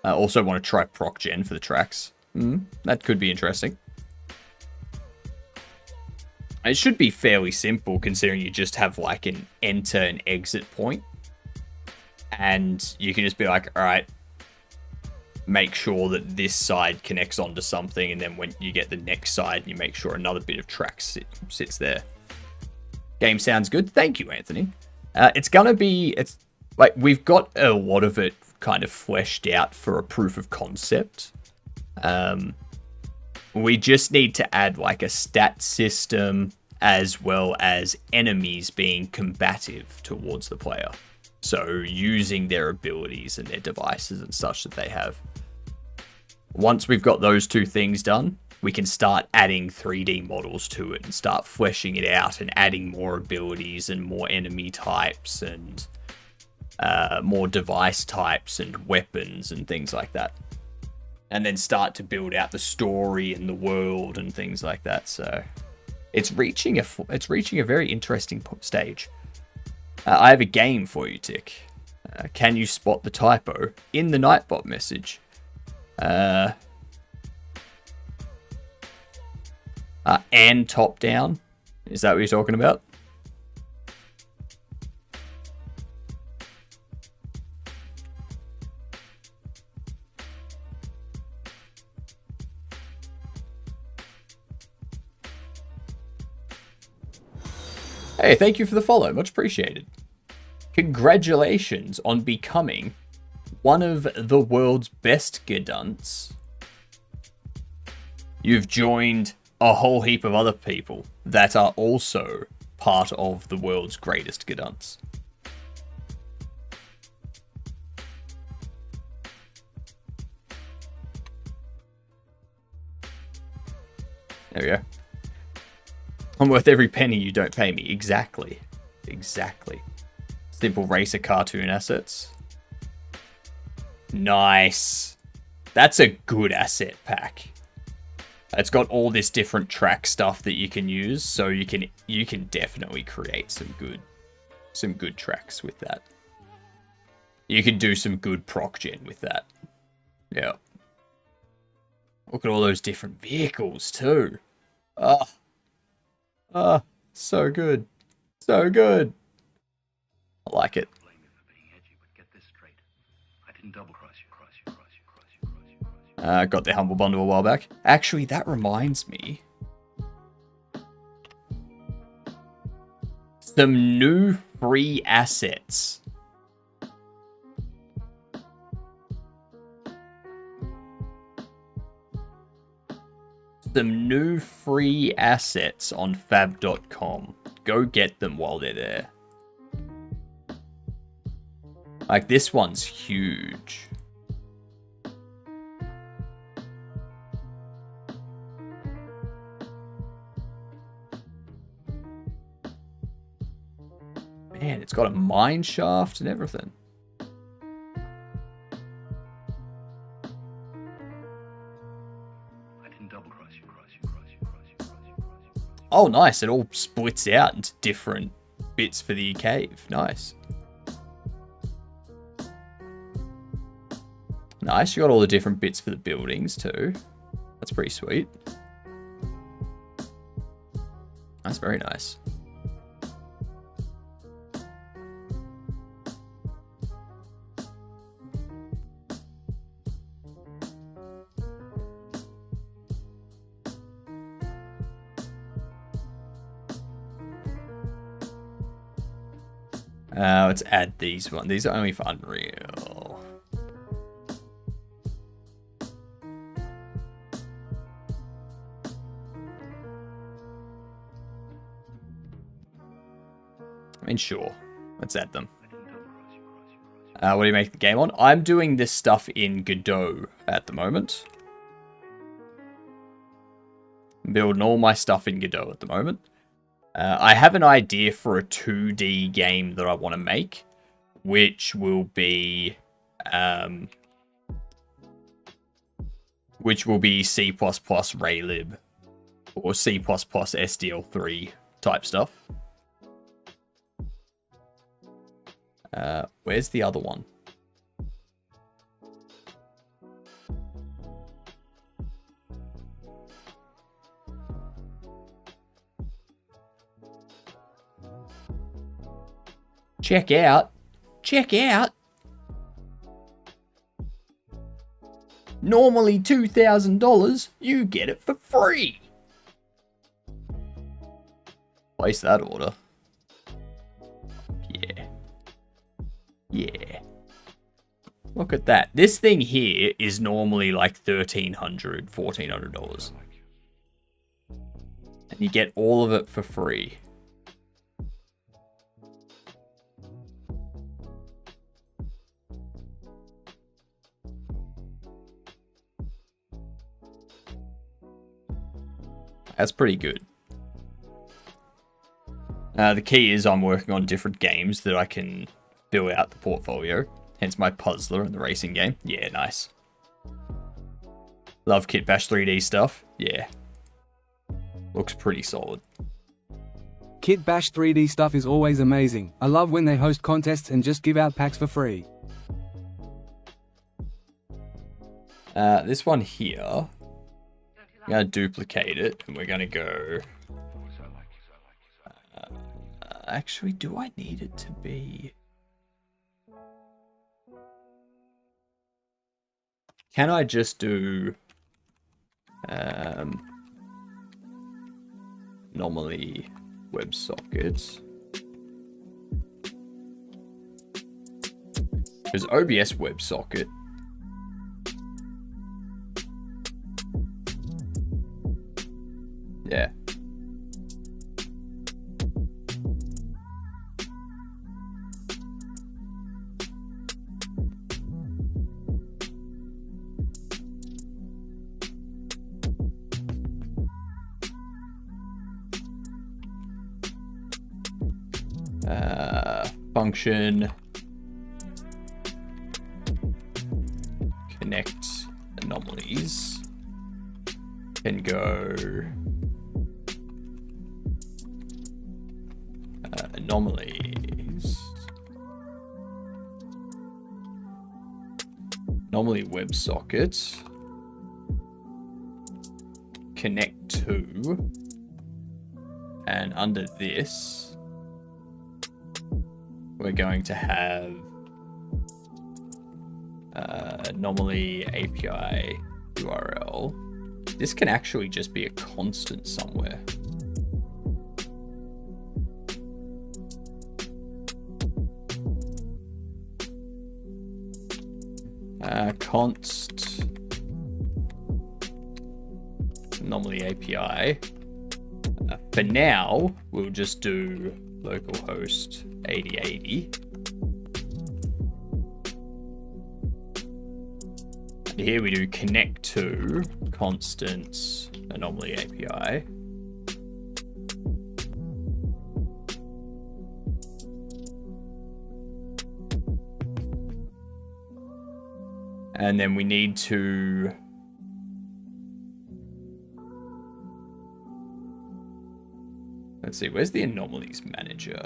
Also want to try proc gen for the tracks. That could be interesting. It should be fairly simple considering you just have like an enter and exit point, and you can just be like, all right, make sure that this side connects onto something, and then when you get the next side, you make sure another bit of track sits there. Game sounds good. Thank you, Anthony. It's like we've got a lot of it kind of fleshed out for a proof of concept. We just need to add like a stat system as well as enemies being combative towards the player. So using their abilities and their devices and such that they have. Once we've got those two things done, we can start adding 3D models to it and start fleshing it out and adding more abilities and more enemy types and more device types and weapons and things like that. And then start to build out the story and the world and things like that. So it's reaching a very interesting stage. I have a game for you, Tick. Can you spot the typo in the Nightbot message? And top down. Is that what you're talking about? Hey, thank you for the follow. Much appreciated. Congratulations on becoming one of the world's best Gedunts. You've joined a whole heap of other people that are also part of the world's greatest Gedunts. There we go. I'm worth every penny you don't pay me. Exactly. Exactly. Simple Racer cartoon assets. Nice. That's a good asset pack. It's got all this different track stuff that you can use, so you can definitely create some good tracks with that. You can do some good proc gen with that. Yeah. Look at all those different vehicles too. So good. So good. I like it. Got the Humble Bundle a while back. Actually, that reminds me. Some new free assets. Some new free assets on fab.com. Go get them while they're there. Like, this one's huge. Man, it's got a mine shaft and everything. Oh, nice. It all splits out into different bits for the cave. Nice. Nice. You got all the different bits for the buildings too. That's pretty sweet. That's very nice. Let's add these ones. These are only for Unreal. I mean, sure. Let's add them. What do you make the game on? I'm doing this stuff in Godot at the moment. I'm building all my stuff in Godot at the moment. I have an idea for a 2D game that I want to make, which will be C++ Raylib or C++ SDL3 type stuff. Where's the other one? Check out. Check out. Normally $2,000, you get it for free. Place that order. Yeah. Yeah. Look at that. This thing here is normally like $1,300, $1,400. And you get all of it for free. That's pretty good. The key is I'm working on different games that I can fill out the portfolio. Hence my puzzler and the racing game. Yeah, nice. Love Kit Bash 3D stuff. Yeah. Looks pretty solid. Kit Bash 3D stuff is always amazing. I love when they host contests and just give out packs for free. This one here, I'm going to duplicate it, and we're going to go... actually, do I need it to be... Can I just do... normally WebSockets? Because OBS WebSocket... Yeah. Function connect anomalies can go anomalies anomaly WebSocket connect to, and under this we're going to have anomaly API URL. This can actually just be a constant somewhere. Const anomaly API. For now, we'll just do localhost 8080. And here we do connect to constant anomaly API. And then we need to let's see, where's the anomalies manager?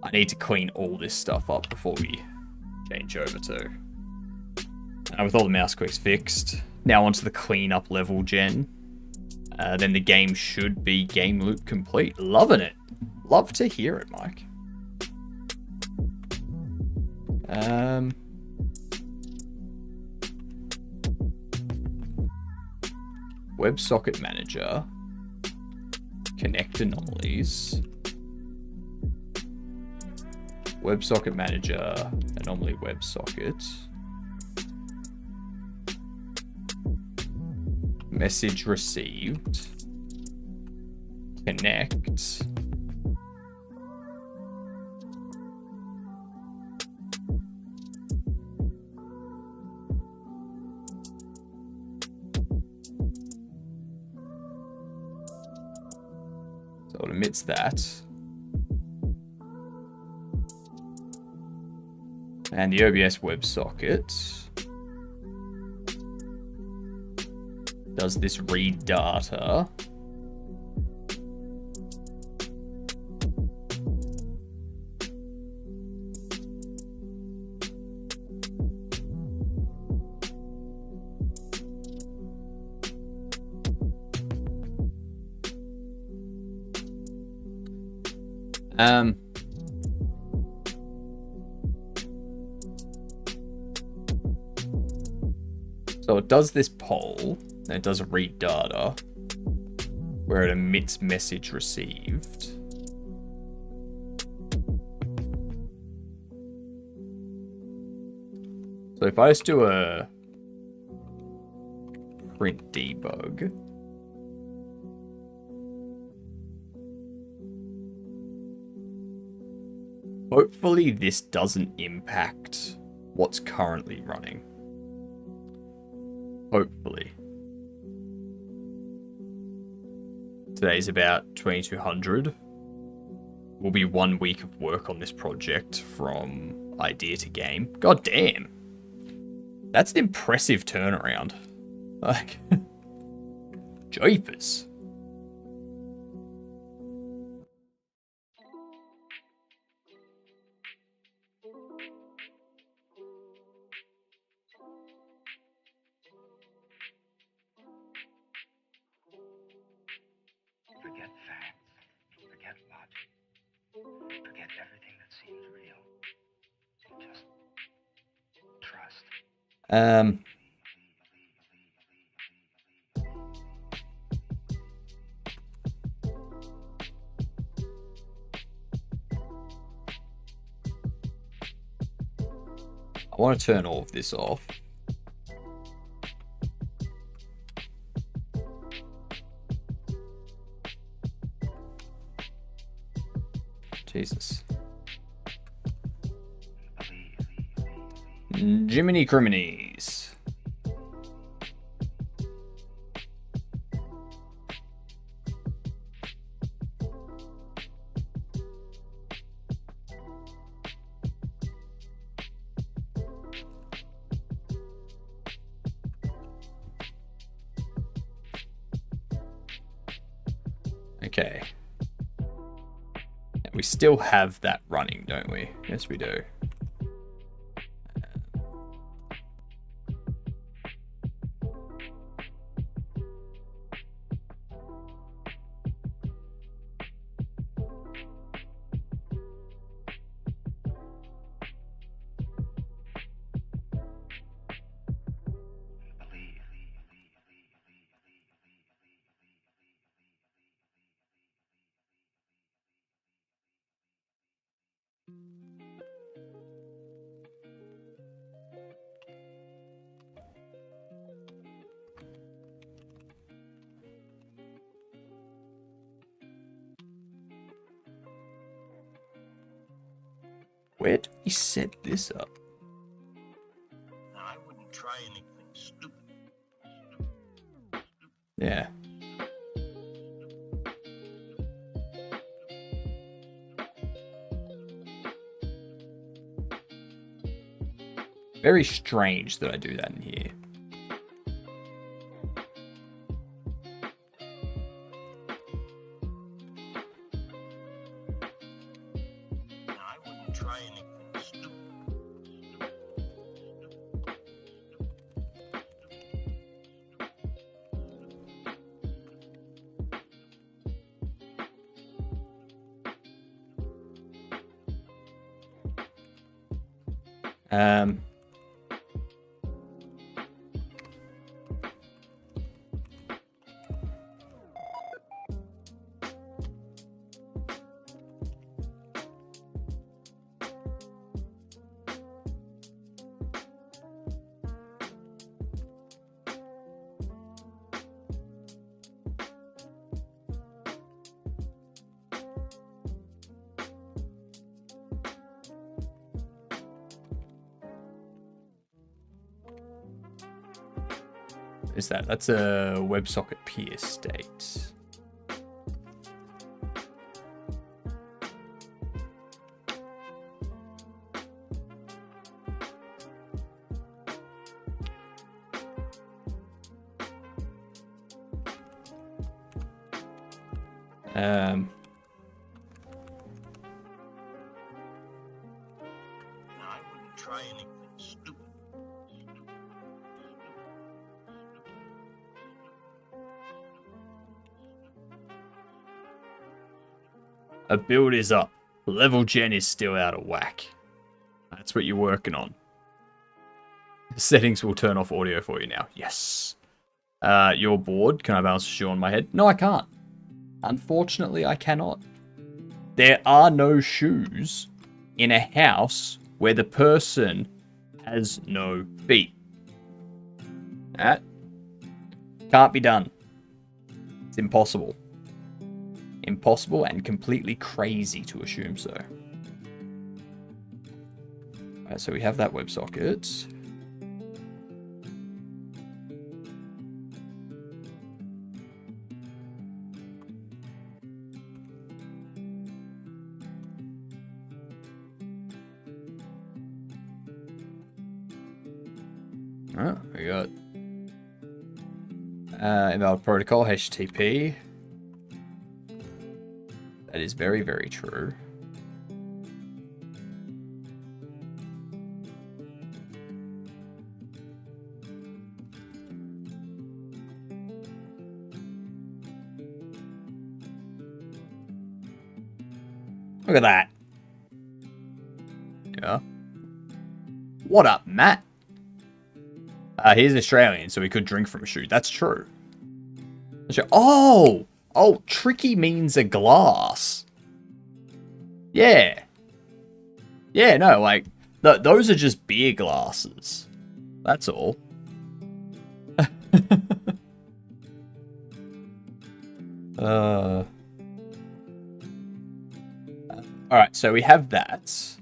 I need to clean all this stuff up before we change over to. And with all the mouse clicks fixed, now onto the cleanup level gen. Then the game should be game loop complete. Loving it. Love to hear it, Mike. WebSocket manager. Connect anomalies. WebSocket manager, anomaly WebSocket. Message received. Connect. So it emits that. And the OBS WebSocket does this read data. So it does this poll, and it does a read data, where it emits message received. So if I just do a print debug, Hopefully this doesn't impact what's currently running. Hopefully. Today's about 2200. Will be 1 week of work on this project from idea to game. God damn. That's an impressive turnaround. Like, jeepers. Forget facts. Forget logic. Forget everything that seems real. Just trust. I want to turn all of this off. Jesus. Jiminy Criminies. Okay. We still have that running, don't we? Yes, we do. Where do we set this up? Now, I wouldn't try anything stupid. Yeah. Very strange that I do that in here. Now, I wouldn't try anything stupid. Is that? That's a WebSocket P estate. Now, I wouldn't try anything stupid. A build is up. Level gen is still out of whack. That's what you're working on. Settings will turn off audio for you now. Yes. You're bored. Can I balance a shoe on my head? No, I can't. Unfortunately, I cannot. There are no shoes in a house where the person has no feet. That can't be done. It's impossible. Impossible and completely crazy to assume so. So we have that WebSocket. Oh, we got invalid protocol, HTTP. That is very, very true. Look at that. Yeah. What up, Matt? He's Australian, so he could drink from a shoe. That's true. Oh! Oh, tricky means a glass. Yeah. Yeah, no, like, those are just beer glasses. That's all. Alright, so we have that.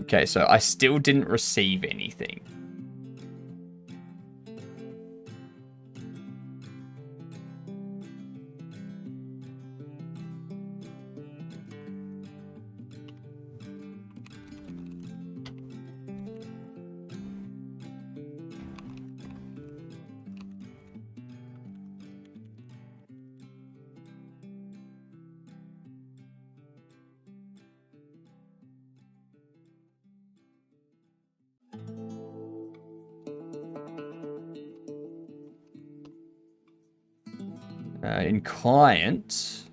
Okay, so I still didn't receive anything. In client,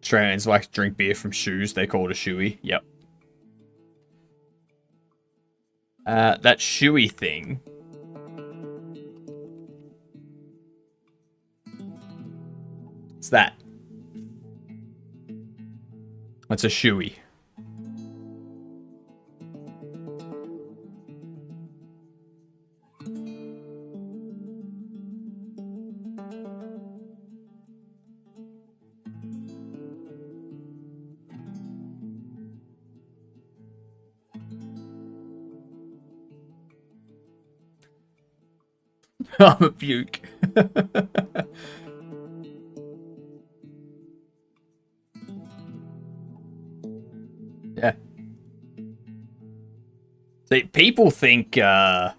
Australians like to drink beer from shoes. They call it a shoey. Yep. That shoey thing. What's that? That's a shoey. I'm a puke. Yeah. See, people think, I've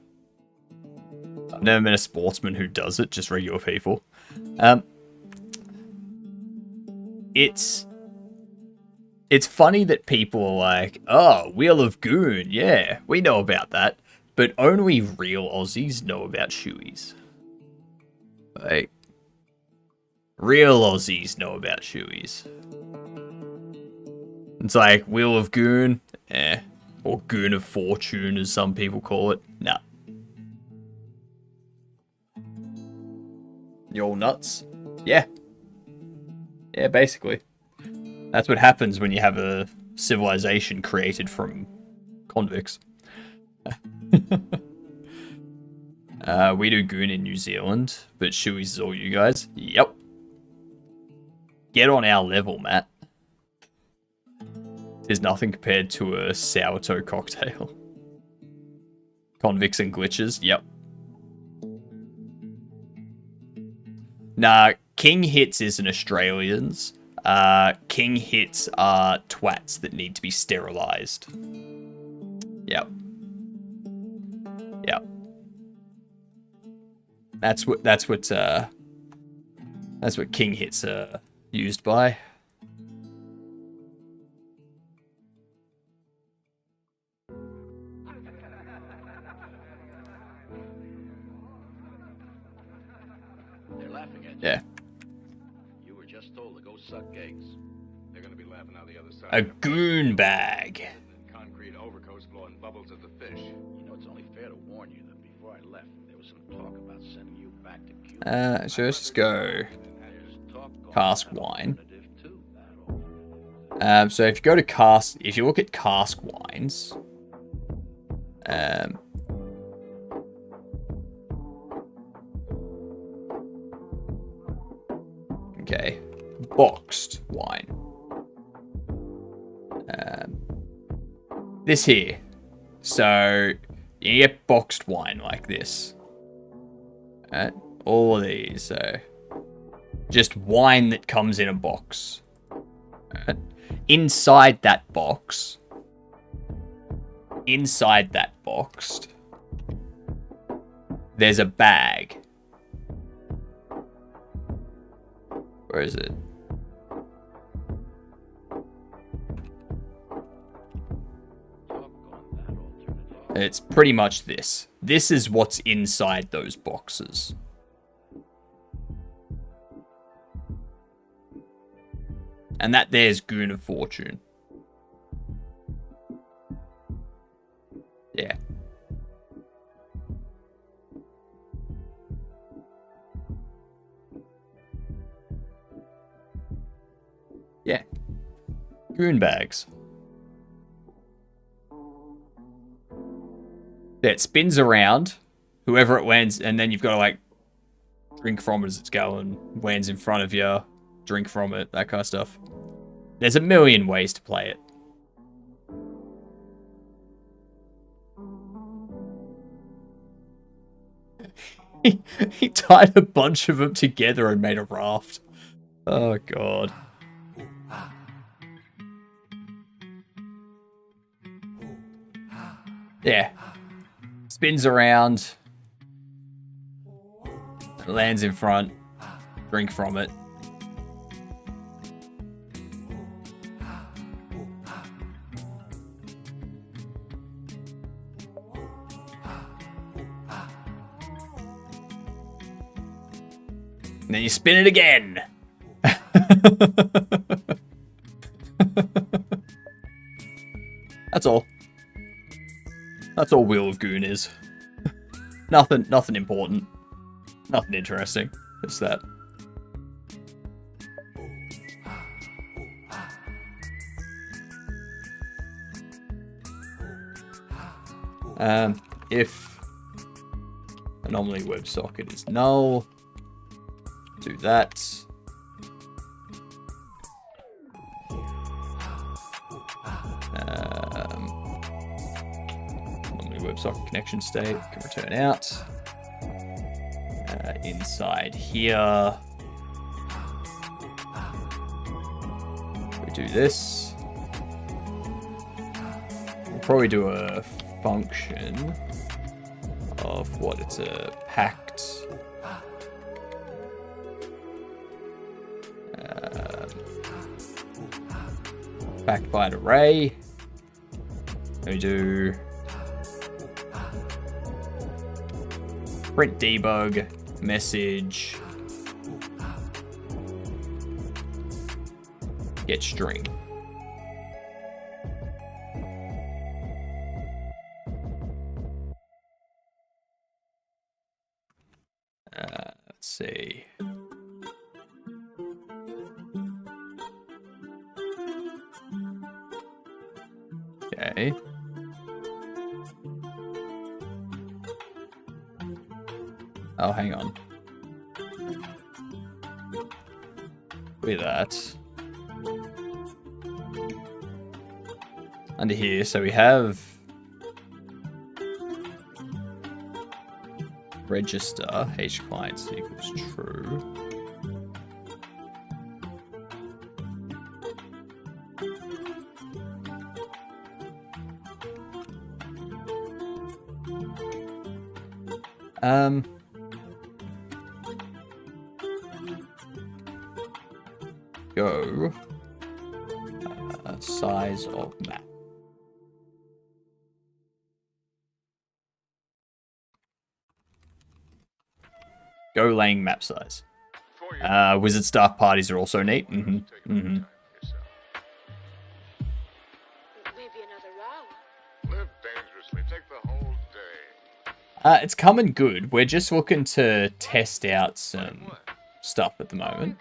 never met a sportsman who does it, just regular people. It's funny that people are like, oh, Wheel of Goon, yeah, we know about that. But only real Aussies know about shoeys. Like, real Aussies know about shoeys. It's like Wheel of Goon, or Goon of Fortune as some people call it. Nah. You all nuts? Yeah. Yeah, basically. That's what happens when you have a civilization created from convicts. We do Goon in New Zealand, but shoeys is all you guys. Yep. Get on our level, Matt. There's nothing compared to a sourdough cocktail. Convicts and glitches, yep. Nah, King Hits isn't Australians. King Hits are twats that need to be sterilized. Yep. Yep. That's what King Hits are used by. They're laughing at you. Yeah. You were just told to go suck eggs. They're gonna be laughing on the other side. A goon bag. Concrete Agreed, overcoats blowing bubbles at the fish. You know, it's only fair to warn you that before I left, there was some talk about sending you back to Cuba. So let's just go cask wine. So if you go to cask, if you look at cask wines, okay, boxed wine. This here. So you get boxed wine like this. All of these. So just wine that comes in a box. Inside that box. Inside that box. There's a bag. Where is it? It's pretty much this. This is what's inside those boxes. And that there's Goon of Fortune. Yeah. Yeah. Goon bags. Yeah, it spins around. Whoever it lands, and then you've got to like drink from it as it's going. Lands in front of you. Drink from it, that kind of stuff. There's a million ways to play it. He tied a bunch of them together and made a raft. Oh, God. Yeah. Spins around. Lands in front. Drink from it. And then you spin it again. That's all. That's all Wheel of Goon is. Nothing important. Nothing interesting. It's that. If anomaly WebSocket is null, do that. Anomaly WebSocket connection state can return out. Inside here, we do this. We'll probably do a function of what it's a packed packed byte array. We do print debug message get string. Let's see. Okay. Oh, hang on. Look at that. Under here, so we have register h clients equals true. Go size of map. Go laying map size. Wizard staff parties are also neat. It's coming good. We're just looking to test out some stuff at the moment.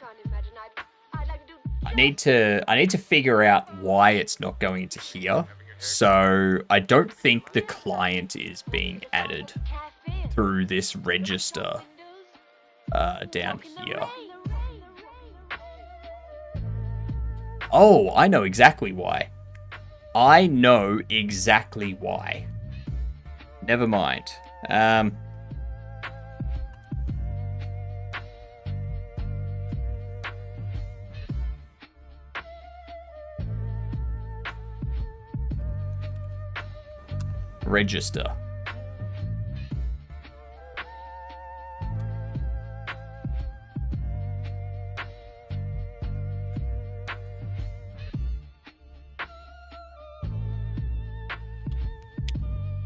I need to figure out why it's not going into here. So I don't think the client is being added through this register down here. Oh, I know exactly why. I know exactly why. Never mind. Register.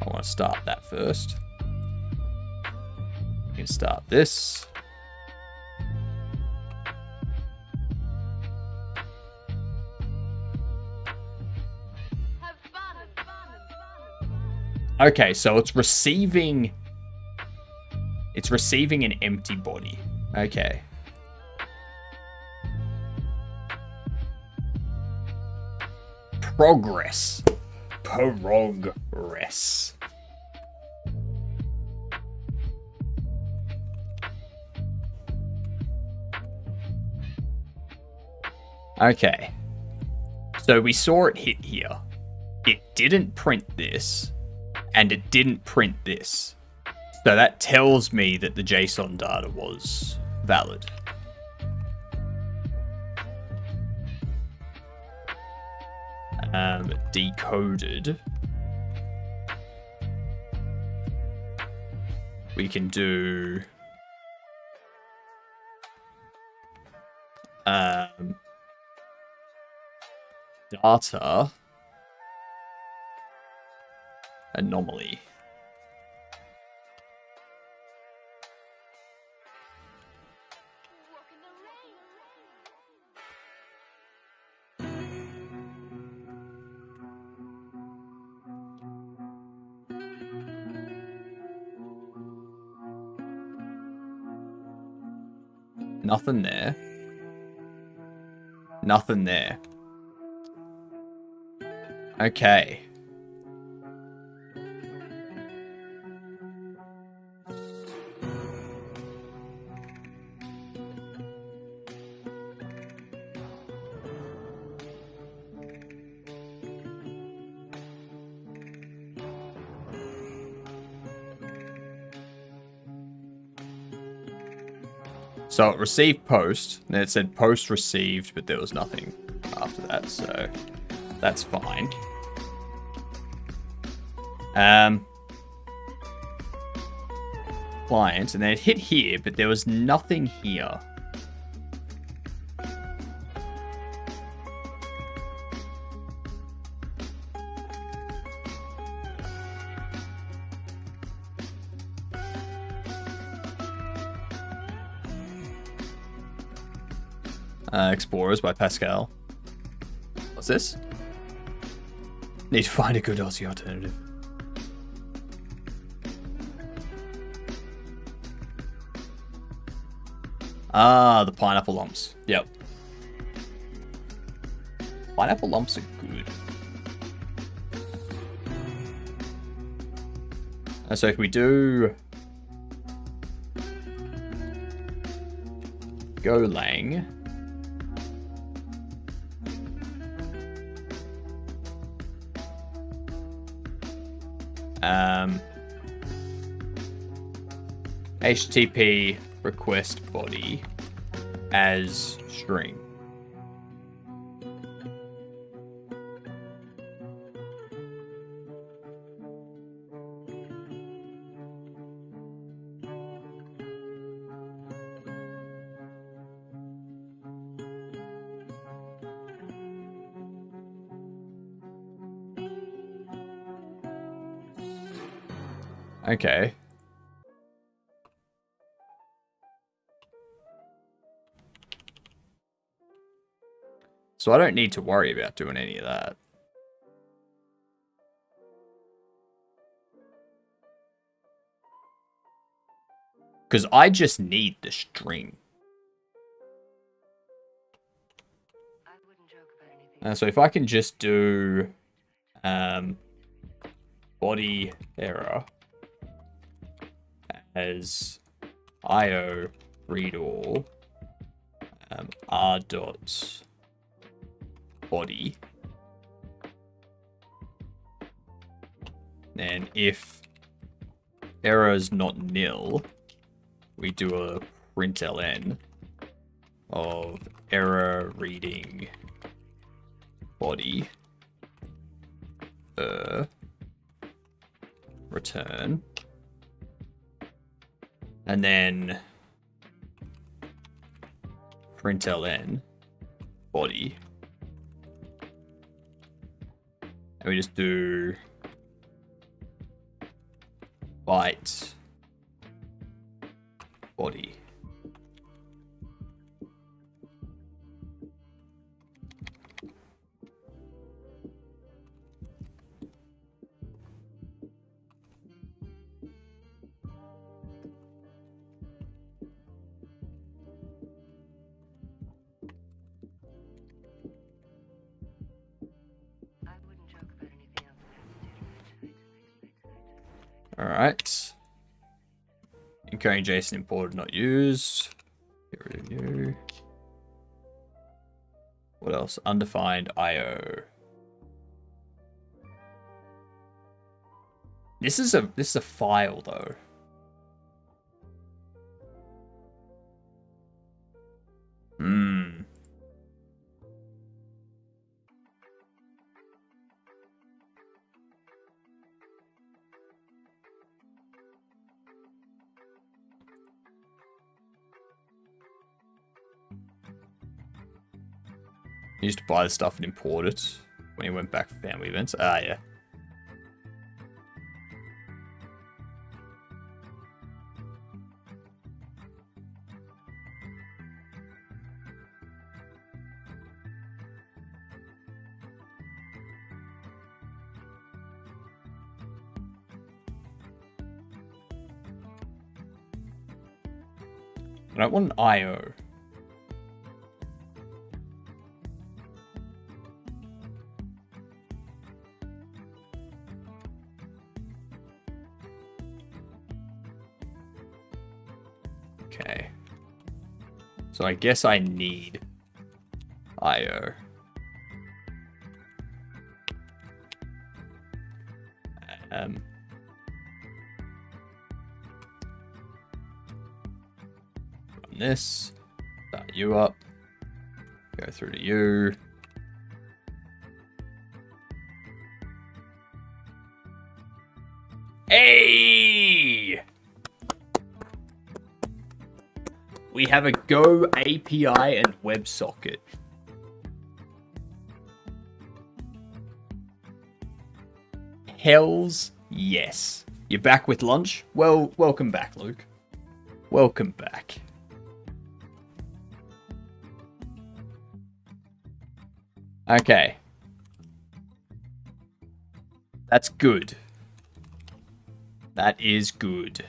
I want to start that first. We can start this. Okay, so it's receiving an empty body. Okay. Progress. Progress. Okay. So we saw it hit here. It didn't print this, and it didn't print this. So that tells me that the JSON data was valid. Decoded. We can do data anomaly. Nothing there. Nothing there. Okay. So it received post, and it said post received, but there was nothing after that, so that's fine. Client, and then it hit here, but there was nothing here. Explorers by Pascal. What's this? Need to find a good Aussie alternative. Ah, the pineapple lumps. Yep. Pineapple lumps are good. So if we do Golang, HTTP request body as string. Okay. So I don't need to worry about doing any of that. Because I just need the string. So if I can just do body error as IO read all r dot body, and if error is not nil, we do a println of error reading body return, and then println body, and we just do byte body. Alright. Encoding JSON imported, not used. Get rid of you. What else? Undefined IO. This is a file though. He used to buy the stuff and import it when he went back for family events. Ah, yeah. I don't want an IO. Okay. So I guess I need IO. Run this. Start you up. Go through to you. Hey! We have a Go API and WebSocket. Hells yes. You're back with lunch? Well, welcome back, Luke. Welcome back. Okay. That's good. That is good.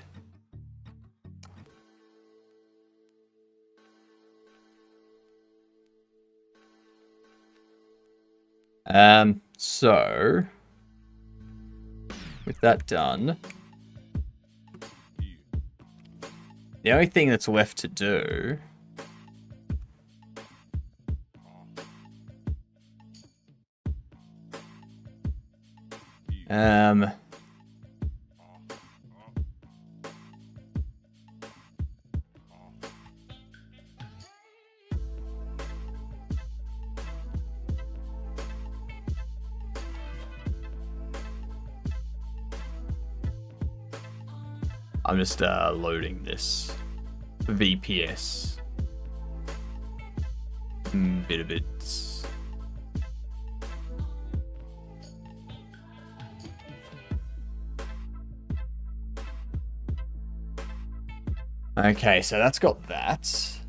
So with that done, the only thing that's left to do I'm just loading this VPS bit of it. Okay, so that's got that.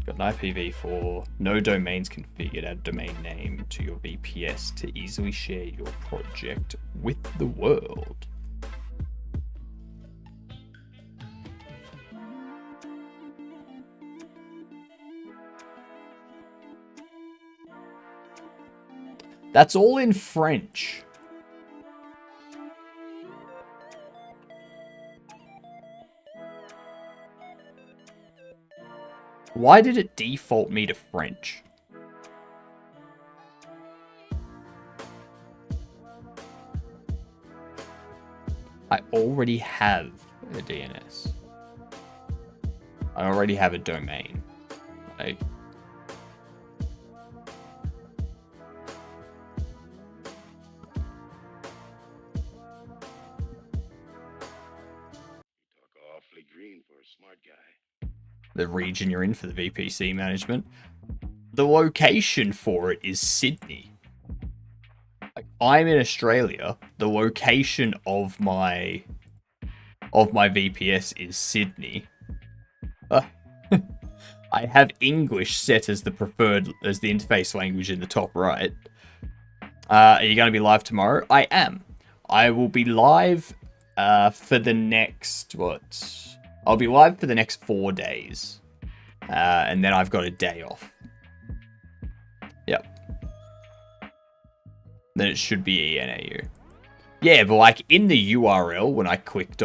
Got an IPv4, no domains configured, add domain name to your VPS to easily share your project with the world. That's all in French. Why did it default me to French? I already have a DNS. I already have a domain. Like, Awfully green for a smart guy. the region you're in for the VPC management. The location for it is Sydney. Like, I'm in Australia. The location of my VPS is Sydney. I have English set as the preferred, as the interface language in the top right. Are you going to be live tomorrow? I am. I will be live for the next, I'll be live for the next 4 days. And then I've got a day off. Yep. Then it should be ENAU. Yeah, but like in the URL, when I clicked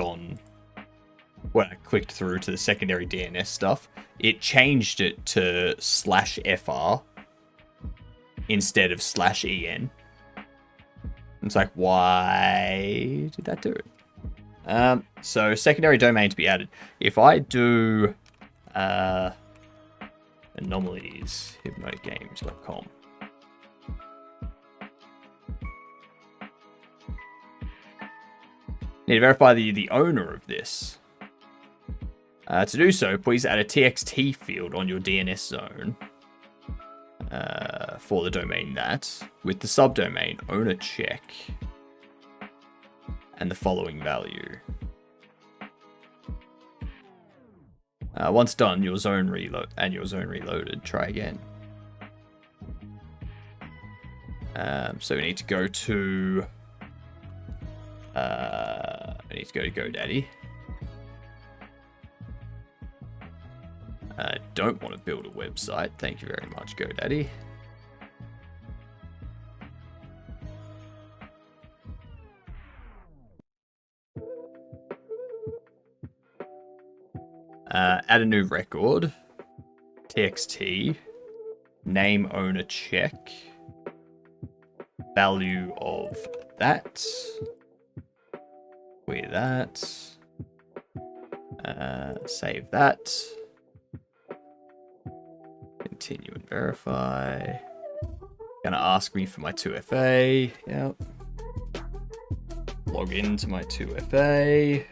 through to the secondary DNS stuff, it changed it to /fr instead of /en. It's like, why did that do it? So secondary domain to be added. If I do anomalies hypnogames.com. Need to verify the owner of this. To do so, please add a TXT field on your DNS zone for the domain that, with the subdomain owner check and the following value. Once done, your zone reloaded. Try again. So we need to go to GoDaddy. Don't want to build a website. Thank you very much, GoDaddy. Add a new record. TXT. Name owner check. Value of that. Clear that. Save that. Continue and verify. Gonna ask me for my 2FA. Yep. Log into my 2FA.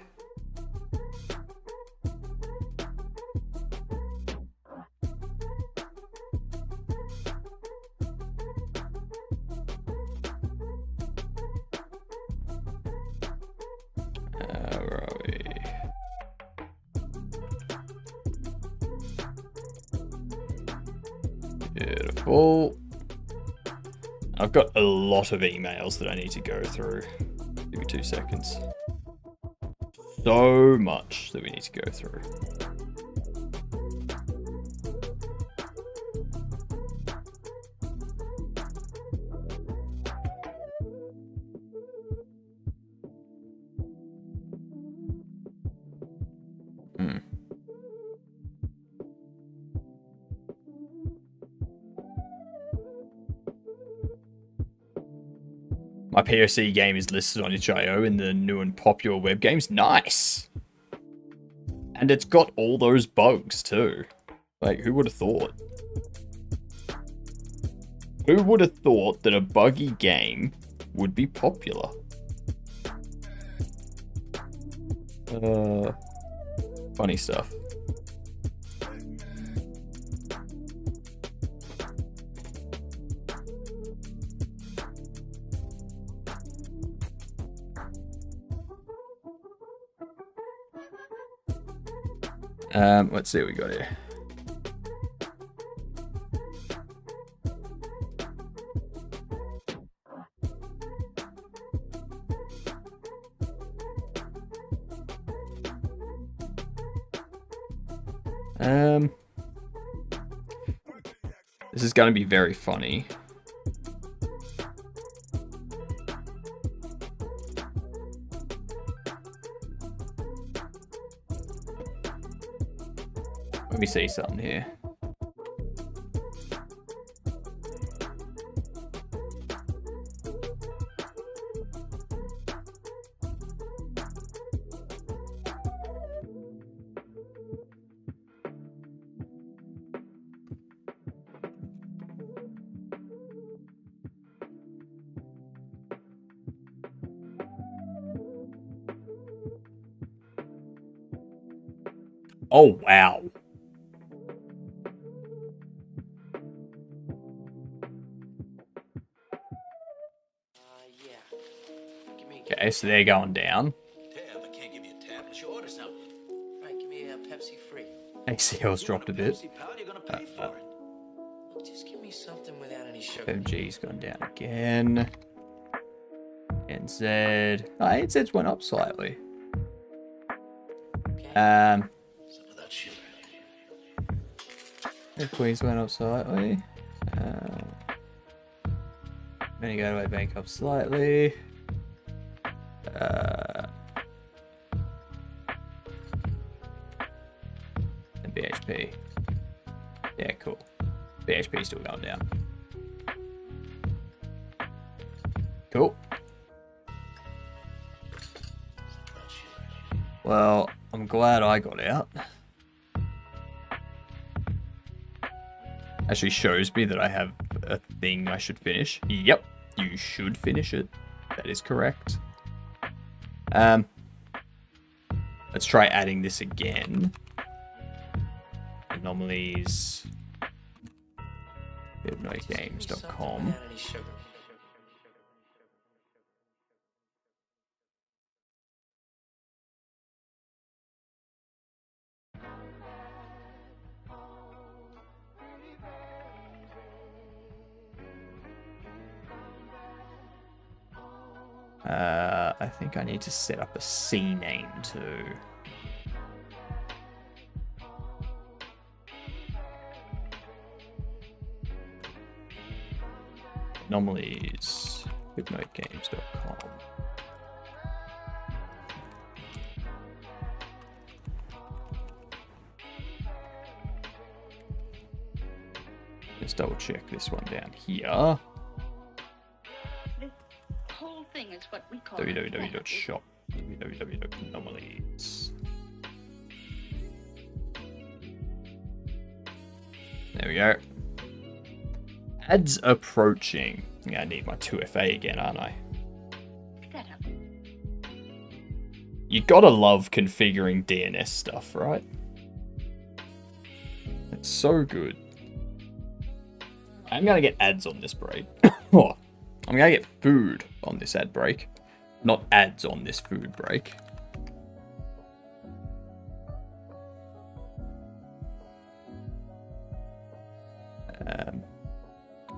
Where are we? Beautiful. I've got a lot of emails that I need to go through. Give me 2 seconds. So much that we need to go through. My POC game is listed on itch.io in the new and popular web games. Nice! And it's got all those bugs too. Like, who would have thought? Who would have thought that a buggy game would be popular? Funny stuff. Let's see what we got here. This is going to be very funny. me see something here. Oh, wow. Okay, so they're going down. Tab, I can't give you a tab unless you order something. Right, give me a Pepsi free. ACL's dropped a bit. Pal, you're gonna pay for it. Look, just give me something without any sugar. FMG's gone down again. NZ. Oh, NZ's went up slightly. Queens went up slightly. Then you go to bank up slightly. And BHP. Yeah, cool. BHP still going down. Cool. Well, I'm glad I got out. Actually shows me that I have a thing I should finish. Yep, you should finish it. That is correct. Let's try adding this again. Anomalies. BitNogames.com. I think I need to set up a C name too. Anomalies. BitNogames.com. Let's double check this one down here. Is what we call www.shop. www.anomalies. There we go. Ads approaching. Yeah, I need my 2FA again, aren't I? You gotta love configuring DNS stuff, right? It's so good. I'm gonna get ads on this break. Oh, I'm gonna get food on this ad break. Not ads on this food break.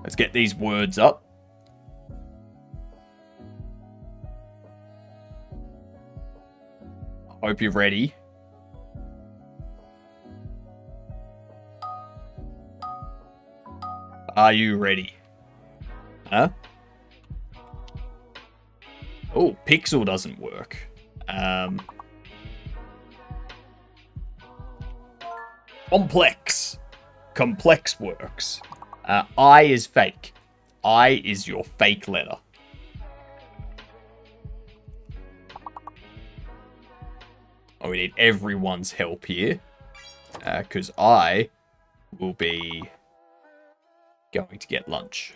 Let's get these words up. Hope you're ready. Are you ready? Huh? Oh, Pixel doesn't work. Complex. Complex works. I is fake. I is your fake letter. Oh, we need everyone's help here. Because I will be going to get lunch.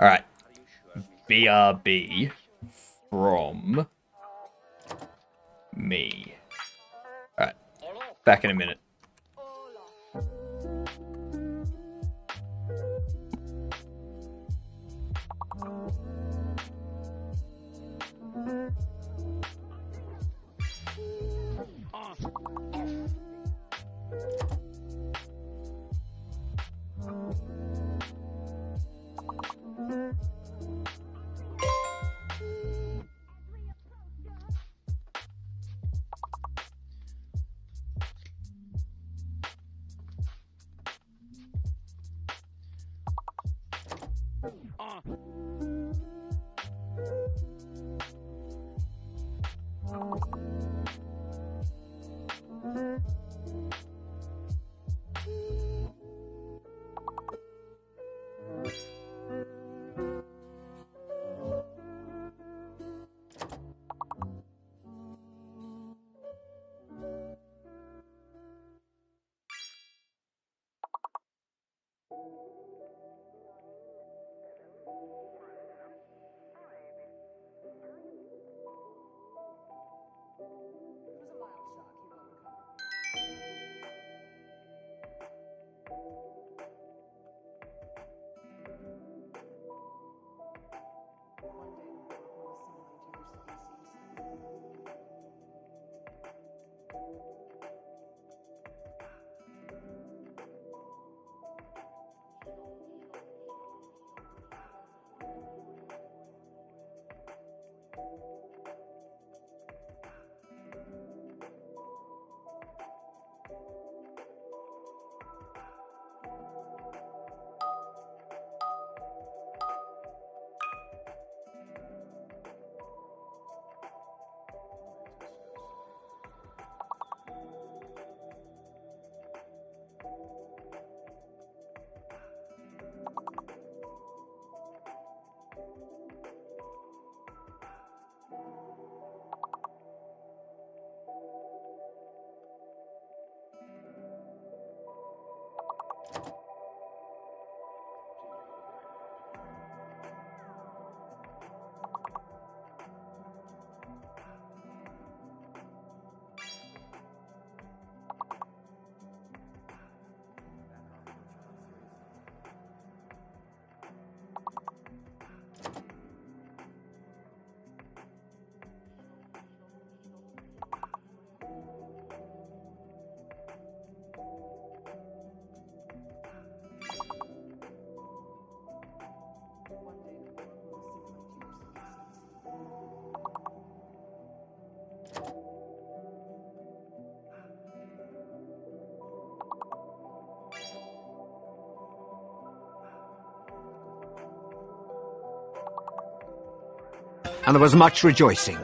Alright. BRB from me. Alright. Back in a minute. And there was much rejoicing.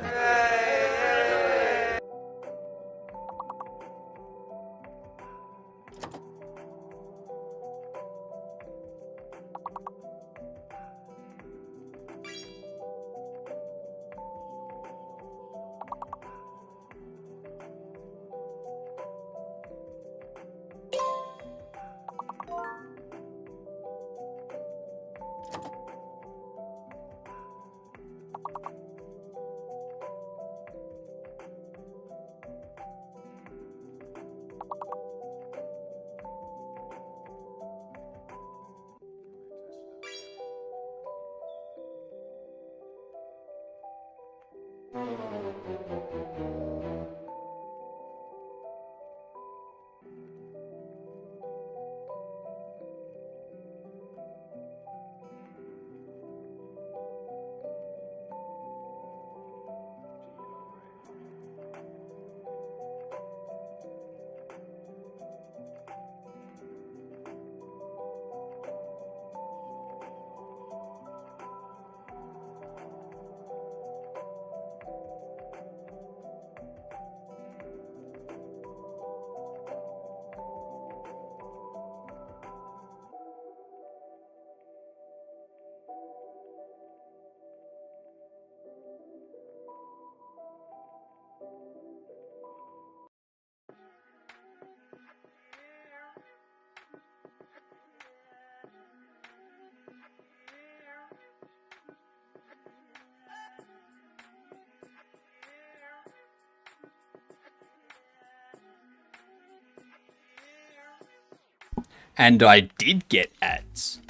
And I did get ads.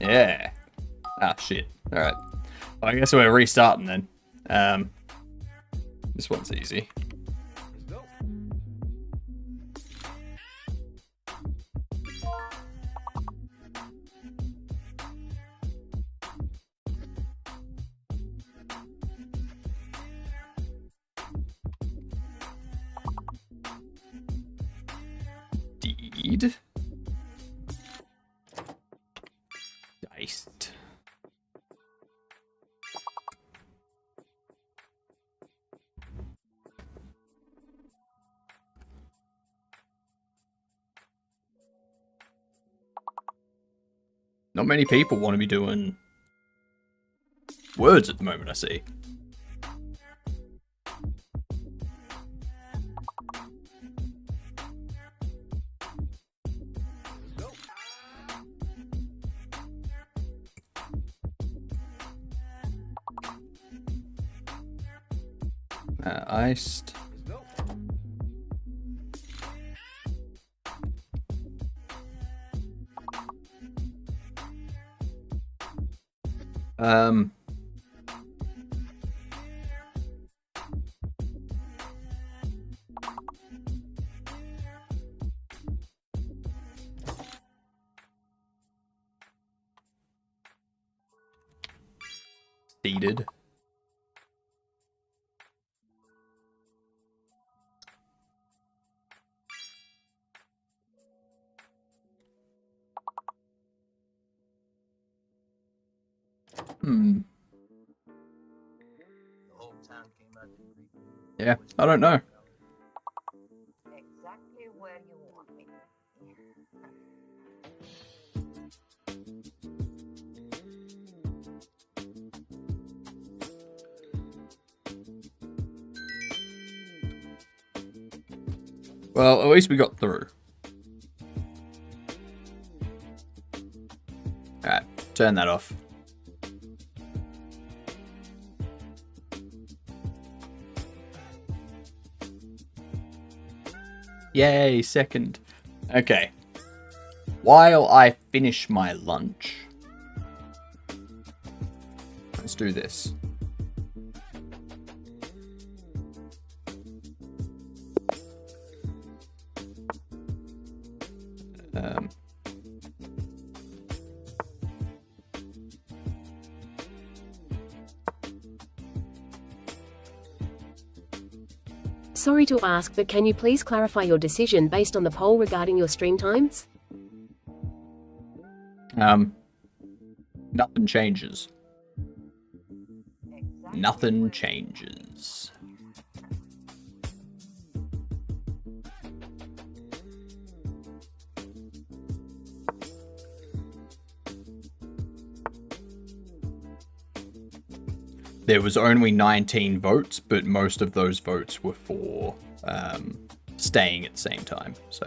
Yeah. Ah, shit. Alright. Well, I guess we're restarting then. This one's easy. Deed. Diced. Not many people want to be doing words at the moment, I see. Iced. defeated. Yeah, I don't know. Exactly where you want me. Well, at least we got through. Alright, turn that off. Yay, second. Okay. While I finish my lunch, let's do this. Sorry to ask, but can you please clarify your decision based on the poll regarding your stream times? Nothing changes. Nothing changes. There was only 19 votes, but most of those votes were for staying at the same time, so...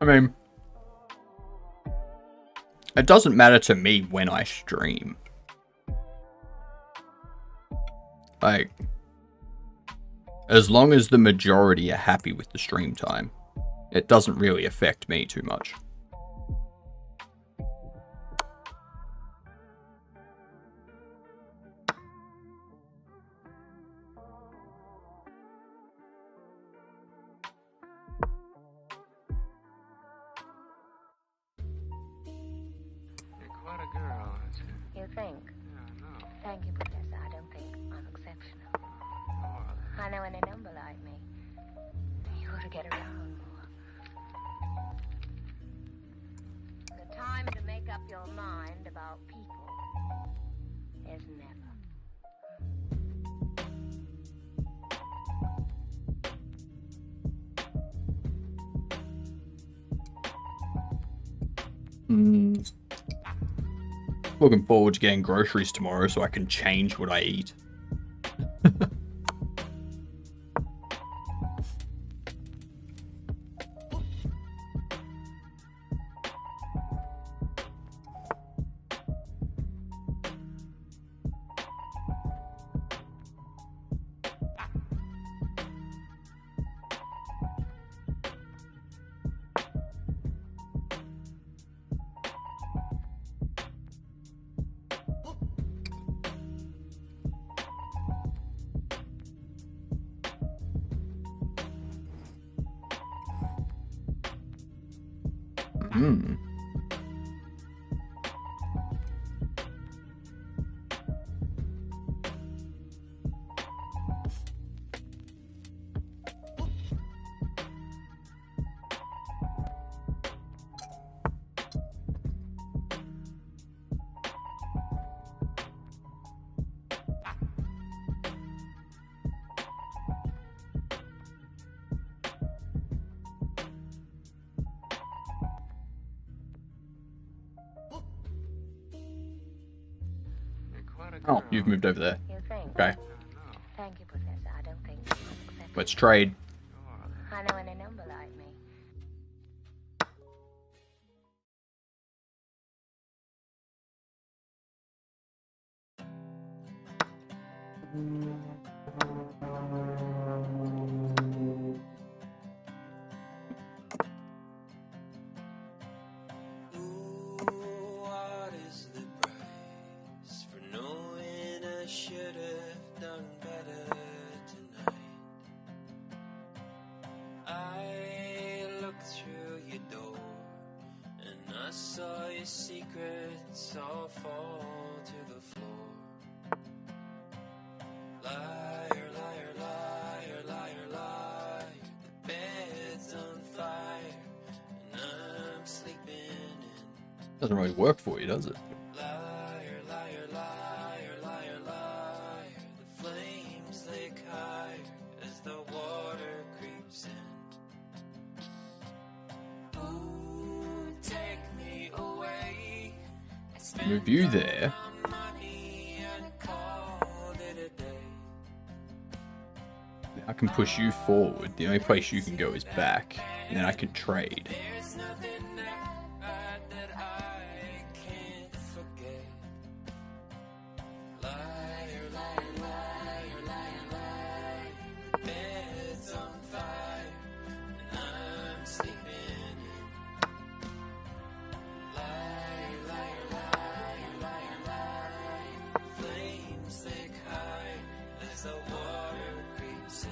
I mean, it doesn't matter to me when I stream. Like, as long as the majority are happy with the stream time, it doesn't really affect me too much. Quite a girl, aren't you? You think? Yeah, no. Thank you, Professor. I don't think I'm exceptional. I know any number like me. You ought to get around more. The time to make up your mind about people is never. Looking forward to getting groceries tomorrow so I can change what I eat. Oh, you've moved over there. You think? Okay. Thank you, Professor. I don't think I'm acceptable. Let's trade. I know any number like me. What is the price for knowing I should have done better tonight? I looked through your door and I saw your secrets all fall to the floor. Liar, liar, liar, liar, liar. The bed's on fire and I'm sleeping in. Doesn't really work for you, does it? Liar, liar, liar, liar, liar. The flames lick higher as the water creeps in. Ooh, take me away. Move you there. Money and called it a day. I can push you forward. The only place you can go is back. And then I can trade. There's nothing that I can't forget. Liar, liar, liar, liar, liar. Bed's on fire and I'm sleeping in. Liar, liar, liar, liar, liar. Flames lick high as the water creeps in.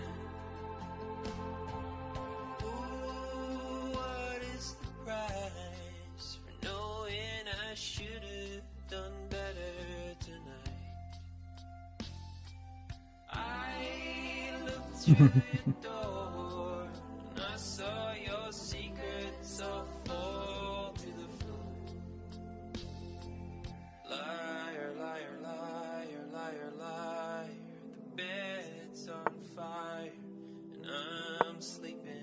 Ooh, what is the price for knowing I should have done better tonight? I looked through the door and I saw your secrets all fall to the floor. Liar, liar, liar, liar, liar. The bed's on fire and I'm sleeping in.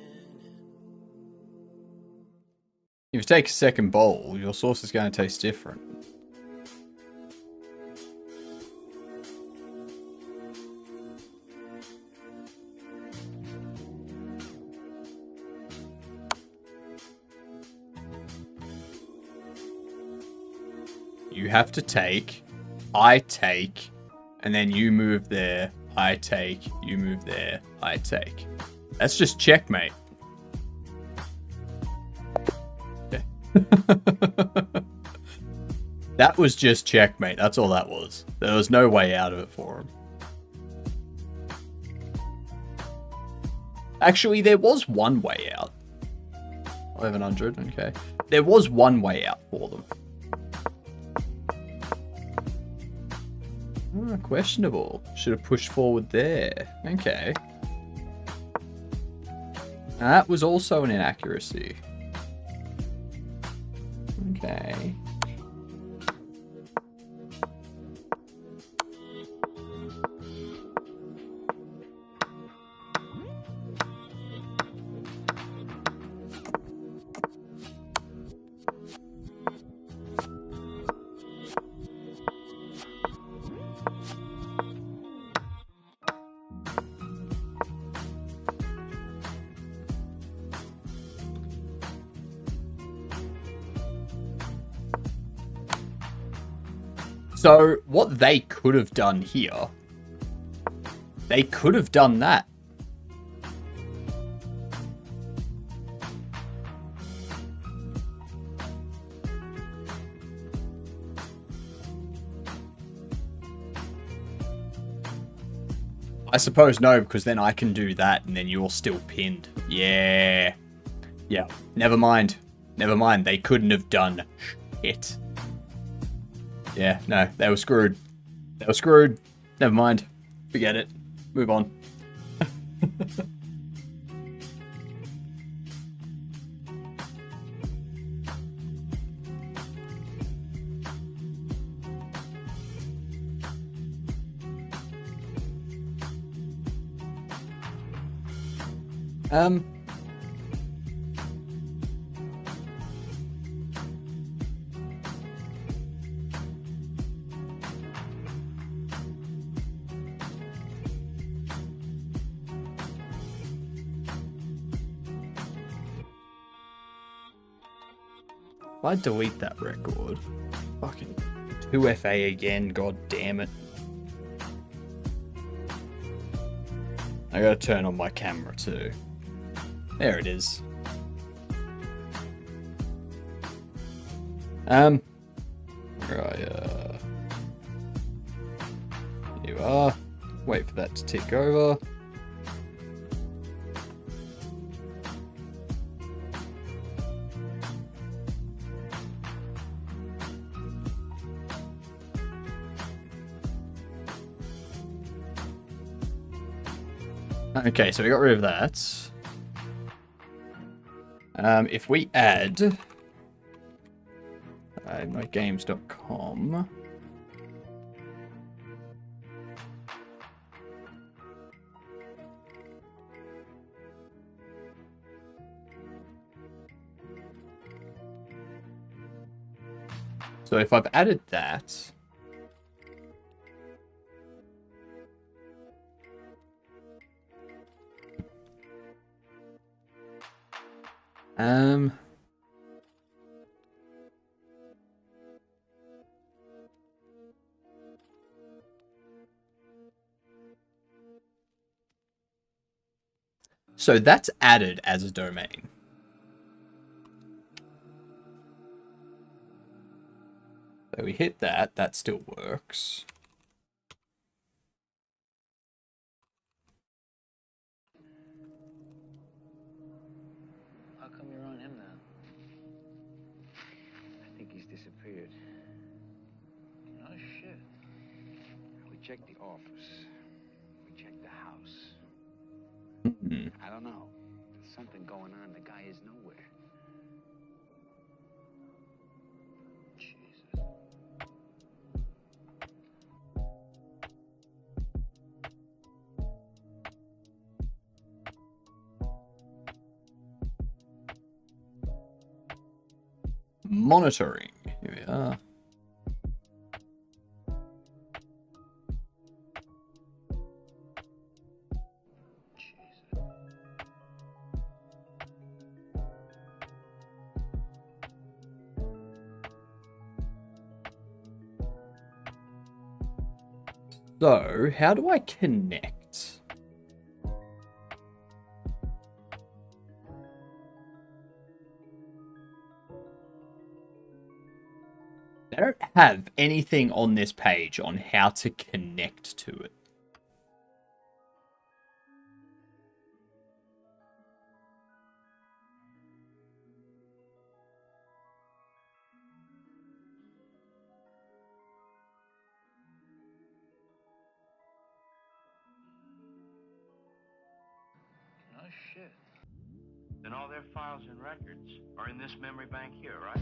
If you take a second bowl, your sauce is going to taste different. You have to take, I take, and then you move there, I take, you move there, I take. That's just checkmate. Okay. That was just checkmate, that's all that was. There was no way out of it for him. Actually, there was one way out. 1100, okay. There was one way out for them. Oh, questionable. Should have pushed forward there. Okay. That was also an inaccuracy. Okay. So, what they could have done here, they could have done that. I suppose no, because then I can do that and then you're still pinned. Yeah. Yeah, never mind. Never mind, they couldn't have done shit. Yeah, no, they were screwed. They were screwed. Never mind. Forget it. Move on. If I delete that record, fucking 2FA again, god damn it. I gotta turn on my camera too. There it is. Right, here you are. Wait for that to tick over. Okay, so we got rid of that. If we add mygames.com, so if I've added that, so that's added as a domain. So we hit that, that still works. How come you're on him now? I think he's disappeared. No shit. We checked the office. We checked the house. I don't know. There's something going on. The guy is nowhere. Jesus. Monitoring. Here we are. So, how do I connect? I don't have anything on this page on how to connect to it. No shit. Then all their files and records are in this memory bank here, right?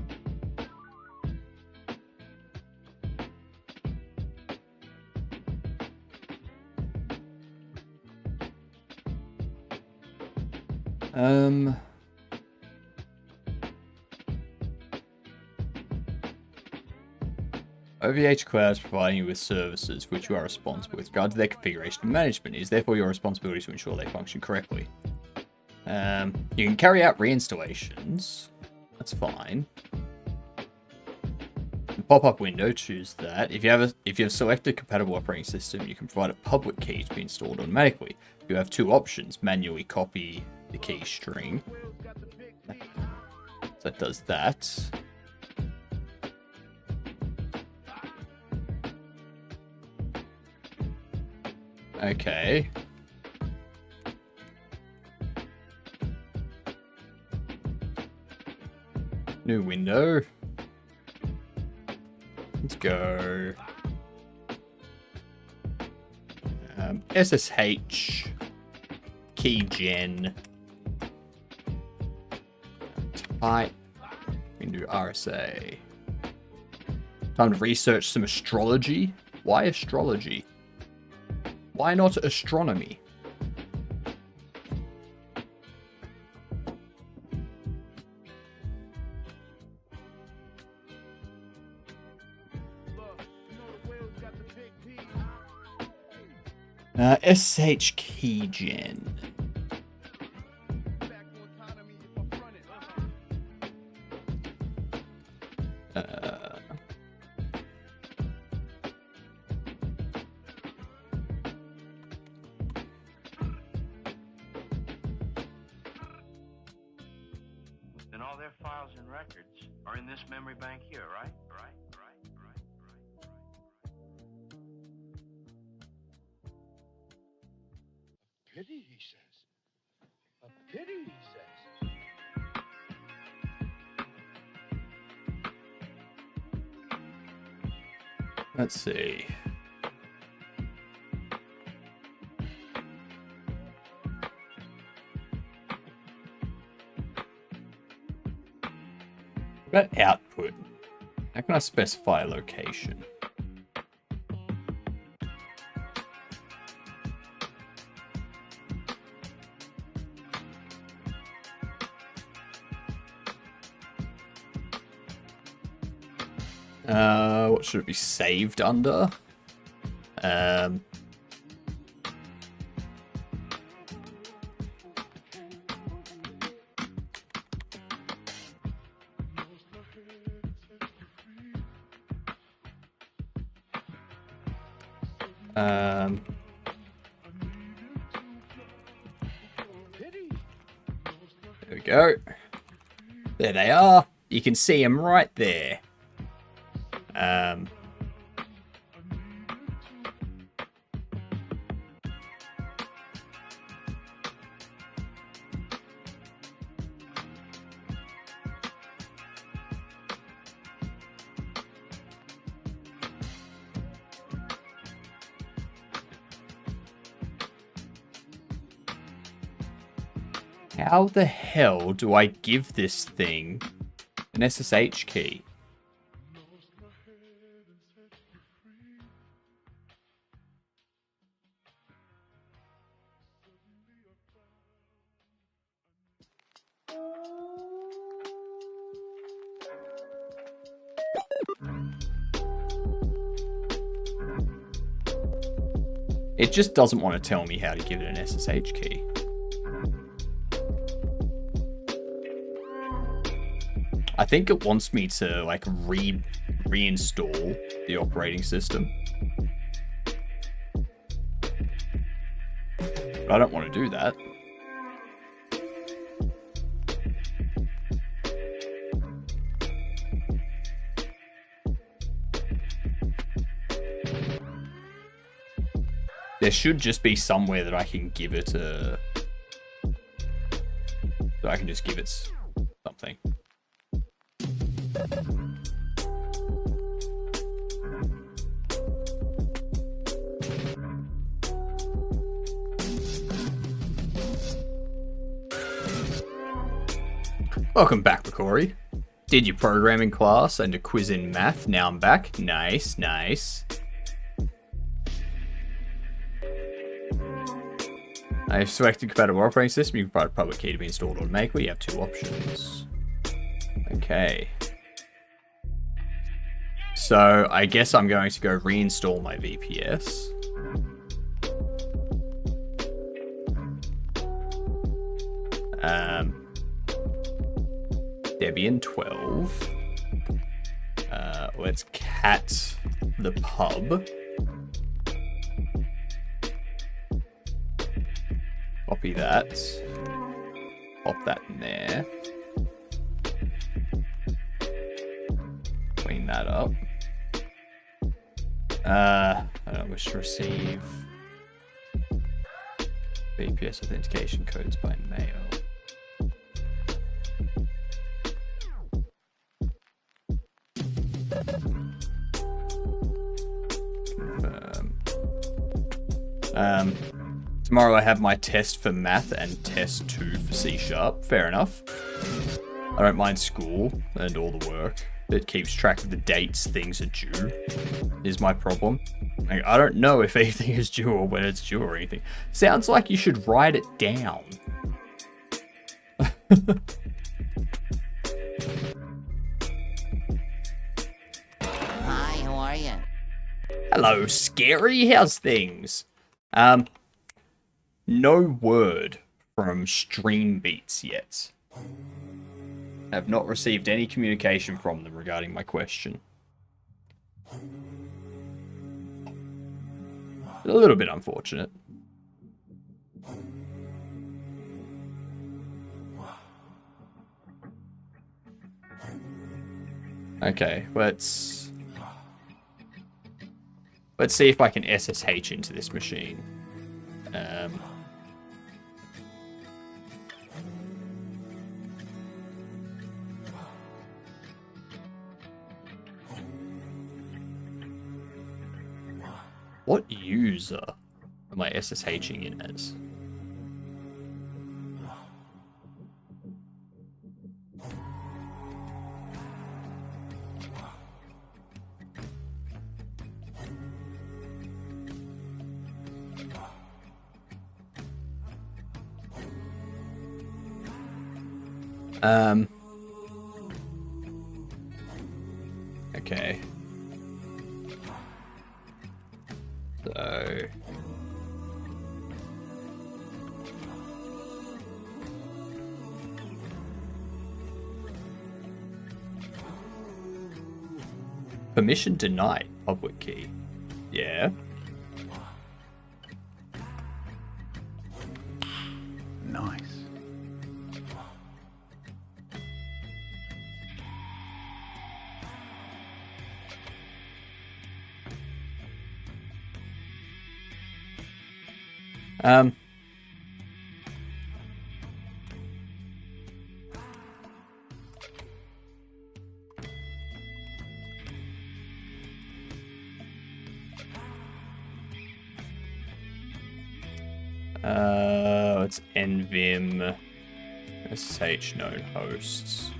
OVH Cloud is providing you with services for which you are responsible with regard to their configuration and management. It is therefore your responsibility to ensure they function correctly. You can carry out reinstallations. That's fine. Pop-up window, choose that. If you have selected compatible operating system, you can provide a public key to be installed automatically. You have two options: manually copy the key string. So it does that. Okay. New window. Let's go. SSH key gen type. We can do RSA. Time to research some astrology. Why astrology? Why not astronomy? SSH keygen. their files and records are in this memory bank here, right? Pity, he says. A pity, he says. Let's see. What about output? How can I specify a location? What should it be saved under? There we go. There they are. You can see them right there. How the hell do I give this thing an SSH key? It just doesn't want to tell me how to give it an SSH key. I think it wants me to like reinstall the operating system. But I don't want to do that. There should just be somewhere that I can give it a... So I can just give it something. Welcome back, Makori. Did your programming class and a quiz in math. Now I'm back. Nice, nice. I've selected compatible operating system. You can provide a public key to be installed automatically. You have two options. Okay. So I guess I'm going to go reinstall my VPS. Debian 12. Let's cat the pub. Copy that. Pop that in there. Clean that up. I don't wish to receive VPS authentication codes by mail. Confirm. Tomorrow I have my test for math and test 2 for C#. Fair enough. I don't mind school and all the work. It keeps track of the dates things are due. Is my problem. Like, I don't know if anything is due or when it's due or anything. Sounds like you should write it down. Hi, how are you? Hello, Scary. How's things? No word from Streambeats yet. I have not received any communication from them regarding my question. A little bit unfortunate. Okay, let's see if I can SSH into this machine. What user am I SSHing in as? Okay. So... Permission denied. Public key. Yeah. Nice. It's nvim SSH known hosts.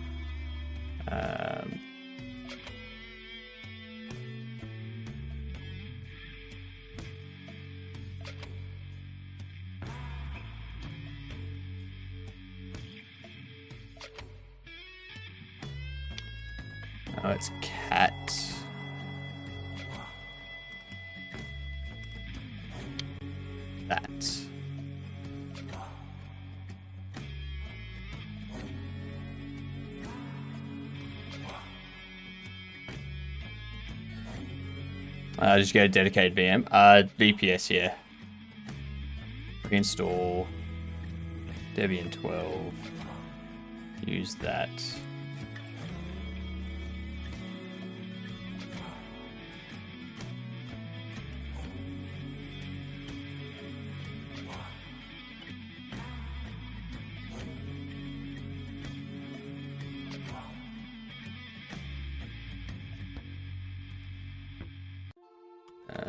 Oh, it's cat. That. Just get a dedicated VM. VPS, yeah. Reinstall Debian 12. Use that.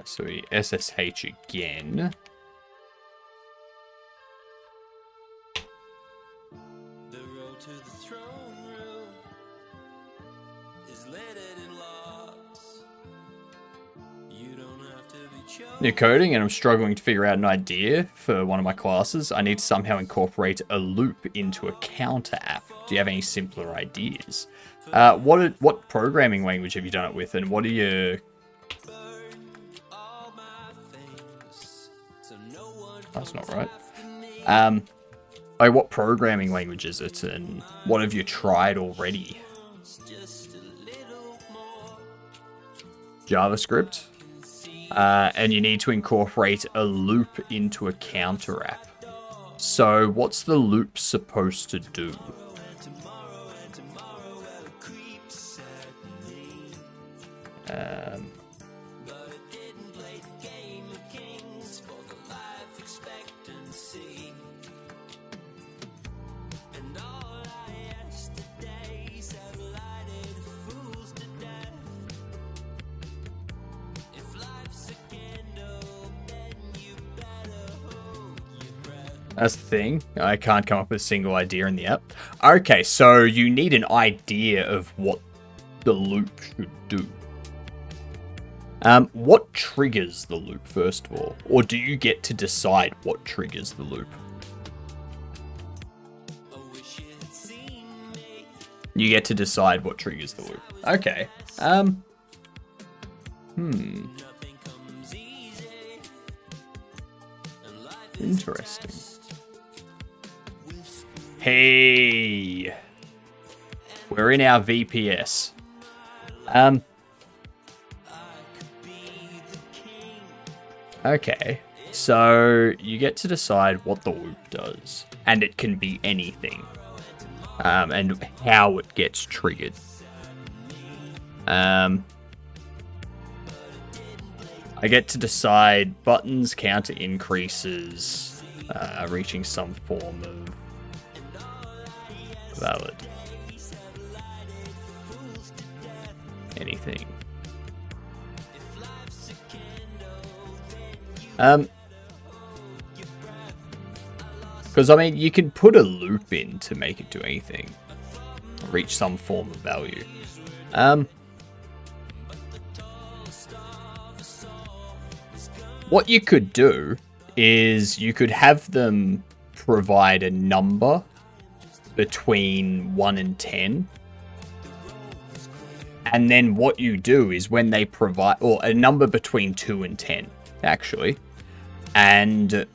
So we SSH again. The road to the throne room is littered in locks. You don't have to be chosen. New coding, and I'm struggling to figure out an idea for one of my classes. I need to somehow incorporate a loop into a counter app. Do you have any simpler ideas? What programming language have you done it with, and what are your... That's not right. Like, what programming language is it, and what have you tried already? JavaScript. And you need to incorporate a loop into a counter app. So, what's the loop supposed to do? That's the thing. I can't come up with a single idea in the app. Okay, so you need an idea of what the loop should do. What triggers the loop, first of all? Or do you get to decide what triggers the loop? You get to decide what triggers the loop. Okay. Interesting. Hey, we're in our VPS. Okay, so you get to decide what the loop does, and it can be anything, and how it gets triggered. I get to decide buttons counter increases, reaching some form of valid. Anything. Because, I mean, you can put a loop in to make it do anything. Reach some form of value. What you could do is you could have them provide a number between 1 and 10. And then what you do is when they provide, or a number between 2 and 10, actually. And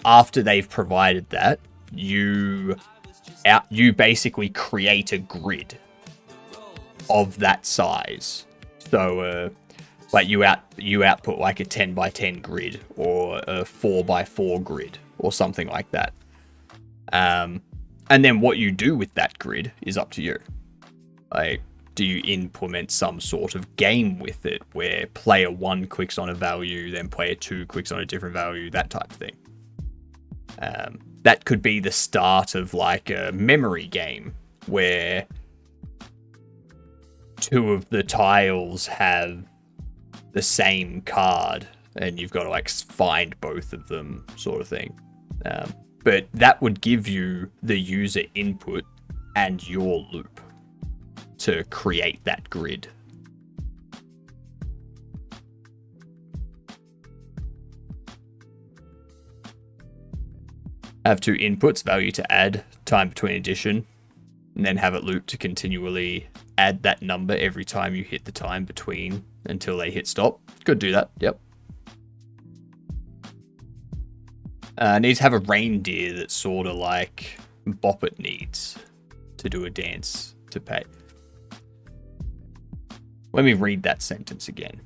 after they've provided that, you basically create a grid of that size. So, like you output like a 10 by 10 grid or a 4 by 4 grid or something like that. And then what you do with that grid is up to you. Like, do you implement some sort of game with it where player 1 clicks on a value, then player 2 clicks on a different value, that type of thing. That could be the start of like a memory game where 2 of the tiles have the same card and you've got to like find both of them, sort of thing. But that would give you the user input and your loop to create that grid. Have 2 inputs, value to add, time between addition, and then have it loop to continually add that number every time you hit the time between until they hit stop. Could do that, yep. Need to have a reindeer that's sort of like Bop It needs to do a dance to pay. Let me read that sentence again.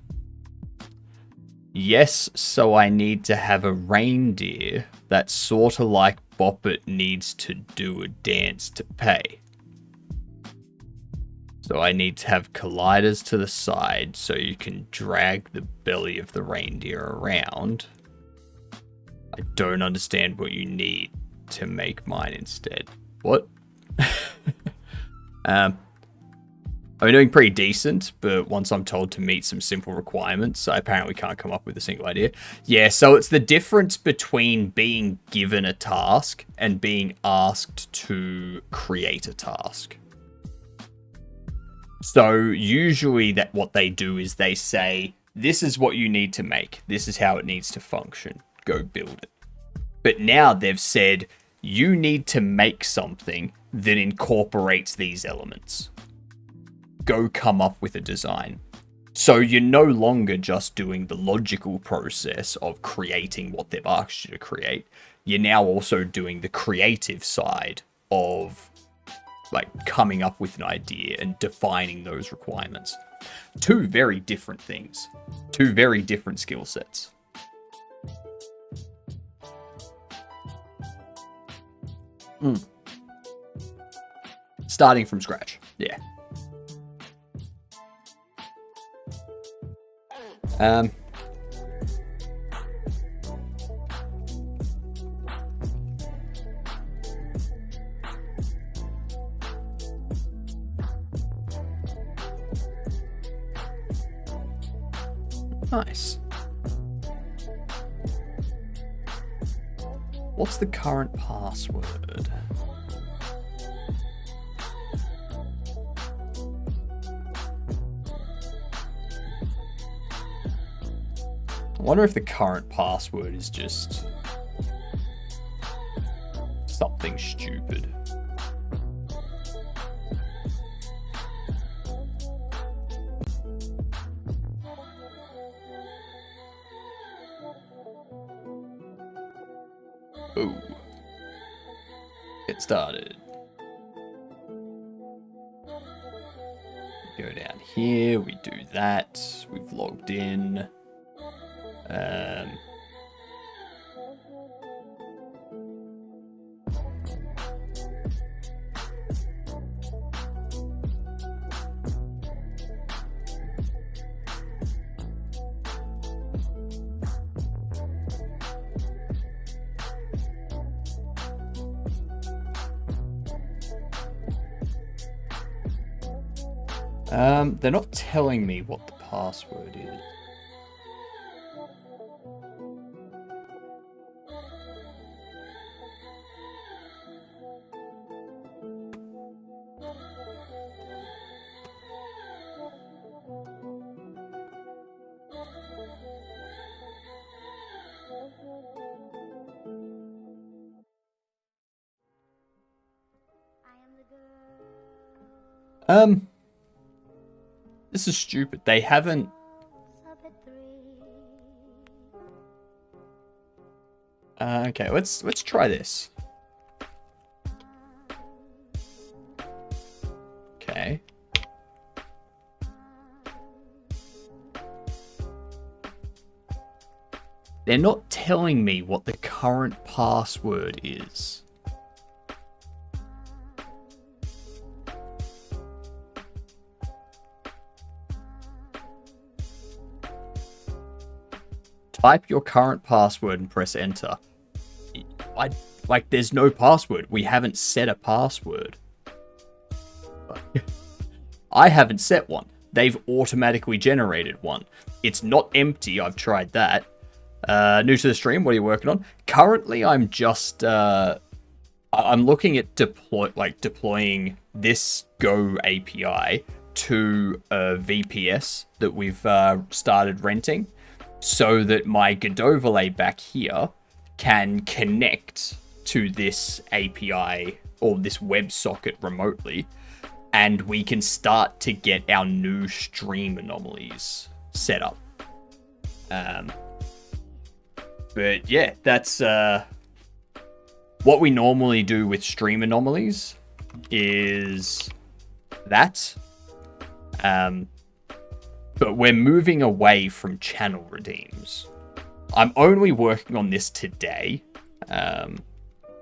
Yes, so I need to have a reindeer that's sort of like Bop It needs to do a dance to pay. So I need to have colliders to the side so you can drag the belly of the reindeer around. I don't understand what you need to make mine instead. What? I'm doing pretty decent, but once I'm told to meet some simple requirements, I apparently can't come up with a single idea. Yeah, so it's the difference between being given a task and being asked to create a task. So usually what they do is they say, this is what you need to make. This is how it needs to function. Go build it. But now they've said, you need to make something that incorporates these elements. Go come up with a design. So you're no longer just doing the logical process of creating what they've asked you to create. You're now also doing the creative side of like coming up with an idea and defining those requirements. 2 very different things. 2 very different skill sets. Starting from scratch. Yeah. Nice. What's the current password? I wonder if the current password is just something stupid. Ooh. Get started. Go down here, we do that. We've logged in. They're not telling me what the password is. This is stupid. They haven't... okay, let's try this. Okay. They're not telling me what the current password is. Type your current password and press enter. Like, there's no password. We haven't set a password. I haven't set one. They've automatically generated one. It's not empty. I've tried that. New to the stream, what are you working on? Currently, I'm just... I'm looking at deploying this Go API to a VPS that we've started renting, so that my Godot overlay back here can connect to this API or this WebSocket remotely, and we can start to get our new stream anomalies set up. But yeah, that's what we normally do with stream anomalies is that. But we're moving away from channel redeems. I'm only working on this today.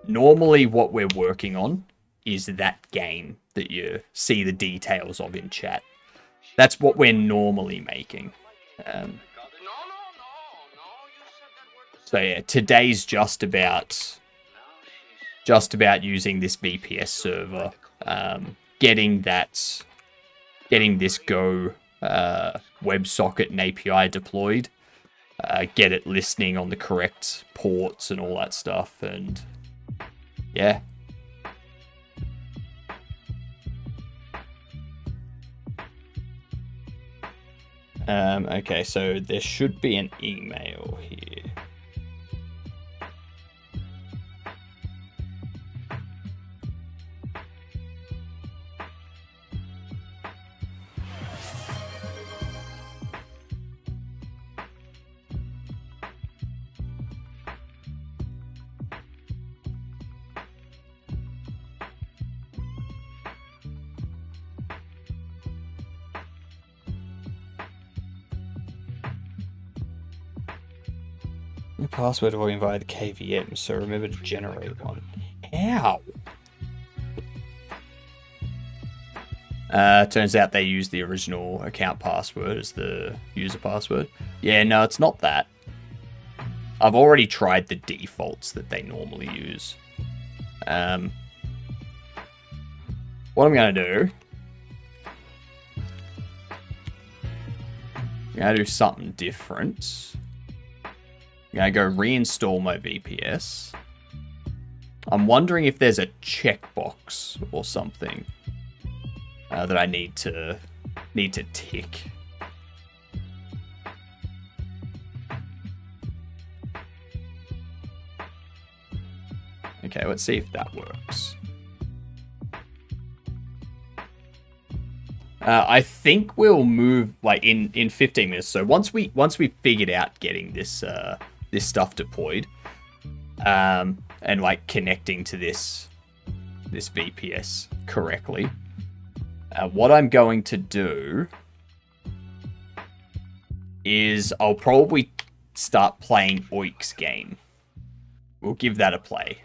Normally what we're working on is that game that you see the details of in chat. That's what we're normally making. So yeah, today's just about using this VPS server, getting this Go WebSocket and API deployed, get it listening on the correct ports and all that stuff, and yeah. Okay, so there should be an email here. Password login via the KVM, so remember to generate one. How? Turns out they use the original account password as the user password. Yeah, no, it's not that. I've already tried the defaults that they normally use. What I'm going to do... I'm going to do something different. I'm going to go reinstall my VPS. I'm wondering if there's a checkbox or something that I need to tick. Okay, let's see if that works. I think we'll move like in 15 minutes. So once we figured out getting this this stuff deployed, and like connecting to this VPS correctly, what I'm going to do is I'll probably start playing Oik's game. We'll give that a play.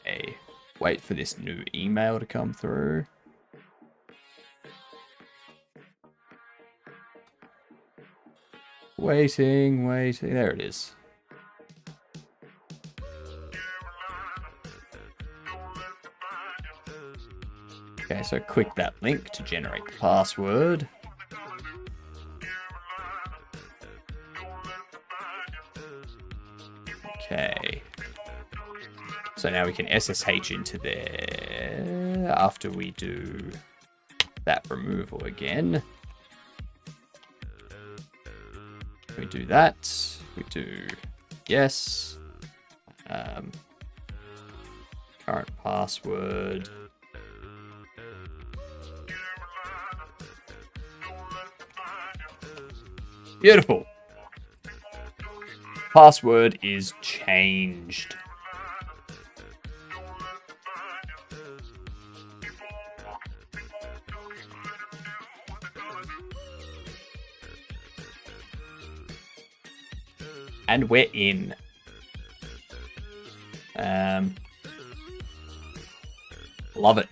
Okay, wait for this new email to come through. Waiting. There it is. Okay, so click that link to generate the password. Okay. So now we can SSH into there after we do that removal again. We do that. We do yes. Current password. Beautiful. Password is changed. And we're in. Love it.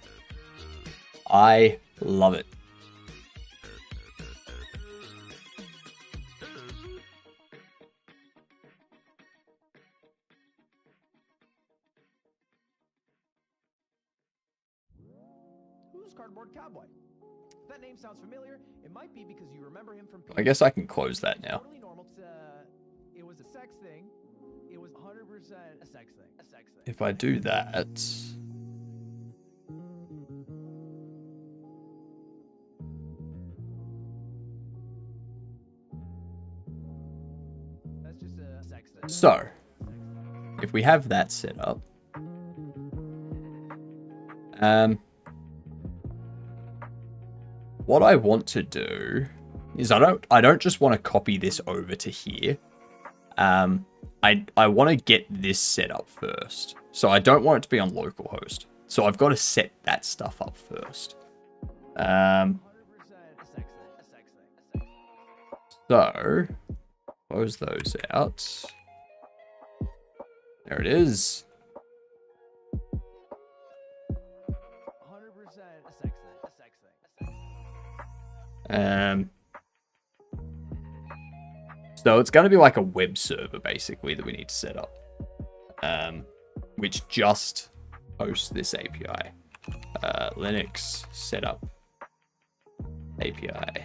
I love it. Who's Cardboard Cowboy? That name sounds familiar. It might be because you remember him from. I guess I can close that now. Totally normal. It was a sex thing. It was 100% a sex thing. A sex thing. If I do that, That's just a sex thing. so if we have that set up, what I want to do is I don't just want to copy this over to here. I want to get this set up first. So I don't want it to be on localhost. So I've got to set that stuff up first. So close those out. There it is. 100% a sex thing. A sex thing. A sex thing. So it's going to be like a web server, basically, that we need to set up. Which just hosts this API. Linux setup API.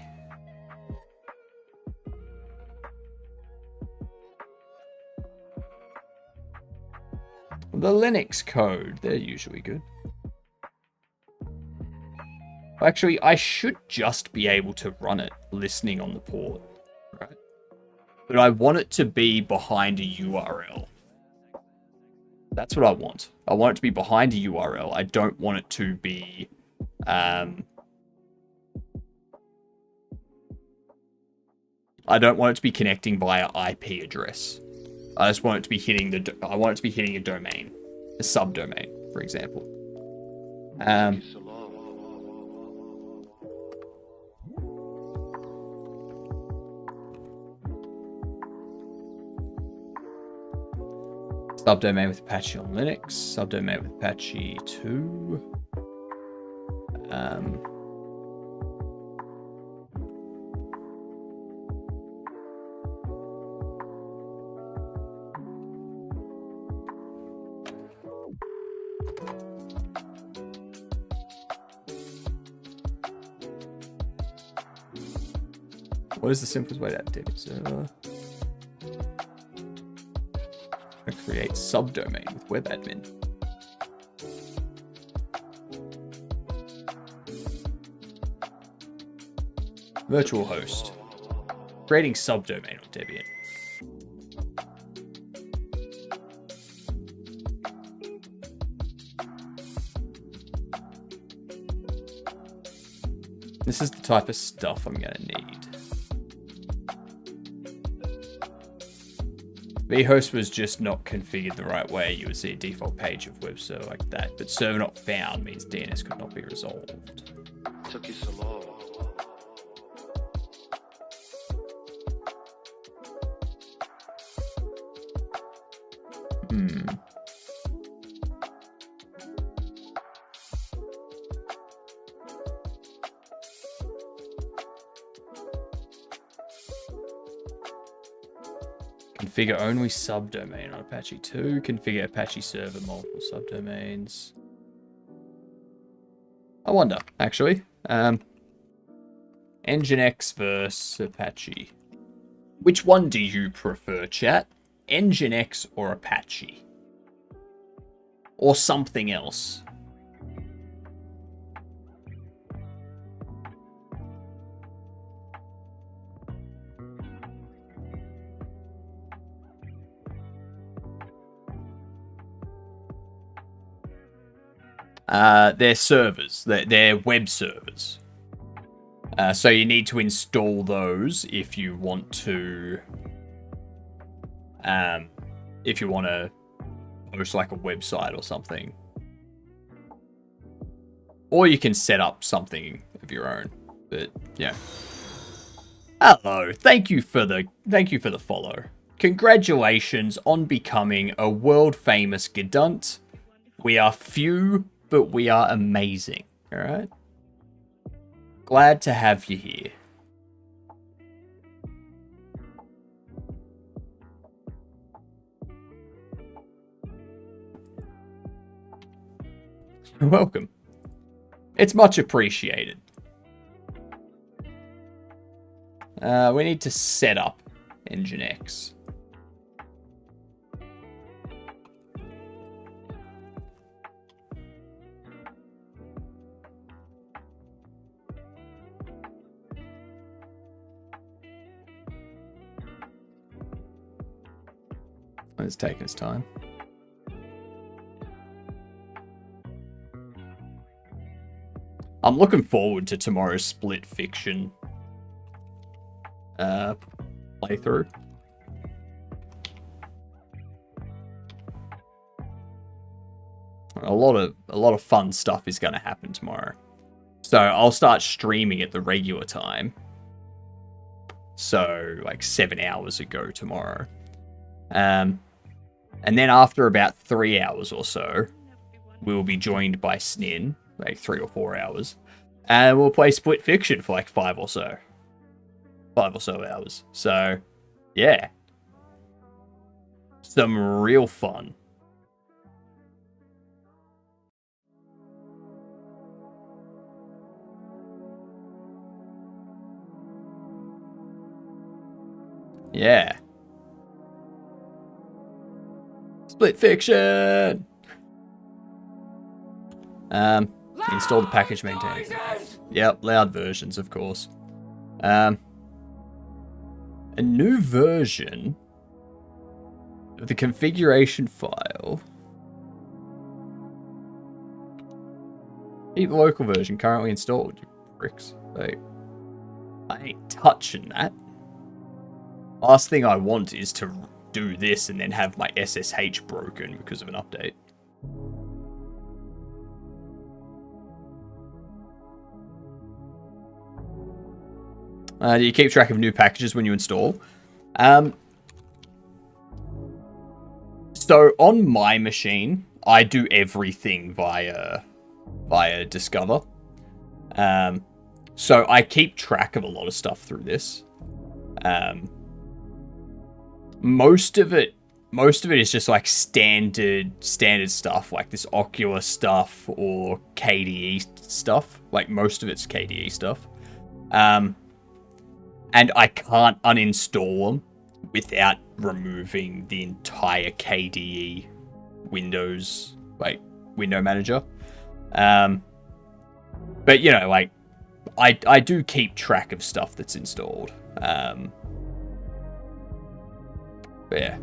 The Linux code, they're usually good. Actually, I should just be able to run it listening on the port, right? But I want it to be behind a URL. That's what I want. I want it to be behind a URL. I don't want it to be... I don't want it to be connecting via IP address. I just want it to be hitting the... I want it to be hitting a domain. A subdomain, for example. Subdomain with Apache on Linux. Subdomain with Apache 2. What is the simplest way to add David server? Create subdomain with webadmin. Virtual host. Creating subdomain on Debian. This is the type of stuff I'm going to need. vhost was just not configured the right way. You would see a default page of web server like that, but server not found means DNS could not be resolved. Took you so long. Configure only subdomain on Apache 2. Configure Apache server multiple subdomains. I wonder, actually. Nginx versus Apache. Which one do you prefer, chat? Nginx or Apache? Or something else? They're servers. They're web servers. So you need to install those if you want to... host like a website or something. Or you can set up something of your own. But, yeah. Hello. Thank you for the follow. Congratulations on becoming a world-famous Gedunt. We are few, but we are amazing. Alright? Glad to have you here. You're welcome. It's much appreciated. We need to set up Nginx. It's taking its time. I'm looking forward to tomorrow's Split Fiction playthrough. A lot of fun stuff is going to happen tomorrow. So I'll start streaming at the regular time. So like 7 hours ago tomorrow. And then after about 3 hours or so, we'll be joined by Snin, like 3 or 4 hours, and we'll play Split Fiction for like 5 or so hours. So, yeah. Some real fun. Yeah. Split Fiction! Install the package, maintain it. Yep, loud versions, of course. A new version of the configuration file. Keep the local version currently installed, you bricks. Like, I ain't touching that. Last thing I want is to do this and then have my SSH broken because of an update. Do you keep track of new packages when you install? So on my machine, I do everything via Discover. So I keep track of a lot of stuff through this. Most of it is just like standard stuff, like this Oculus stuff or KDE stuff. Like most of it's KDE stuff. And I can't uninstall them without removing the entire KDE Windows, like, window manager. But, you know, like, I do keep track of stuff that's installed. But yeah,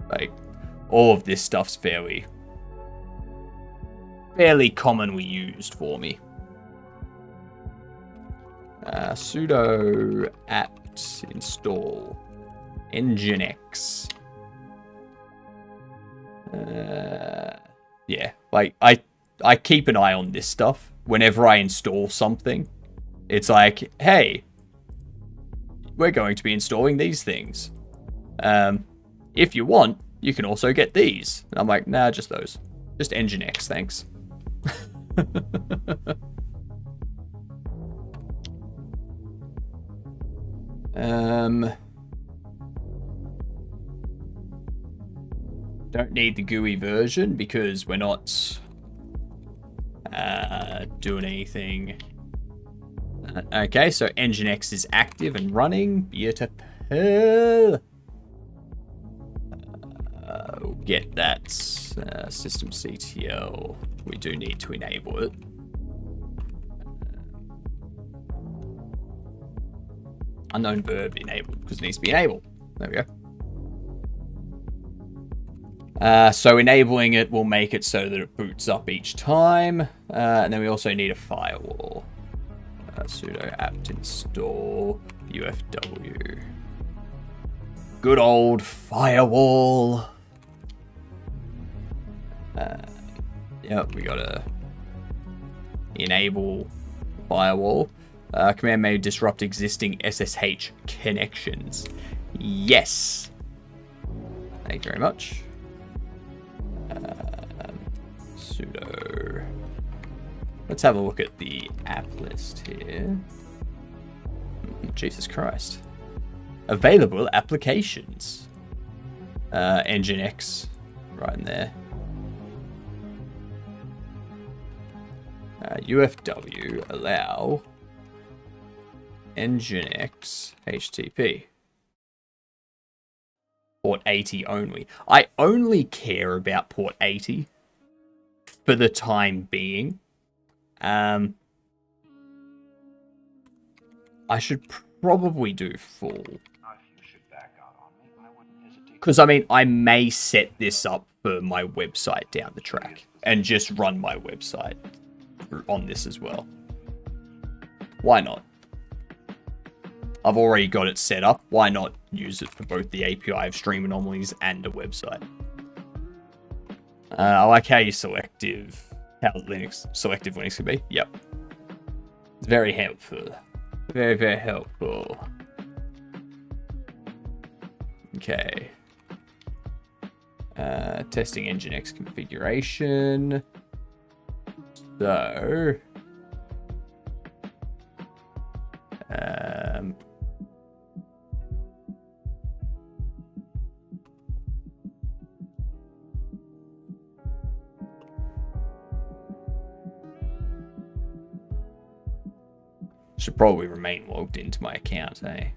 like, all of this stuff's fairly commonly used for me. Sudo apt install nginx. Yeah, like I keep an eye on this stuff whenever I install something. It's like, hey, we're going to be installing these things. If you want, you can also get these. And I'm like, nah, just those. Just nginx, thanks. Don't need the GUI version because we're not doing anything. Okay, so Nginx is active and running. Beautiful. We'll get that system CTL. We do need to enable it. Unknown verb enabled because it needs to be enabled. There we go. So enabling it will make it so that it boots up each time. And then we also need a firewall. Sudo apt install UFW. Good old firewall. Yep, we gotta enable firewall. Command may disrupt existing SSH connections. Yes. Thank you very much. Sudo. Let's have a look at the app list here. Jesus Christ. Available applications. Nginx. Right in there. UFW allow Nginx HTTP. Port 80 only. I only care about port 80 for the time being. I should probably do full. Because, I mean, I may set this up for my website down the track and just run my website on this as well. Why not? I've already got it set up. Why not use it for both the API of Stream Anomalies and a website? I like how you selective Linux can be. Yep. It's very helpful. Very, very helpful. Okay. Testing Nginx configuration. So, should probably remain logged into my account, eh?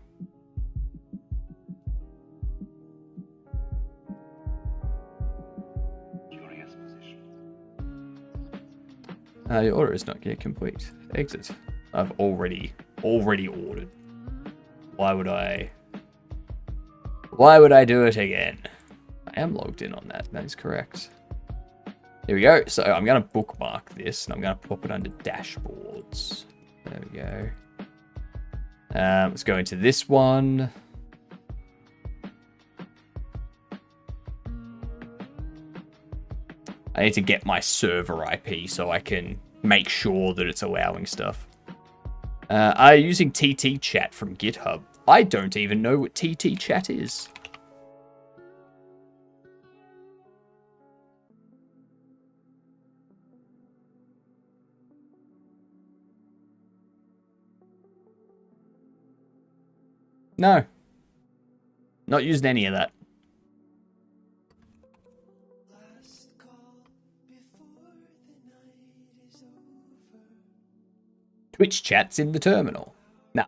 Your order is not yet complete. Exit. I've already ordered. Why would I do it again? I am logged in on that. That is correct. Here we go. So I'm going to bookmark this and I'm going to pop it under dashboards. There we go. Let's go into this one. I need to get my server IP so I can make sure that it's allowing stuff. Are you using TT Chat from GitHub? I don't even know what TT Chat is. No. Not using any of that. Twitch chat's in the terminal. Nah.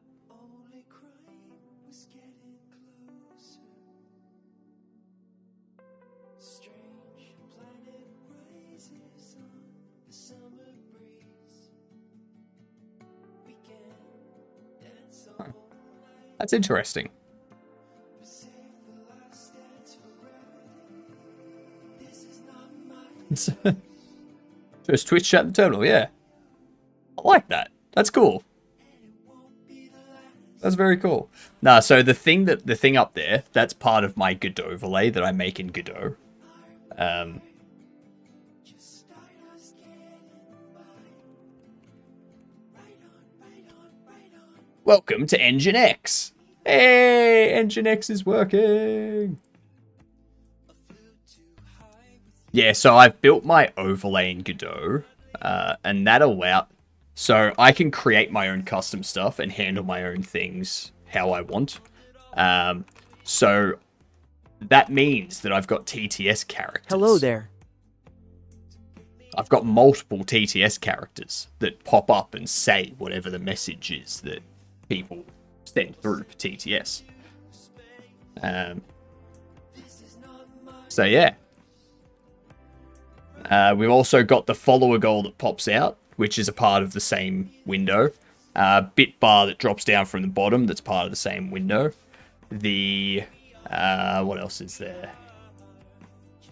Huh. That's interesting. Just Twitch chat in the terminal, yeah. I like that. That's cool. That's very cool. Nah, so the thing up there, that's part of my Godot overlay that I make in Godot. Welcome to Nginx. Hey, Nginx is working. Yeah, so I've built my overlay in Godot, and that allowed... So I can create my own custom stuff and handle my own things how I want. So that means that I've got TTS characters. Hello there. I've got multiple TTS characters that pop up and say whatever the message is that people send through for TTS. So yeah. We've also got the follower goal that pops out, which is a part of the same window. Bit bar that drops down from the bottom, that's part of the same window. The what else is there?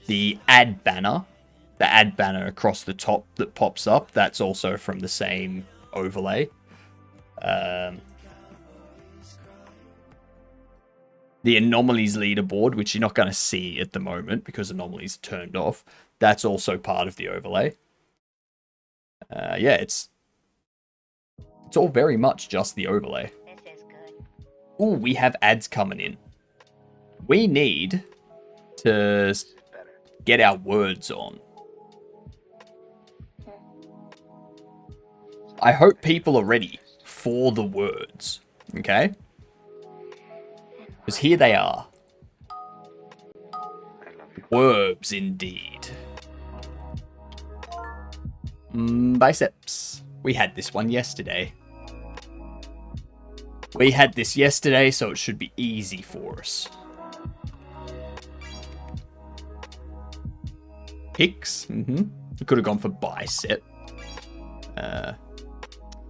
The ad banner. The ad banner across the top that pops up, that's also from the same overlay. The anomalies leaderboard, which you're not going to see at the moment because anomalies are turned off, that's also part of the overlay. Yeah, it's all very much just the overlay. Oh, we have ads coming in. We need to get our words on. I hope people are ready for the words, okay? Because here they are. Verbs, indeed. Biceps. We had this one yesterday. We had this yesterday, so it should be easy for us. Hicks. We could have gone for bicep.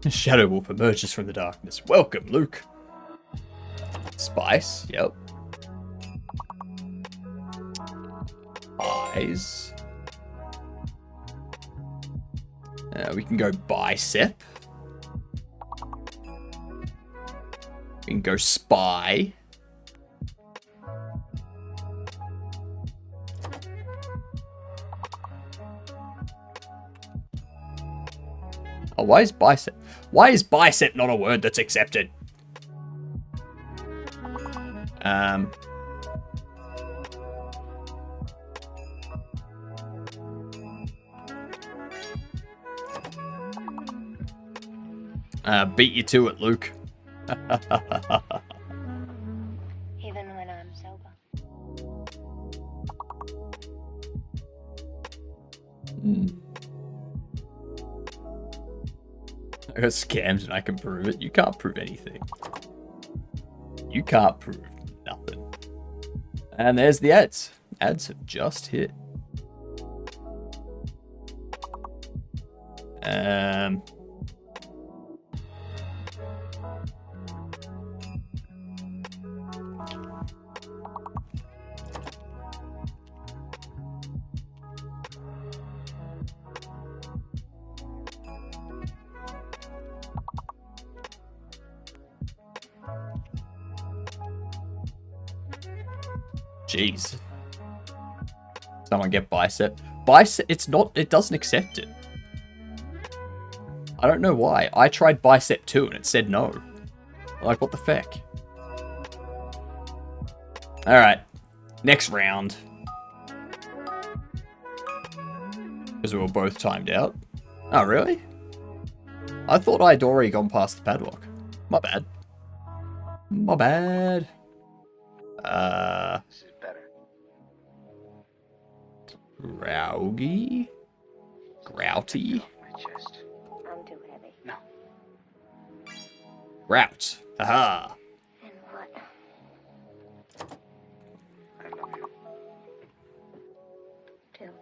Shadow Wolf emerges from the darkness. Welcome, Luke. Spice. Yep. Eyes. We can go bicep. We can go spy. Oh, why is bicep? Why is bicep not a word that's accepted? Beat you to it, Luke. Even when I'm sober. I got scammed and I can prove it. You can't prove anything. You can't prove nothing. And there's the ads. Ads have just hit. Jeez. Someone get bicep. Bicep, it doesn't accept it. I don't know why. I tried bicep too and it said no. Like, what the feck? Alright. Next round. Because we were both timed out. Oh, really? I thought I'd already gone past the padlock. My bad. My bad. This is better. Graugy? Grouty? I'm too heavy. No. Grout. Haha. And what? I love you. Too.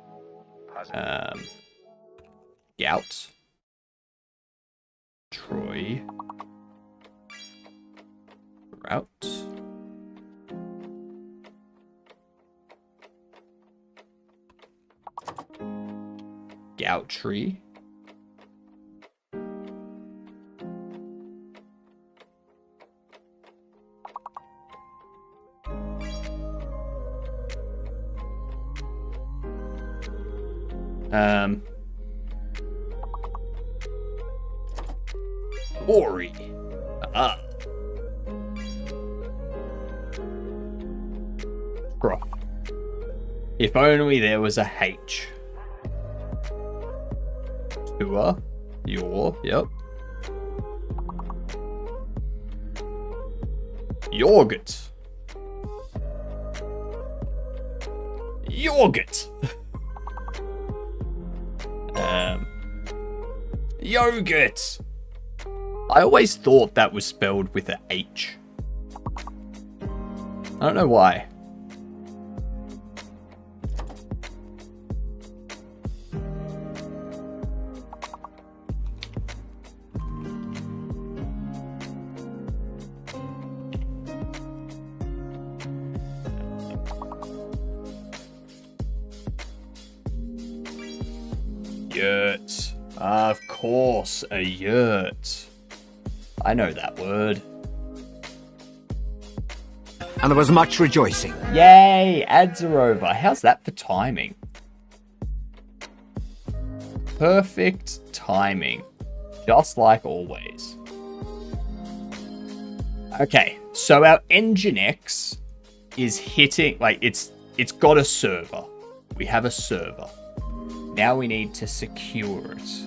Positive. Gout. Troy. Grout. Goutry. Ori. Ah. Bro. If only there was a H. Tua. Your. Yep. Yogurt. Yogurt. Yogurt! I always thought that was spelled with a H. I don't know why. Yurt. Of course, a yurt. I know that word. And there was much rejoicing. Yay! Ads are over. How's that for timing? Perfect timing. Just like always. Okay, so our Nginx is hitting, like, it's got a server. We have a server. Now we need to secure it.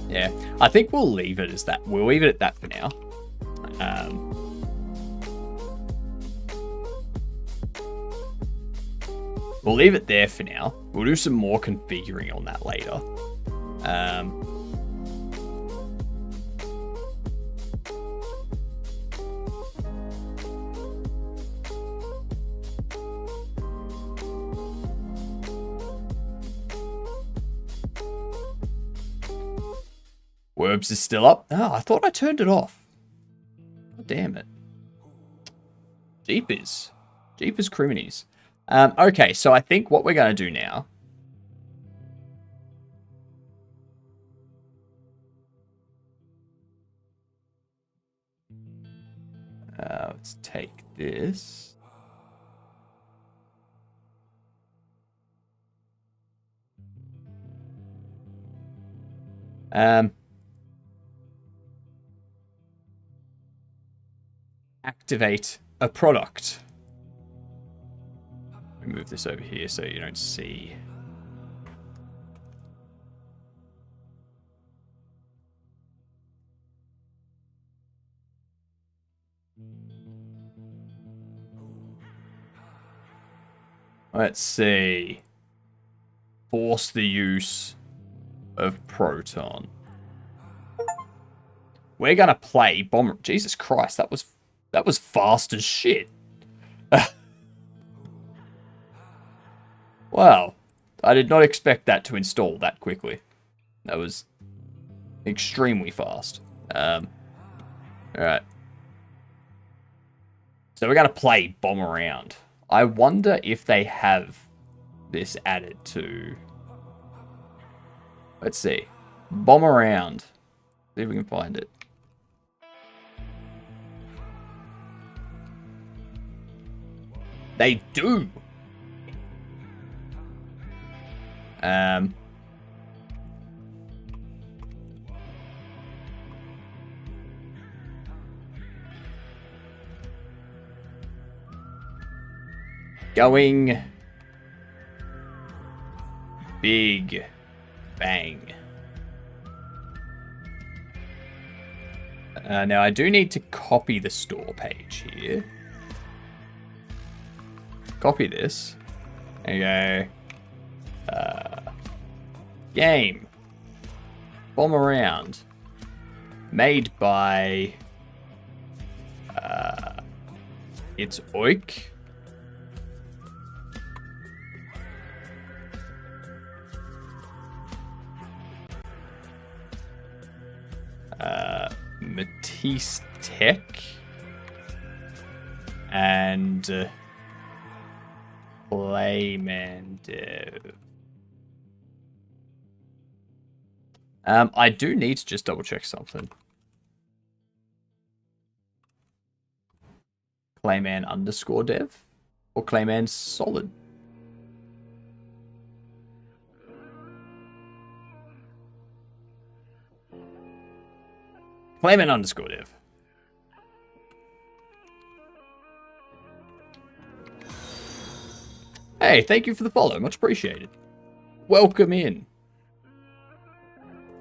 Yeah, I think we'll leave it as that. We'll leave it at that for now. We'll leave it there for now. We'll do some more configuring on that later. Werbs is still up. Oh, I thought I turned it off. Oh, damn it. Jeepers. Jeepers criminies. Okay, so I think what we're going to do now... let's take this. Activate a product. Let me move this over here so you don't see. Let's see. Force the use of Proton. We're gonna play Bomber. Jesus Christ, that was fast as shit. Wow, I did not expect that to install that quickly. That was extremely fast. Alright. So we're gonna play Bomb Around. I wonder if they have this added to... Let's see. Bomb Around. See if we can find it. They do. Going big bang. Now I do need to copy the store page here. Copy this. There you go. Game. Bomb Around. Made by... it's Oik. Matisse Tech. and Clayman Dev. I do need to just double check something. Clayman_dev or Clayman solid. Clayman_dev. Hey, thank you for the follow. Much appreciated. Welcome in.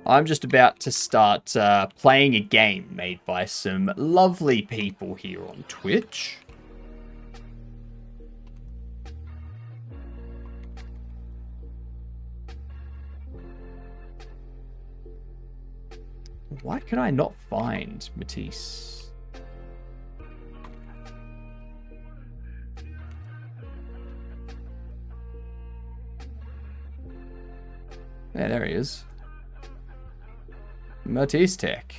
I'm just about to start playing a game made by some lovely people here on Twitch. Why can I not find Matisse? Yeah, there he is. Matisse Tech.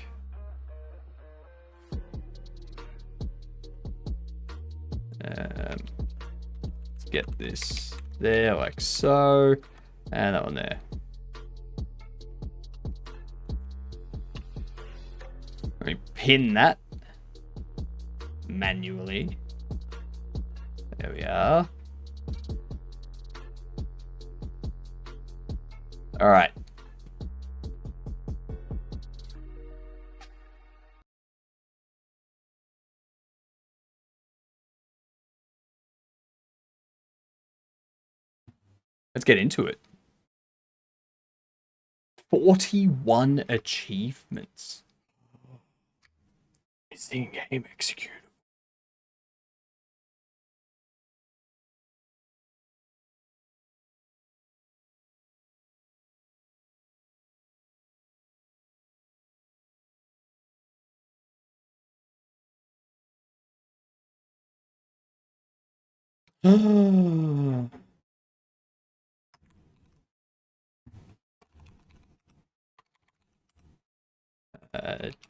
Let's get this there like so, and that one there. Let me pin that manually. There we are. All right. Let's get into it. 41 achievements. Missing game executed.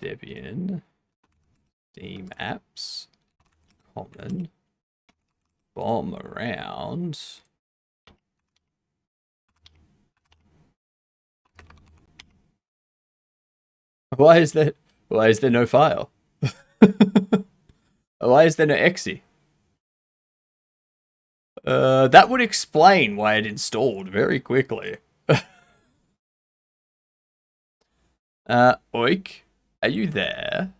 Debian, Steam apps, common, bomb around. Why is there no file? Why is there no exe? That would explain why it installed very quickly. Oik, are you there?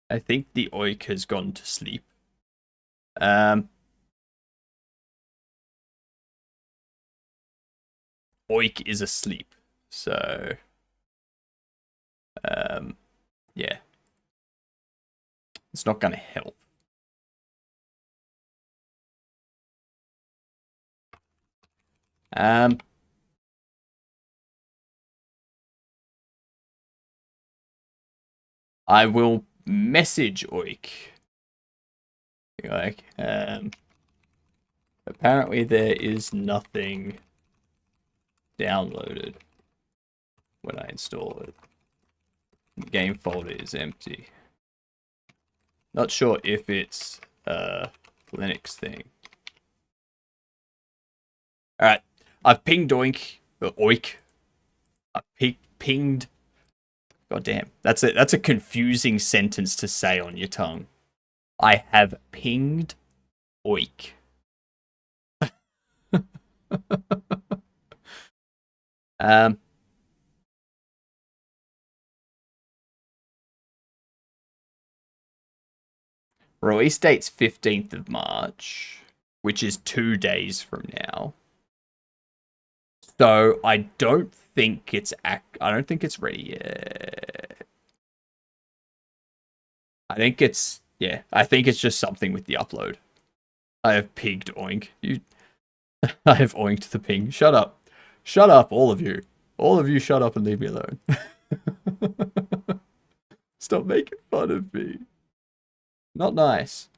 I think the Oik has gone to sleep. Oik is asleep, so yeah, it's not gonna help. I will message Oik. Like, apparently there is nothing downloaded when I install it. The game folder is empty. Not sure if it's a Linux thing. Alright, I've pinged Oik. I've pinged. God damn, that's a confusing sentence to say on your tongue. I have pinged Oik. Release date's 15th of March, which is 2 days from now. So I don't think it's ready yet. I think it's just something with the upload. I have pinged Oink. I have oinked the ping. Shut up. Shut up, all of you. All of you shut up and leave me alone. Stop making fun of me. Not nice.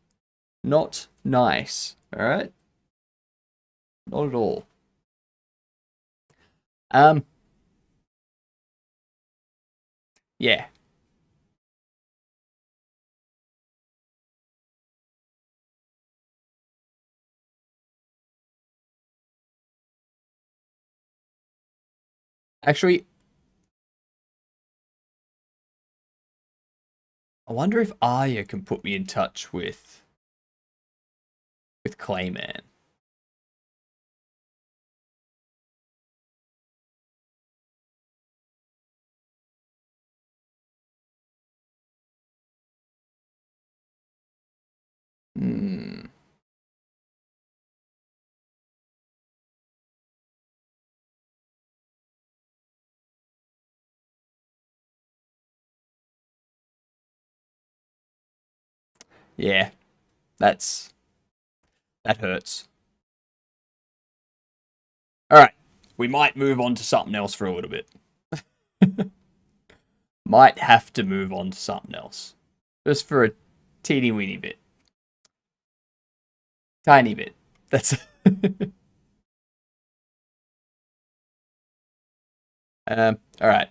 Not nice. Alright? Not at all. Yeah. Actually, I wonder if Arya can put me in touch with Clayman. Hmm. Yeah, that hurts. All right, we might move on to something else for a little bit. Might have to move on to something else, just for a teeny weeny bit, tiny bit. That's. All right.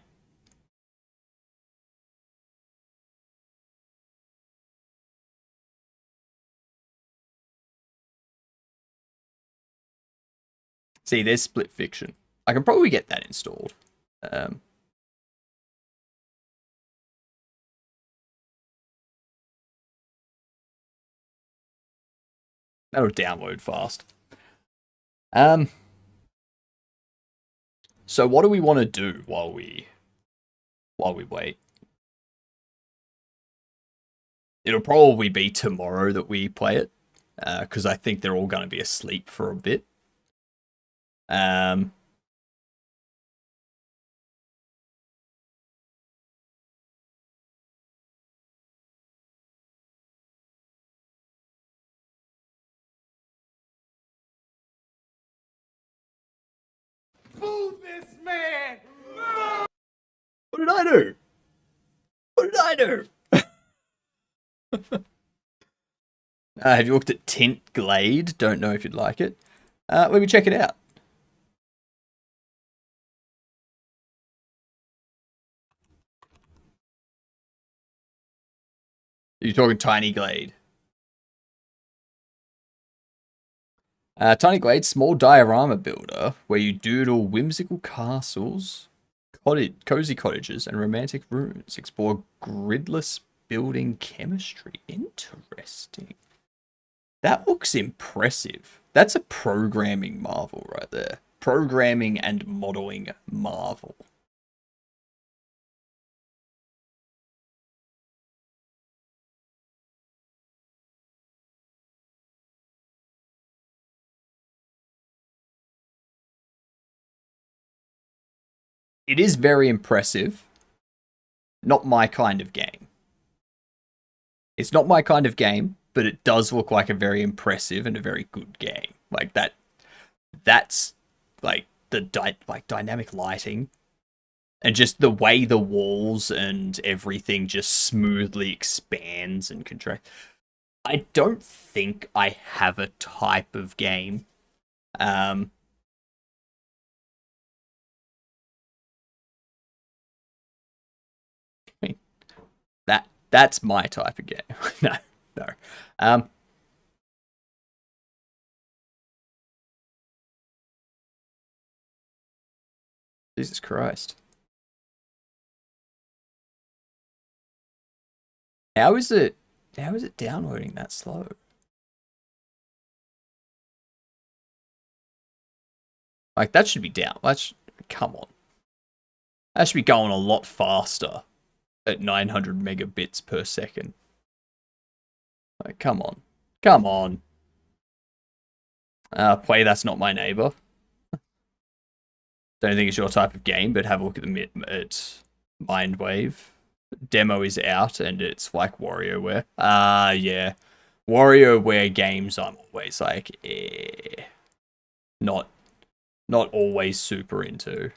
See, there's Split Fiction. I can probably get that installed. That'll download fast. So what do we want to do while we wait? It'll probably be tomorrow that we play it, because I think they're all going to be asleep for a bit. Fool this man! What did I do? What did I do? Have you looked at Tint Glade? Don't know if you'd like it. Let me check it out. You're talking Tiny Glade. Tiny Glade, small diorama builder where you doodle whimsical castles, cozy cottages, and romantic rooms. Explore gridless building chemistry. Interesting. That looks impressive. That's a programming marvel right there. Programming and modeling marvel. It is very impressive. Not my kind of game. It's not my kind of game, but it does look like a very impressive and a very good game. Like that's like the dynamic lighting and just the way the walls and everything just smoothly expands and contracts. I don't think I have a type of game that's my type of game. No. Jesus Christ. How is it downloading that slow? Like, that should be down. Come on. That should be going a lot faster at 900 megabits per second. Like, come on. Come on. Play That's Not My Neighbor. Don't think it's your type of game, but have a look at at Mindwave. Demo is out, and it's like WarioWare. Yeah. WarioWare games, I'm always like, not always super into.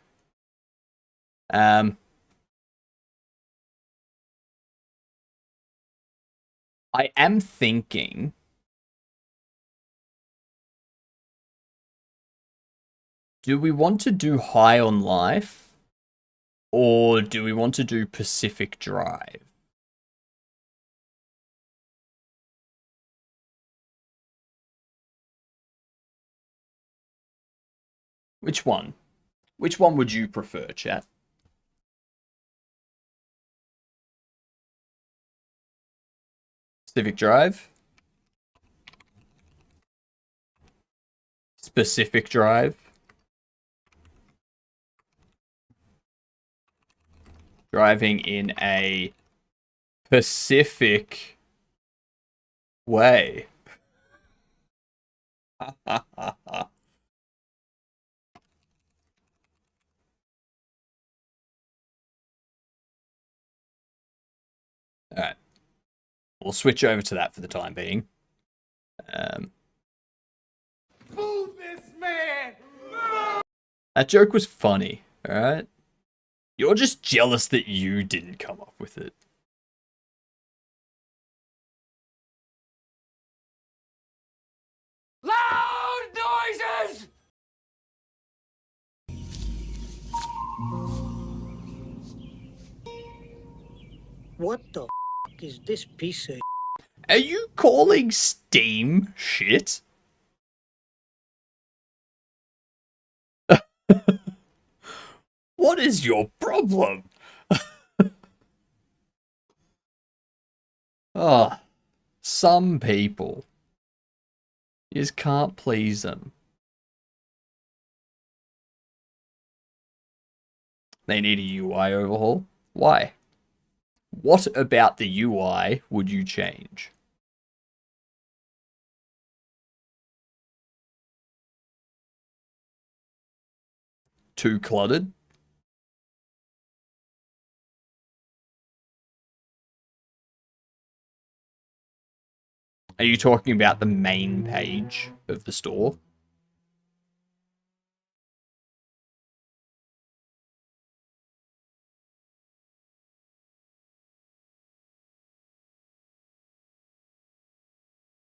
I am thinking do we want to do High on Life Or do we want to do Pacific Drive? Which one? Which one would you prefer, chat? Pacific Drive? Pacific Drive? Driving in a Pacific way. Alright. We'll switch over to that for the time being. Move this man! That joke was funny, alright? You're just jealous that you didn't come up with it. Loud noises! What the is this piece of? Are you calling Steam shit? What is your problem? Oh, some people. You just can't please them. They need a UI overhaul. Why? What about the UI would you change? Too cluttered? Are you talking about the main page of the store?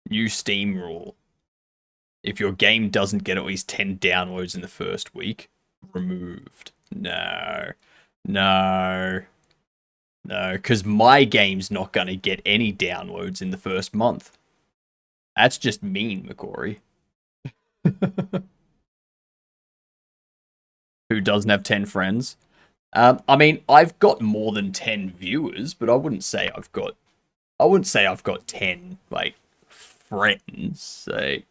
New Steam rule. If your game doesn't get at least 10 downloads in the first week, removed. No. No. No, because my game's not going to get any downloads in the first month. That's just mean, McCory. Who doesn't have 10 friends? I mean, I've got more than 10 viewers, but I wouldn't say I've got 10, like, friends. Like,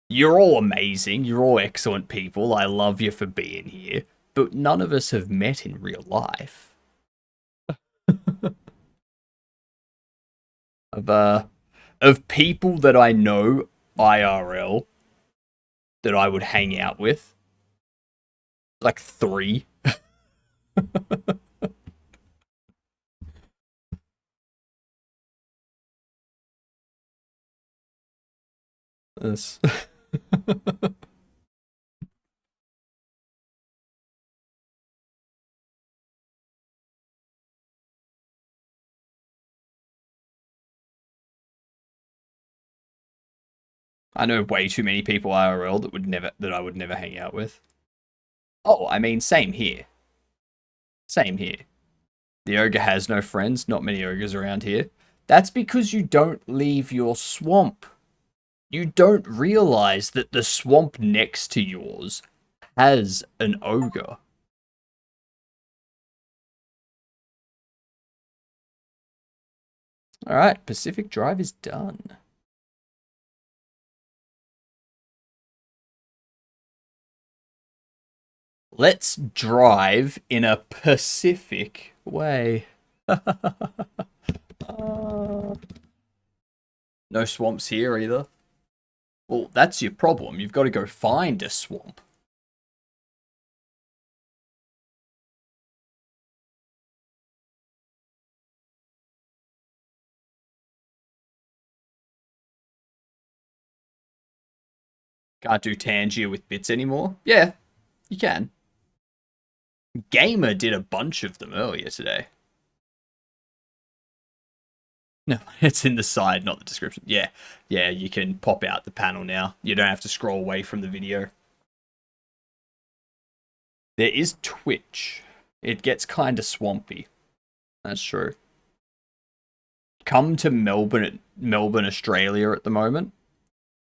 you're all amazing. You're all excellent people. I love you for being here. But none of us have met in real life. Of people that I know IRL that I would hang out with, like 3. This. I know way too many people IRL that I would never hang out with. Oh, I mean, same here. Same here. The ogre has no friends. Not many ogres around here. That's because you don't leave your swamp. You don't realize that the swamp next to yours has an ogre. Alright, Pacific Drive is done. Let's drive in a Pacific way. No swamps here either. Well, that's your problem. You've got to go find a swamp. Can't do Tangier with bits anymore? Yeah, you can. Gamer did a bunch of them earlier today. No, it's in the side, not the description. Yeah, you can pop out the panel now. You don't have to scroll away from the video. There is Twitch. It gets kind of swampy. That's true. Come to Melbourne, Australia at the moment.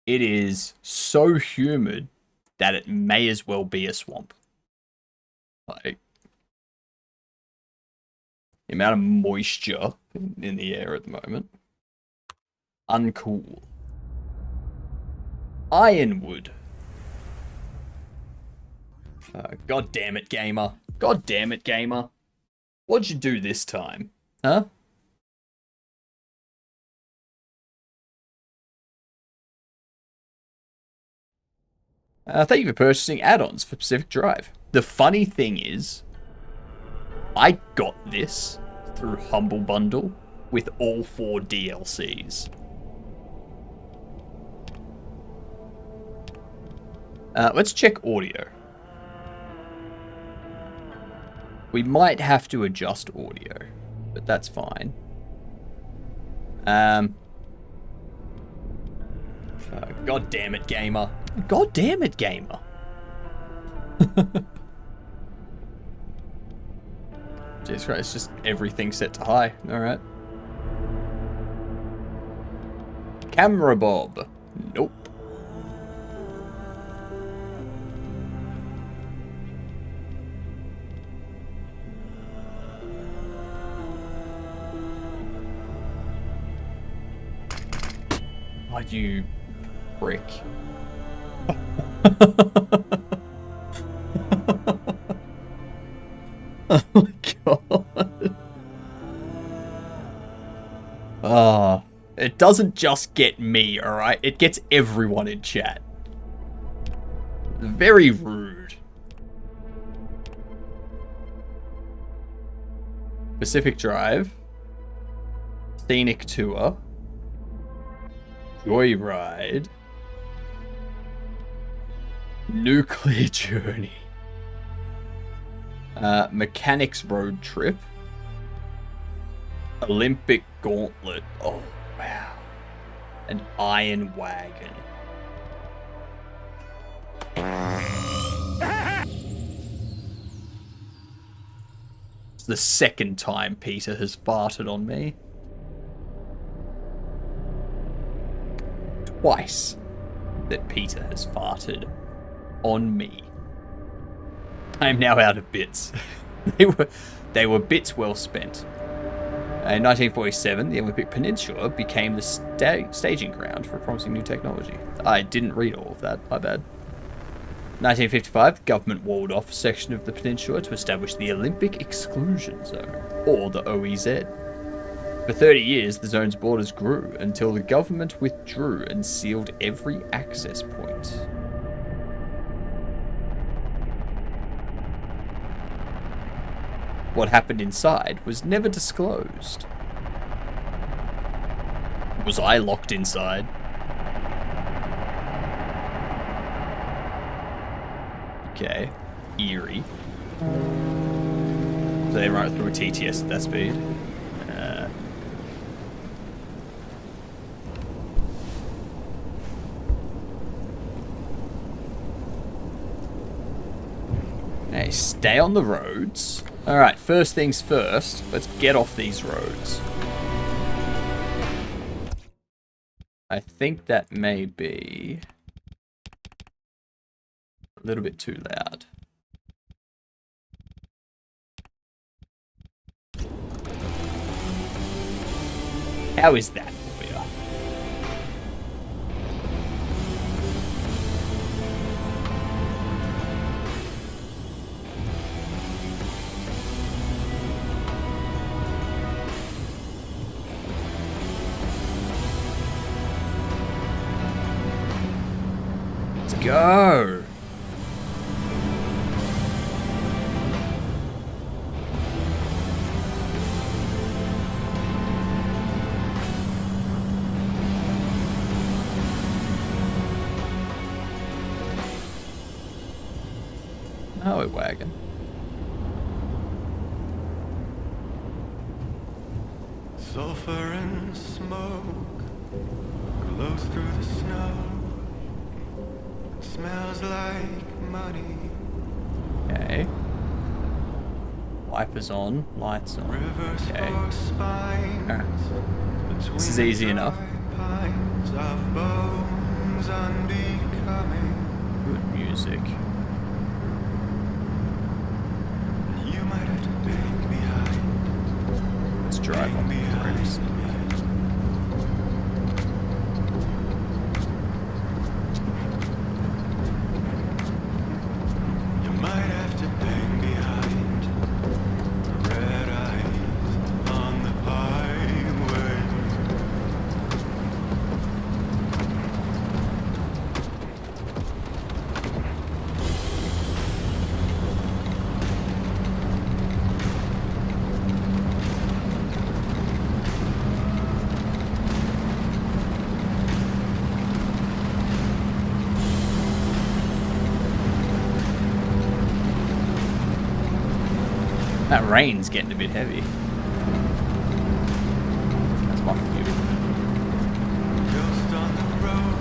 It is so humid that it may as well be a swamp. Like, the amount of moisture in the air at the moment. Uncool. Ironwood. God damn it, gamer. God damn it, gamer. What'd you do this time? Huh? Thank you for purchasing add-ons for Pacific Drive. The funny thing is, I got this through Humble Bundle with all 4 DLCs. Let's check audio. We might have to adjust audio, but that's fine. God damn it, gamer. God damn it, gamer. Jesus Christ, it's just everything set to high. Alright. Camera Bob. Nope. Why'd you prick? Oh my god. It doesn't just get me, alright? It gets everyone in chat. Very rude. Pacific Drive. Scenic Tour. Joyride. Nuclear Journey. Mechanics Road Trip. Olympic Gauntlet. Oh, wow. An Iron Wagon. It's the second time Peter has farted on me. Twice that Peter has farted on me. I am now out of bits. they were bits well spent. In 1947, the Olympic Peninsula became the staging ground for promising new technology. I didn't read all of that, my bad. 1955, the government walled off a section of the peninsula to establish the Olympic Exclusion Zone, or the OEZ. For 30 years, the zone's borders grew until the government withdrew and sealed every access point. What happened inside was never disclosed. Was I locked inside? Okay. Eerie. So they run it through a TTS at that speed. Hey, stay on the roads. Alright, first things first, let's get off these roads. I think that may be a little bit too loud. How is that for you? Go. Highway wagon. Sulfur and smoke glows through the snow. Smells like money. Okay. Wipers on, lights on. Okay. Alright. This is easy enough. Good music. Let's drive on the brakes. You might have to bang behind the red eyes on the highway. That rain's getting a bit heavy. That's my view. Just on the road,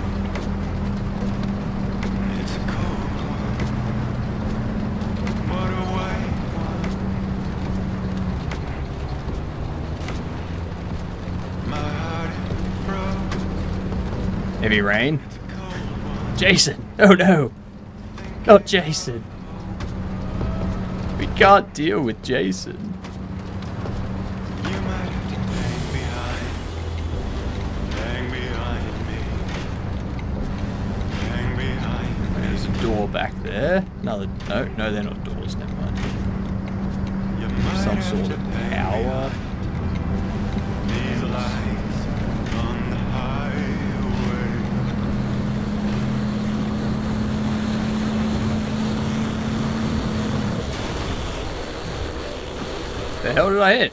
it's a cold one. What a white one. My heart froze. Heavy rain. Jason! Oh no! Not Jason! We can't deal with Jason. You might have to hang behind me. Hang behind me. There's a door back there. Another. No, they're not doors. Never mind. Some sort of power. These lights on the highway. The hell did I hit?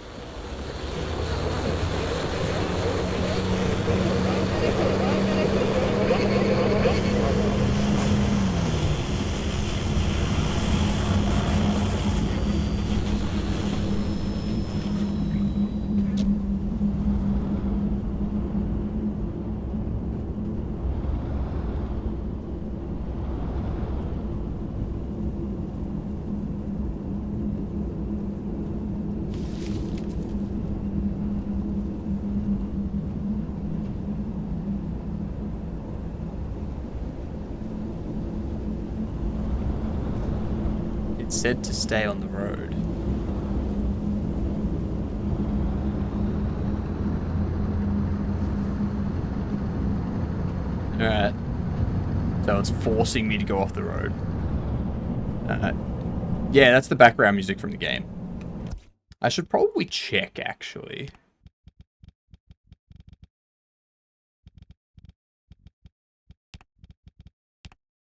It said to stay on the road. Alright. So it's forcing me to go off the road. Yeah, that's the background music from the game. I should probably check, actually.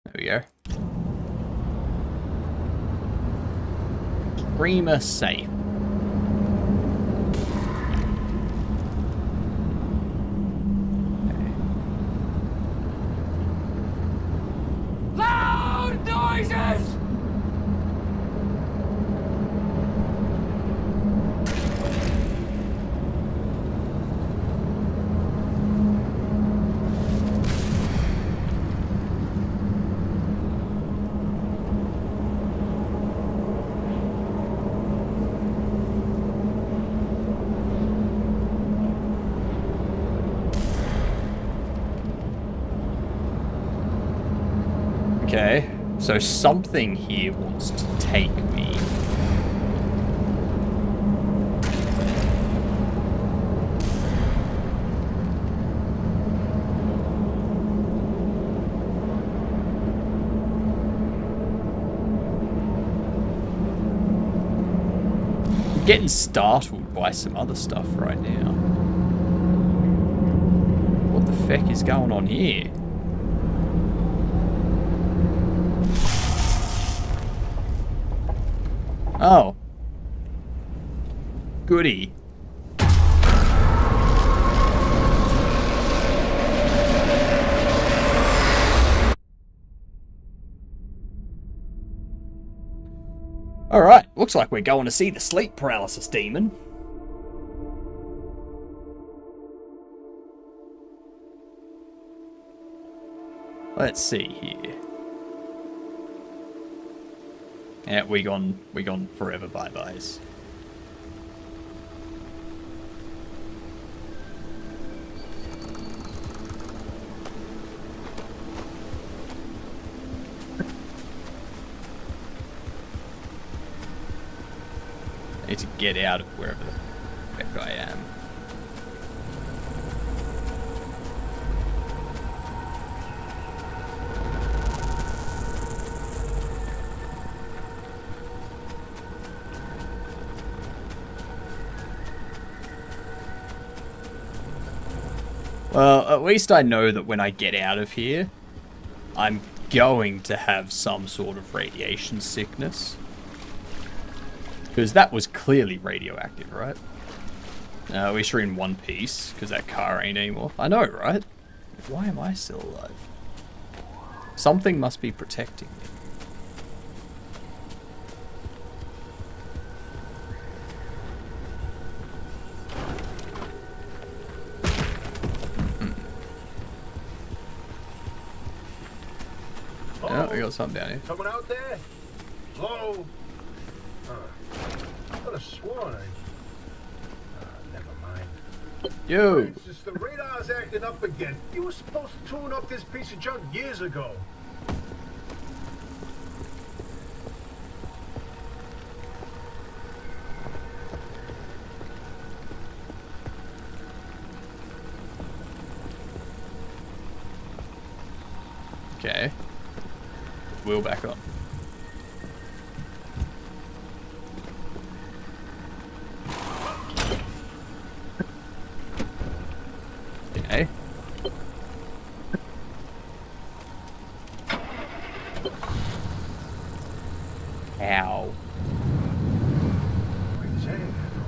There we go. Screamer safe. Loud noises! Okay, so something here wants to take me. I'm getting startled by some other stuff right now. What the feck is going on here? Oh. Goody. Alright, looks like we're going to see the sleep paralysis demon. Let's see here. Yeah, we gone forever bye-byes. to get out of wherever the heck I am. Well, at least I know that when I get out of here, I'm going to have some sort of radiation sickness. Because that was clearly radioactive, right? At least we're in one piece, because that car ain't anymore. I know, right? Why am I still alive? Something must be protecting me. Oh, we got something down here. Someone out there? Hello? I could have sworn never mind. Yo! Francis, the radar's acting up again. You were supposed to tune up this piece of junk years ago. Okay. Wheel back on. Okay. Ow.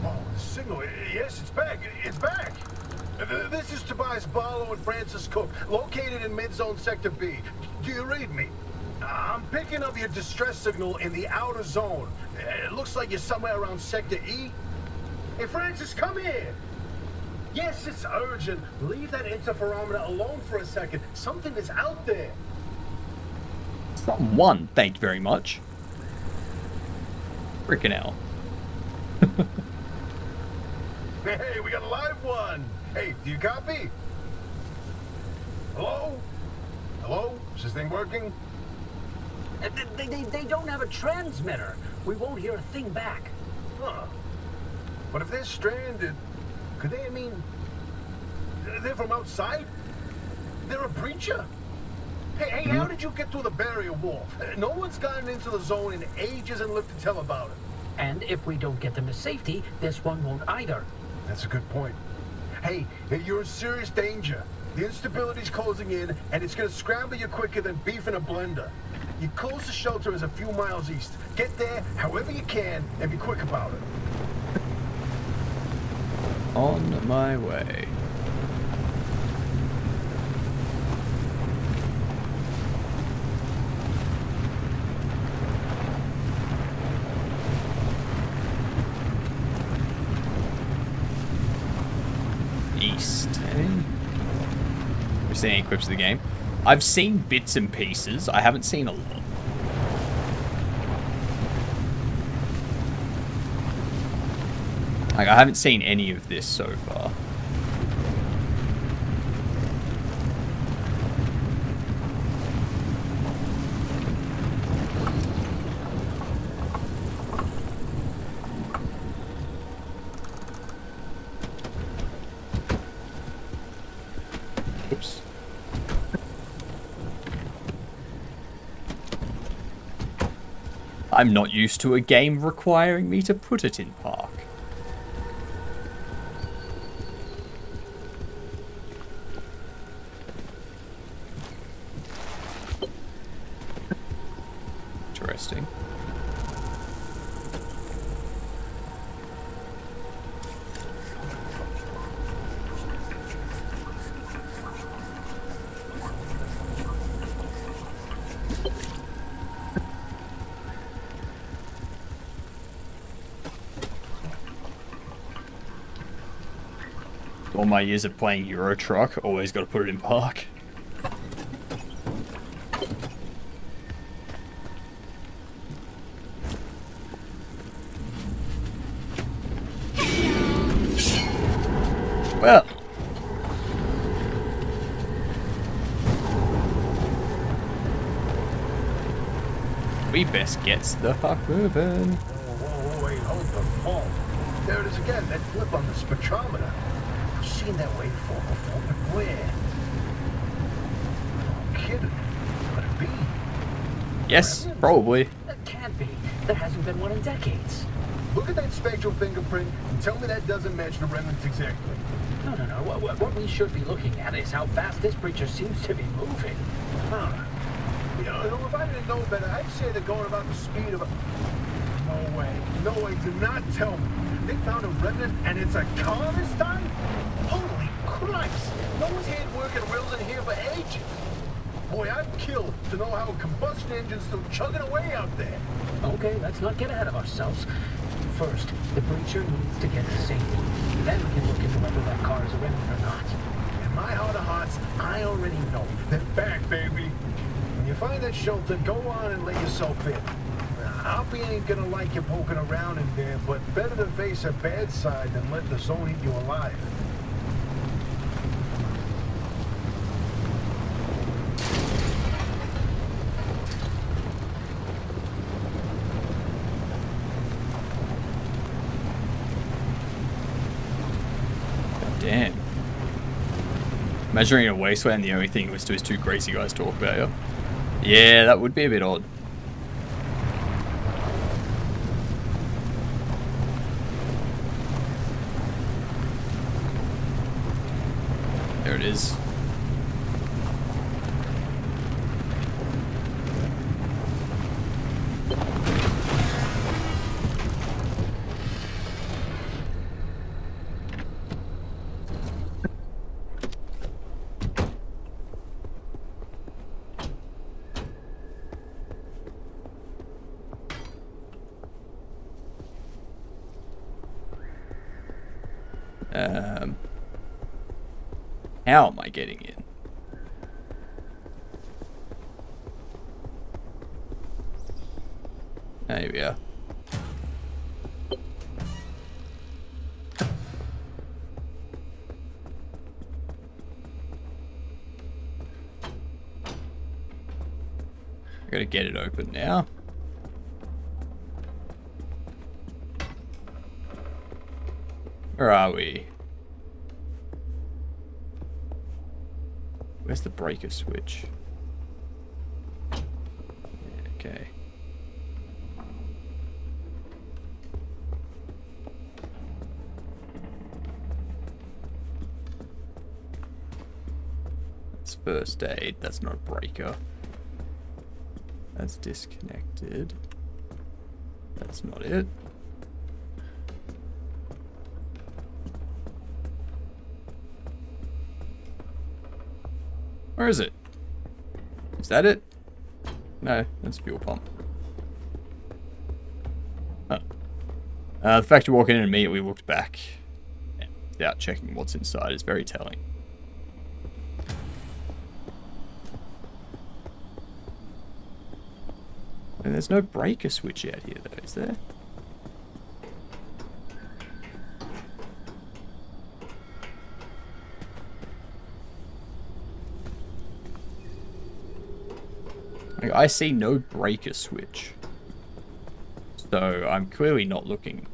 Oh, the signal. Yes, it's back. It's back. This is Tobias Barlow and Francis Cook, located in mid-zone Sector B. Do you read me? I'm picking up your distress signal in the outer zone. It looks like you're somewhere around Sector E. Hey, Francis, come here. Yes, it's urgent. Leave that interferometer alone for a second. Something is out there. Someone, thank you very much. Freaking hell. Hey, we got a live one. Hey, do you copy? Hello? Hello? Is this thing working? They don't have a transmitter. We won't hear a thing back. Huh. But if they're stranded, could they, they're from outside? They're a breacher? Hey, how did you get through the barrier wall? No one's gotten into the zone in ages and lived to tell about it. And if we don't get them to safety, this one won't either. That's a good point. Hey, you're in serious danger. The instability's closing in, and it's gonna scramble you quicker than beef in a blender. Your closest shelter is a few miles east. Get there however you can, and be quick about it. On my way. East, eh? We've seen any clips of the game. I've seen bits and pieces. I haven't seen a lot. Like, I haven't seen any of this so far. Oops. I'm not used to a game requiring me to put it in park. Interesting. All my years of playing Euro Truck, always got to put it in park. Well. We best get the fuck moving. Whoa, wait, hold the phone. There it is again, that flip on the spectrometer. I've seen that waveform before, but where? Oh, kidding. Could it be? Yes, probably. That can't be. There hasn't been one in decades. Look at that spectral fingerprint and tell me that doesn't match the remnants exactly. No. What we should be looking at is how fast this creature seems to be moving. Huh. You know, if I didn't know better, I'd say they're going about the speed of a... No way. No way. Do not tell me. They found a remnant and it's a car this time? Holy Christ! No one's had working wheels in here for ages. Boy, I'm killed to know how a combustion engine's still chugging away out there. Okay, let's not get ahead of ourselves. First, the breacher needs to get to safety. Then we can look into whether that car is a remnant or not. In my heart of hearts, I already know. They're back, baby. When you find that shelter, go on and let yourself in. Hoppy ain't gonna like you poking around in there, but better to face a bad side than let the zone eat you alive. Damn. Measuring a wasteland, the only thing was to his two crazy guys talk about you. Yeah, that would be a bit odd. There it is. How am I getting in? There we are. I gotta get it open now. Where are we? Where's the breaker switch? Okay. That's first aid. That's not a breaker. That's disconnected. That's not it. Where is it? Is that it? No, that's a fuel pump. Oh. The fact you walk in and immediately looked back without checking what's inside is very telling. And there's no breaker switch out here though, is there? Like, I see no breaker switch. So I'm clearly not looking.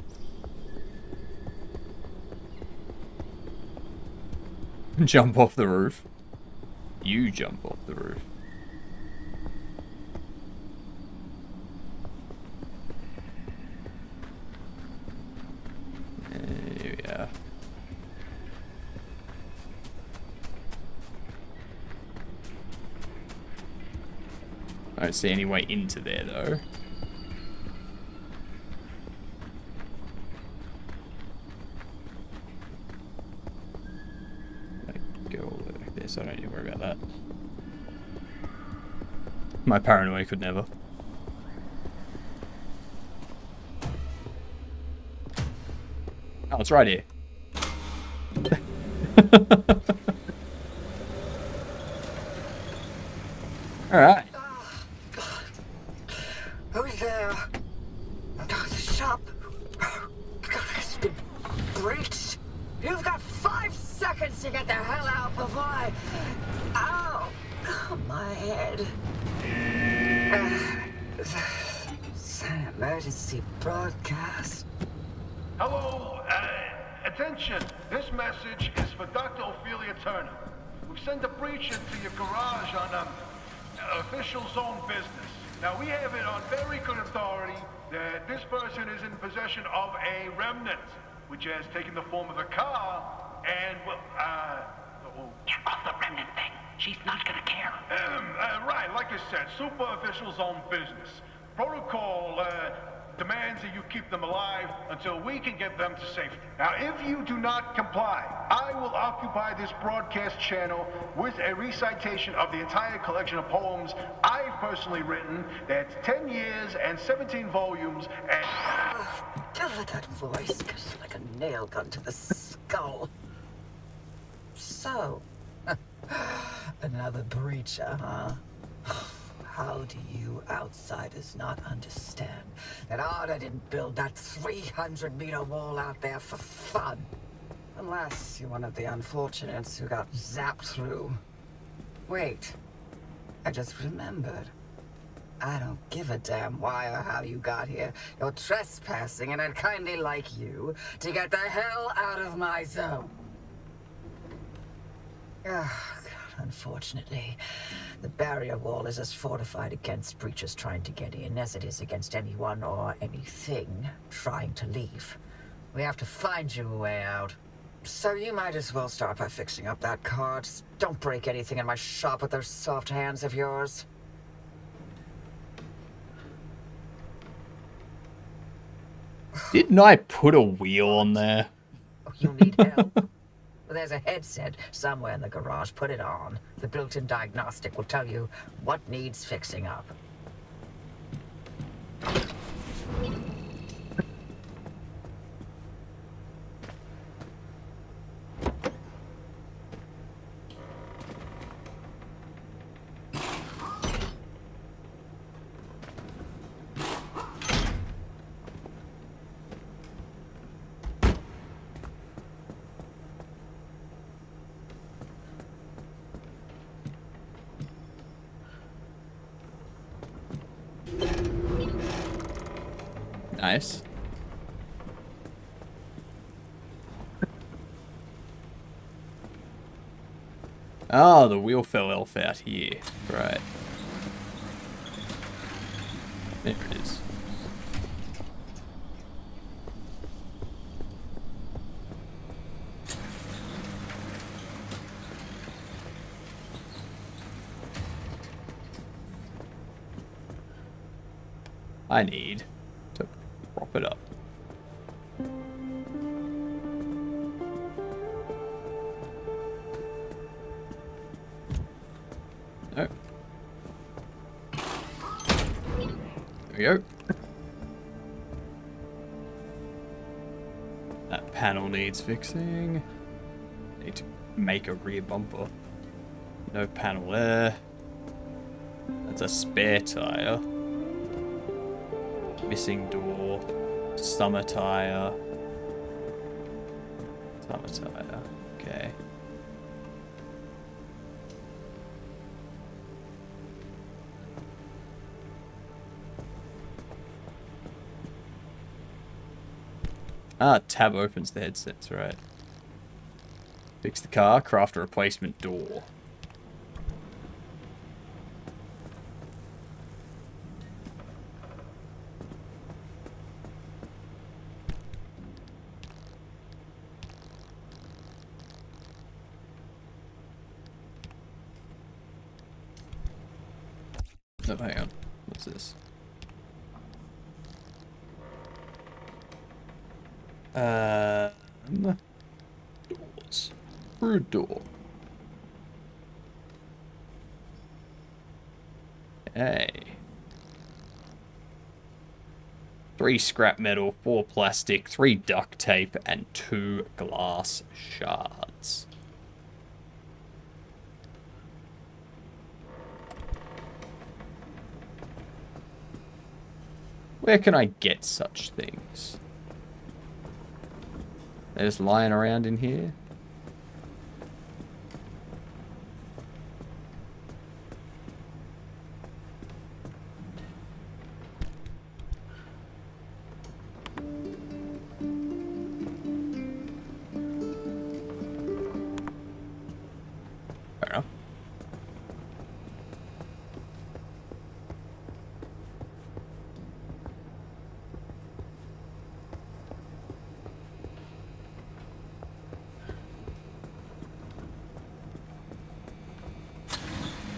Jump off the roof. You jump off the roof. Here we are. I don't see any way into there though. Go all the way back there, so I don't need to worry about that. My paranoia could never. Oh, it's right here. Alright. Who's there? The shop has been breached. You've got 5 seconds to get the hell out before I... Ow! My head. It's an emergency broadcast. Hello, Attention, this message is for Dr. Ophelia Turner. We've sent a breach into your garage on official zone business. Now, we have it on very good authority that this person is in possession of a remnant, which has taken the form of a car, and, well, Get off the remnant thing. She's not gonna care. Right, like I said, super official zone business. Protocol, demands that you keep them alive until we can get them to safety. Now, if you do not comply, I will occupy this broadcast channel with a recitation of the entire collection of poems I've personally written. That's 10 years and 17 volumes and... God, that voice goes like a nail gun to the skull. So, another breacher, huh? How do you outsiders not understand that Arda didn't build that 300-meter wall out there for fun? Unless you're one of the unfortunates who got zapped through. Wait, I just remembered. I don't give a damn why or how you got here. You're trespassing, and I'd kindly like you to get the hell out of my zone. Oh, God, unfortunately, the barrier wall is as fortified against breachers trying to get in as it is against anyone or anything trying to leave. We have to find you a way out. So you might as well start by fixing up that car. Just don't break anything in my shop with those soft hands of yours. Didn't I put a wheel on there? Oh, you need help? Well, there's a headset somewhere in the garage. Put it on. The built-in diagnostic will tell you what needs fixing up. Nice. Oh, the wheel fell off out here. Right. There it is. I need to prop it up. No. There we go. That panel needs fixing. Need to make a rear bumper. No panel there. That's a spare tire. Missing door. Summer tire. Summer tire. Okay. Ah, tab opens the headsets, right. Fix the car, craft a replacement door. No, hang on. What's this? Doors. Through door. Hey. 3 scrap metal, 4 plastic, 3 duct tape, and 2 glass shards. Where can I get such things? They're just lying around in here.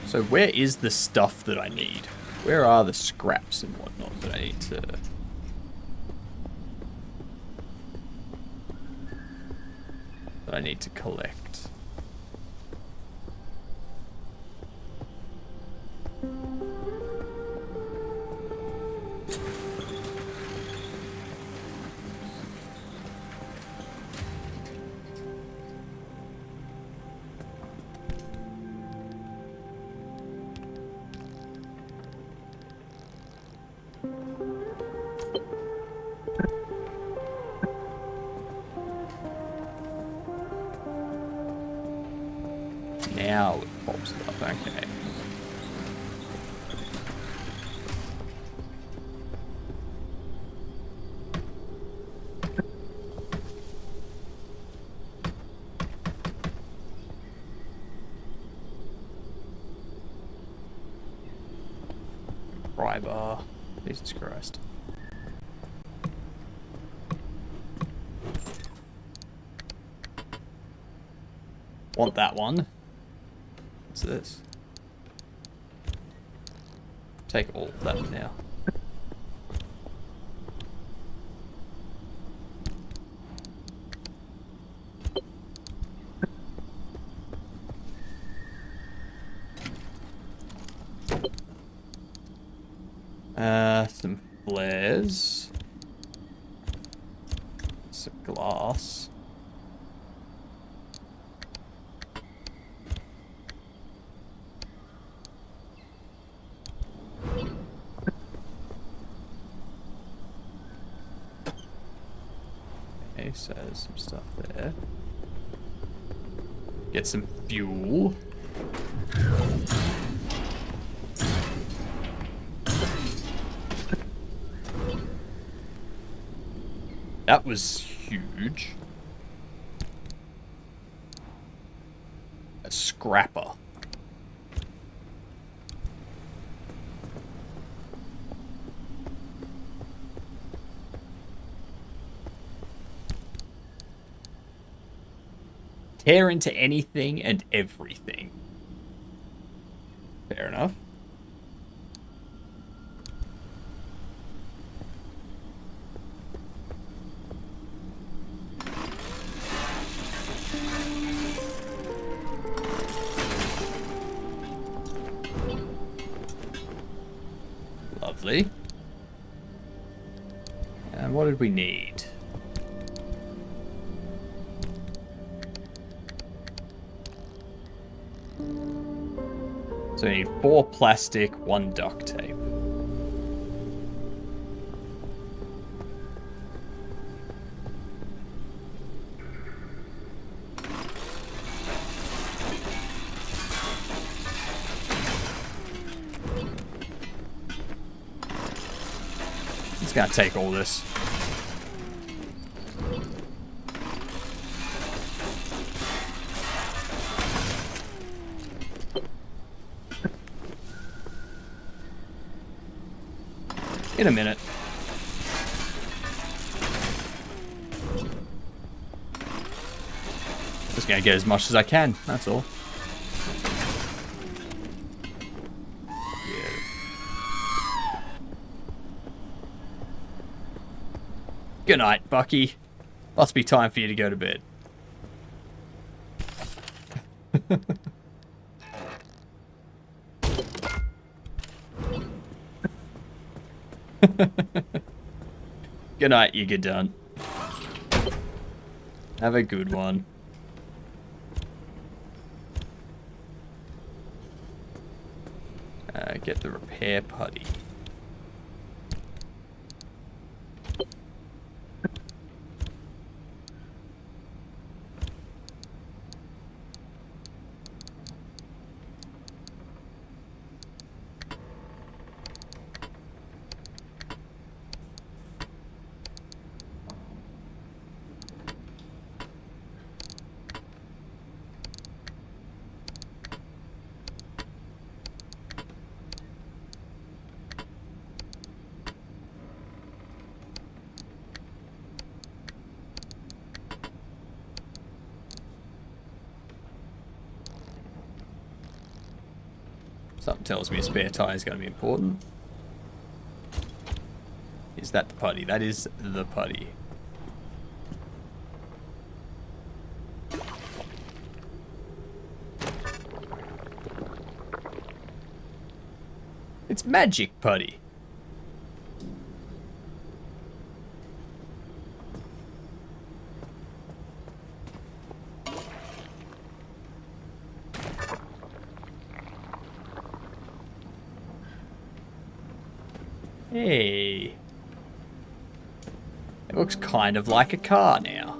So where is the stuff that I need? Where are the scraps and whatnot that I need to... collect? Now it pops it up, okay. Pry bar. Jesus Christ. Want that one. What's this? Take all of that now. Some flares. Some glass. Okay, so there's some stuff there. Get some fuel. That was huge. A scrapper. Tear into anything and everything. Fair enough. Lovely. And what did we need? So we need 4 plastic, 1 duct tape. It's gonna take all this. In a minute. Just gonna get as much as I can, that's all. Yeah. Good night, Bucky. Must be time for you to go to bed. Good night, you get done. Have a good one. Get the repair putty. Something tells me a spare tire is going to be important. Is that the putty? That is the putty. It's magic putty. Hey. It looks kind of like a car now.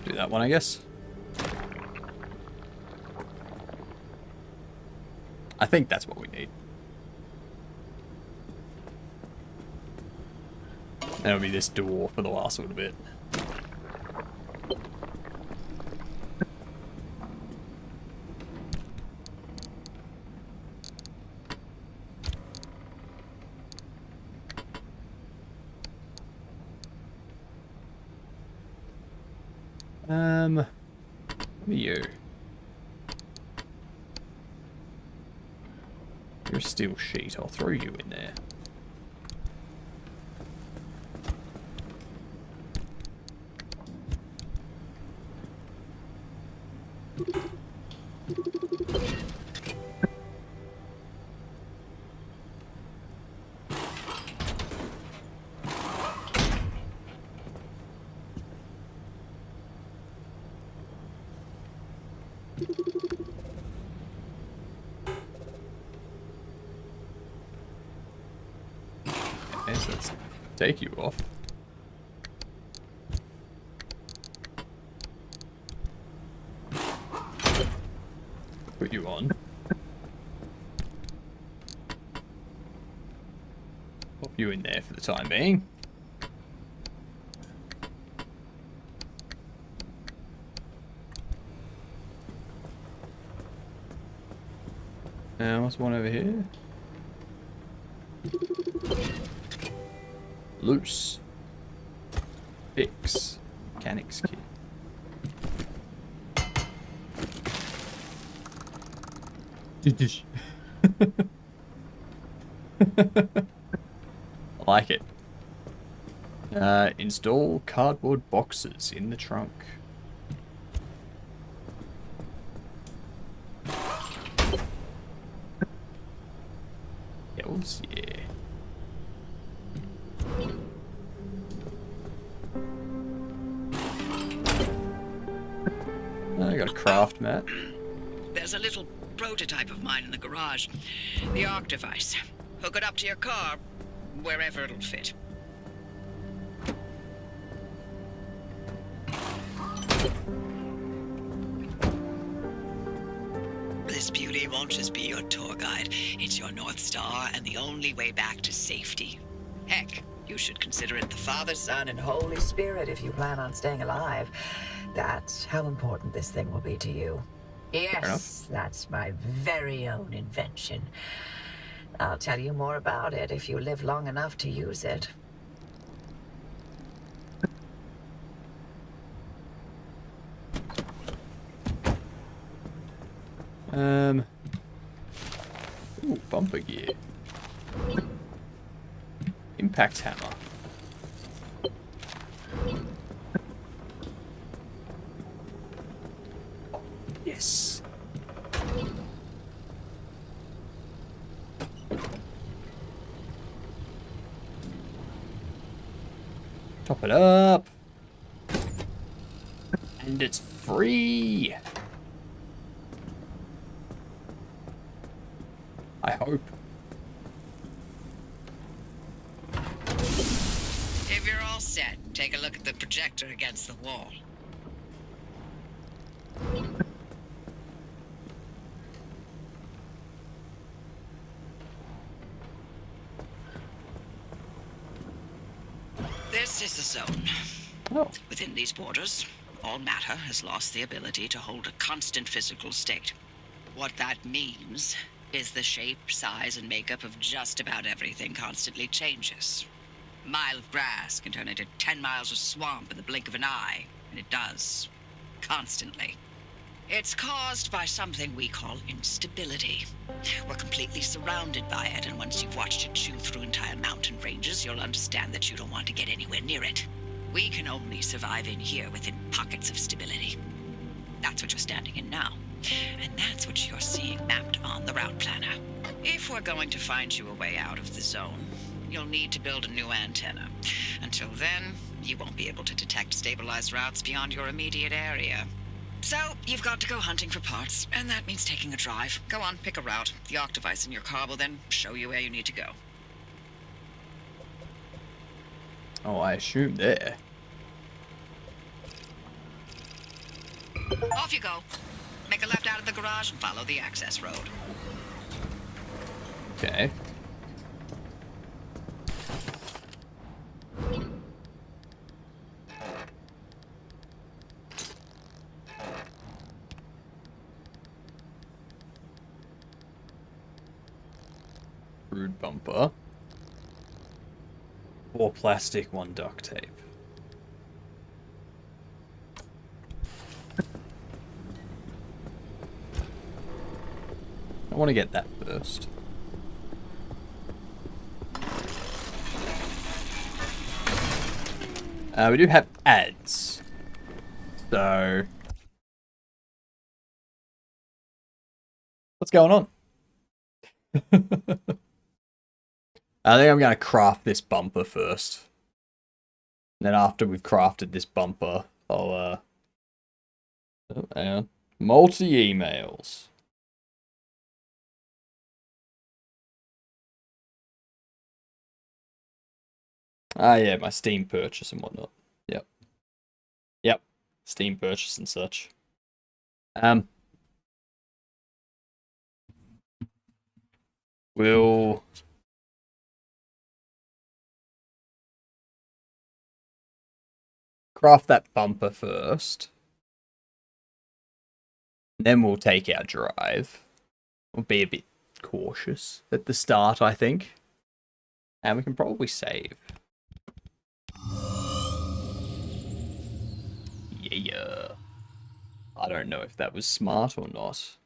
Do that one, I guess. I think that's what we need. That'll be this door for the last little bit. You. You're a steel sheet. I'll throw you in there. Okay, so let's take you off. Put you on. Pop you in there for the time being. What's one over here? Loose. Fix. Mechanics kit. I like it. Install cardboard boxes in the trunk. Yells, yeah. I got a craft mat. There's a little prototype of mine in the garage. The ARC device. Hook it up to your car, wherever it'll fit. This beauty won't just be your tour guide. It's your North Star and the only way back to safety. Heck, you should consider it the Father, Son, and Holy Spirit if you plan on staying alive. That's how important this thing will be to you. Yes, that's my very own invention. I'll tell you more about it if you live long enough to use it. Ooh, bumper gear. Impact hammer. Yes. Top it up. And it's free. I hope. If you're all set, Take a look at the projector against the wall. This is the zone. Oh. Within these borders, all matter has lost the ability to hold a constant physical state. What that means is the shape, size, and makeup of just about everything constantly changes. A mile of grass can turn into 10 miles of swamp in the blink of an eye, and it does. Constantly. It's caused by something we call instability. We're completely surrounded by it, and once you've watched it chew through entire mountain ranges, you'll understand that you don't want to get anywhere near it. We can only survive in here within pockets of stability. That's what you're standing in now. And that's what you're seeing mapped on the route planner. If we're going to find you a way out of the zone, you'll need to build a new antenna. Until then, you won't be able to detect stabilized routes beyond your immediate area. So, you've got to go hunting for parts, and that means taking a drive. Go on, pick a route. The ARC device in your car will then show you where you need to go. Oh, I assume there. Off you go. Make a left out of the garage and follow the access road. Okay. Rude bumper. 4 plastic, 1 duct tape. I want to get that first. We do have ads. So... what's going on? I think I'm going to craft this bumper first. And then after we've crafted this bumper, I'll, oh, hang on. Multi-emails. Ah, yeah, my Steam purchase and whatnot. Yep. Yep. Steam purchase and such. We'll... craft that bumper first. Then we'll take our drive. We'll be a bit cautious at the start, I think. And we can probably save. Yeah. I don't know if that was smart or not.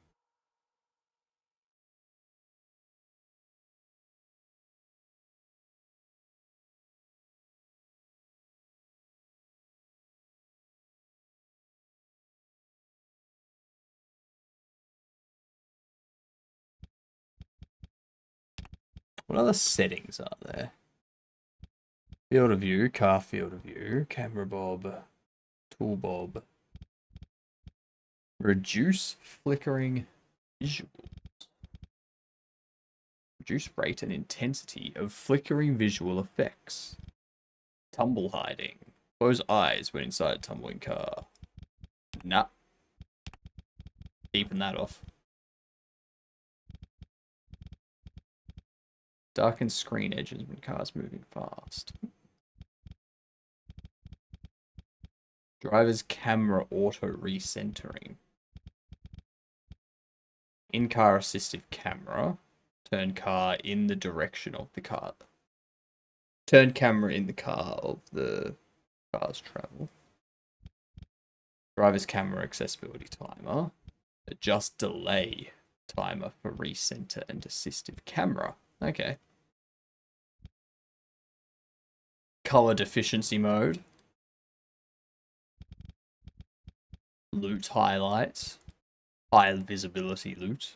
What other settings are there? Field of view, car field of view, camera bob, tool bob. Reduce flickering visuals. Reduce rate and intensity of flickering visual effects. Tumble hiding. Close eyes when inside a tumbling car. Nah. Keeping that off. Darken screen edges when cars moving fast. Driver's camera auto recentering. In-car assistive camera. Turn car in the direction of the car. Turn camera in the car of the car's travel. Driver's camera accessibility timer. Adjust delay timer for recenter and assistive camera. Okay. Color deficiency mode. Loot highlights. High visibility loot.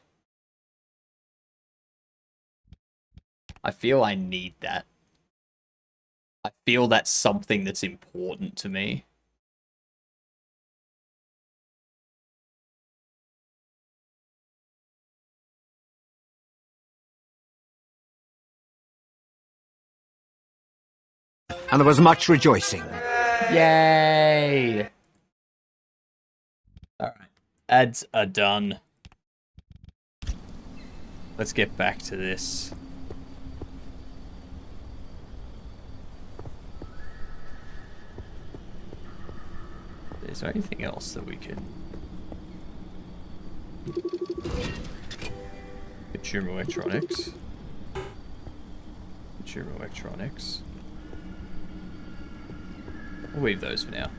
I feel I need that. I feel that's something that's important to me. And there was much rejoicing. Yay! Alright. Ads are done. Let's get back to this. Is there anything else that we could... Consumer electronics. Consumer electronics. We'll leave those for now.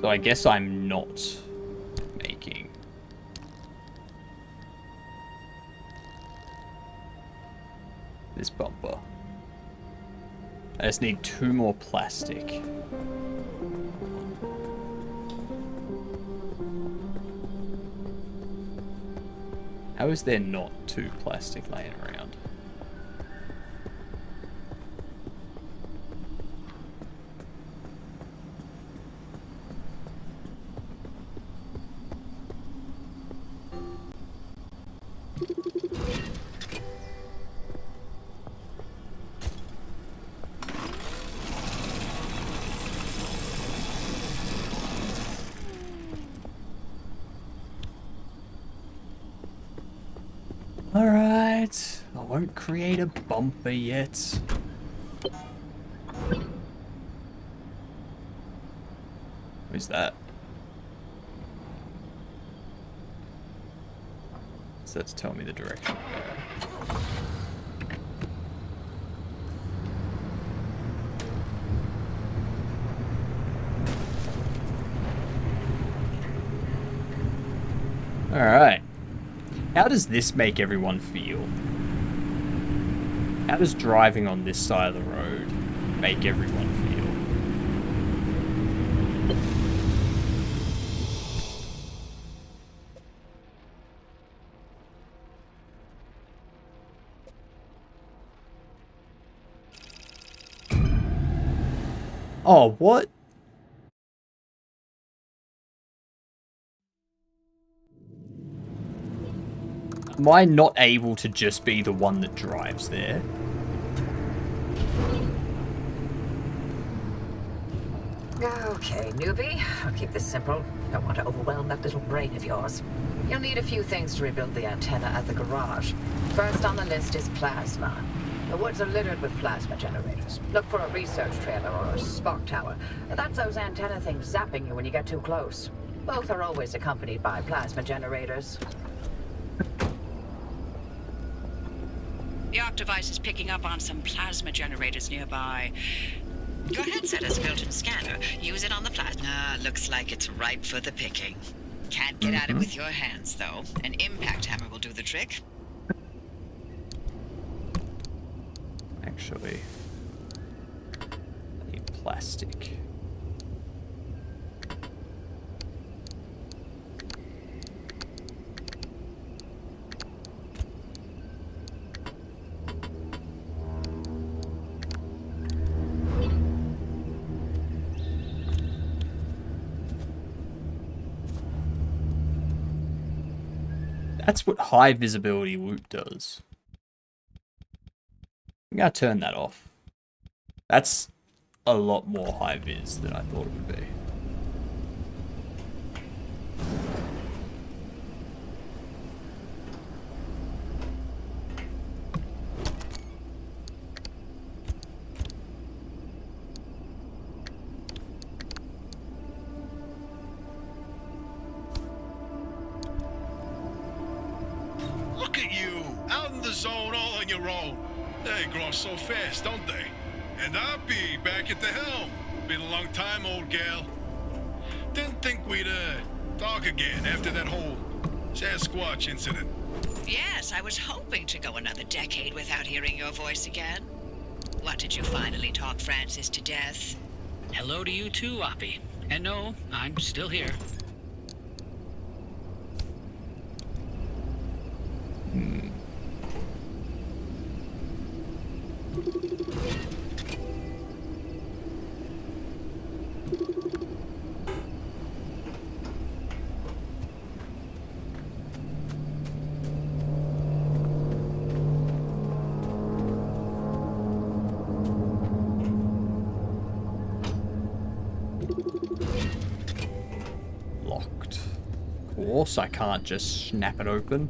So I guess I'm not making... this bumper. I just need 2 more plastic. How is there not 2 plastic laying around? Alright, I won't create a bumper yet. Who's that? So that's telling me the direction. Alright. How does this make everyone feel? How does driving on this side of the road make everyone feel? Oh, what? Am I not able to just be the one that drives there? Okay, newbie. I'll keep this simple. Don't want to overwhelm that little brain of yours. You'll need a few things to rebuild the antenna at the garage. First on the list is plasma. The woods are littered with plasma generators. Look for a research trailer or a spark tower. That's those antenna things zapping you when you get too close. Both are always accompanied by plasma generators. The ARC device is picking up on some plasma generators nearby. Your headset has a built-in scanner. Use it on the plasma. Looks like it's ripe for the picking. Can't get at it with your hands, though. An impact hammer will do the trick. Actually, I need plastic. That's what high visibility loot does. I'm gonna turn that off. That's a lot more high vis than I thought it would be. Look at you, out in the zone all on your own. They grow so fast, don't they? And I'll be back at the helm. Been a long time, old gal. Didn't think we'd talk again after that whole Sasquatch incident. Yes, I was hoping to go another decade without hearing your voice again. What, did you finally talk Francis to death? Hello to you too, Oppie. And no, I'm still here. course, I can't just snap it open.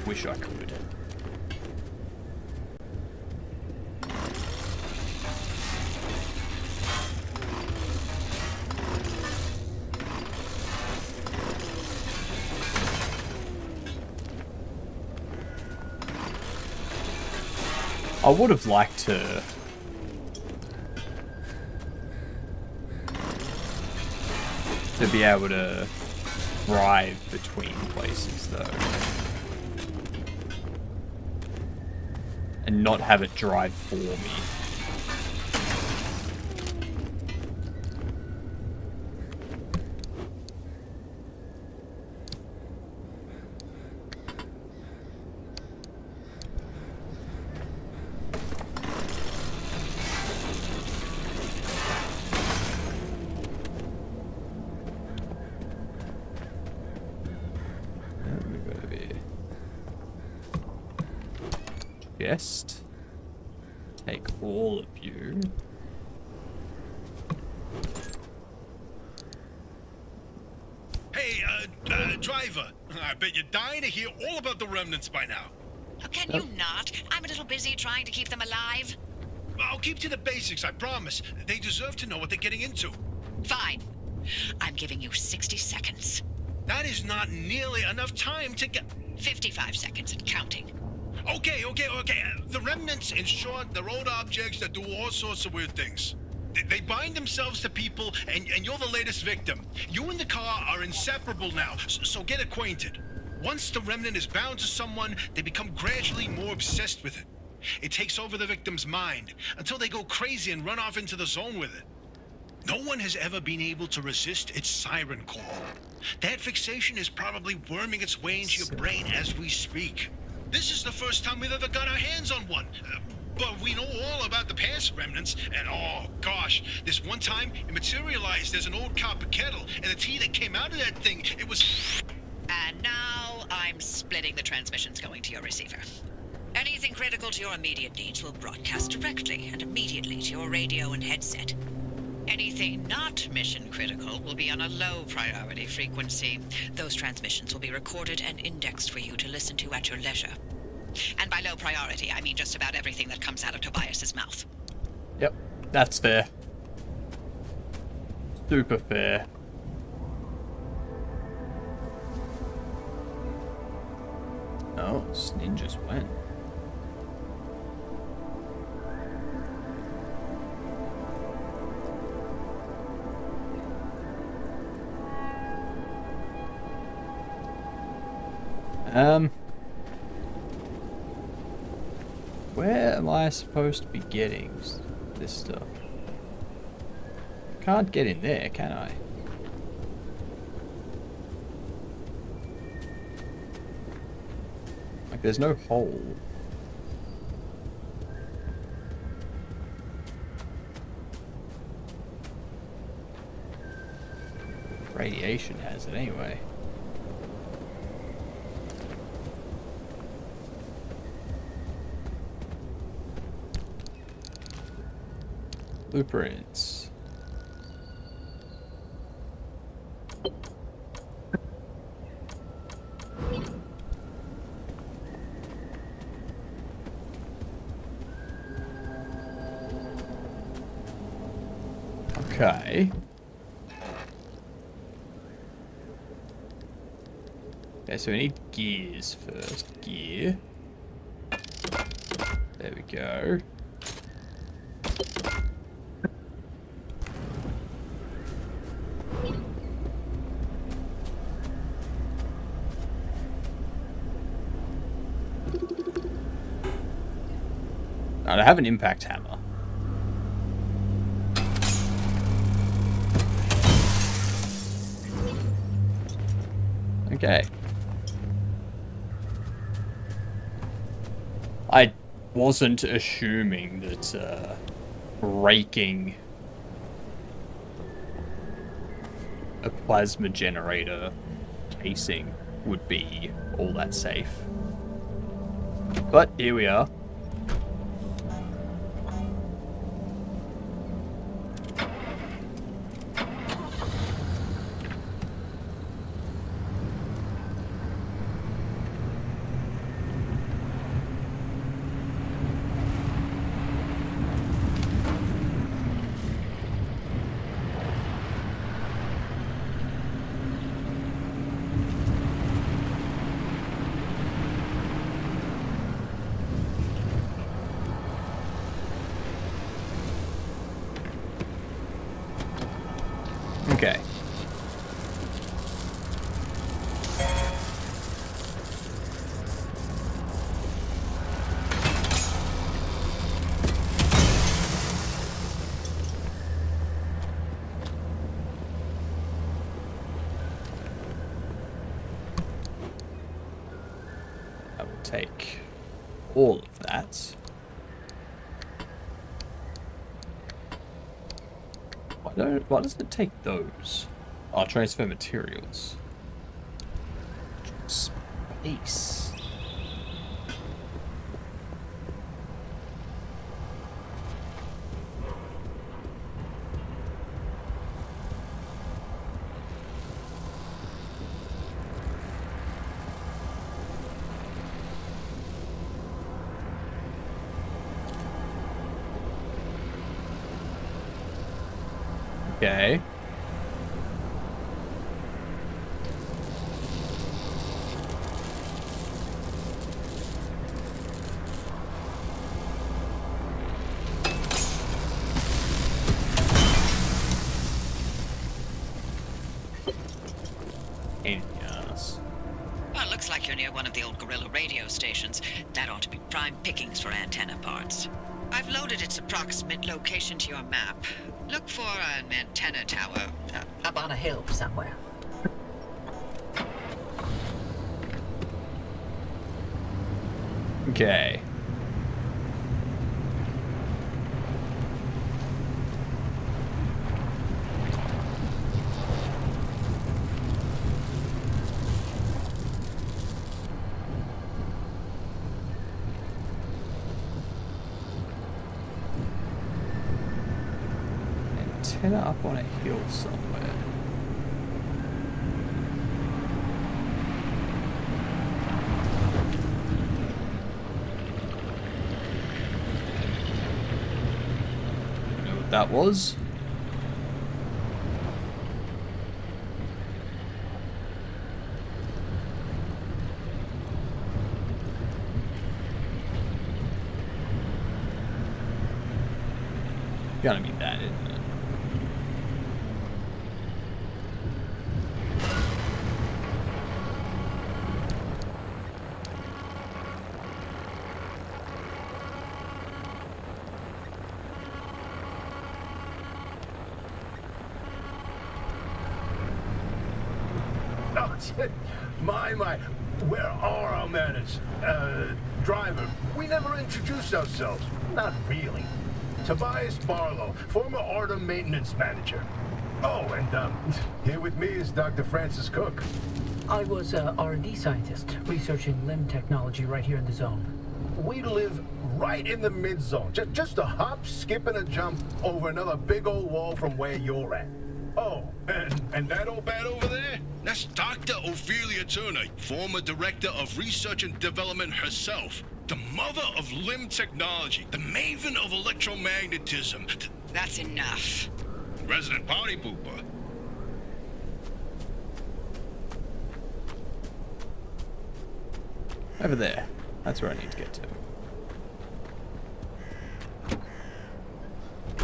Wish I could. I would have liked to be able to drive between places though. And not have it drive for me. Take all of you. Hey, driver. I bet you're dying to hear all about the remnants by now. Oh, can you not? I'm a little busy trying to keep them alive. I'll keep to the basics, I promise. They deserve to know what they're getting into. Fine. I'm giving you 60 seconds. That is not nearly enough time to get... 55 seconds and counting. Okay. The remnants, in short, they're old objects that do all sorts of weird things. They bind themselves to people, and you're the latest victim. You and the car are inseparable now, so get acquainted. Once the remnant is bound to someone, they become gradually more obsessed with it. It takes over the victim's mind, until they go crazy and run off into the zone with it. No one has ever been able to resist its siren call. That fixation is probably worming its way into your brain as we speak. This is the first time we've ever got our hands on one. But we know all about the past remnants, and oh gosh, this one time it materialized as an old copper kettle, and the tea that came out of that thing, it was... And now I'm splitting the transmissions going to your receiver. Anything critical to your immediate needs will broadcast directly and immediately to your radio and headset. Anything not mission critical will be on a low priority frequency. Those transmissions will be recorded and indexed for you to listen to at your leisure. And by low priority, I mean just about everything that comes out of Tobias's mouth. Yep, that's fair. Super fair. Oh, ninjas went. Where am I supposed to be getting this stuff? Can't get in there, can I? Like, there's no hole. Radiation has it anyway. Blueprints. Okay. Okay, so we need gears first. Gear. There we go. I have an impact hammer. Okay. I wasn't assuming that breaking a plasma generator spacing would be all that safe. But here we are. Okay. I will take all of that. Why doesn't it take those? I'll transfer materials. Space. Okay. Yes. Well, it looks like you're near one of the old Gorilla radio stations. That ought to be prime pickings for antenna parts. I've loaded its approximate location to your map. Look for an antenna tower up on a hill somewhere. Okay. Antenna up on a hill somewhere. Know what that was? Gotta be that, isn't it? Oh, my. Where are our manners? Driver, we never introduced ourselves. Not really. Tobias Barlow, former Artem maintenance manager. Oh, and here with me is Dr. Francis Cook. I was a R&D scientist researching limb technology right here in the zone. We live right in the mid-zone. Just a hop, skip, and a jump over another big old wall from where you're at. Oh, and that old bat over there? That's Dr. Ophelia Turner, former director of research and development herself. The mother of limb technology, the maven of electromagnetism. That's enough. Resident party pooper. Over there. That's where I need to get to.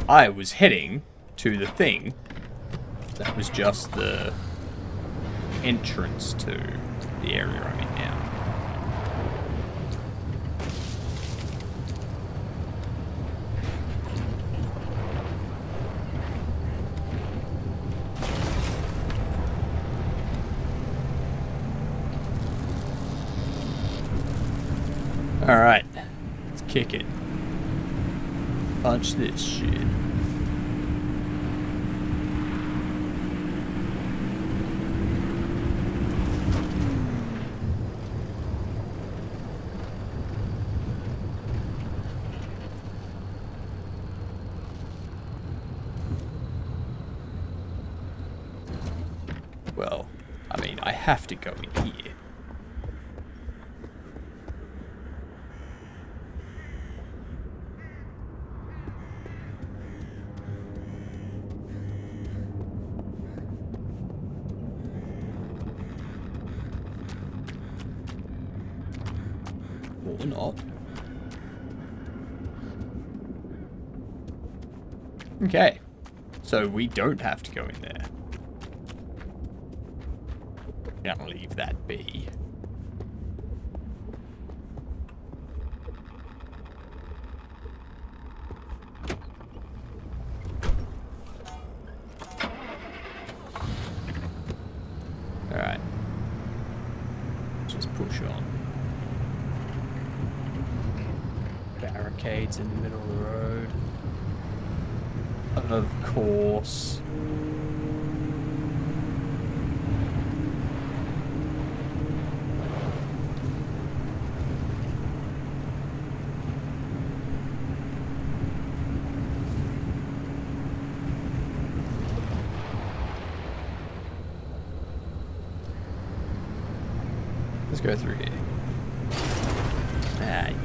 I was heading to the thing that was just the entrance to the area I'm in now. Alright, let's kick it. Punch this shit. have to go in here. Or not. Okay, so we don't have to go in there. Gonna leave that be. Alright. Just push on. Barricades in the middle of the road. Of course. Let's go through here. Ah, you go.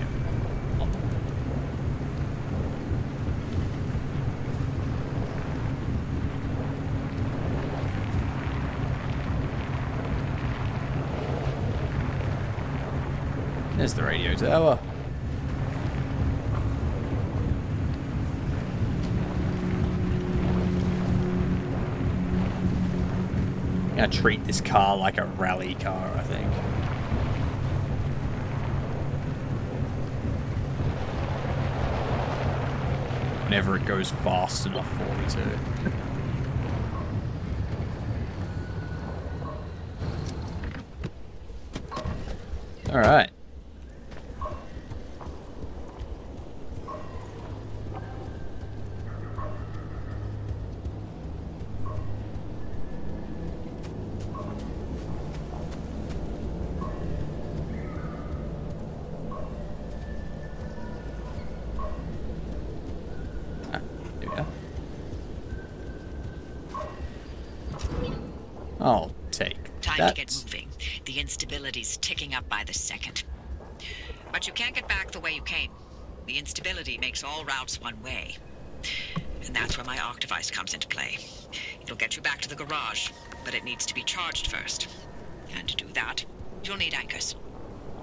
There's the radio tower. I'm gonna treat this car like a rally car, I think. Whenever it goes fast enough for me to. Alright. I'll take Time that. to get moving. The instability's ticking up by the second. But you can't get back the way you came. The instability makes all routes one way. And that's where my arc device comes into play. It'll get you back to the garage, but it needs to be charged first. And to do that, you'll need anchors.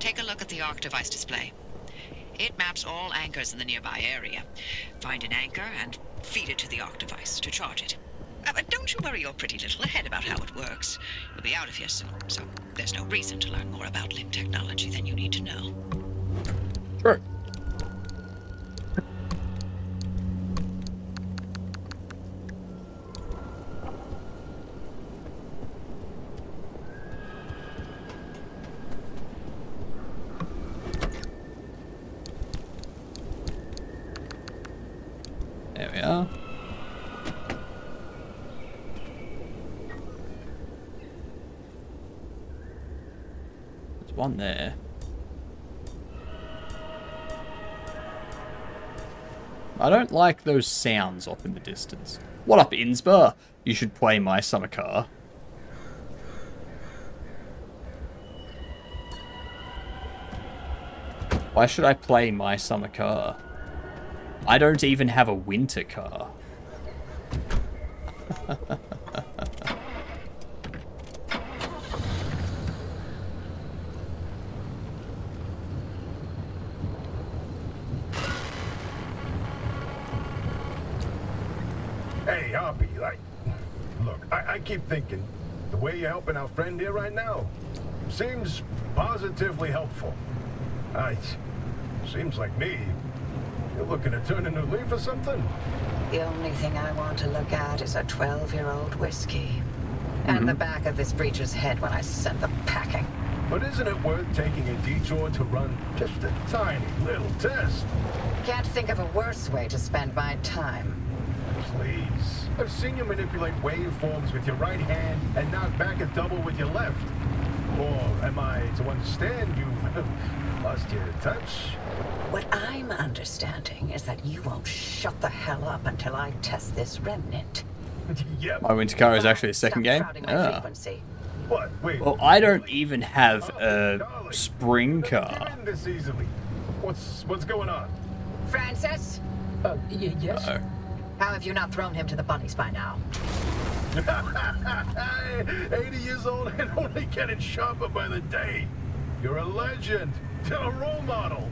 Take a look at the arc device display. It maps all anchors in the nearby area. Find an anchor and feed it to the arc device to charge it. But don't you worry your pretty little head about how it works. You'll be out of here soon, so there's no reason to learn more about limb technology than you need to know. Sure. There we are. There's one there. I don't like those sounds off in the distance. What up, Innsbruck? You should play My Summer Car. Why should I play My Summer Car? I don't even have a winter car. Hey, Hoppy, look, I keep thinking, the way you're helping our friend here right now seems positively helpful. Seems like me. You're looking to turn a new leaf or something? The only thing I want to look at is a 12-year-old whiskey. And the back of this breacher's head when I send them packing. But isn't it worth taking a detour to run just a tiny little test? Can't think of a worse way to spend my time. Please. I've seen you manipulate waveforms with your right hand and knock back a double with your left. Or am I to understand you've lost your touch? What I'm understanding is that you won't shut the hell up until I test this remnant. Yep. My winter car is actually a second game? Crowding my Ah. frequency. What? Wait. Well, I don't even have a spring car. Get in this easily. What's going on? Francis? Yes? Uh-oh. How have you not thrown him to the bunnies by now? 80 years old and only getting sharper by the day. You're a legend. A role model.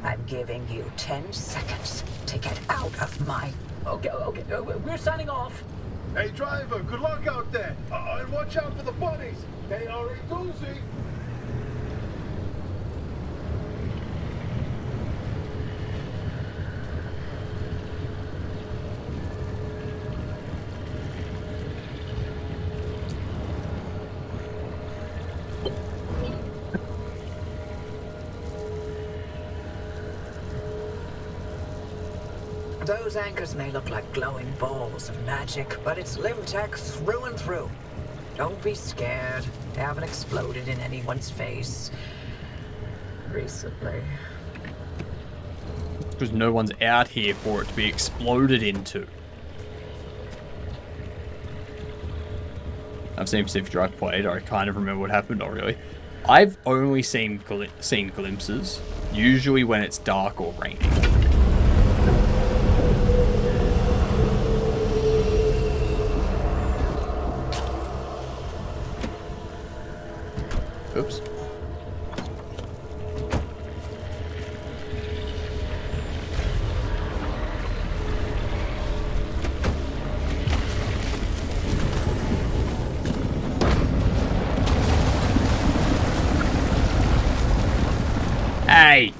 I'm giving you 10 seconds to get out of my... Okay, we're signing off. Hey, driver, good luck out there. And watch out for the bunnies. They are a doozy. Those anchors may look like glowing balls of magic, but it's Limtech through and through. Don't be scared. They haven't exploded in anyone's face recently. Because no one's out here for it to be exploded into. I've seen Pacific Drive played. I kind of remember what happened. Not really. I've only seen glimpses, usually when it's dark or raining. Oops. Hey!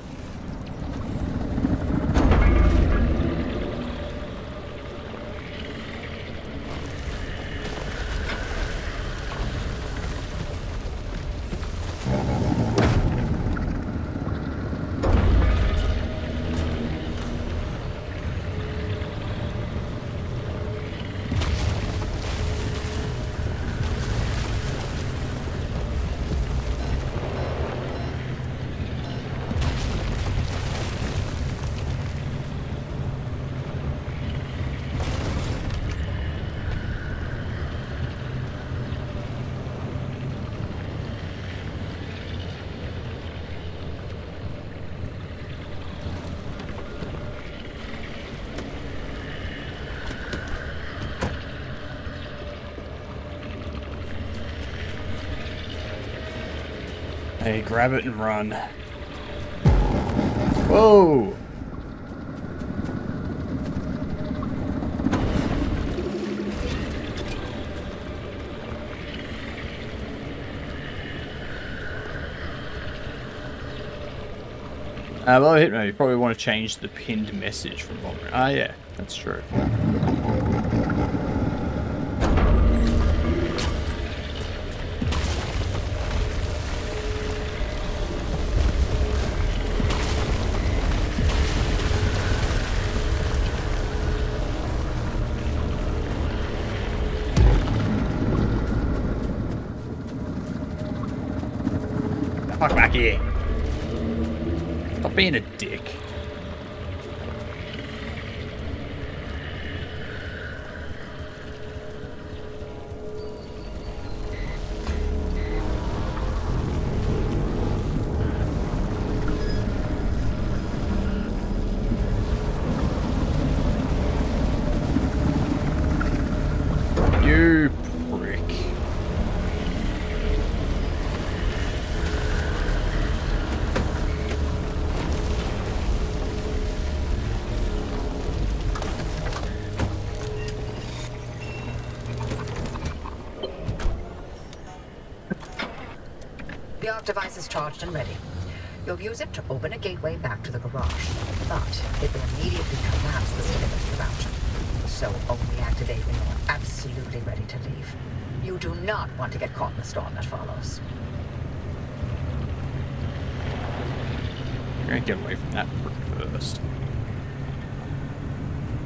Hey, grab it and run. Whoa! Well, Hitman, you probably want to change the pinned message from Bomber. Ah, yeah, that's true. Fuck back here. Stop being a dick. You prick. The arc device is charged and ready. You'll use it to open a gateway back to the garage, but it will immediately collapse the stability route. So only activate when you're absolutely ready to leave. You do not want to get caught in the storm that follows. You're gonna get away from that prick first.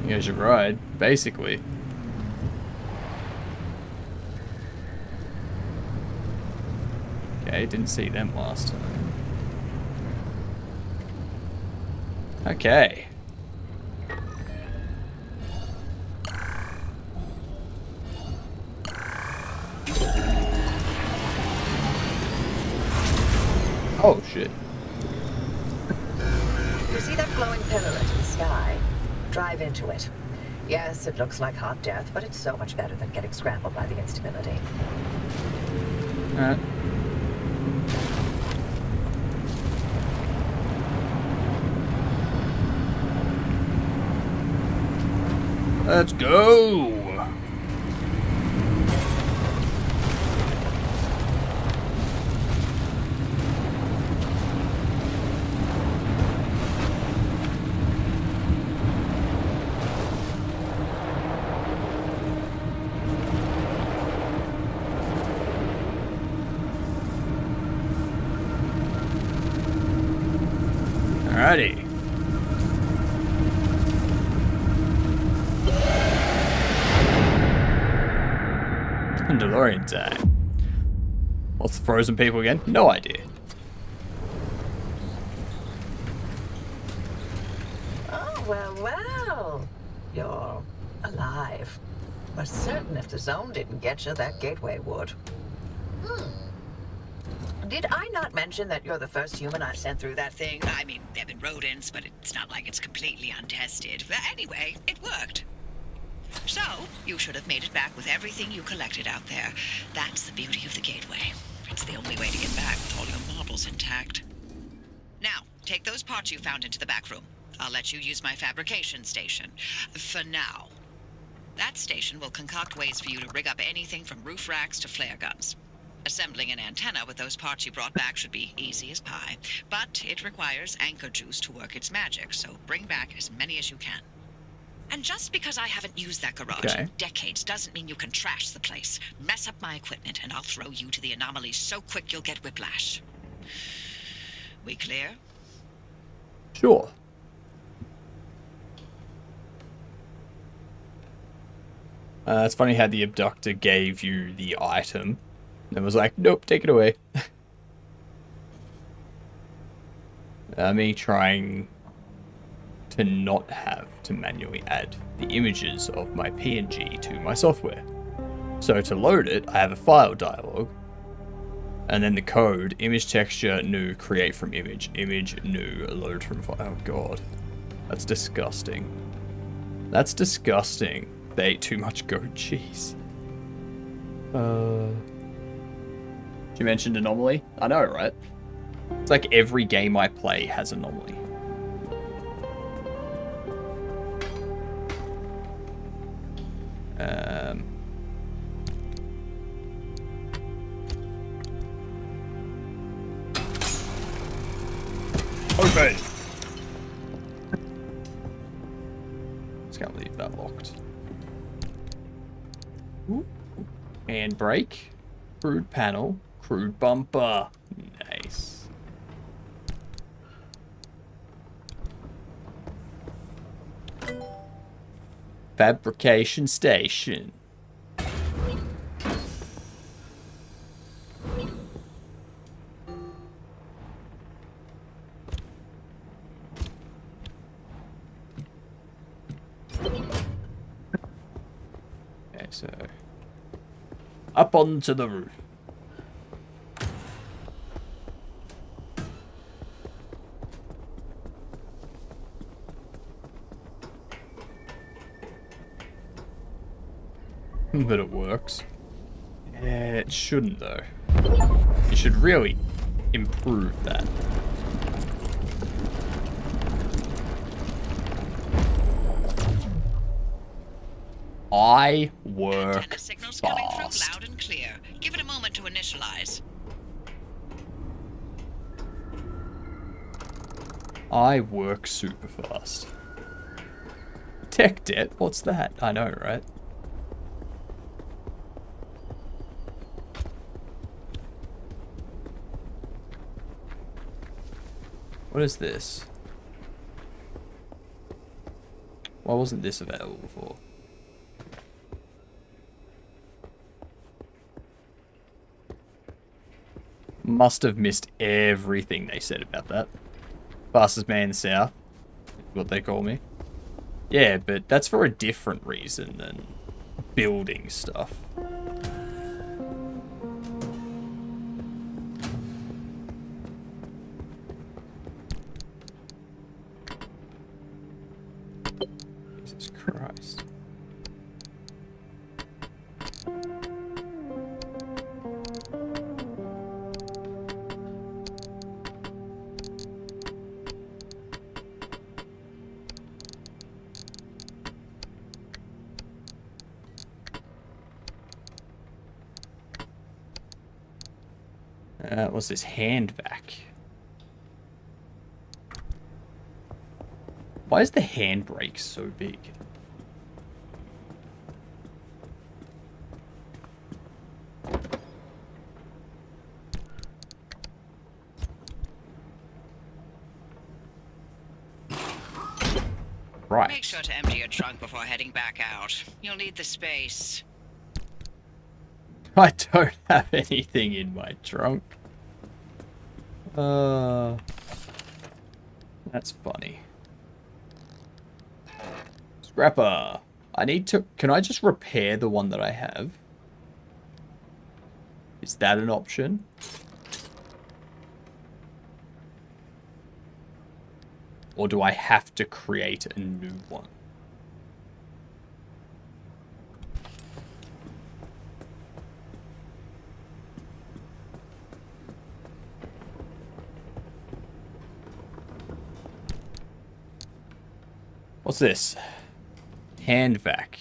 Here's your ride, basically. Okay, didn't see them last time. Okay. Oh, shit. You see that glowing pillar into the sky? Drive into it. Yes, it looks like hot death, but it's so much better than getting scrambled by the instability. Alright. Let's go! Alrighty. DeLorean time. What's the frozen people again? No idea. Oh, well. You're alive. We're certain if the zone didn't get you, that gateway would. Did I not mention that you're the first human I've sent through that thing? I mean, they've been rodents, but it's not like it's completely untested. But anyway, it worked. So, you should have made it back with everything you collected out there. That's the beauty of the gateway. It's the only way to get back with all your marbles intact. Now, take those parts you found into the back room. I'll let you use my fabrication station. For now. That station will concoct ways for you to rig up anything from roof racks to flare guns. Assembling an antenna with those parts you brought back should be easy as pie. But it requires anchor juice to work its magic, so bring back as many as you can. And just because I haven't used that garage in decades doesn't mean you can trash the place. Mess up my equipment and I'll throw you to the anomalies so quick you'll get whiplash. We clear? Sure. It's funny how the abductor gave you the item and was like, nope, take it away. Me trying to not have to manually add the images of my PNG to my software. So to load it, I have a file dialog, and then the code, image texture, new, create from image, new, load from file. Oh god. That's disgusting. That's disgusting. They ate too much goat cheese. You mentioned anomaly? I know, right? It's like every game I play has anomaly. Open! Just can't leave that locked. Ooh. Handbrake. Crude panel. Crude bumper. Nice. Fabrication station. Okay, so up onto the roof. But it works. It shouldn't though. You should really improve that. I work signals coming through fast. loud and clear. Give it a moment to initialize. I work super fast. Tech debt? What's that? I know, right? What is this? Why wasn't this available before? Must have missed everything they said about that. Fastest man in the South, what they call me. Yeah, but that's for a different reason than building stuff. What's this? Hand vac. Why is the handbrake so big? Right. Make sure to empty your trunk before heading back out. You'll need the space. I don't have anything in my trunk. That's funny. Scrapper. I need to... Can I just repair the one that I have? Is that an option? Or do I have to create a new one? What's this? Hand vac.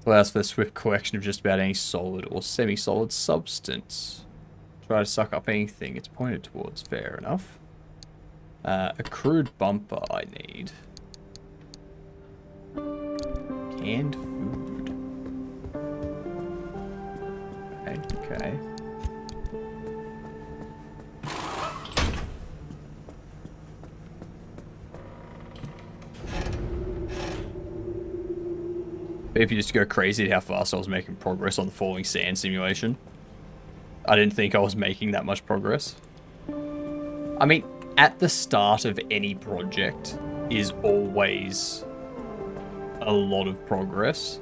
Allows for the swift collection of just about any solid or semi-solid substance. Try to suck up anything it's pointed towards. Fair enough. A crude bumper I need. Canned food. Okay. If you just go crazy at how fast I was making progress on the falling sand simulation. I didn't think I was making that much progress. I mean, at the start of any project is always a lot of progress.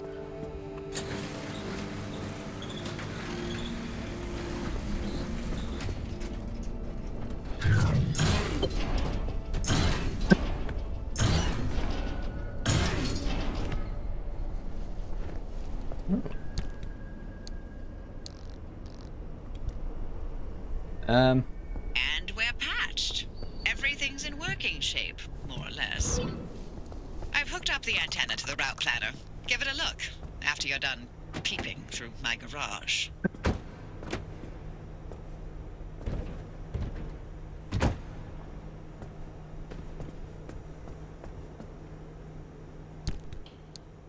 And we're patched. Everything's in working shape, more or less. I've hooked up the antenna to the route planner. Give it a look after you're done peeping through my garage.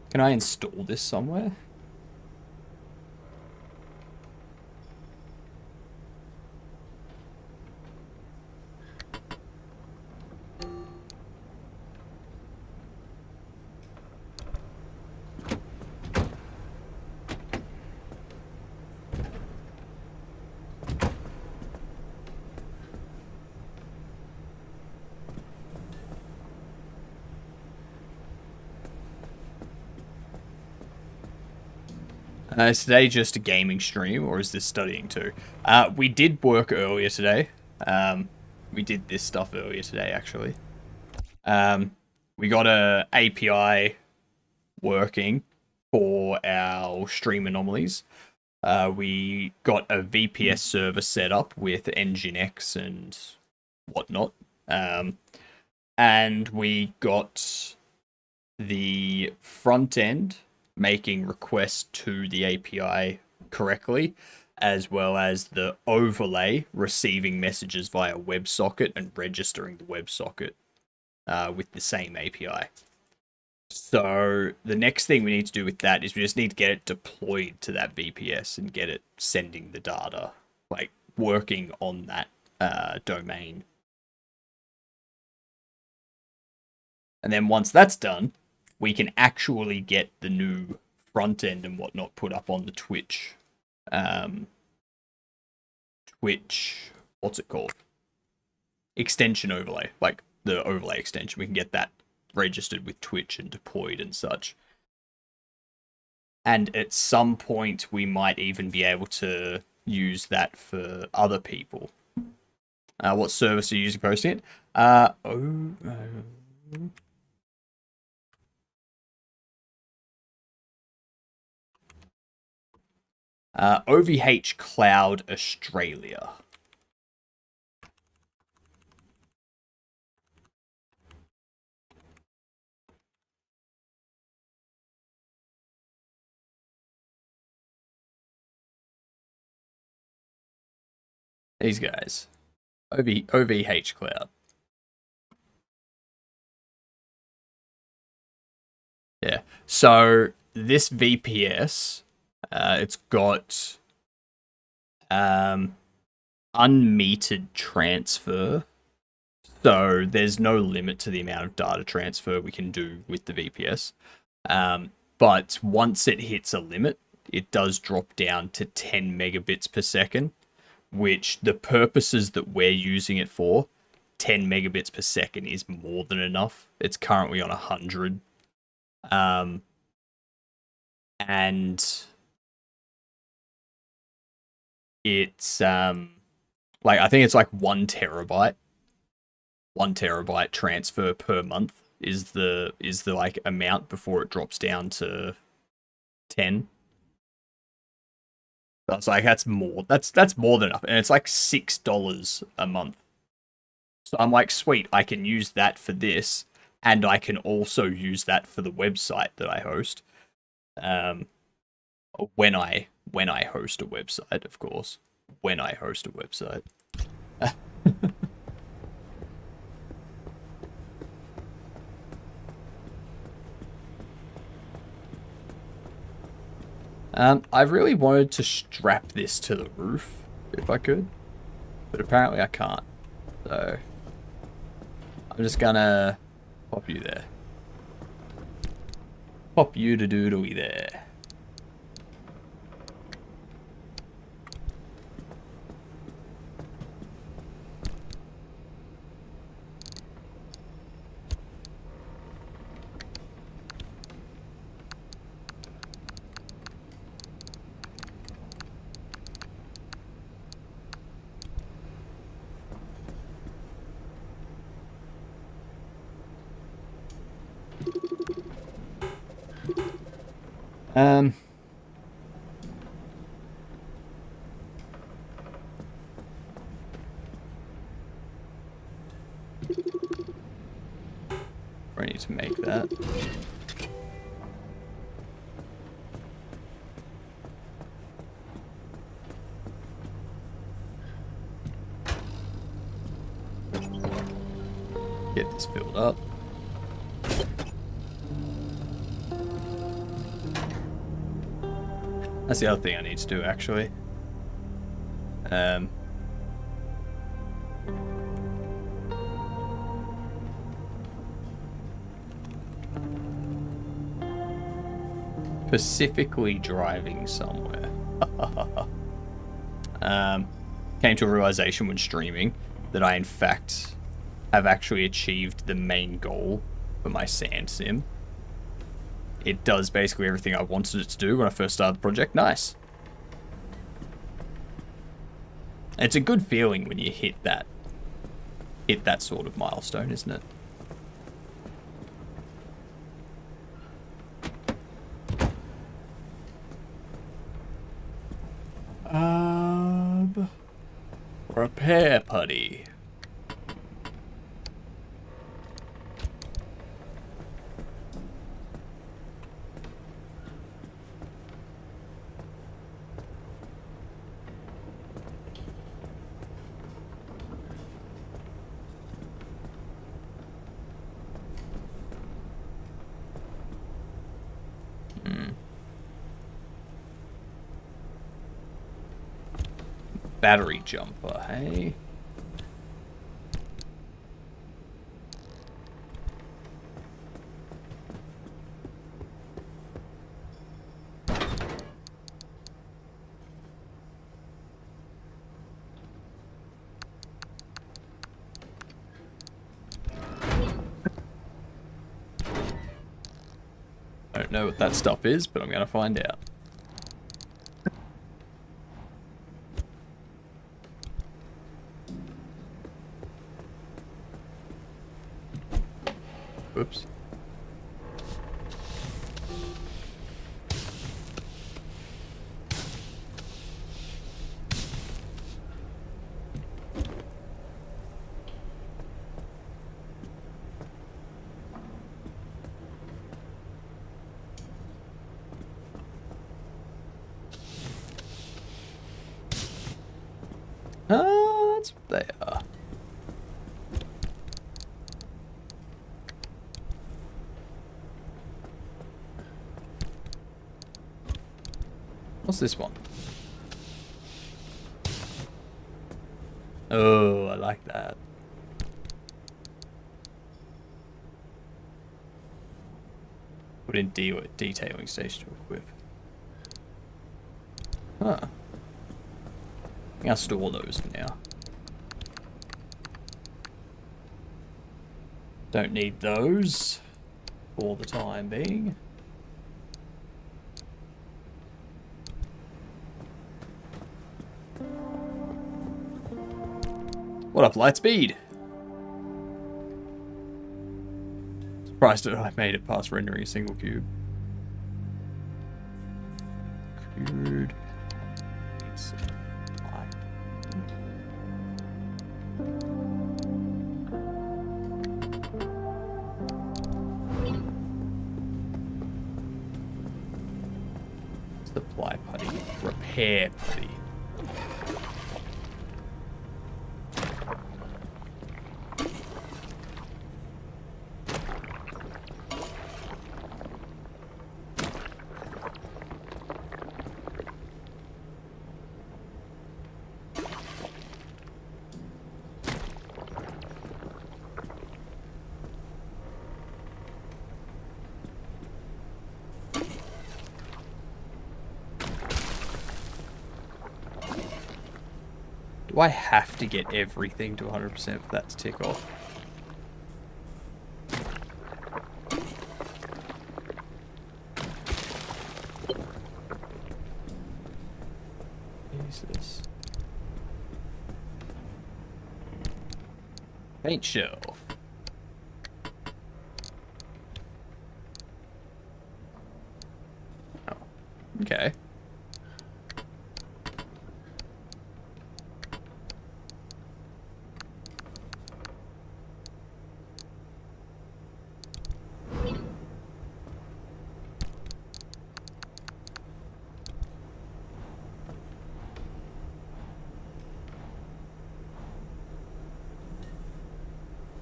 Can I install this somewhere? Is today just a gaming stream, or is this studying too? We did work earlier today. We did this stuff earlier today, actually. We got a API working for our stream anomalies. We got a VPS server set up with Nginx and whatnot. And we got the front end making requests to the API correctly, as well as the overlay receiving messages via WebSocket and registering the WebSocket with the same API. So the next thing we need to do with that is we just need to get it deployed to that VPS and get it sending the data, like working on that domain. And then once that's done, we can actually get the new front end and whatnot put up on the Twitch. What's it called? Extension overlay. Like the overlay extension. We can get that registered with Twitch and deployed and such. And at some point, we might even be able to use that for other people. What service are you using posting it? OVH Cloud Australia. These guys. OVH Cloud. Yeah. So this VPS, it's got unmetered transfer. So there's no limit to the amount of data transfer we can do with the VPS. But once it hits a limit, it does drop down to 10 megabits per second, which the purposes that we're using it for, 10 megabits per second is more than enough. It's currently on 100. And it's like, I think it's like 1 terabyte transfer per month is the like amount before it drops down to 10. So it's like, that's more than enough, and it's like $6 a month. So I'm like, sweet, I can use that for this, and I can also use that for the website that I host. When I host a website, of course. When I host a website. I really wanted to strap this to the roof, if I could, but apparently I can't. So I'm just gonna pop you there. Pop you to doodly there. I need to make that. Get this filled up. That's the other thing I need to do, actually. Specifically driving somewhere. Came to a realization when streaming that I, in fact, have actually achieved the main goal for my sand sim. It does basically everything I wanted it to do when I first started the project. Nice. It's a good feeling when you hit that sort of milestone, isn't it? Repair putty. Battery jumper, hey? I don't know what that stuff is, but I'm gonna find out. Whoops. Oh, that's what they are. What's this one? Oh, I like that. Put in detailing station to equip. Huh. I think I'll store those for now. Don't need those for the time being. What up, Lightspeed? Surprised that I made it past rendering a single cube. Crude. Supply putty. Repair putty. Do I have to get everything to 100% for that to tick off? What is this? Paint shelf. Oh, okay.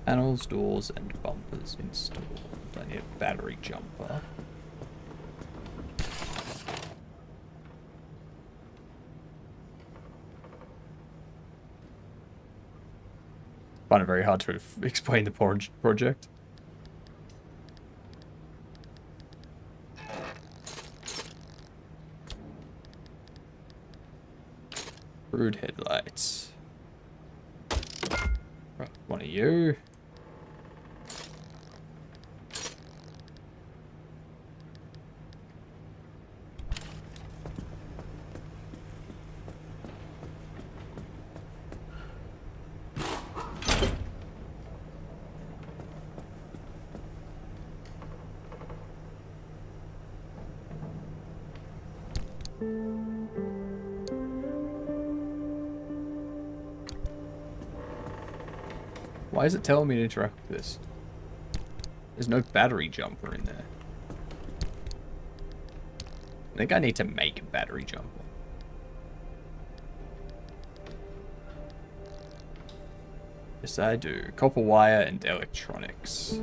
Panels, doors, and bumpers installed. I need a battery jumper. Find it very hard to explain the project. Crude headlights. Right, one of you. Why is it telling me to interact with this? There's no battery jumper in there. I think I need to make a battery jumper. Yes, I do. Copper wire and electronics.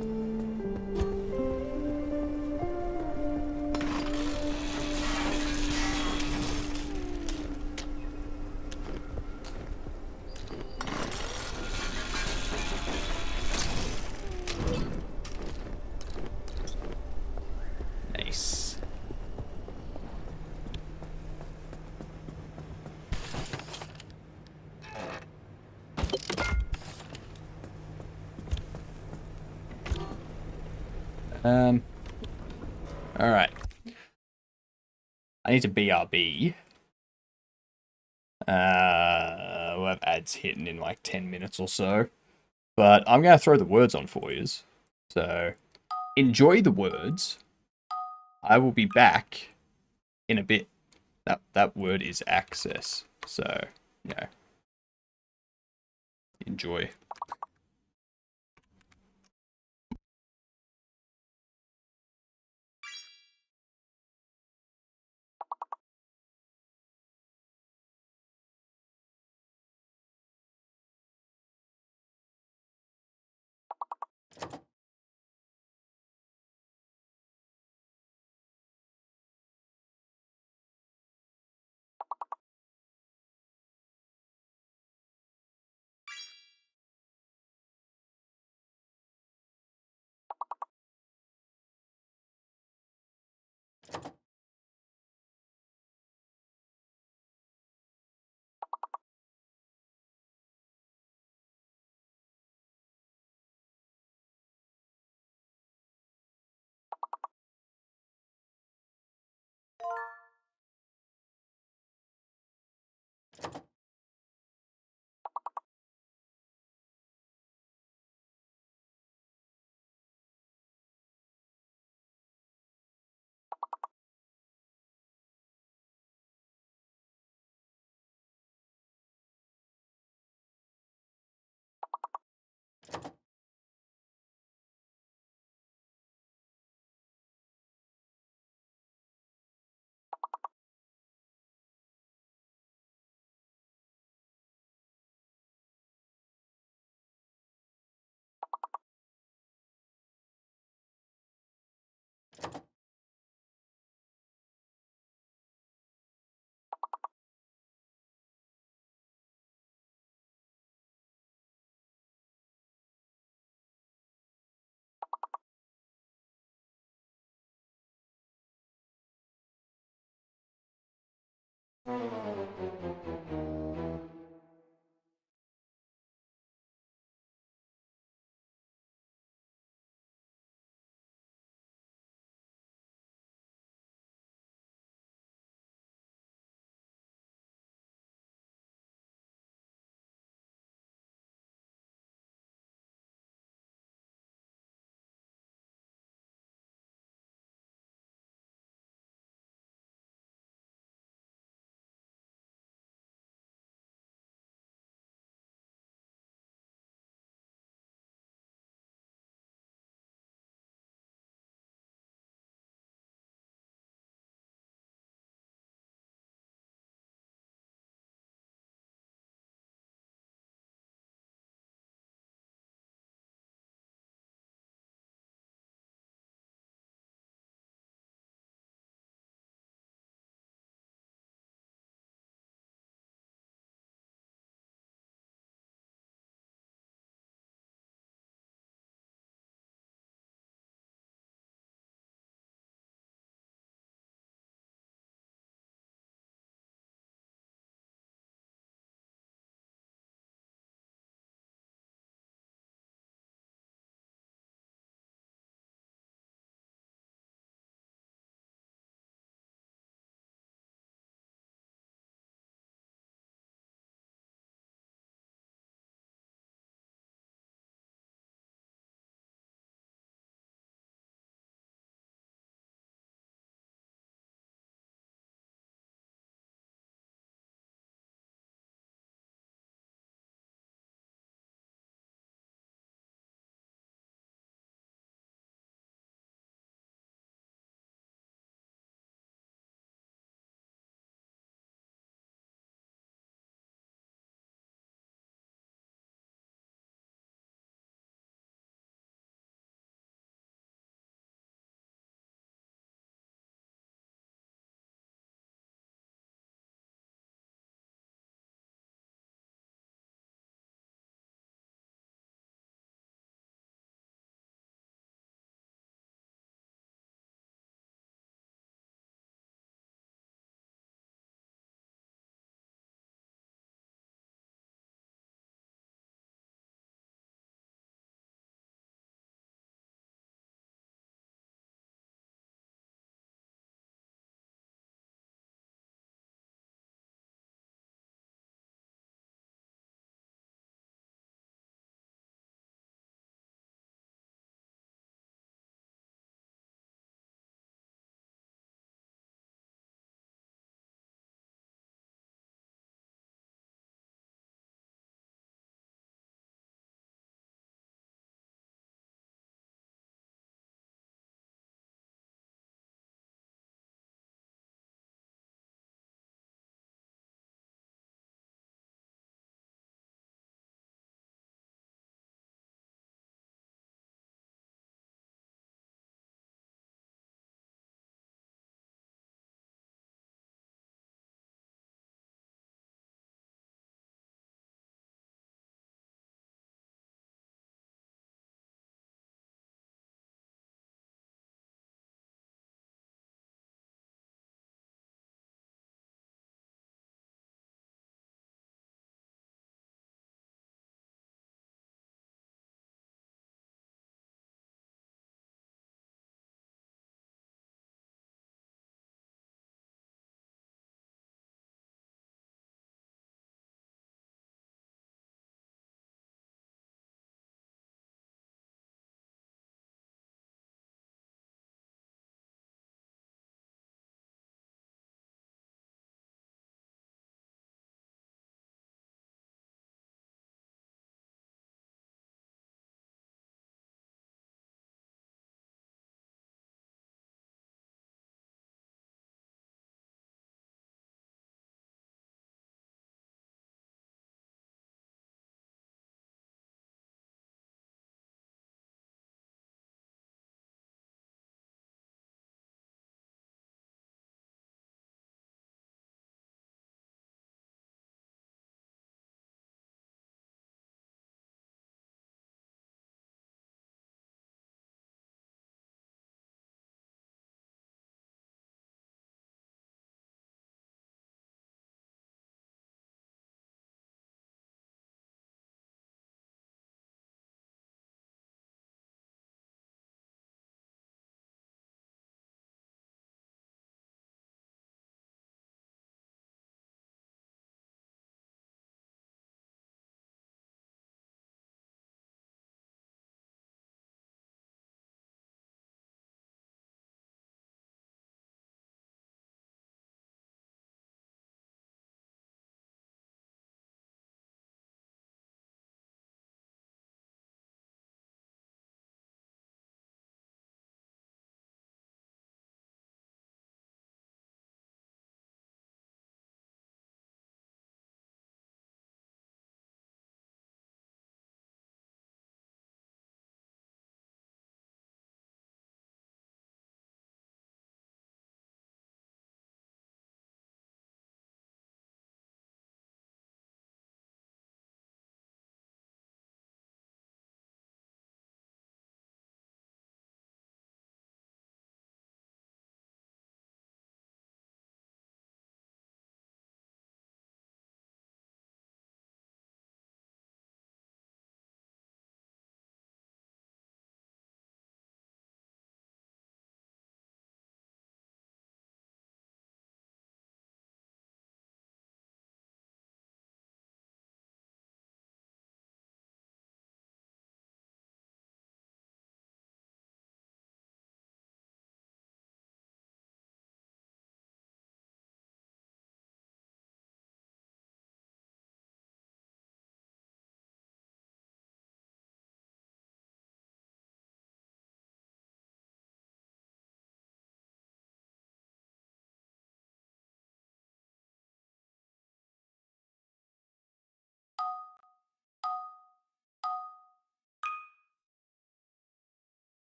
Nice. All right. I need to BRB. We'll have ads hitting in like 10 minutes or so. But I'm going to throw the words on for you. So, enjoy the words. I will be back in a bit. That word is access. So, yeah. Enjoy.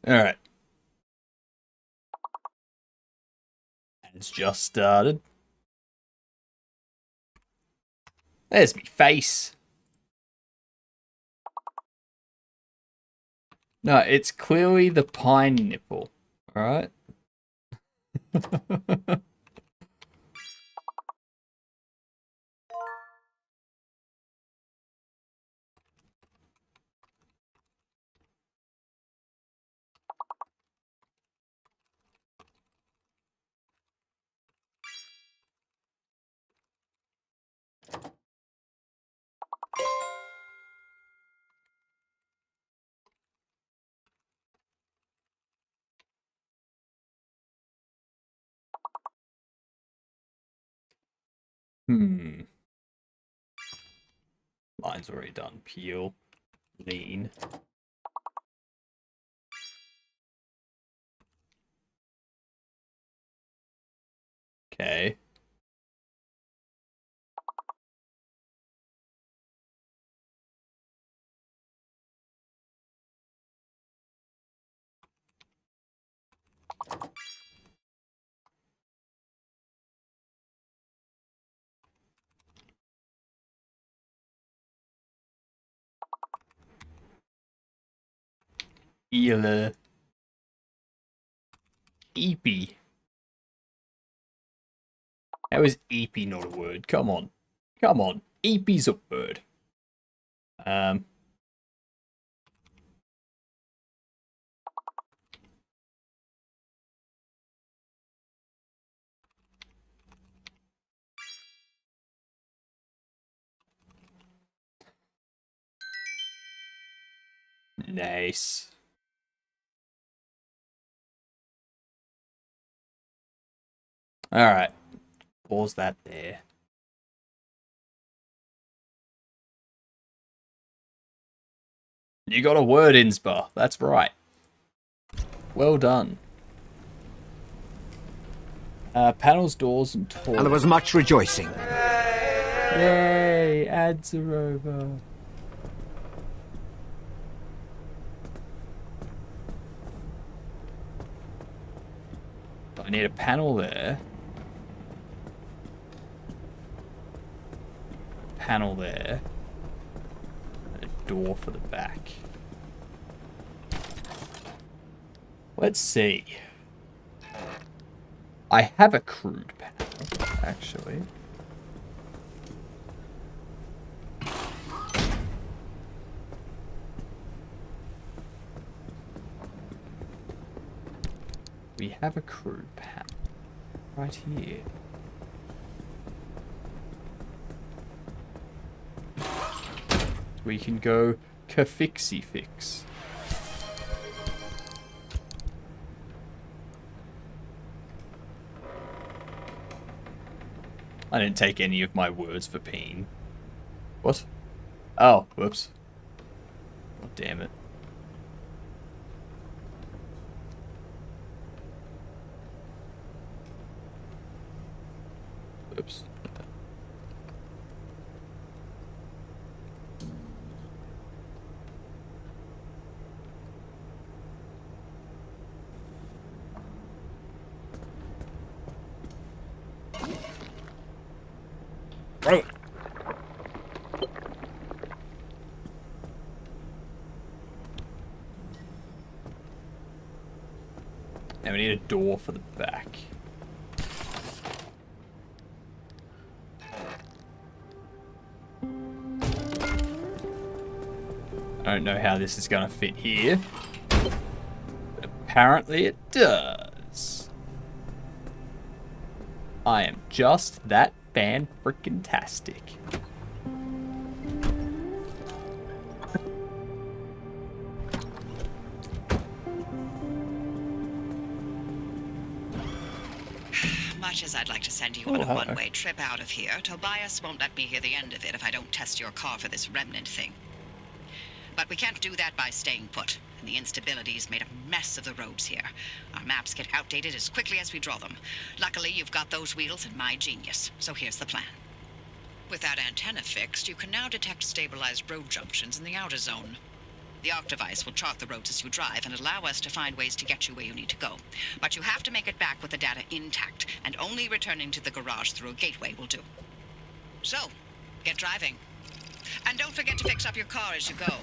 Alright. It's just started. There's me face. No, it's clearly the pine nipple. Alright? Mine's already done. Peel. Lean. Okay. Eepy. How is eepy not a word? Come on. Come on. Eepy's a word. Nice. Alright. Pause that there. You got a word, Inspa. That's right. Well done. Panels, doors, and toys. And there was much rejoicing. Yay! Ads are over. I need a panel there. Panel there. And a door for the back. Let's see. I have a crude panel, actually. We have a crude panel right here. We can go ka-fixy fix. I didn't take any of my words for peen. What? Oh, whoops. Oh, damn it. Oops. Throw it. Now we need a door for the back. I don't know how this is going to fit here, but apparently it does. I am just that fan-frickin-tastic. Much as I'd like to send you on a one-way trip out of here, Tobias won't let me hear the end of it if I don't test your car for this remnant thing. But we can't do that by staying put, and the instability's made a mess of the roads here. Our maps get outdated as quickly as we draw them. Luckily, you've got those wheels and my genius, so here's the plan. With that antenna fixed, you can now detect stabilized road junctions in the outer zone. The Arc device will chart the roads as you drive and allow us to find ways to get you where you need to go. But you have to make it back with the data intact, and only returning to the garage through a gateway will do. So, get driving. And don't forget to fix up your car as you go.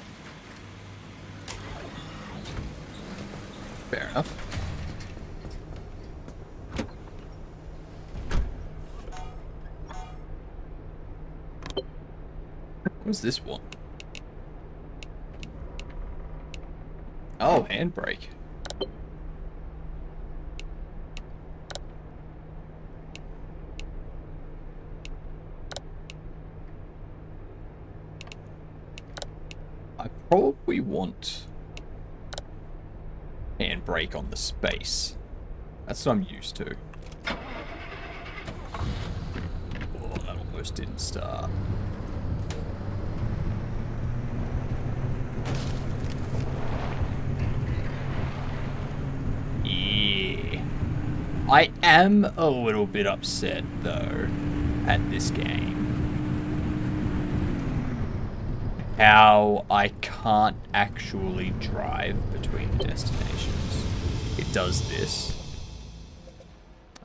Fair enough. What's this one? Oh, handbrake. I probably want handbrake on the space. That's what I'm used to. Oh, that almost didn't start. Yeah. I am a little bit upset, though, at this game. How I can't actually drive between the destinations. It does this.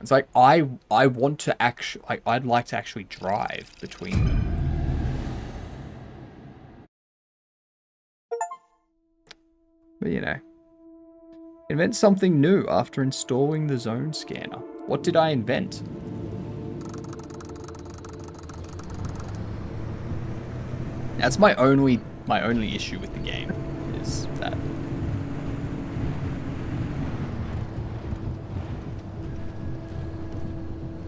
It's like, I want to actually, like, I'd like to actually drive between them. But, you know. Invent something new after installing the zone scanner. What did I invent? That's my only issue with the game, is that.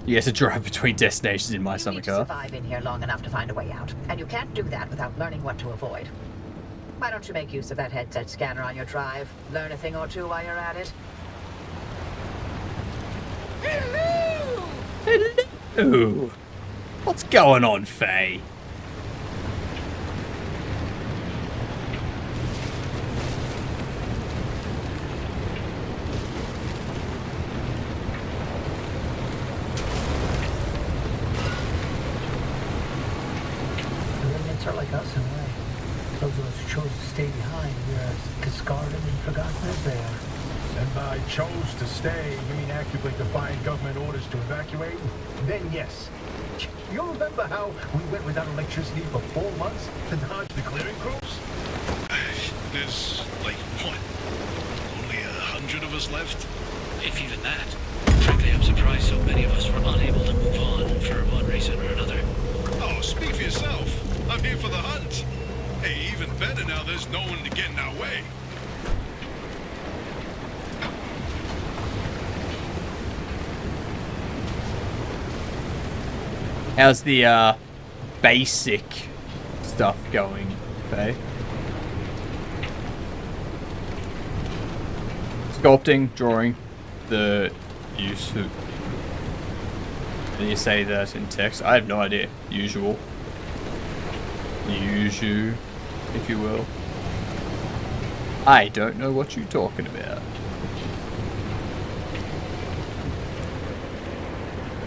You get to drive between destinations in my summer You need to car. survive in here long enough to find a way out, and you can't do that without learning what to avoid. Why don't you make use of that headset scanner on your drive? Learn a thing or two while you're at it. Hello! Hello! What's going on, Faye? The remnants are like us in a way. Those of us who chose to stay behind, we're as discarded and forgotten as they are. And by chose to stay, you mean actively defying government orders to evacuate? Then yes. You remember how we went without electricity for 4 months to dodge the clearing crews? There's, like, what? Only 100 of us left? If even that. Frankly, I'm surprised so many of us were unable to move on for one reason or another. Oh, speak for yourself. I'm here for the hunt. Hey, even better now there's no one to get in our way. How's the basic stuff going, Faye? Sculpting, drawing, the use of... Did you say that in text? I have no idea. Usual. Usual, if you will. I don't know what you're talking about.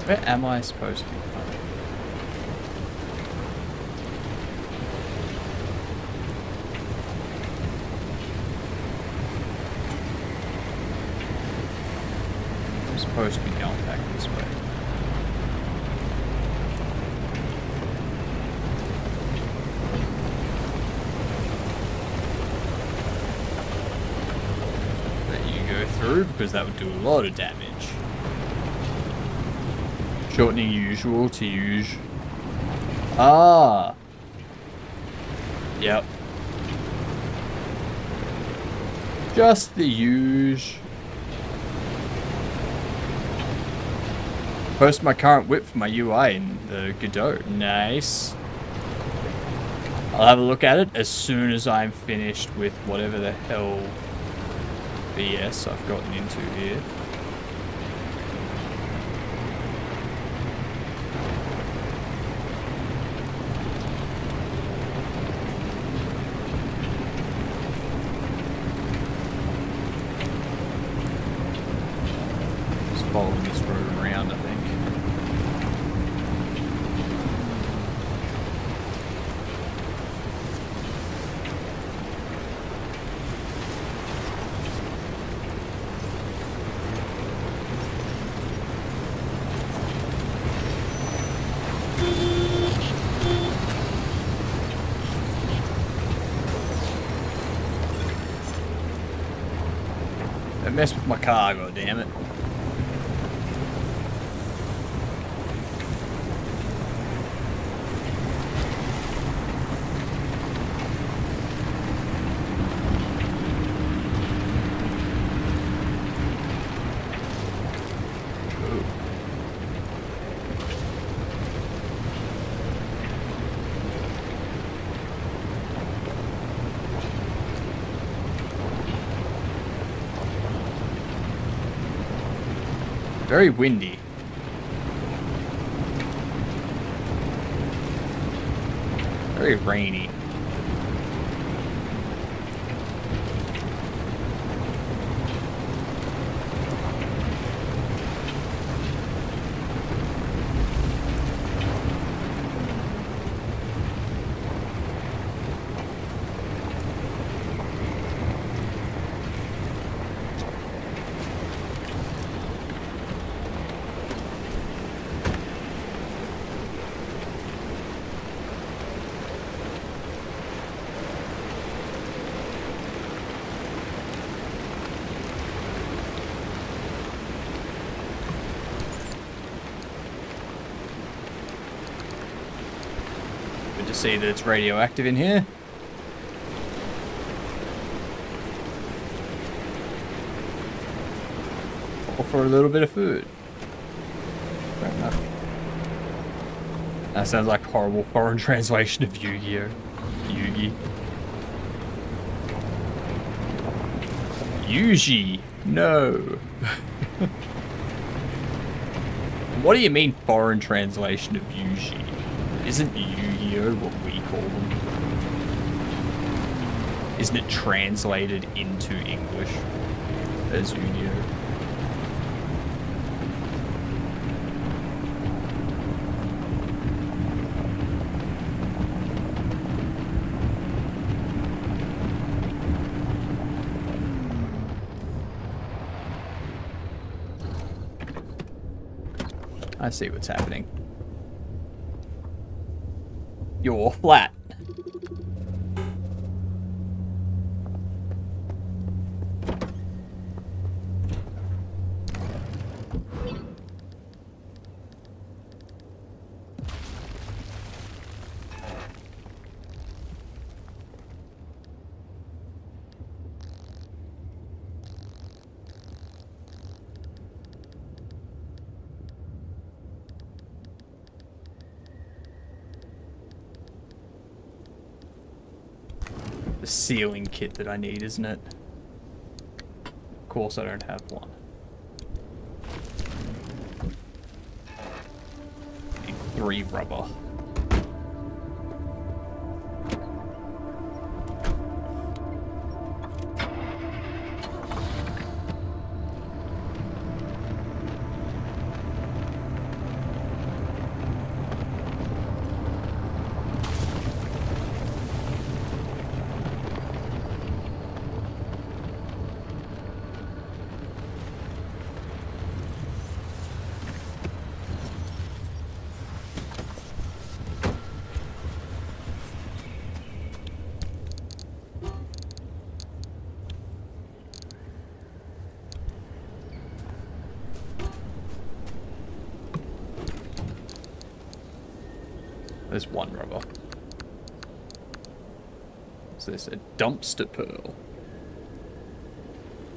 Where am I supposed to be? I'm supposed to be going back this way. Let you go through because that would do a lot of damage. Shortening usual to use. Ah. Yep. Just the use. Post my current whip for my UI in the Godot. Nice. I'll have a look at it as soon as I'm finished with whatever the hell BS I've gotten into here. Just following this road around, I think. Don't mess with my car, goddammit. Very windy. Very rainy. Good to see that it's radioactive in here. Or for a little bit of food. Fair enough. That sounds like a horrible foreign translation of Yu-Gi-Oh! Yugi. Yuji! No! What do you mean foreign translation of Yuji? Isn't Yu-Gi-Oh! What we call them? Isn't it translated into English as Yu-Gi-Oh? I see what's happening. You're flat. The sealing kit that I need, isn't it? Of course I don't have one. Need 3 rubber. There's 1 rubber. What's this? A dumpster pearl.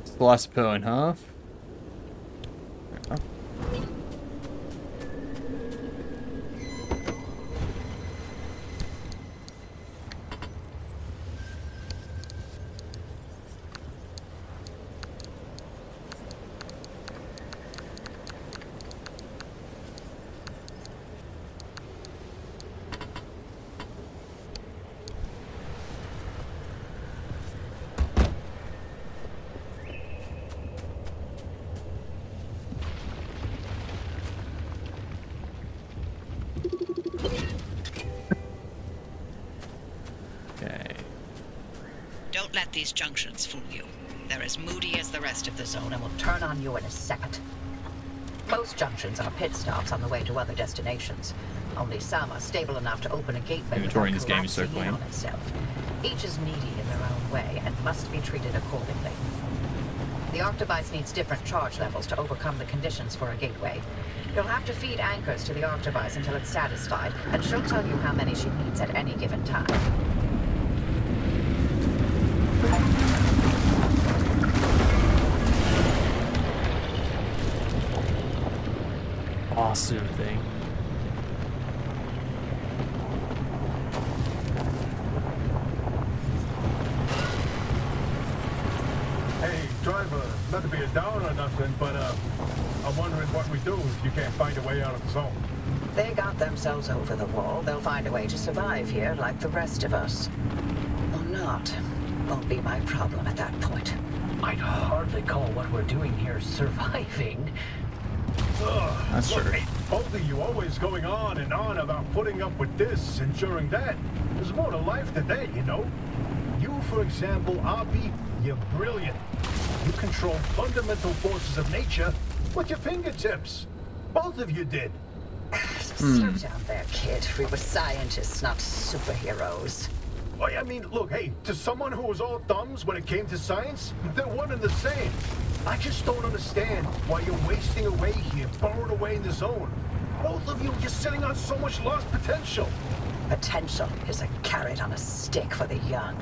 Slice a pearl in half. Don't let these junctions fool you. They're as moody as the rest of the zone and will turn on you in a second. Most junctions are pit stops on the way to other destinations. Only some are stable enough to open a gateway inventory in this game is so collapsing in clean. on itself. Each is needy in their own way and must be treated accordingly. The Octobice needs different charge levels to overcome the conditions for a gateway. You'll have to feed anchors to the Octobice until it's satisfied, and she'll tell you how many she needs at any given time. Awesome thing. Hey, driver, not to be a down or nothing, but I'm wondering what we do if you can't find a way out of the zone. They got themselves over the wall. They'll find a way to survive here like the rest of us. Or not. Won't be my problem at that point. I'd hardly call what we're doing here surviving. That's Look, true. hey, both of you always going on and on about putting up with this, enduring that. There's more to life than that, you know? You, for example, Avi, you're brilliant. You control fundamental forces of nature with your fingertips. Both of you did. Slow down there, kid. We were scientists, not superheroes. Well, I mean, look, hey, to someone who was all thumbs when it came to science, they're one and the same. I just don't understand why you're wasting away here, burrowed away in the zone. Both of you, you're sitting on so much lost potential. Potential is a carrot on a stick for the young.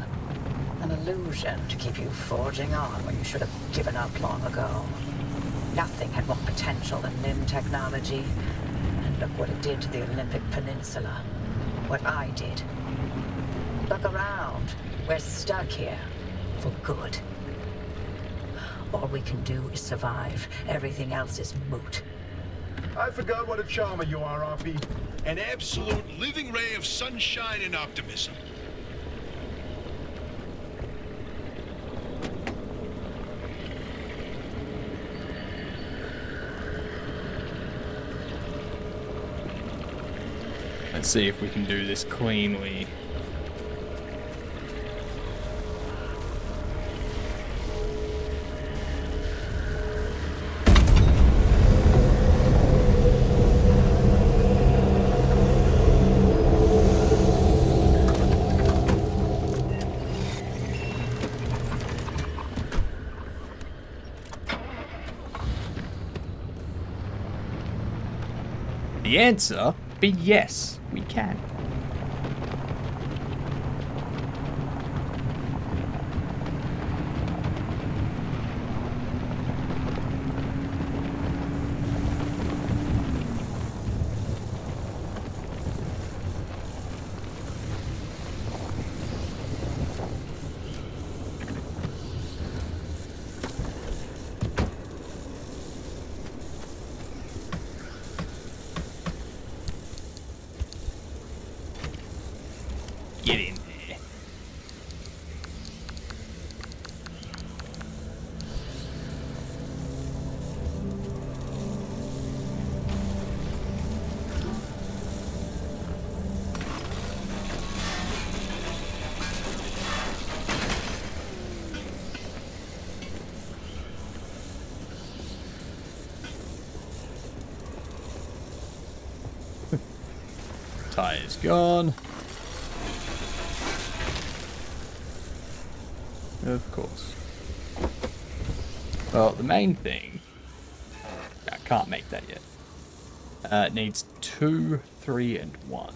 An illusion to keep you forging on when you should have given up long ago. Nothing had more potential than LIM technology. And look what it did to the Olympic Peninsula. What I did. Look around. We're stuck here. For good. All we can do is survive. Everything else is moot. I forgot what a charmer you are, Avi. An absolute living ray of sunshine and optimism. Let's see if we can do this cleanly. The answer be yes, we can. Get in there. Tire's gone. Of course. Well, the main thing... I can't make that yet. It needs 2, 3, and 1.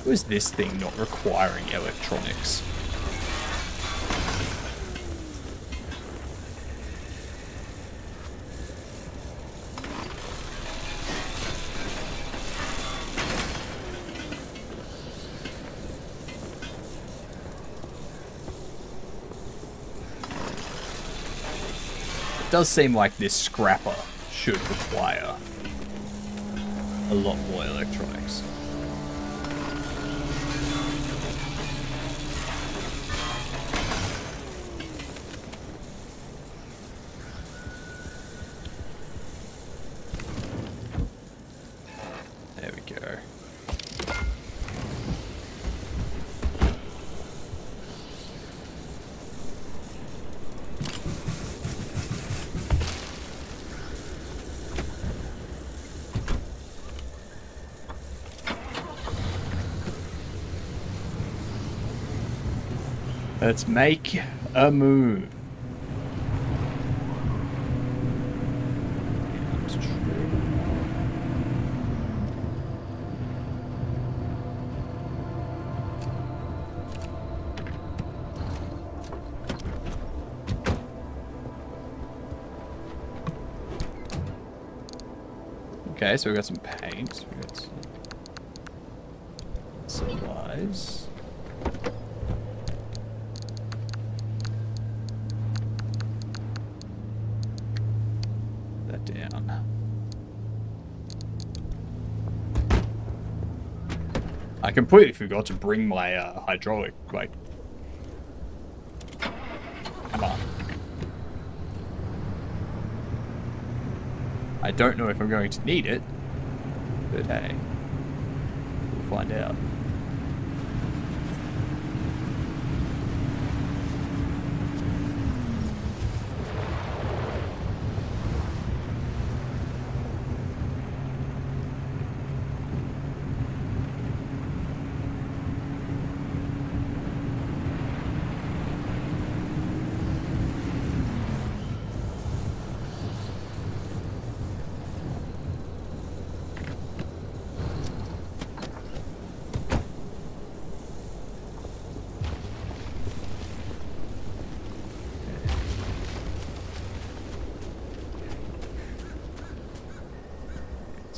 How is this thing not requiring electronics? It does seem like this scrapper should require a lot more electronics. There we go. Let's make a move. Okay, so we got some paints, we got some supplies. That down. I completely forgot to bring my hydraulic, like, come on. I don't know if I'm going to need it, but hey, we'll find out.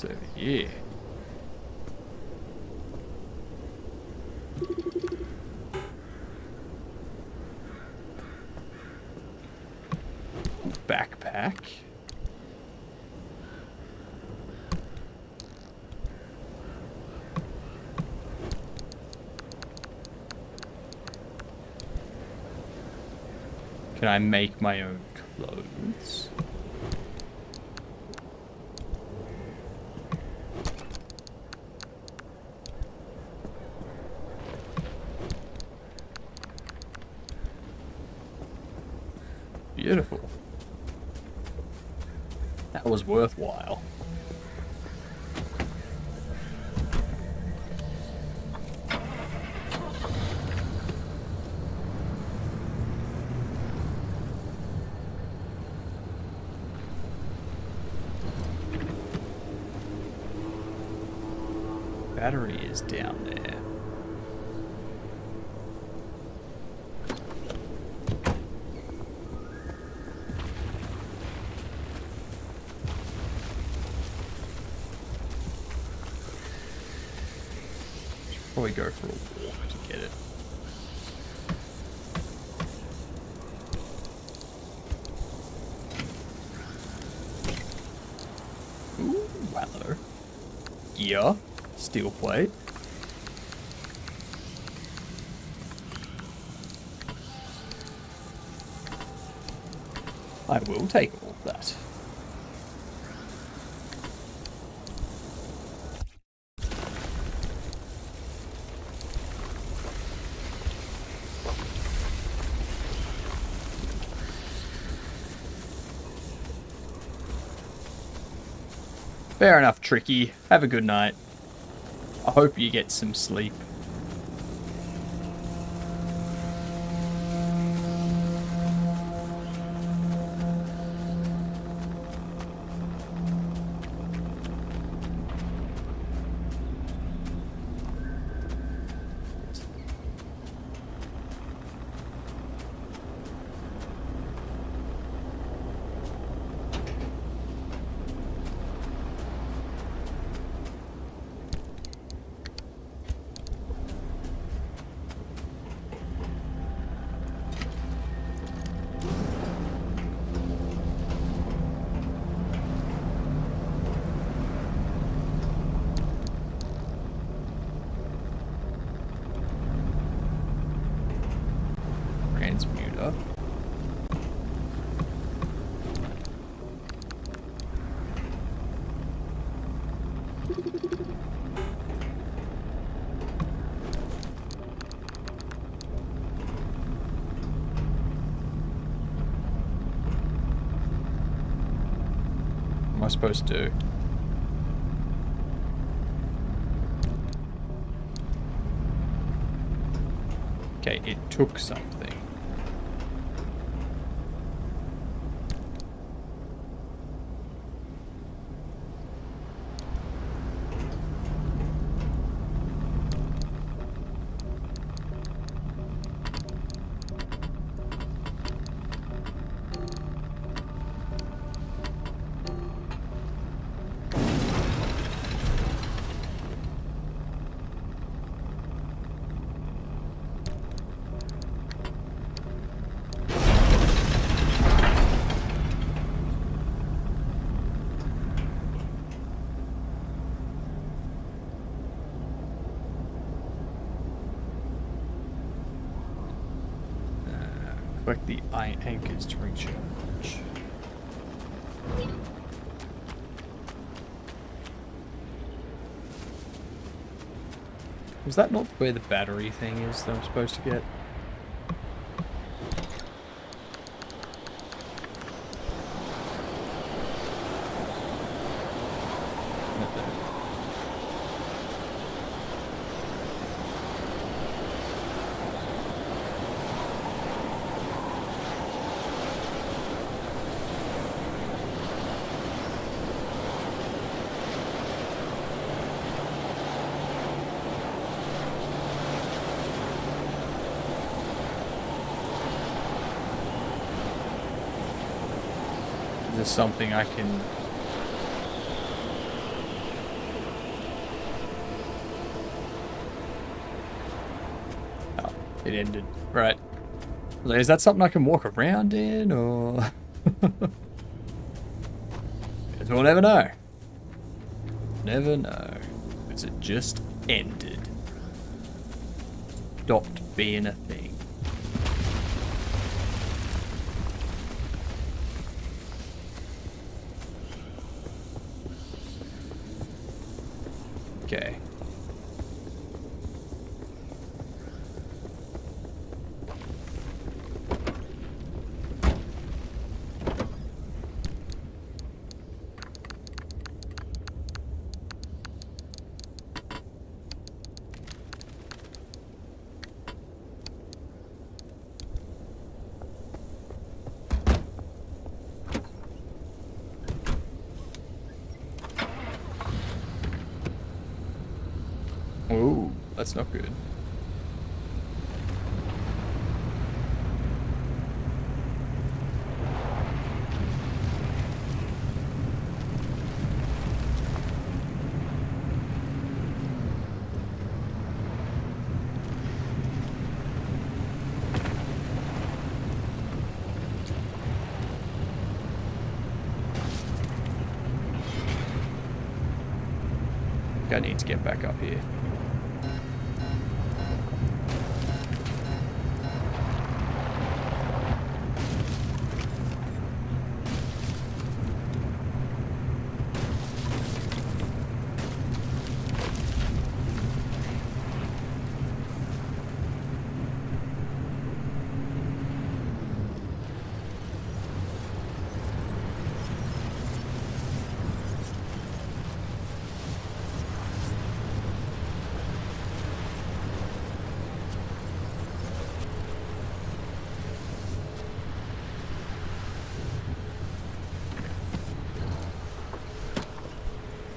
It's over here. Backpack. Can I make my own clothes? Beautiful. That was worthwhile. Battery is down there. Probably go for a walk to get it. Ooh, hello. Yeah, steel plate. I will take all of that. Fair enough, Tricky. Have a good night. I hope you get some sleep. Transmuter. What am I supposed to do? Okay, it took something. Collect the iron anchors to recharge. Was that not where the battery thing is that I'm supposed to get? Is there something I can... Oh, it ended. Right. Is that something I can walk around in, or... Guess we'll never know. Never know. Because it just ended. Stopped being a thing. Okay. Oh, that's not good. I need to get back up here.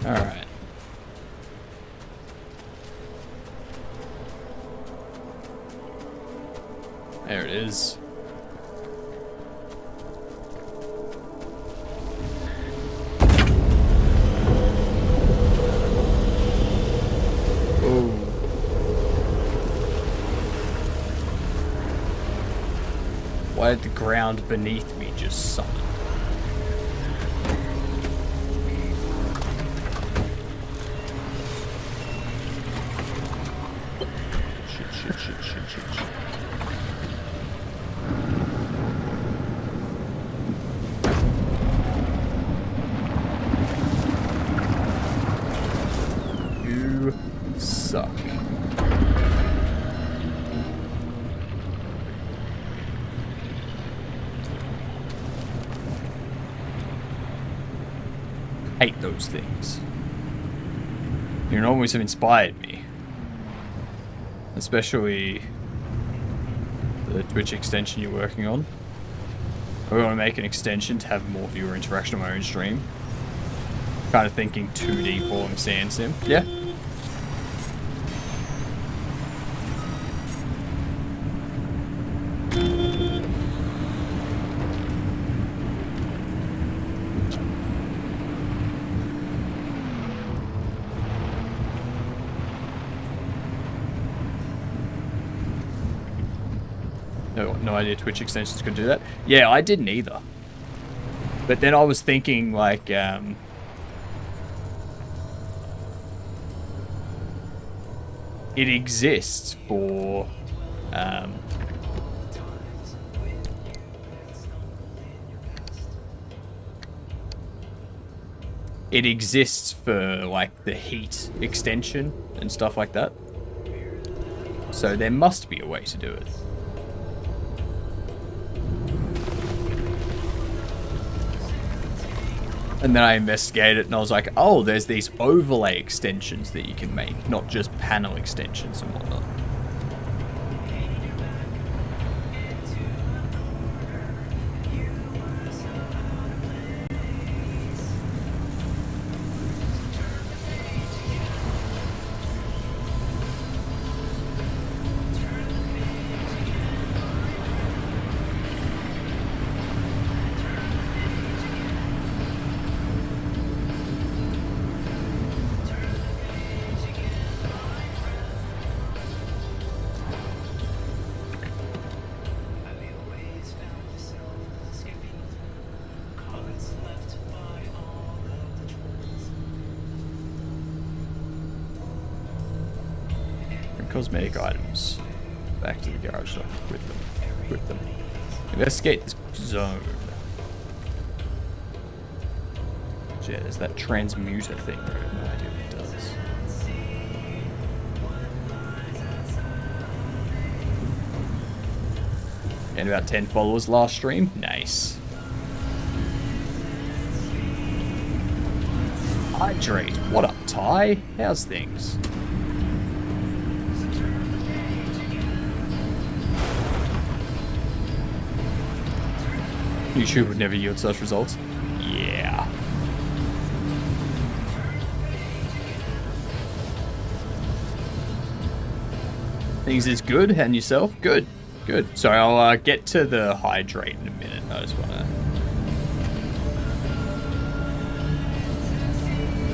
Alright. There it is. Oh. Why did the ground beneath me just summon? You suck. Hate those things. You always have inspired me. Especially the Twitch extension you're working on. I want to make an extension to have more viewer interaction on my own stream. Kind of thinking 2D falling sand sim. Yeah. No idea Twitch extensions could do that. Yeah, I didn't either. But then I was thinking, like, it exists for, it exists for like the heat extension and stuff like that. So there must be a way to do it. And then I investigated it and I was like, oh, there's these overlay extensions that you can make, not just panel extensions and whatnot. Cosmetic items. Back to the garage shop. Equip them. Investigate this zone. Yeah, there's that transmuter thing, but I have no idea what it does. And about 10 followers last stream. Nice. Hydrate. What up, Ty? How's things? YouTube would never yield such results. Yeah. Things is good, and yourself? Good. Good. So I'll get to the hydrate in a minute. I just want to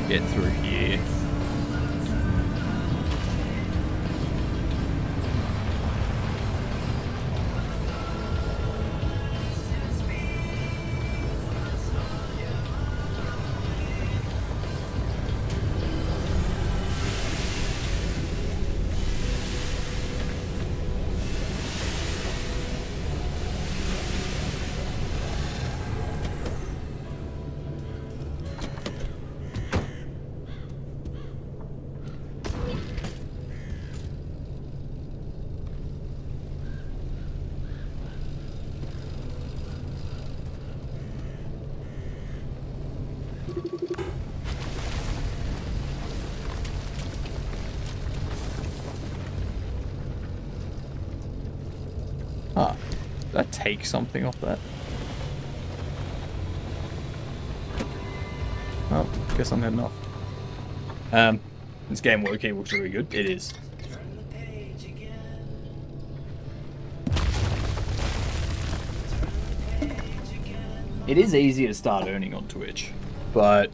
get through here. Did I take something off that? Oh, guess I'm heading off. This game Loki looks really good. It is. It is easy to start earning on Twitch, but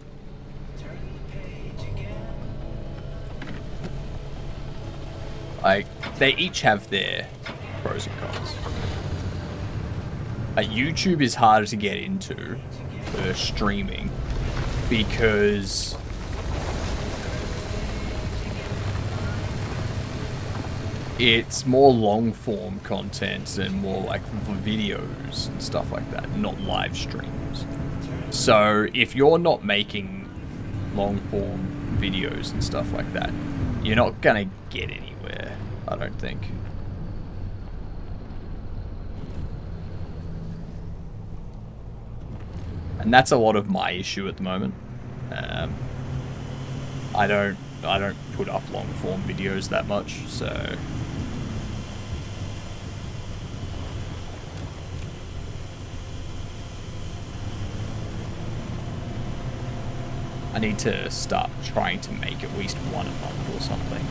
like they each have their pros and cons. YouTube is harder to get into for streaming because it's more long form content and more like videos and stuff like that, not live streams. So if you're not making long form videos and stuff like that, you're not gonna get anywhere, I don't think. And that's a lot of my issue at the moment. I don't put up long form videos that much, so I need to start trying to make at least one a month or something.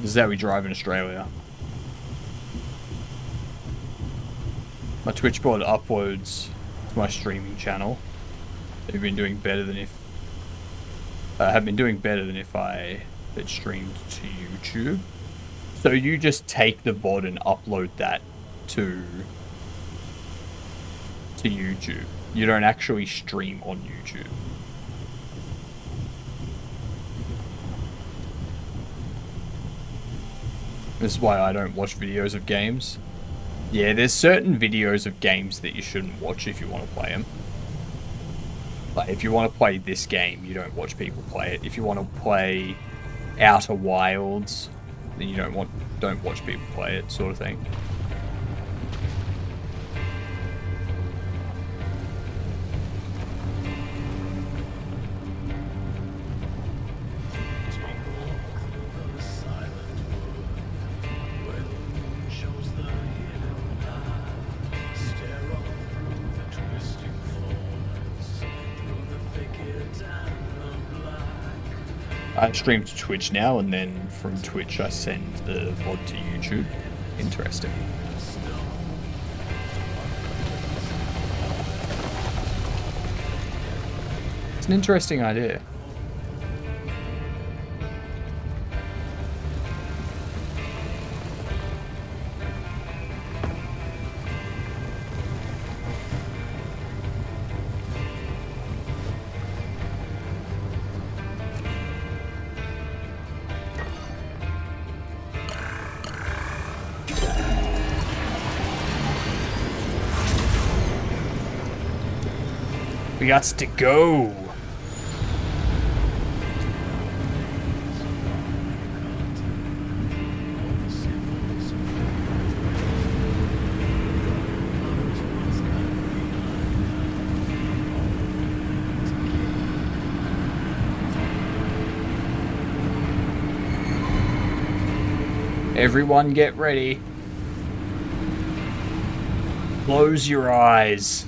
This is how we drive in Australia. My Twitch board uploads to my streaming channel. They've been doing better than if have been doing better than if I had streamed to YouTube. So you just take the VOD and upload that to YouTube. You don't actually stream on YouTube. This is why I don't watch videos of games. Yeah, there's certain videos of games that you shouldn't watch if you want to play them. Like, if you want to play this game, you don't watch people play it. If you want to play Outer Wilds, then you don't watch people play it, sort of thing. I stream to Twitch now, and then from Twitch I send the VOD to YouTube. Interesting. It's an interesting idea. We got to go. Everyone get ready. Close your eyes.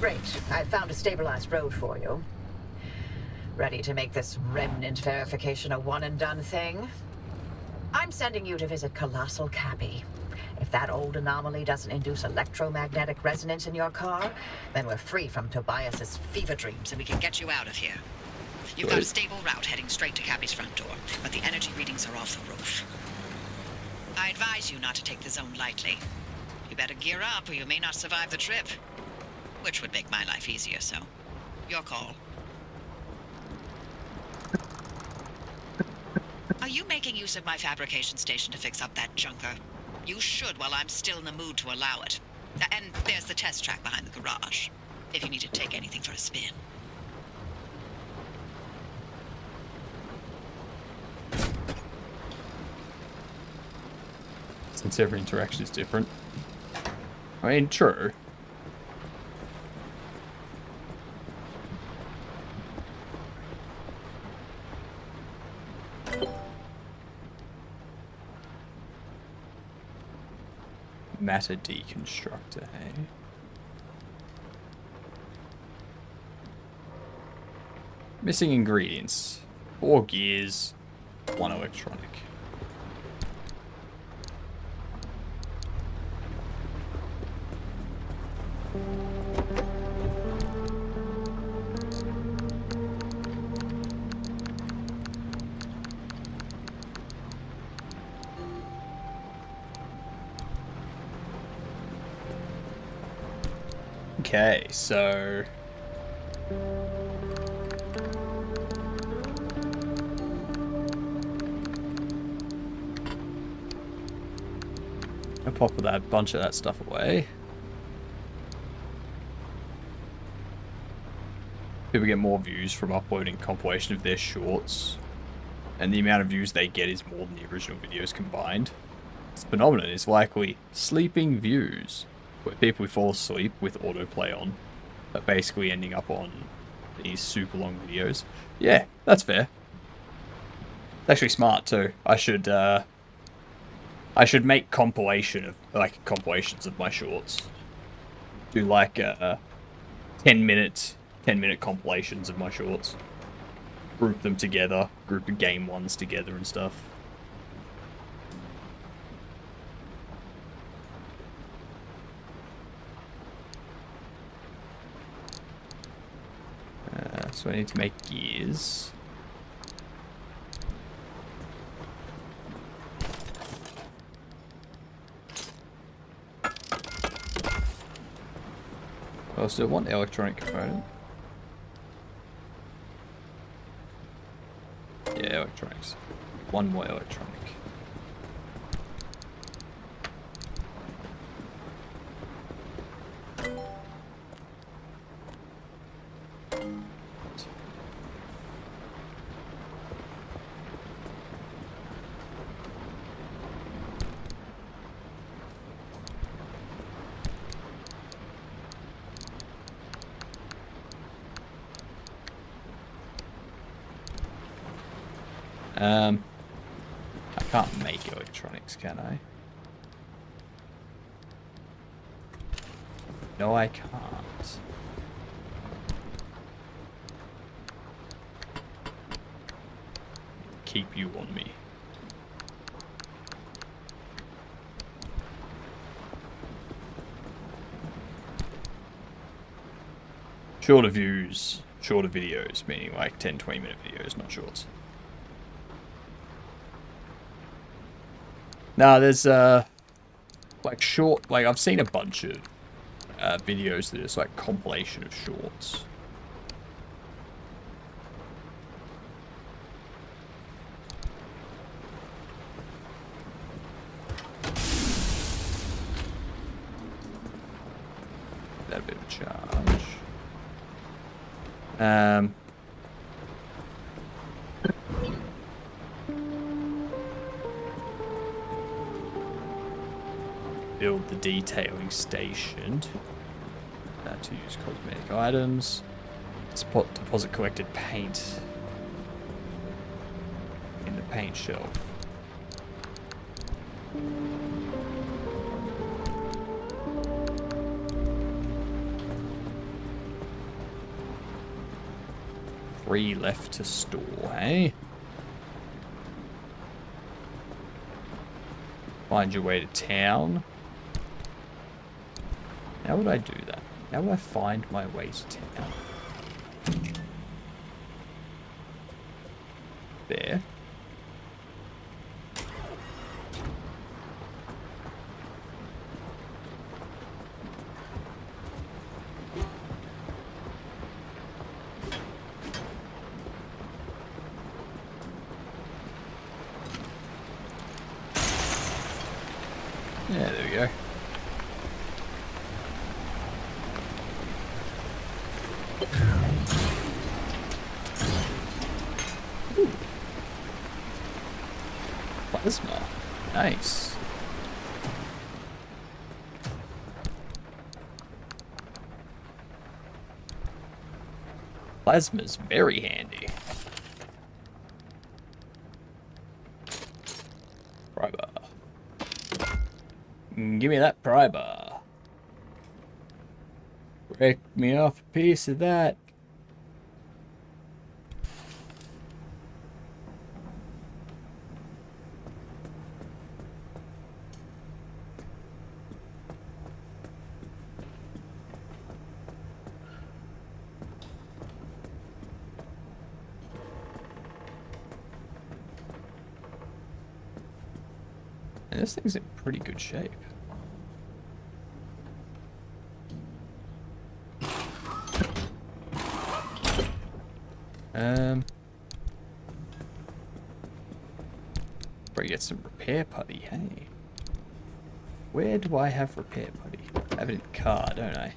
Great. I found a stabilized road for you. Ready to make this remnant verification a one-and-done thing? I'm sending you to visit Colossal Cappy. If that old anomaly doesn't induce electromagnetic resonance in your car, then we're free from Tobias's fever dreams and we can get you out of here. You've got a stable route heading straight to Cappy's front door, but the energy readings are off the roof. I advise you not to take the zone lightly. You better gear up or you may not survive the trip. Which would make my life easier, so your call. Are you making use of my fabrication station to fix up that junker? You should while I'm still in the mood to allow it. And there's the test track behind the garage, if you need to take anything for a spin. Since every interaction is different. I mean, true. Matter deconstructor, hey? Missing ingredients. 4 gears, 1 electronic. Okay, so I'll pop that bunch of that stuff away. People get more views from uploading compilation of their shorts, and the amount of views they get is more than the original videos combined. This phenomenon is likely sleeping views, where people fall asleep with autoplay on, but basically ending up on these super long videos. Yeah, that's fair. It's actually smart too. I should make compilations of my shorts. Do like 10-minute compilations of my shorts. Group them together, group the game ones together and stuff. So I need to make gears. I still want the electronic component. Yeah, electronics. One more electronic. I can't make electronics, can I? No, I can't. Keep you on me. Shorter views, shorter videos, meaning like 10-20 minute videos, not shorts. Nah, there's like I've seen a bunch of videos that is like compilation of shorts. That a bit of a charge. Build the detailing station to use cosmetic items. Deposit collected paint in the paint shelf. Three left to store, eh? Find your way to town. How would I do that? How would I find my way to town? There. Yeah, there we go. Ooh. Plasma. Nice. Plasma's very handy. Pry-bar. Give me that pry-bar. Break me off a piece of that. And this thing's in pretty good shape. Probably get some repair putty, hey. Where do I have repair putty? I have it in the car, don't I?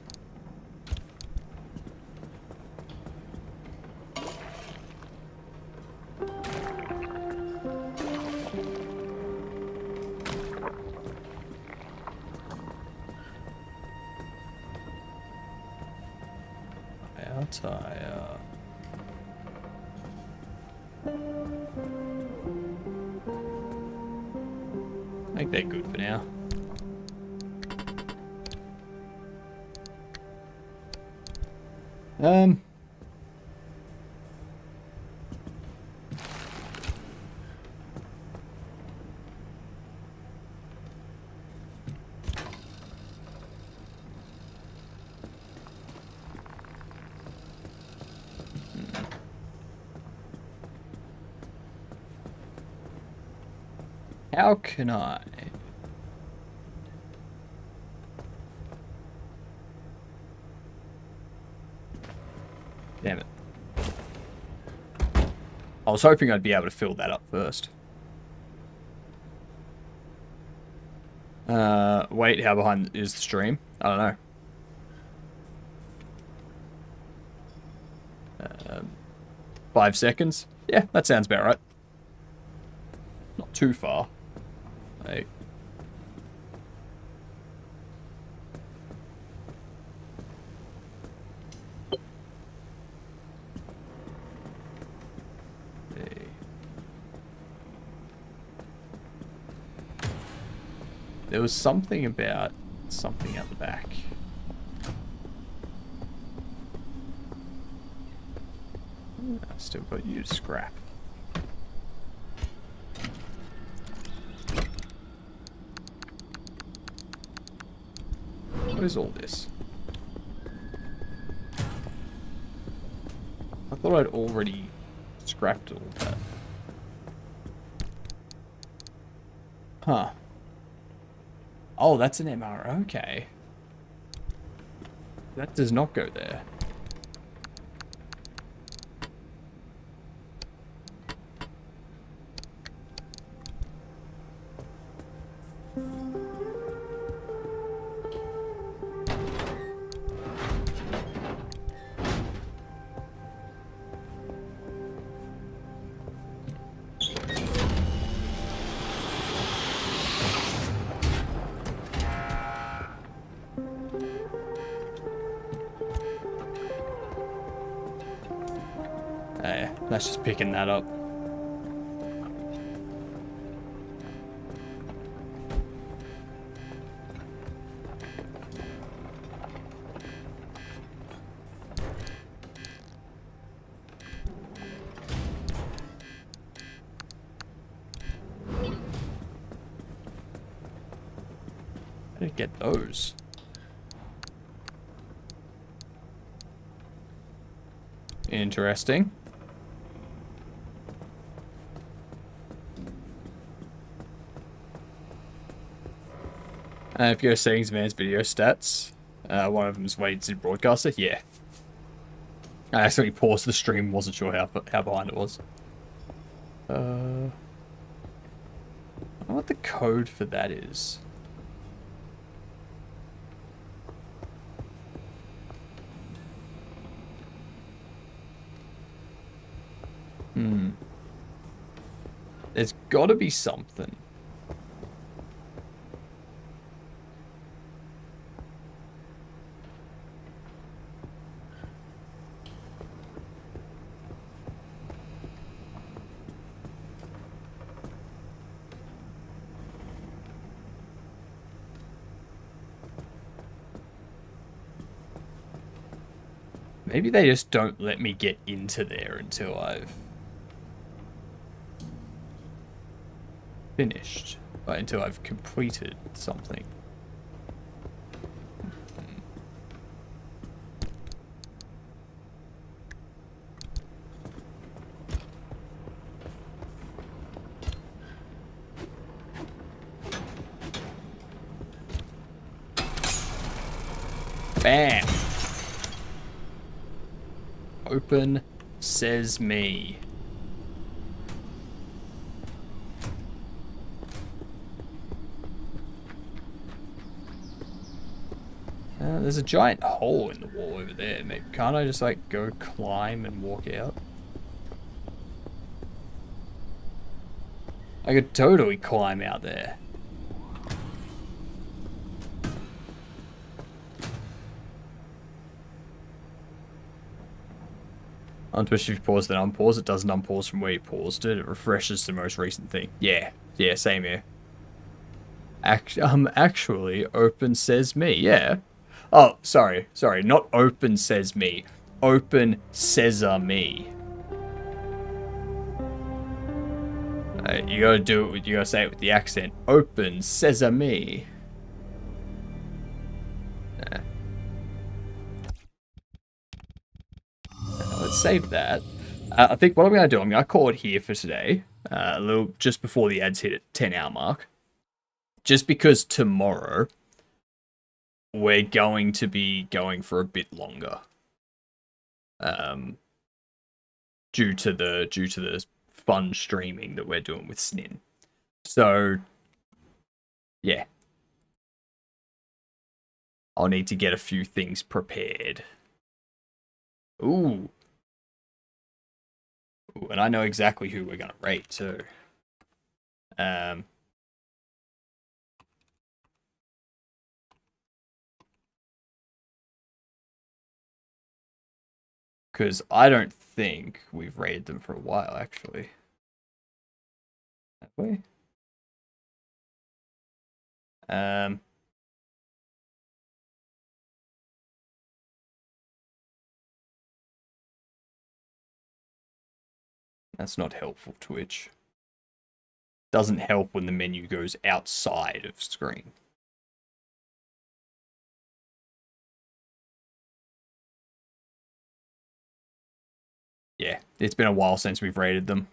Tire. I think they're good for now. How can I? Damn it. I was hoping I'd be able to fill that up first. Wait, how behind is the stream? I don't know. 5 seconds? Yeah, that sounds about right. Not too far. Like, there was something about something at the back. I still got you to scrap. What is all this? I thought I'd already scrapped all that. Huh. Oh, that's an MR. Okay. That does not go there. That's just picking that up. How did I get those? Interesting. If you go settings, advanced video stats, one of them is weighted to broadcaster. Yeah. I accidentally paused the stream, wasn't sure how behind it was. I wonder what the code for that is. There's got to be something. Maybe they just don't let me get into there until I've finished, like until I've completed something. Bam! Open says me. There's a giant hole in the wall over there. Maybe, can't I just like go climb and walk out? I could totally climb out there. On Twitch, if you pause, then unpause. It doesn't unpause from where you paused it. It refreshes the most recent thing. Yeah, same here. Actually, open says me. Yeah. Oh, sorry, not open says me. Open sesame. You gotta do it with, you gotta say it with the accent. Open sesame. Let's save that. I think what I'm gonna do, I'm gonna call it here for today. A little just before the ads hit at 10-hour mark. Just because tomorrow we're going to be going for a bit longer. Due to the fun streaming that we're doing with Snin. So yeah. I'll need to get a few things prepared. Ooh, and I know exactly who we're gonna rate too. Because I don't think we've rated them for a while, actually. Have we? That's not helpful, Twitch. Doesn't help when the menu goes outside of screen. Yeah, it's been a while since we've rated them.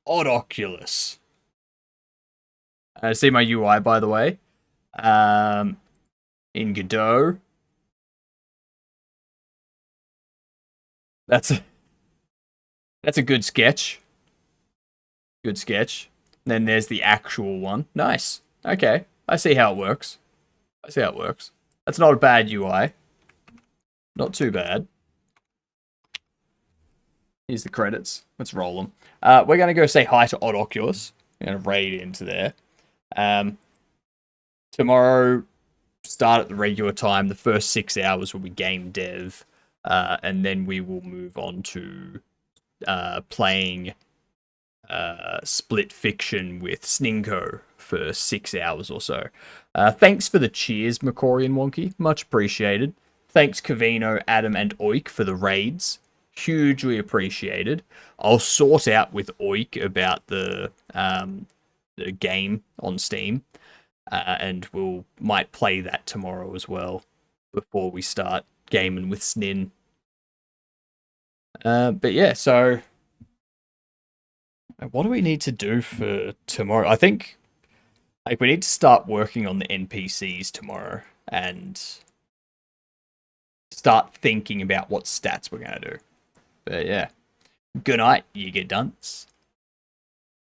Odd Oculus. See my UI, by the way. In Godot. That's a good sketch. Good sketch. And then there's the actual one. Nice. Okay. I see how it works. That's not a bad UI. Not too bad. Here's the credits. Let's roll them. We're going to go say hi to Odd Oculus. We're going to raid into there. Tomorrow, start at the regular time. The first 6 hours will be game dev. And then we will move on to playing Split Fiction with Sninko for 6 hours or so. Thanks for the cheers, Macquarie and Wonky. Much appreciated. Thanks, Cavino, Adam, and Oik for the raids. Hugely appreciated. I'll sort out with Oik about the game on Steam. And might play that tomorrow as well before we start gaming with Snin. But yeah, so what do we need to do for tomorrow? I think we need to start working on the NPCs tomorrow and start thinking about what stats we're going to do. But yeah, good night, you get dunce.